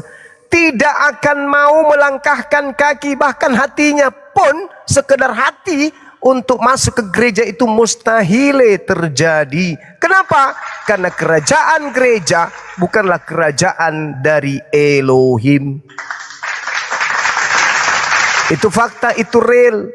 tidak akan mau melangkahkan kaki, bahkan hatinya pun sekedar hati untuk masuk ke gereja itu mustahil terjadi. Kenapa? Karena kerajaan gereja bukanlah kerajaan dari Elohim. Itu fakta, itu real.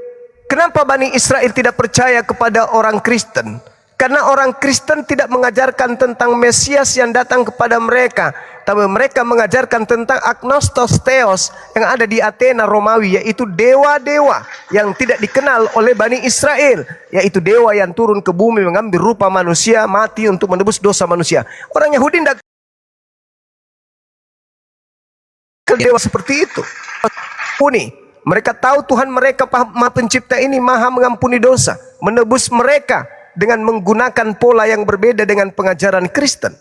Kenapa Bani Israel tidak percaya kepada orang Kristen? Karena orang Kristen tidak mengajarkan tentang Mesias yang datang kepada mereka, tapi mereka mengajarkan tentang agnostos theos yang ada di Athena Romawi, yaitu dewa-dewa yang tidak dikenal oleh Bani Israel, yaitu dewa yang turun ke bumi mengambil rupa manusia, mati untuk menebus dosa manusia. Orang Yahudi tidak kenal dewa seperti itu. Mereka tahu Tuhan mereka Maha Pencipta ini maha mengampuni dosa, menebus mereka dengan menggunakan pola yang berbeda dengan pengajaran Kristen.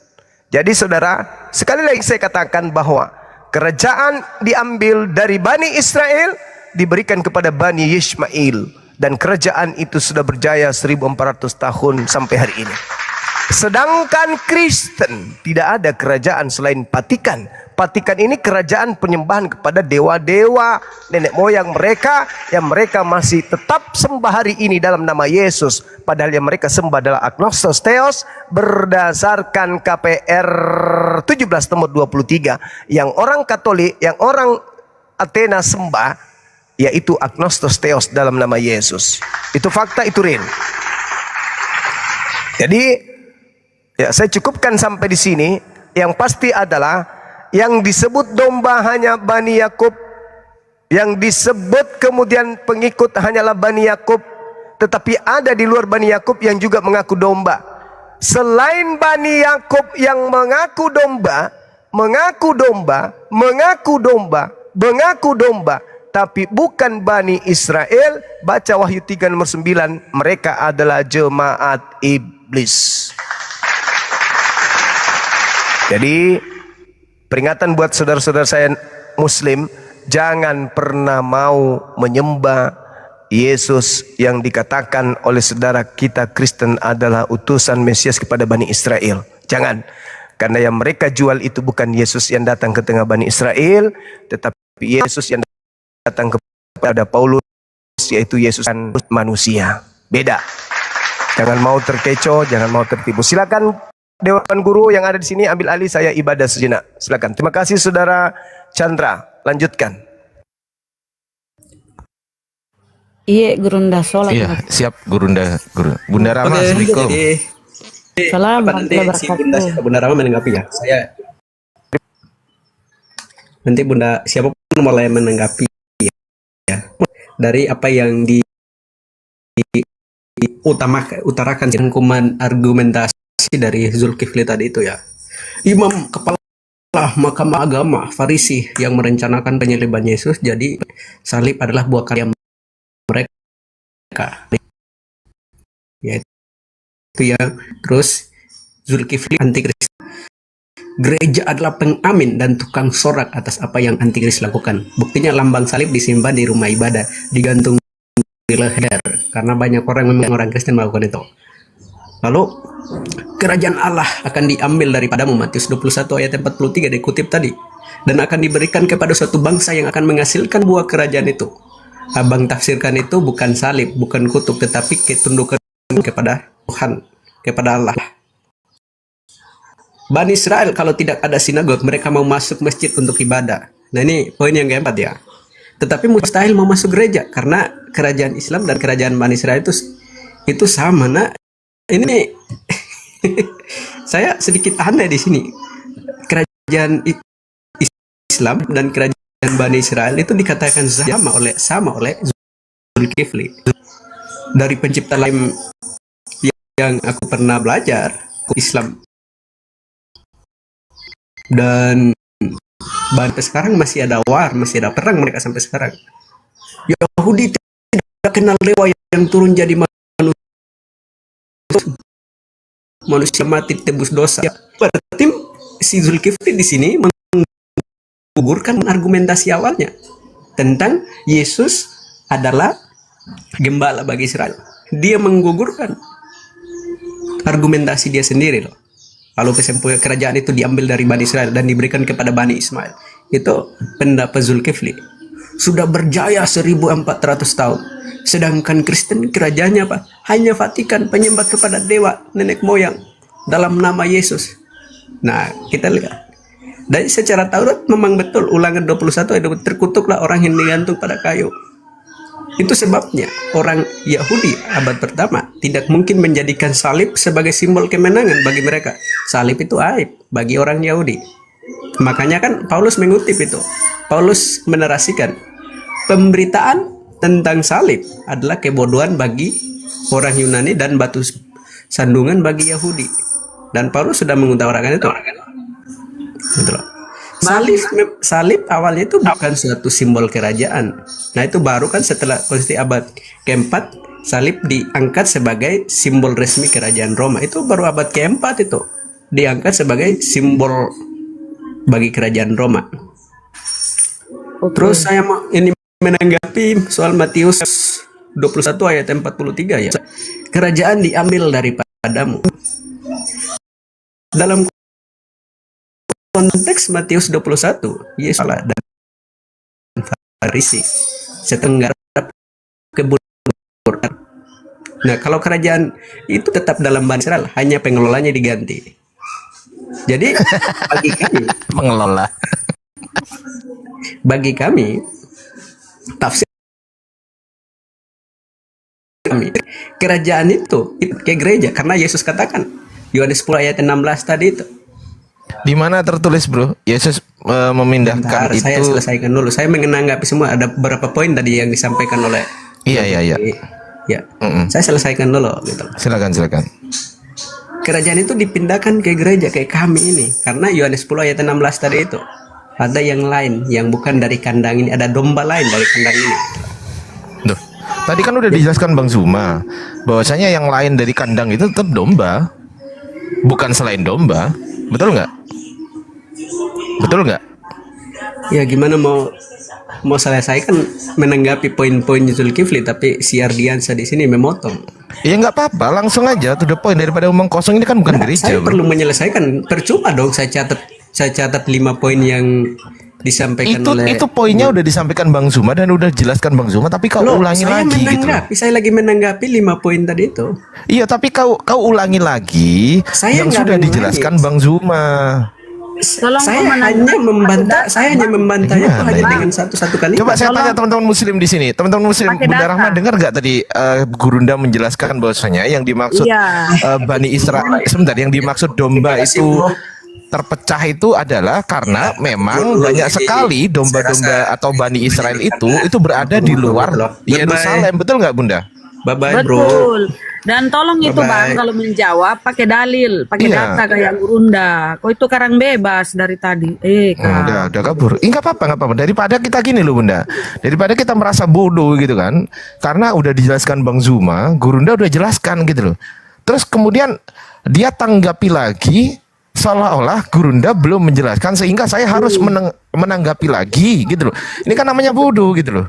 Jadi saudara, sekali lagi saya katakan bahwa kerajaan diambil dari Bani Israel, diberikan kepada Bani Yishmael, dan kerajaan itu sudah berjaya 1400 tahun sampai hari ini. Sedangkan Kristen tidak ada kerajaan selain Vatikan. Vatikan ini kerajaan penyembahan kepada dewa-dewa nenek moyang mereka yang mereka masih tetap sembah hari ini dalam nama Yesus, padahal yang mereka sembah adalah agnostos theos berdasarkan KPR 17 nomor 23 yang orang Katolik, yang orang Athena sembah, yaitu agnostos theos dalam nama Yesus. Itu fakta, itu real. Jadi ya, saya cukupkan sampai di sini. Yang pasti adalah yang disebut domba hanya Bani Yakub, yang disebut kemudian pengikut hanyalah Bani Yakub, tetapi ada di luar Bani Yakub yang juga mengaku domba. Selain Bani Yakub yang mengaku domba, tapi bukan Bani Israel, baca Wahyu 3 nomor 9, mereka adalah jemaat iblis. Jadi peringatan buat saudara-saudara saya Muslim, jangan pernah mau menyembah Yesus yang dikatakan oleh saudara kita Kristen adalah utusan Mesias kepada Bani Israel. Jangan, karena yang mereka jual itu bukan Yesus yang datang ke tengah Bani Israel, tetapi Yesus yang datang kepada Paulus, yaitu Yesus manusia. Beda. Jangan mau terkecoh, jangan mau tertipu. Silakan Dewan Guru yang ada di sini ambil alih, saya ibadah sejenak. Silakan. Terima kasih Saudara Chandra. Lanjutkan. Iya, Gurunda sholat. Iya, siap Gurunda. Bunda Rama, Assalamualaikum. Salam. Nanti si Bunda Rama menanggapi ya. Saya nanti Bunda siapapun mulai menanggapi ya. Dari apa yang utarakan rangkuman argumentasi versi dari Zulkifli tadi itu ya. Imam kepala Mahkamah Agama Farisi yang merencanakan penyaliban Yesus, jadi salib adalah buah karya mereka. Yaitu ya. Terus Zulkifli antikris. Gereja adalah pengamin dan tukang sorak atas apa yang antikris lakukan. Buktinya lambang salib disimpan di rumah ibadah, digantung di leher, karena banyak orang Kristen melakukan itu. Lalu kerajaan Allah akan diambil daripadamu, Matius 21 ayat 43 dikutip tadi, dan akan diberikan kepada suatu bangsa yang akan menghasilkan buah kerajaan itu. Abang tafsirkan itu bukan salib, bukan kutuk, tetapi ketundukan kepada Tuhan, kepada Allah. Bani Israel kalau tidak ada sinagog, mereka mau masuk masjid untuk ibadah. Nah ini poin yang keempat ya. Tetapi mustahil mau masuk gereja karena kerajaan Islam dan kerajaan Bani Israel itu sama. Nah ini saya sedikit aneh di sini. Kerajaan Islam dan kerajaan Bani Israel itu dikatakan sama oleh Zulkifli. Dari pencipta lain yang aku pernah belajar Islam dan sampai sekarang masih ada war, masih ada perang mereka sampai sekarang. Yahudi tidak kenal dewa yang turun jadi manusia mati tebus dosa. Berarti si Zulkifli di sini menggugurkan argumentasi awalnya tentang Yesus adalah gembala bagi Israel. Dia menggugurkan argumentasi dia sendiri loh. Lalu kerajaan itu diambil dari Bani Israel dan diberikan kepada Bani Ismail. Itu pendapat Zulkifli. Sudah berjaya 1400 tahun. Sedangkan Kristen kerajaannya apa? Hanya Vatikan, penyembah kepada dewa nenek moyang dalam nama Yesus. Nah, kita lihat. Dan secara Taurat memang betul Ulangan 21 ayat terkutuklah orang yang digantung pada kayu. Itu sebabnya orang Yahudi abad pertama tidak mungkin menjadikan salib sebagai simbol kemenangan bagi mereka. Salib itu aib bagi orang Yahudi. Makanya kan Paulus mengutip itu. Paulus menarasikan pemberitaan tentang salib adalah kebodohan bagi orang Yunani dan batu sandungan bagi Yahudi. Dan Paulus sudah mengutarakan itu. Betul. Salib awalnya itu bukan suatu simbol kerajaan. Nah itu baru kan setelah konstitusi abad keempat salib diangkat sebagai simbol resmi kerajaan Roma. Itu baru abad keempat itu diangkat sebagai simbol bagi kerajaan Roma. Terus saya mau ini menanggapi soal Matius 21 ayat 43 ya. Kerajaan diambil daripadamu. Dalam konteks Matius 21, Yesus salah dan Farisi setengah keburukan. Nah, kalau kerajaan itu tetap dalam Bani Israel, hanya pengelolanya diganti. Jadi bagi kami pengelola. Bagi kami tafsir kami kerajaan itu ke gereja karena Yesus katakan Yohanes 10 ayat 16 tadi itu. Di mana tertulis bro, Yesus memindahkan Bentar, itu. Saya selesaikan dulu. Saya menanggapi semua. Ada beberapa poin tadi yang disampaikan oleh. Iya. Ya. Saya selesaikan dulu. Gitu. Silakan. Kerajaan itu dipindahkan ke gereja kayak kami ini, karena Yohanes 10 ayat 16 tadi itu. Ada yang lain yang bukan dari kandang ini. Ada domba lain dari kandang ini. Duh, tadi kan udah dijelaskan Bang Zuma bahwasanya yang lain dari kandang itu tetap domba, bukan selain domba. Betul nggak? Ya gimana mau selesaikan menanggapi poin-poin Zulkifli, tapi si Ardiansa di sini memotong. Ya nggak apa-apa, langsung aja to the point daripada omong kosong. Ini kan bukan gereja. Saya perlu menyelesaikan. Percuma dong saya catat 5 poin yang disampaikan oleh. Itu poinnya udah disampaikan Bang Zuma dan udah jelaskan Bang Zuma, tapi kau ulangi lagi gitu. Saya lagi menanggapi 5 poin tadi itu. Iya, tapi kau ulangi lagi yang sudah dijelaskan Bang Zuma. Saya hanya membantah itu hanya dengan satu kali. Coba saya tanya teman-teman Muslim di sini, teman-teman Muslim, Bunda Rahma dengar nggak tadi Gurunda menjelaskan bahwasanya yang dimaksud Bani Israel, sebentar, yang dimaksud domba itu terpecah itu adalah karena memang banyak sekali domba-domba atau Bani Israel itu berada di luar Yerusalem, betul nggak Bunda? Bye-bye bro. Dan tolong itu Bang, kalau menjawab pakai dalil, pakai Iya. data kayak Gurunda. Kok itu karang bebas dari tadi? Udah kabur. Nggak apa-apa. Daripada kita gini loh Bunda. Daripada kita merasa bodoh gitu kan. Karena udah dijelaskan Bang Zuma, Gurunda udah jelaskan gitu loh. Terus kemudian dia tanggapi lagi seolah-olah Gurunda belum menjelaskan sehingga saya harus menanggapi lagi gitu loh. Ini kan namanya bodoh gitu loh.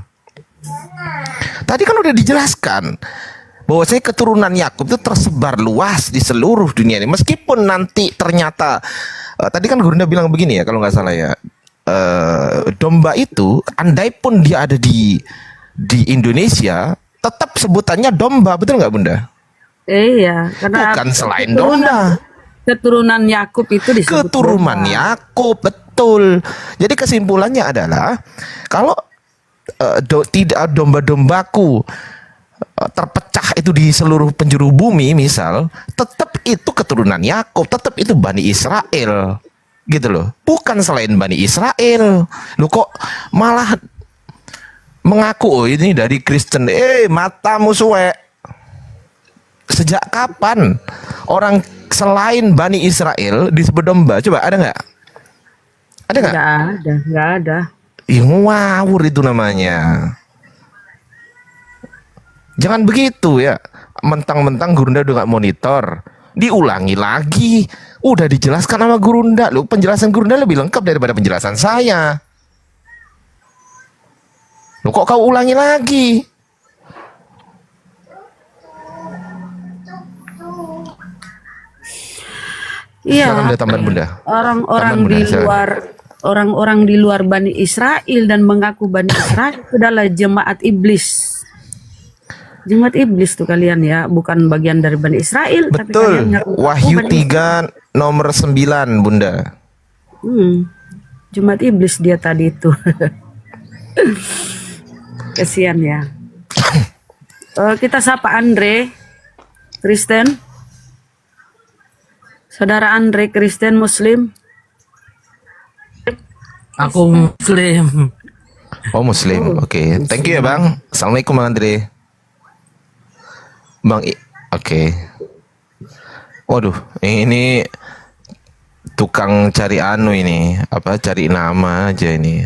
Tadi kan udah dijelaskan bahwa saya keturunan Yakub itu tersebar luas di seluruh dunia ini. Meskipun nanti ternyata tadi kan Gurunda bilang begini ya kalau nggak salah ya, domba itu andai pun dia ada di Indonesia tetap sebutannya domba, betul nggak Bunda? Iya, karena Bukan selain domba. Keturunan Yakub itu disebut Keturunan Yakub, betul. Jadi kesimpulannya adalah kalau tidak domba-dombaku terpecah itu di seluruh penjuru bumi misal, tetap itu keturunan Yakub, tetap itu Bani Israel gitu loh, bukan selain Bani Israel. Lu kok malah mengaku ini dari Kristen? Matamu suwe. Sejak kapan orang selain Bani Israel disebut domba? Coba ada nggak? Ada nggak? Nggak ada. Ngawur itu namanya. Jangan begitu ya. Mentang-mentang Gurunda udah nggak monitor, diulangi lagi. Udah dijelaskan sama Gurunda. Lu penjelasan Gurunda lebih lengkap daripada penjelasan saya. Lu kok kau ulangi lagi? Iya. Silakan ada tambahan Bunda. Orang-orang Tambahan, Bunda, di silakan. luar orang-orang di luar Bani Israel dan mengaku Bani Israel itu adalah jemaat iblis. Jemaat iblis tuh kalian ya, bukan bagian dari Bani Israel. Tapi Betul. kalian ngaku Wahyu Bani 3 nomor 9 Bunda. Jemaat iblis dia tadi itu. Kasihan ya. Kita sapa Andre Kristen. Saudara Andre Kristen Muslim. Aku Muslim. Oh Muslim, oke. Thank you ya Bang. Assalamualaikum Bang Andre. Bang, oke. Waduh, ini tukang cari anu ini, apa cari nama aja ini.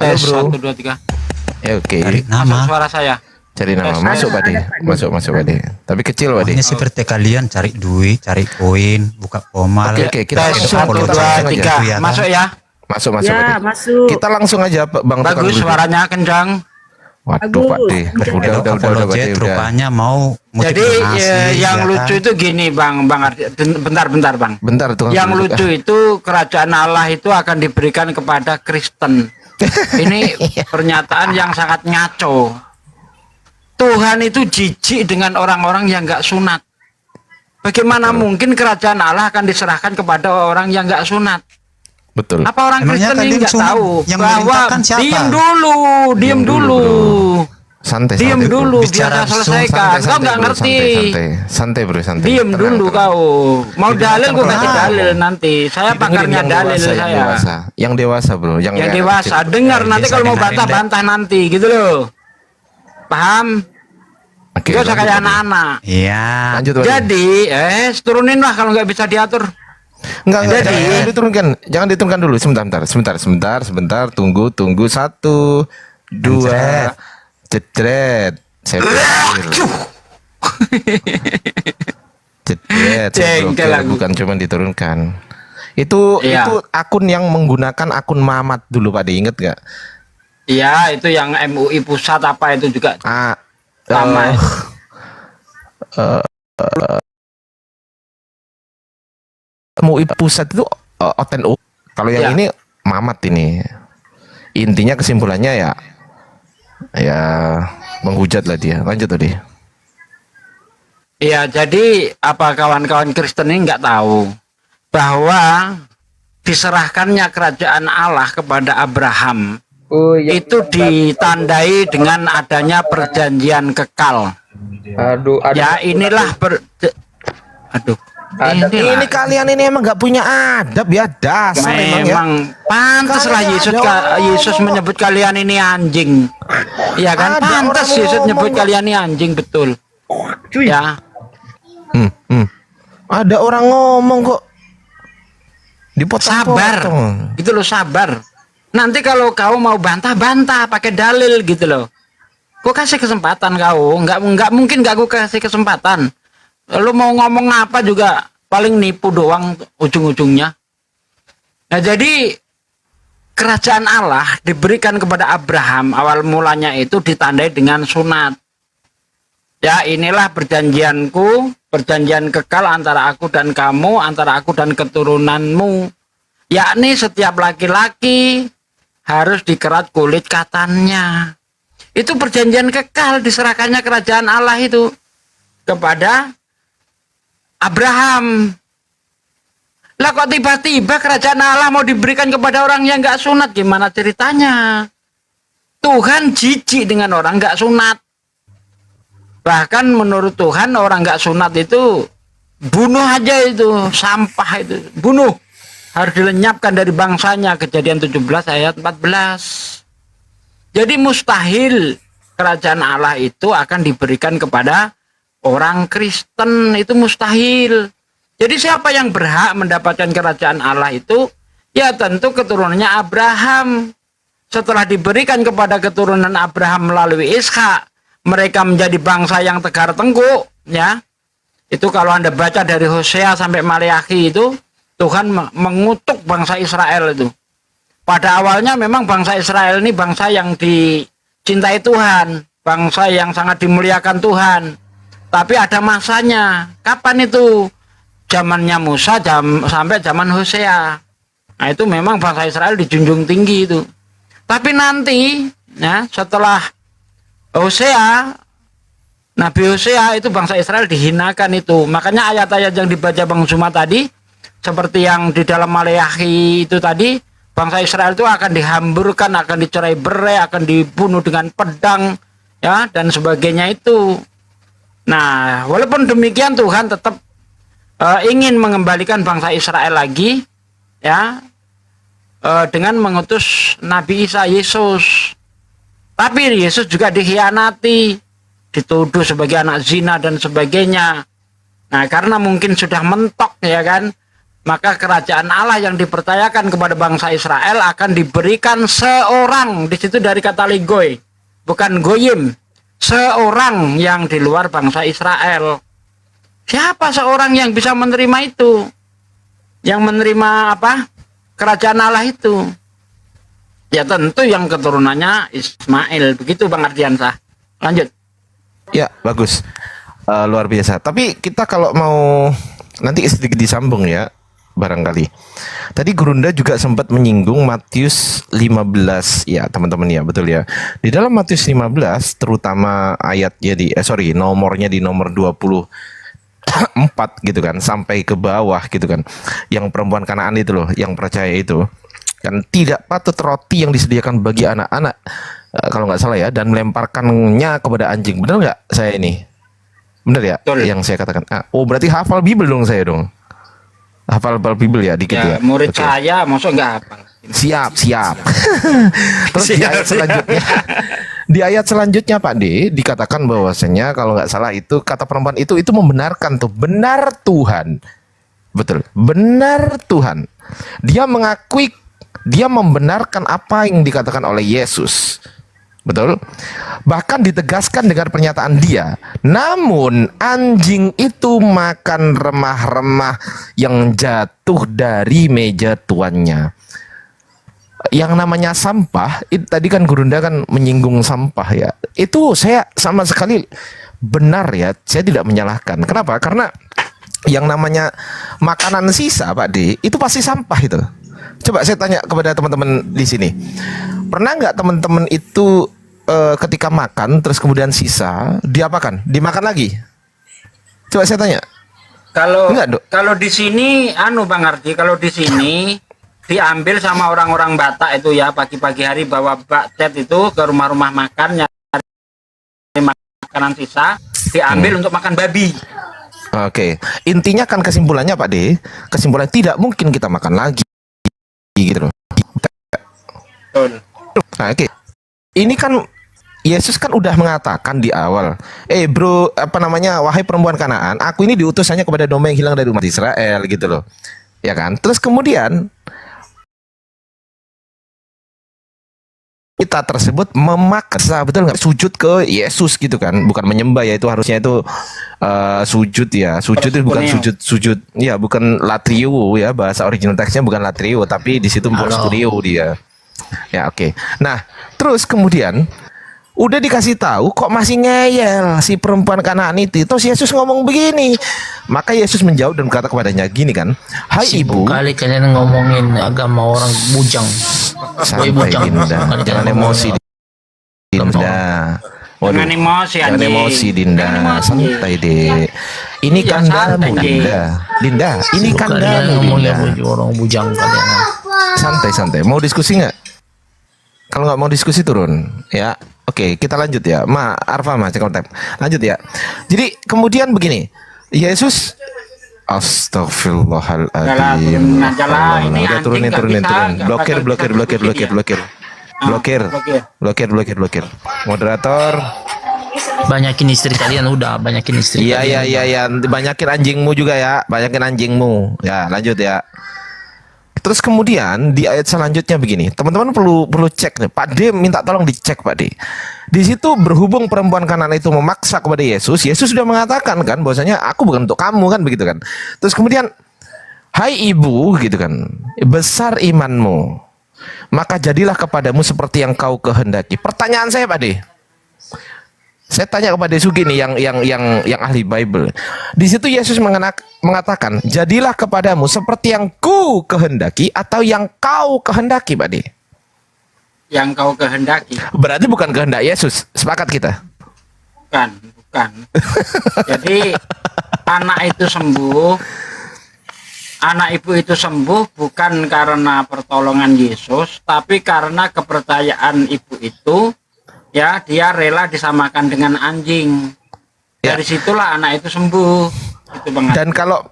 Halo bro. 1, 2, 3. Ya oke. Nama. Suara saya. Cari nama, masuk Pak De. Masuk Pak De. Tapi kecil Pak De. Ini seperti kalian cari duit, cari koin, buka komal. Oke, kita Tes, 1, 2, 3. Masuk ya. Masuk Ya, Pak De. masuk. Kita langsung aja Bang. Bagus, suaranya kencang. Waduh Pak De. Udah Pak De. Rupanya mau Jadi yang lucu itu gini Bang Arti. Bentar Bang. Bentar tuh. Yang lucu itu kerajaan Allah itu akan diberikan kepada Kristen. Ini pernyataan yang sangat ngaco. Tuhan itu jijik dengan orang-orang yang nggak sunat. Bagaimana mungkin kerajaan Allah akan diserahkan kepada orang yang nggak sunat? Betul. Apa orang Emangnya Kristen ini kalian nggak sunat? tahu Yang bahwa memerintahkan siapa? diam dulu. Santai. Diam dulu, biar Bicara saya selesaikan. Kau nggak bro, ngerti. Santai bro, santai. Diam Tenang, dulu tenang. kau. Mau dalil gue kasih dalil nanti. Saya pakarnya dalil saya. Yang dewasa bro, yang Dewasa. Dengar nanti kalau mau bantah-bantah nanti, gitu loh. Paham? Oke. Gak usah kayak anak-anak. Iya. Lanjut. Bro. Jadi, turunin lah kalau nggak bisa diatur. Enggak, Jadi- jangan diturunkan. Jangan diturunkan dulu. Sebentar. Tunggu. 1, 2, Cedret. Saya pikir. Cedret. Jengkel aku. Bukan cuma diturunkan. Itu Iya. itu akun yang menggunakan akun Mamat dulu Pak De, inget gak? Iya, itu yang MUI pusat apa itu juga. Sama. MUI pusat itu OTNU. Kalau yang Ya. ini Mamat ini. Intinya kesimpulannya ya menghujat lah dia. Lanjut tadi. Iya, jadi apa kawan-kawan Kristen ini nggak tahu bahwa diserahkannya kerajaan Allah kepada Abraham itu ditandai dengan adanya perjanjian kekal. Ya inilah Ini kalian ini emang nggak punya adab ya, dasar emang ya. memang pantas lah Yesus menyebut kalian ini anjing. Iya kan, Ada pantas orang Yesus ngomong menyebut nggak- kalian ini anjing, betul. Ya. Ada orang ngomong kok. Sabar. Gitu loh, sabar. Nanti kalau kau mau bantah-bantah pakai dalil gitu loh. Kau kasih kesempatan kau, nggak mungkin nggak kau kasih kesempatan. Lu mau ngomong apa juga paling nipu doang ujung-ujungnya. Nah jadi kerajaan Allah diberikan kepada Abraham awal mulanya itu ditandai dengan sunat. Ya inilah perjanjianku, perjanjian kekal antara aku dan kamu, antara aku dan keturunanmu. Yakni setiap laki-laki harus dikerat kulit katannya. Itu perjanjian kekal diserahkannya kerajaan Allah itu kepada Abraham. Lah kok tiba-tiba kerajaan Allah mau diberikan kepada orang yang nggak sunat? Gimana ceritanya? Tuhan jijik dengan orang nggak sunat. Bahkan menurut Tuhan orang nggak sunat itu bunuh aja, itu sampah, itu bunuh, harus dilenyapkan dari bangsanya. Kejadian 17 ayat 14. Jadi mustahil kerajaan Allah itu akan diberikan kepada orang Kristen, itu mustahil. Jadi siapa yang berhak mendapatkan kerajaan Allah itu? Ya tentu keturunannya Abraham. Setelah diberikan kepada keturunan Abraham melalui Ishak, mereka menjadi bangsa yang tegar tengkuk, ya. Itu kalau Anda baca dari Hosea sampai Maleakhi itu, Tuhan mengutuk bangsa Israel itu. Pada awalnya memang bangsa Israel ini bangsa yang dicintai Tuhan, bangsa yang sangat dimuliakan Tuhan. Tapi ada masanya. Kapan itu? Zamannya Musa sampai zaman Hosea. Nah itu memang bangsa Israel dijunjung tinggi itu. Tapi nanti, ya, setelah Hosea, Nabi Hosea itu bangsa Israel dihinakan itu. Makanya ayat-ayat yang dibaca Bang Zuma tadi, seperti yang di dalam Maleakhi itu tadi, bangsa Israel itu akan dihamburkan, akan dicerai-berai, akan dibunuh dengan pedang, ya, dan sebagainya itu. Nah, walaupun demikian Tuhan tetap ingin mengembalikan bangsa Israel lagi, ya, dengan mengutus Nabi Isa Yesus. Tapi Yesus juga dikhianati, dituduh sebagai anak zina dan sebagainya. Nah, karena mungkin sudah mentok, ya kan, maka kerajaan Allah yang dipercayakan kepada bangsa Israel akan diberikan seorang, di situ dari kata ligoi, bukan goyim, seorang yang di luar bangsa Israel. Siapa seorang yang bisa menerima itu? Yang menerima apa? Kerajaan Allah itu. Ya tentu yang keturunannya Ismail. Begitu Bang Ardiansah. Lanjut. Ya, bagus. Luar biasa. Tapi kita kalau mau nanti sedikit disambung ya, barangkali. Tadi Gurunda juga sempat menyinggung Matius 15 ya, teman-teman ya, betul ya. Di dalam Matius 15 terutama ayatnya nomornya di nomor 24 gitu kan, sampai ke bawah gitu kan. Yang perempuan Kanaan itu loh, yang percaya itu. Kan tidak patut roti yang disediakan bagi anak-anak, kalau nggak salah ya, dan melemparkannya kepada anjing. Benar nggak saya ini? Benar ya? Betul. Yang saya katakan. Oh berarti hafal Bible dong saya dong. Hafal Bible ya dikit ya. Murid saya, maksud nggak hafal. Siap. Terus di ayat selanjutnya Pak D dikatakan bahwasanya kalau nggak salah itu kata perempuan itu membenarkan tuh, benar Tuhan, betul, benar Tuhan. Dia mengakui, dia membenarkan apa yang dikatakan oleh Yesus, betul. Bahkan ditegaskan dengan pernyataan dia. Namun anjing itu makan remah-remah yang jatuh dari meja tuannya. Yang namanya sampah, tadi kan Gurunda kan menyinggung sampah ya. Itu saya sama sekali benar ya, saya tidak menyalahkan. Kenapa? Karena yang namanya makanan sisa Pak D, itu pasti sampah itu. Coba saya tanya kepada teman-teman di sini. Pernah nggak teman-teman itu ketika makan terus kemudian sisa, diapakan? Dimakan lagi? Coba saya tanya. Kalau di sini Bang Ardi, kalau di sini diambil sama orang-orang Batak itu ya, pagi-pagi hari bawa bakcet itu ke rumah-rumah makan, nyari makanan sisa, diambil untuk makan babi. Oke, intinya kan kesimpulannya Pak D, kesimpulan tidak mungkin kita makan lagi, gitu loh. Nah, oke, ini kan Yesus kan udah mengatakan di awal, bro, apa namanya, wahai perempuan Kanaan, aku ini diutus hanya kepada domba yang hilang dari umat Israel gitu loh, ya kan? Terus kemudian kita tersebut memaksa, betul nggak, sujud ke Yesus gitu kan, bukan menyembah ya, itu harusnya itu sujud ya, sujud itu bukan sujud ya, bukan latrio ya, bahasa original teksnya bukan latrio, tapi di situ studio dia ya. Oke. Nah terus kemudian udah dikasih tahu kok masih ngeyel si perempuan Kanaan itu. Terus Yesus ngomong begini, maka Yesus menjawab dan berkata kepadanya gini kan, hai ibu. Kali kalian ngomongin agama orang bujang. Santai Dinda, jangan emosi Dinda. Jangan emosi, jangan anjing. emosi Dinda, santai deh. Ini Iya, kandamu santai, Dinda, ini kandamu Dinda. Orang bujang kalian. Santai. Mau diskusi nggak? Kalau nggak mau diskusi turun, ya. Oke, kita lanjut ya. Arfa, cek kontak. Lanjut ya. Jadi kemudian begini, Yesus, astagfirullahaladzim. Udah turunin. Blokir. Moderator. Banyakin istri kalian, udah banyakin istri. Iya. Banyakin anjingmu juga ya. Banyakin anjingmu. Ya, lanjut ya. Terus kemudian di ayat selanjutnya begini, teman-teman perlu cek nih. Pak D minta tolong dicek Pak D. Di situ berhubung perempuan Kanaan itu memaksa kepada Yesus, Yesus sudah mengatakan kan bahwasanya aku bukan untuk kamu kan begitu kan. Terus kemudian, hai ibu gitu kan, besar imanmu, maka jadilah kepadamu seperti yang kau kehendaki. Pertanyaan saya Pak D, saya tanya kepada Sugi nih yang ahli Bible. Di situ Yesus mengatakan, jadilah kepadamu seperti yang ku kehendaki atau yang kau kehendaki, Pak D? Yang kau kehendaki. Berarti bukan kehendak Yesus. Sepakat kita? Bukan. Jadi anak itu sembuh, anak ibu itu sembuh bukan karena pertolongan Yesus, tapi karena kepercayaan ibu itu. Ya, dia rela disamakan dengan anjing. Dari situlah anak itu sembuh. Itu Bang. Dan kalau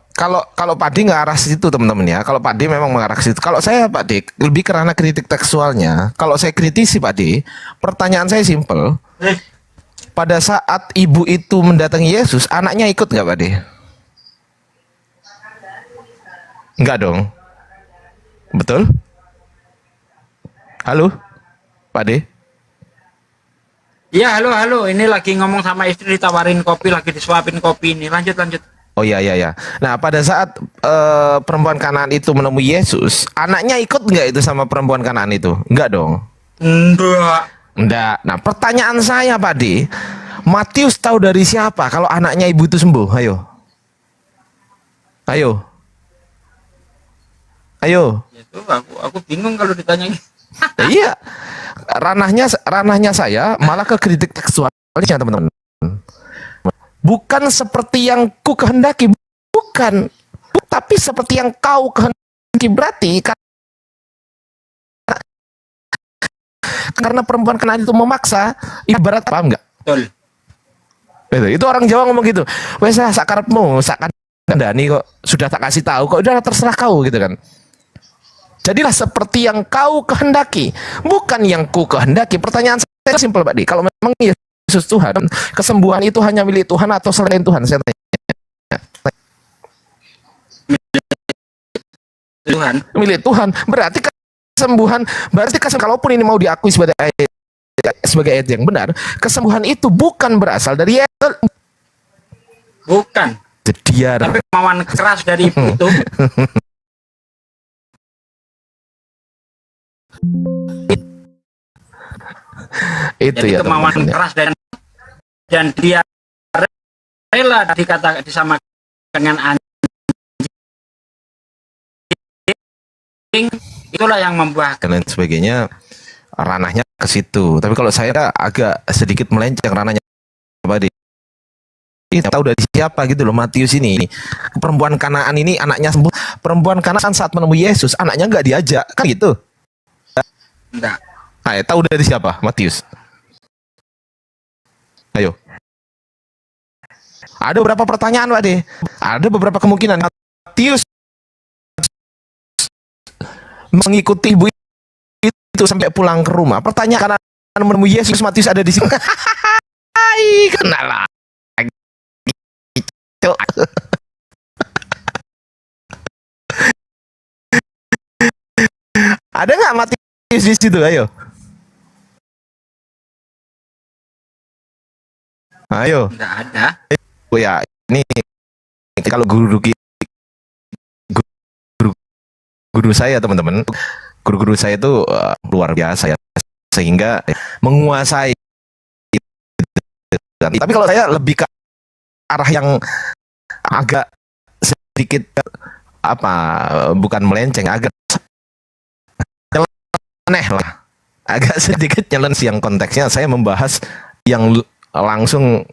Pak D nggak arah situ teman-teman ya. Kalau Pak D memang mengarah ke situ. Kalau saya Pak D lebih karena kritik tekstualnya. Kalau saya kritisi Pak D, pertanyaan saya simpel. Pada saat ibu itu mendatangi Yesus, anaknya ikut nggak Pak D? Nggak dong. Betul? Halo, Pak D? Iya, halo. Ini lagi ngomong sama istri, ditawarin kopi, lagi disuapin kopi ini. Lanjut. Oh iya. Nah, pada saat perempuan Kanaan itu menemui Yesus, anaknya ikut nggak itu sama perempuan Kanaan itu? Enggak dong. Enggak. Nah, pertanyaan saya Pak D, Matius tahu dari siapa kalau anaknya ibu itu sembuh? Ayo. Itu aku bingung kalau ditanya. Iya. Ranahnya saya malah ke kritik tekstualnya teman-teman. Bukan seperti yang ku kehendaki, bukan, tapi seperti yang kau kehendaki. Berarti karena perempuan Kanaan itu memaksa, ibarat paham nggak? Betul. Itu orang Jawa ngomong gitu. Wes sakarepmu, sakandani kok sudah tak kasih tahu kok, udah terserah kau gitu kan. Jadilah seperti yang kau kehendaki, bukan yang ku kehendaki. Pertanyaan saya simpel Pak D. Kalau memang Yesus Tuhan, kesembuhan itu hanya milik Tuhan atau selain Tuhan? Saya tanya. Tuhan. Milik Tuhan. Berarti kesembuhan, kalaupun ini mau diakui sebagai ayat yang benar, kesembuhan itu bukan berasal dari Yesus. Bukan. Tapi kemauan keras dari ibu itu. Itu jadi ya kemauan keras dan dia rela disamakan dengan anjing, itulah yang membuahkan dan sebagainya, ranahnya ke situ. Tapi kalau saya agak sedikit melenceng ranahnya Pak D. Tahu dari siapa gitu loh Matius ini. Perempuan Kanaan ini anaknya sembuh. Perempuan Kanaan saat menemui Yesus, anaknya nggak diajak kan gitu. Enggak. Tahu dari siapa? Matius. Ayo. Ada beberapa pertanyaan Pak D. Ada beberapa kemungkinan Matius mengikuti ibu itu sampai pulang ke rumah. Pertanyaan menemu Yesus, Matius ada di sini. Hai, kenal lagi. Cok. Ada nggak Matius di situ? Ayo. Ayo. Nggak ada. Oh ya, ini kalau guru saya teman-teman, guru-guru saya itu luar biasa ya, sehingga menguasai. Tapi kalau saya lebih ke arah yang agak sedikit apa, bukan melenceng, agak aneh lah, agak sedikit challenge yang konteksnya saya membahas yang langsung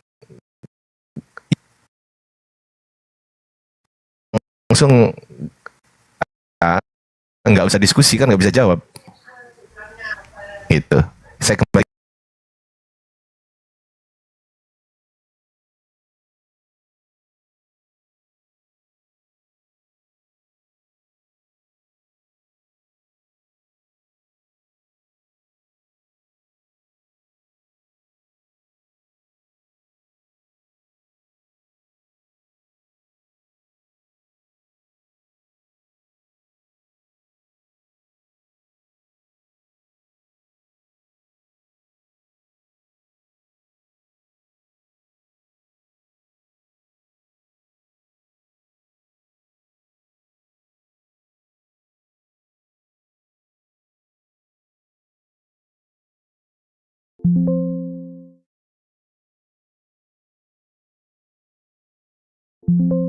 nggak usah diskusi kan, nggak bisa jawab gitu. Saya kembali. Thank you.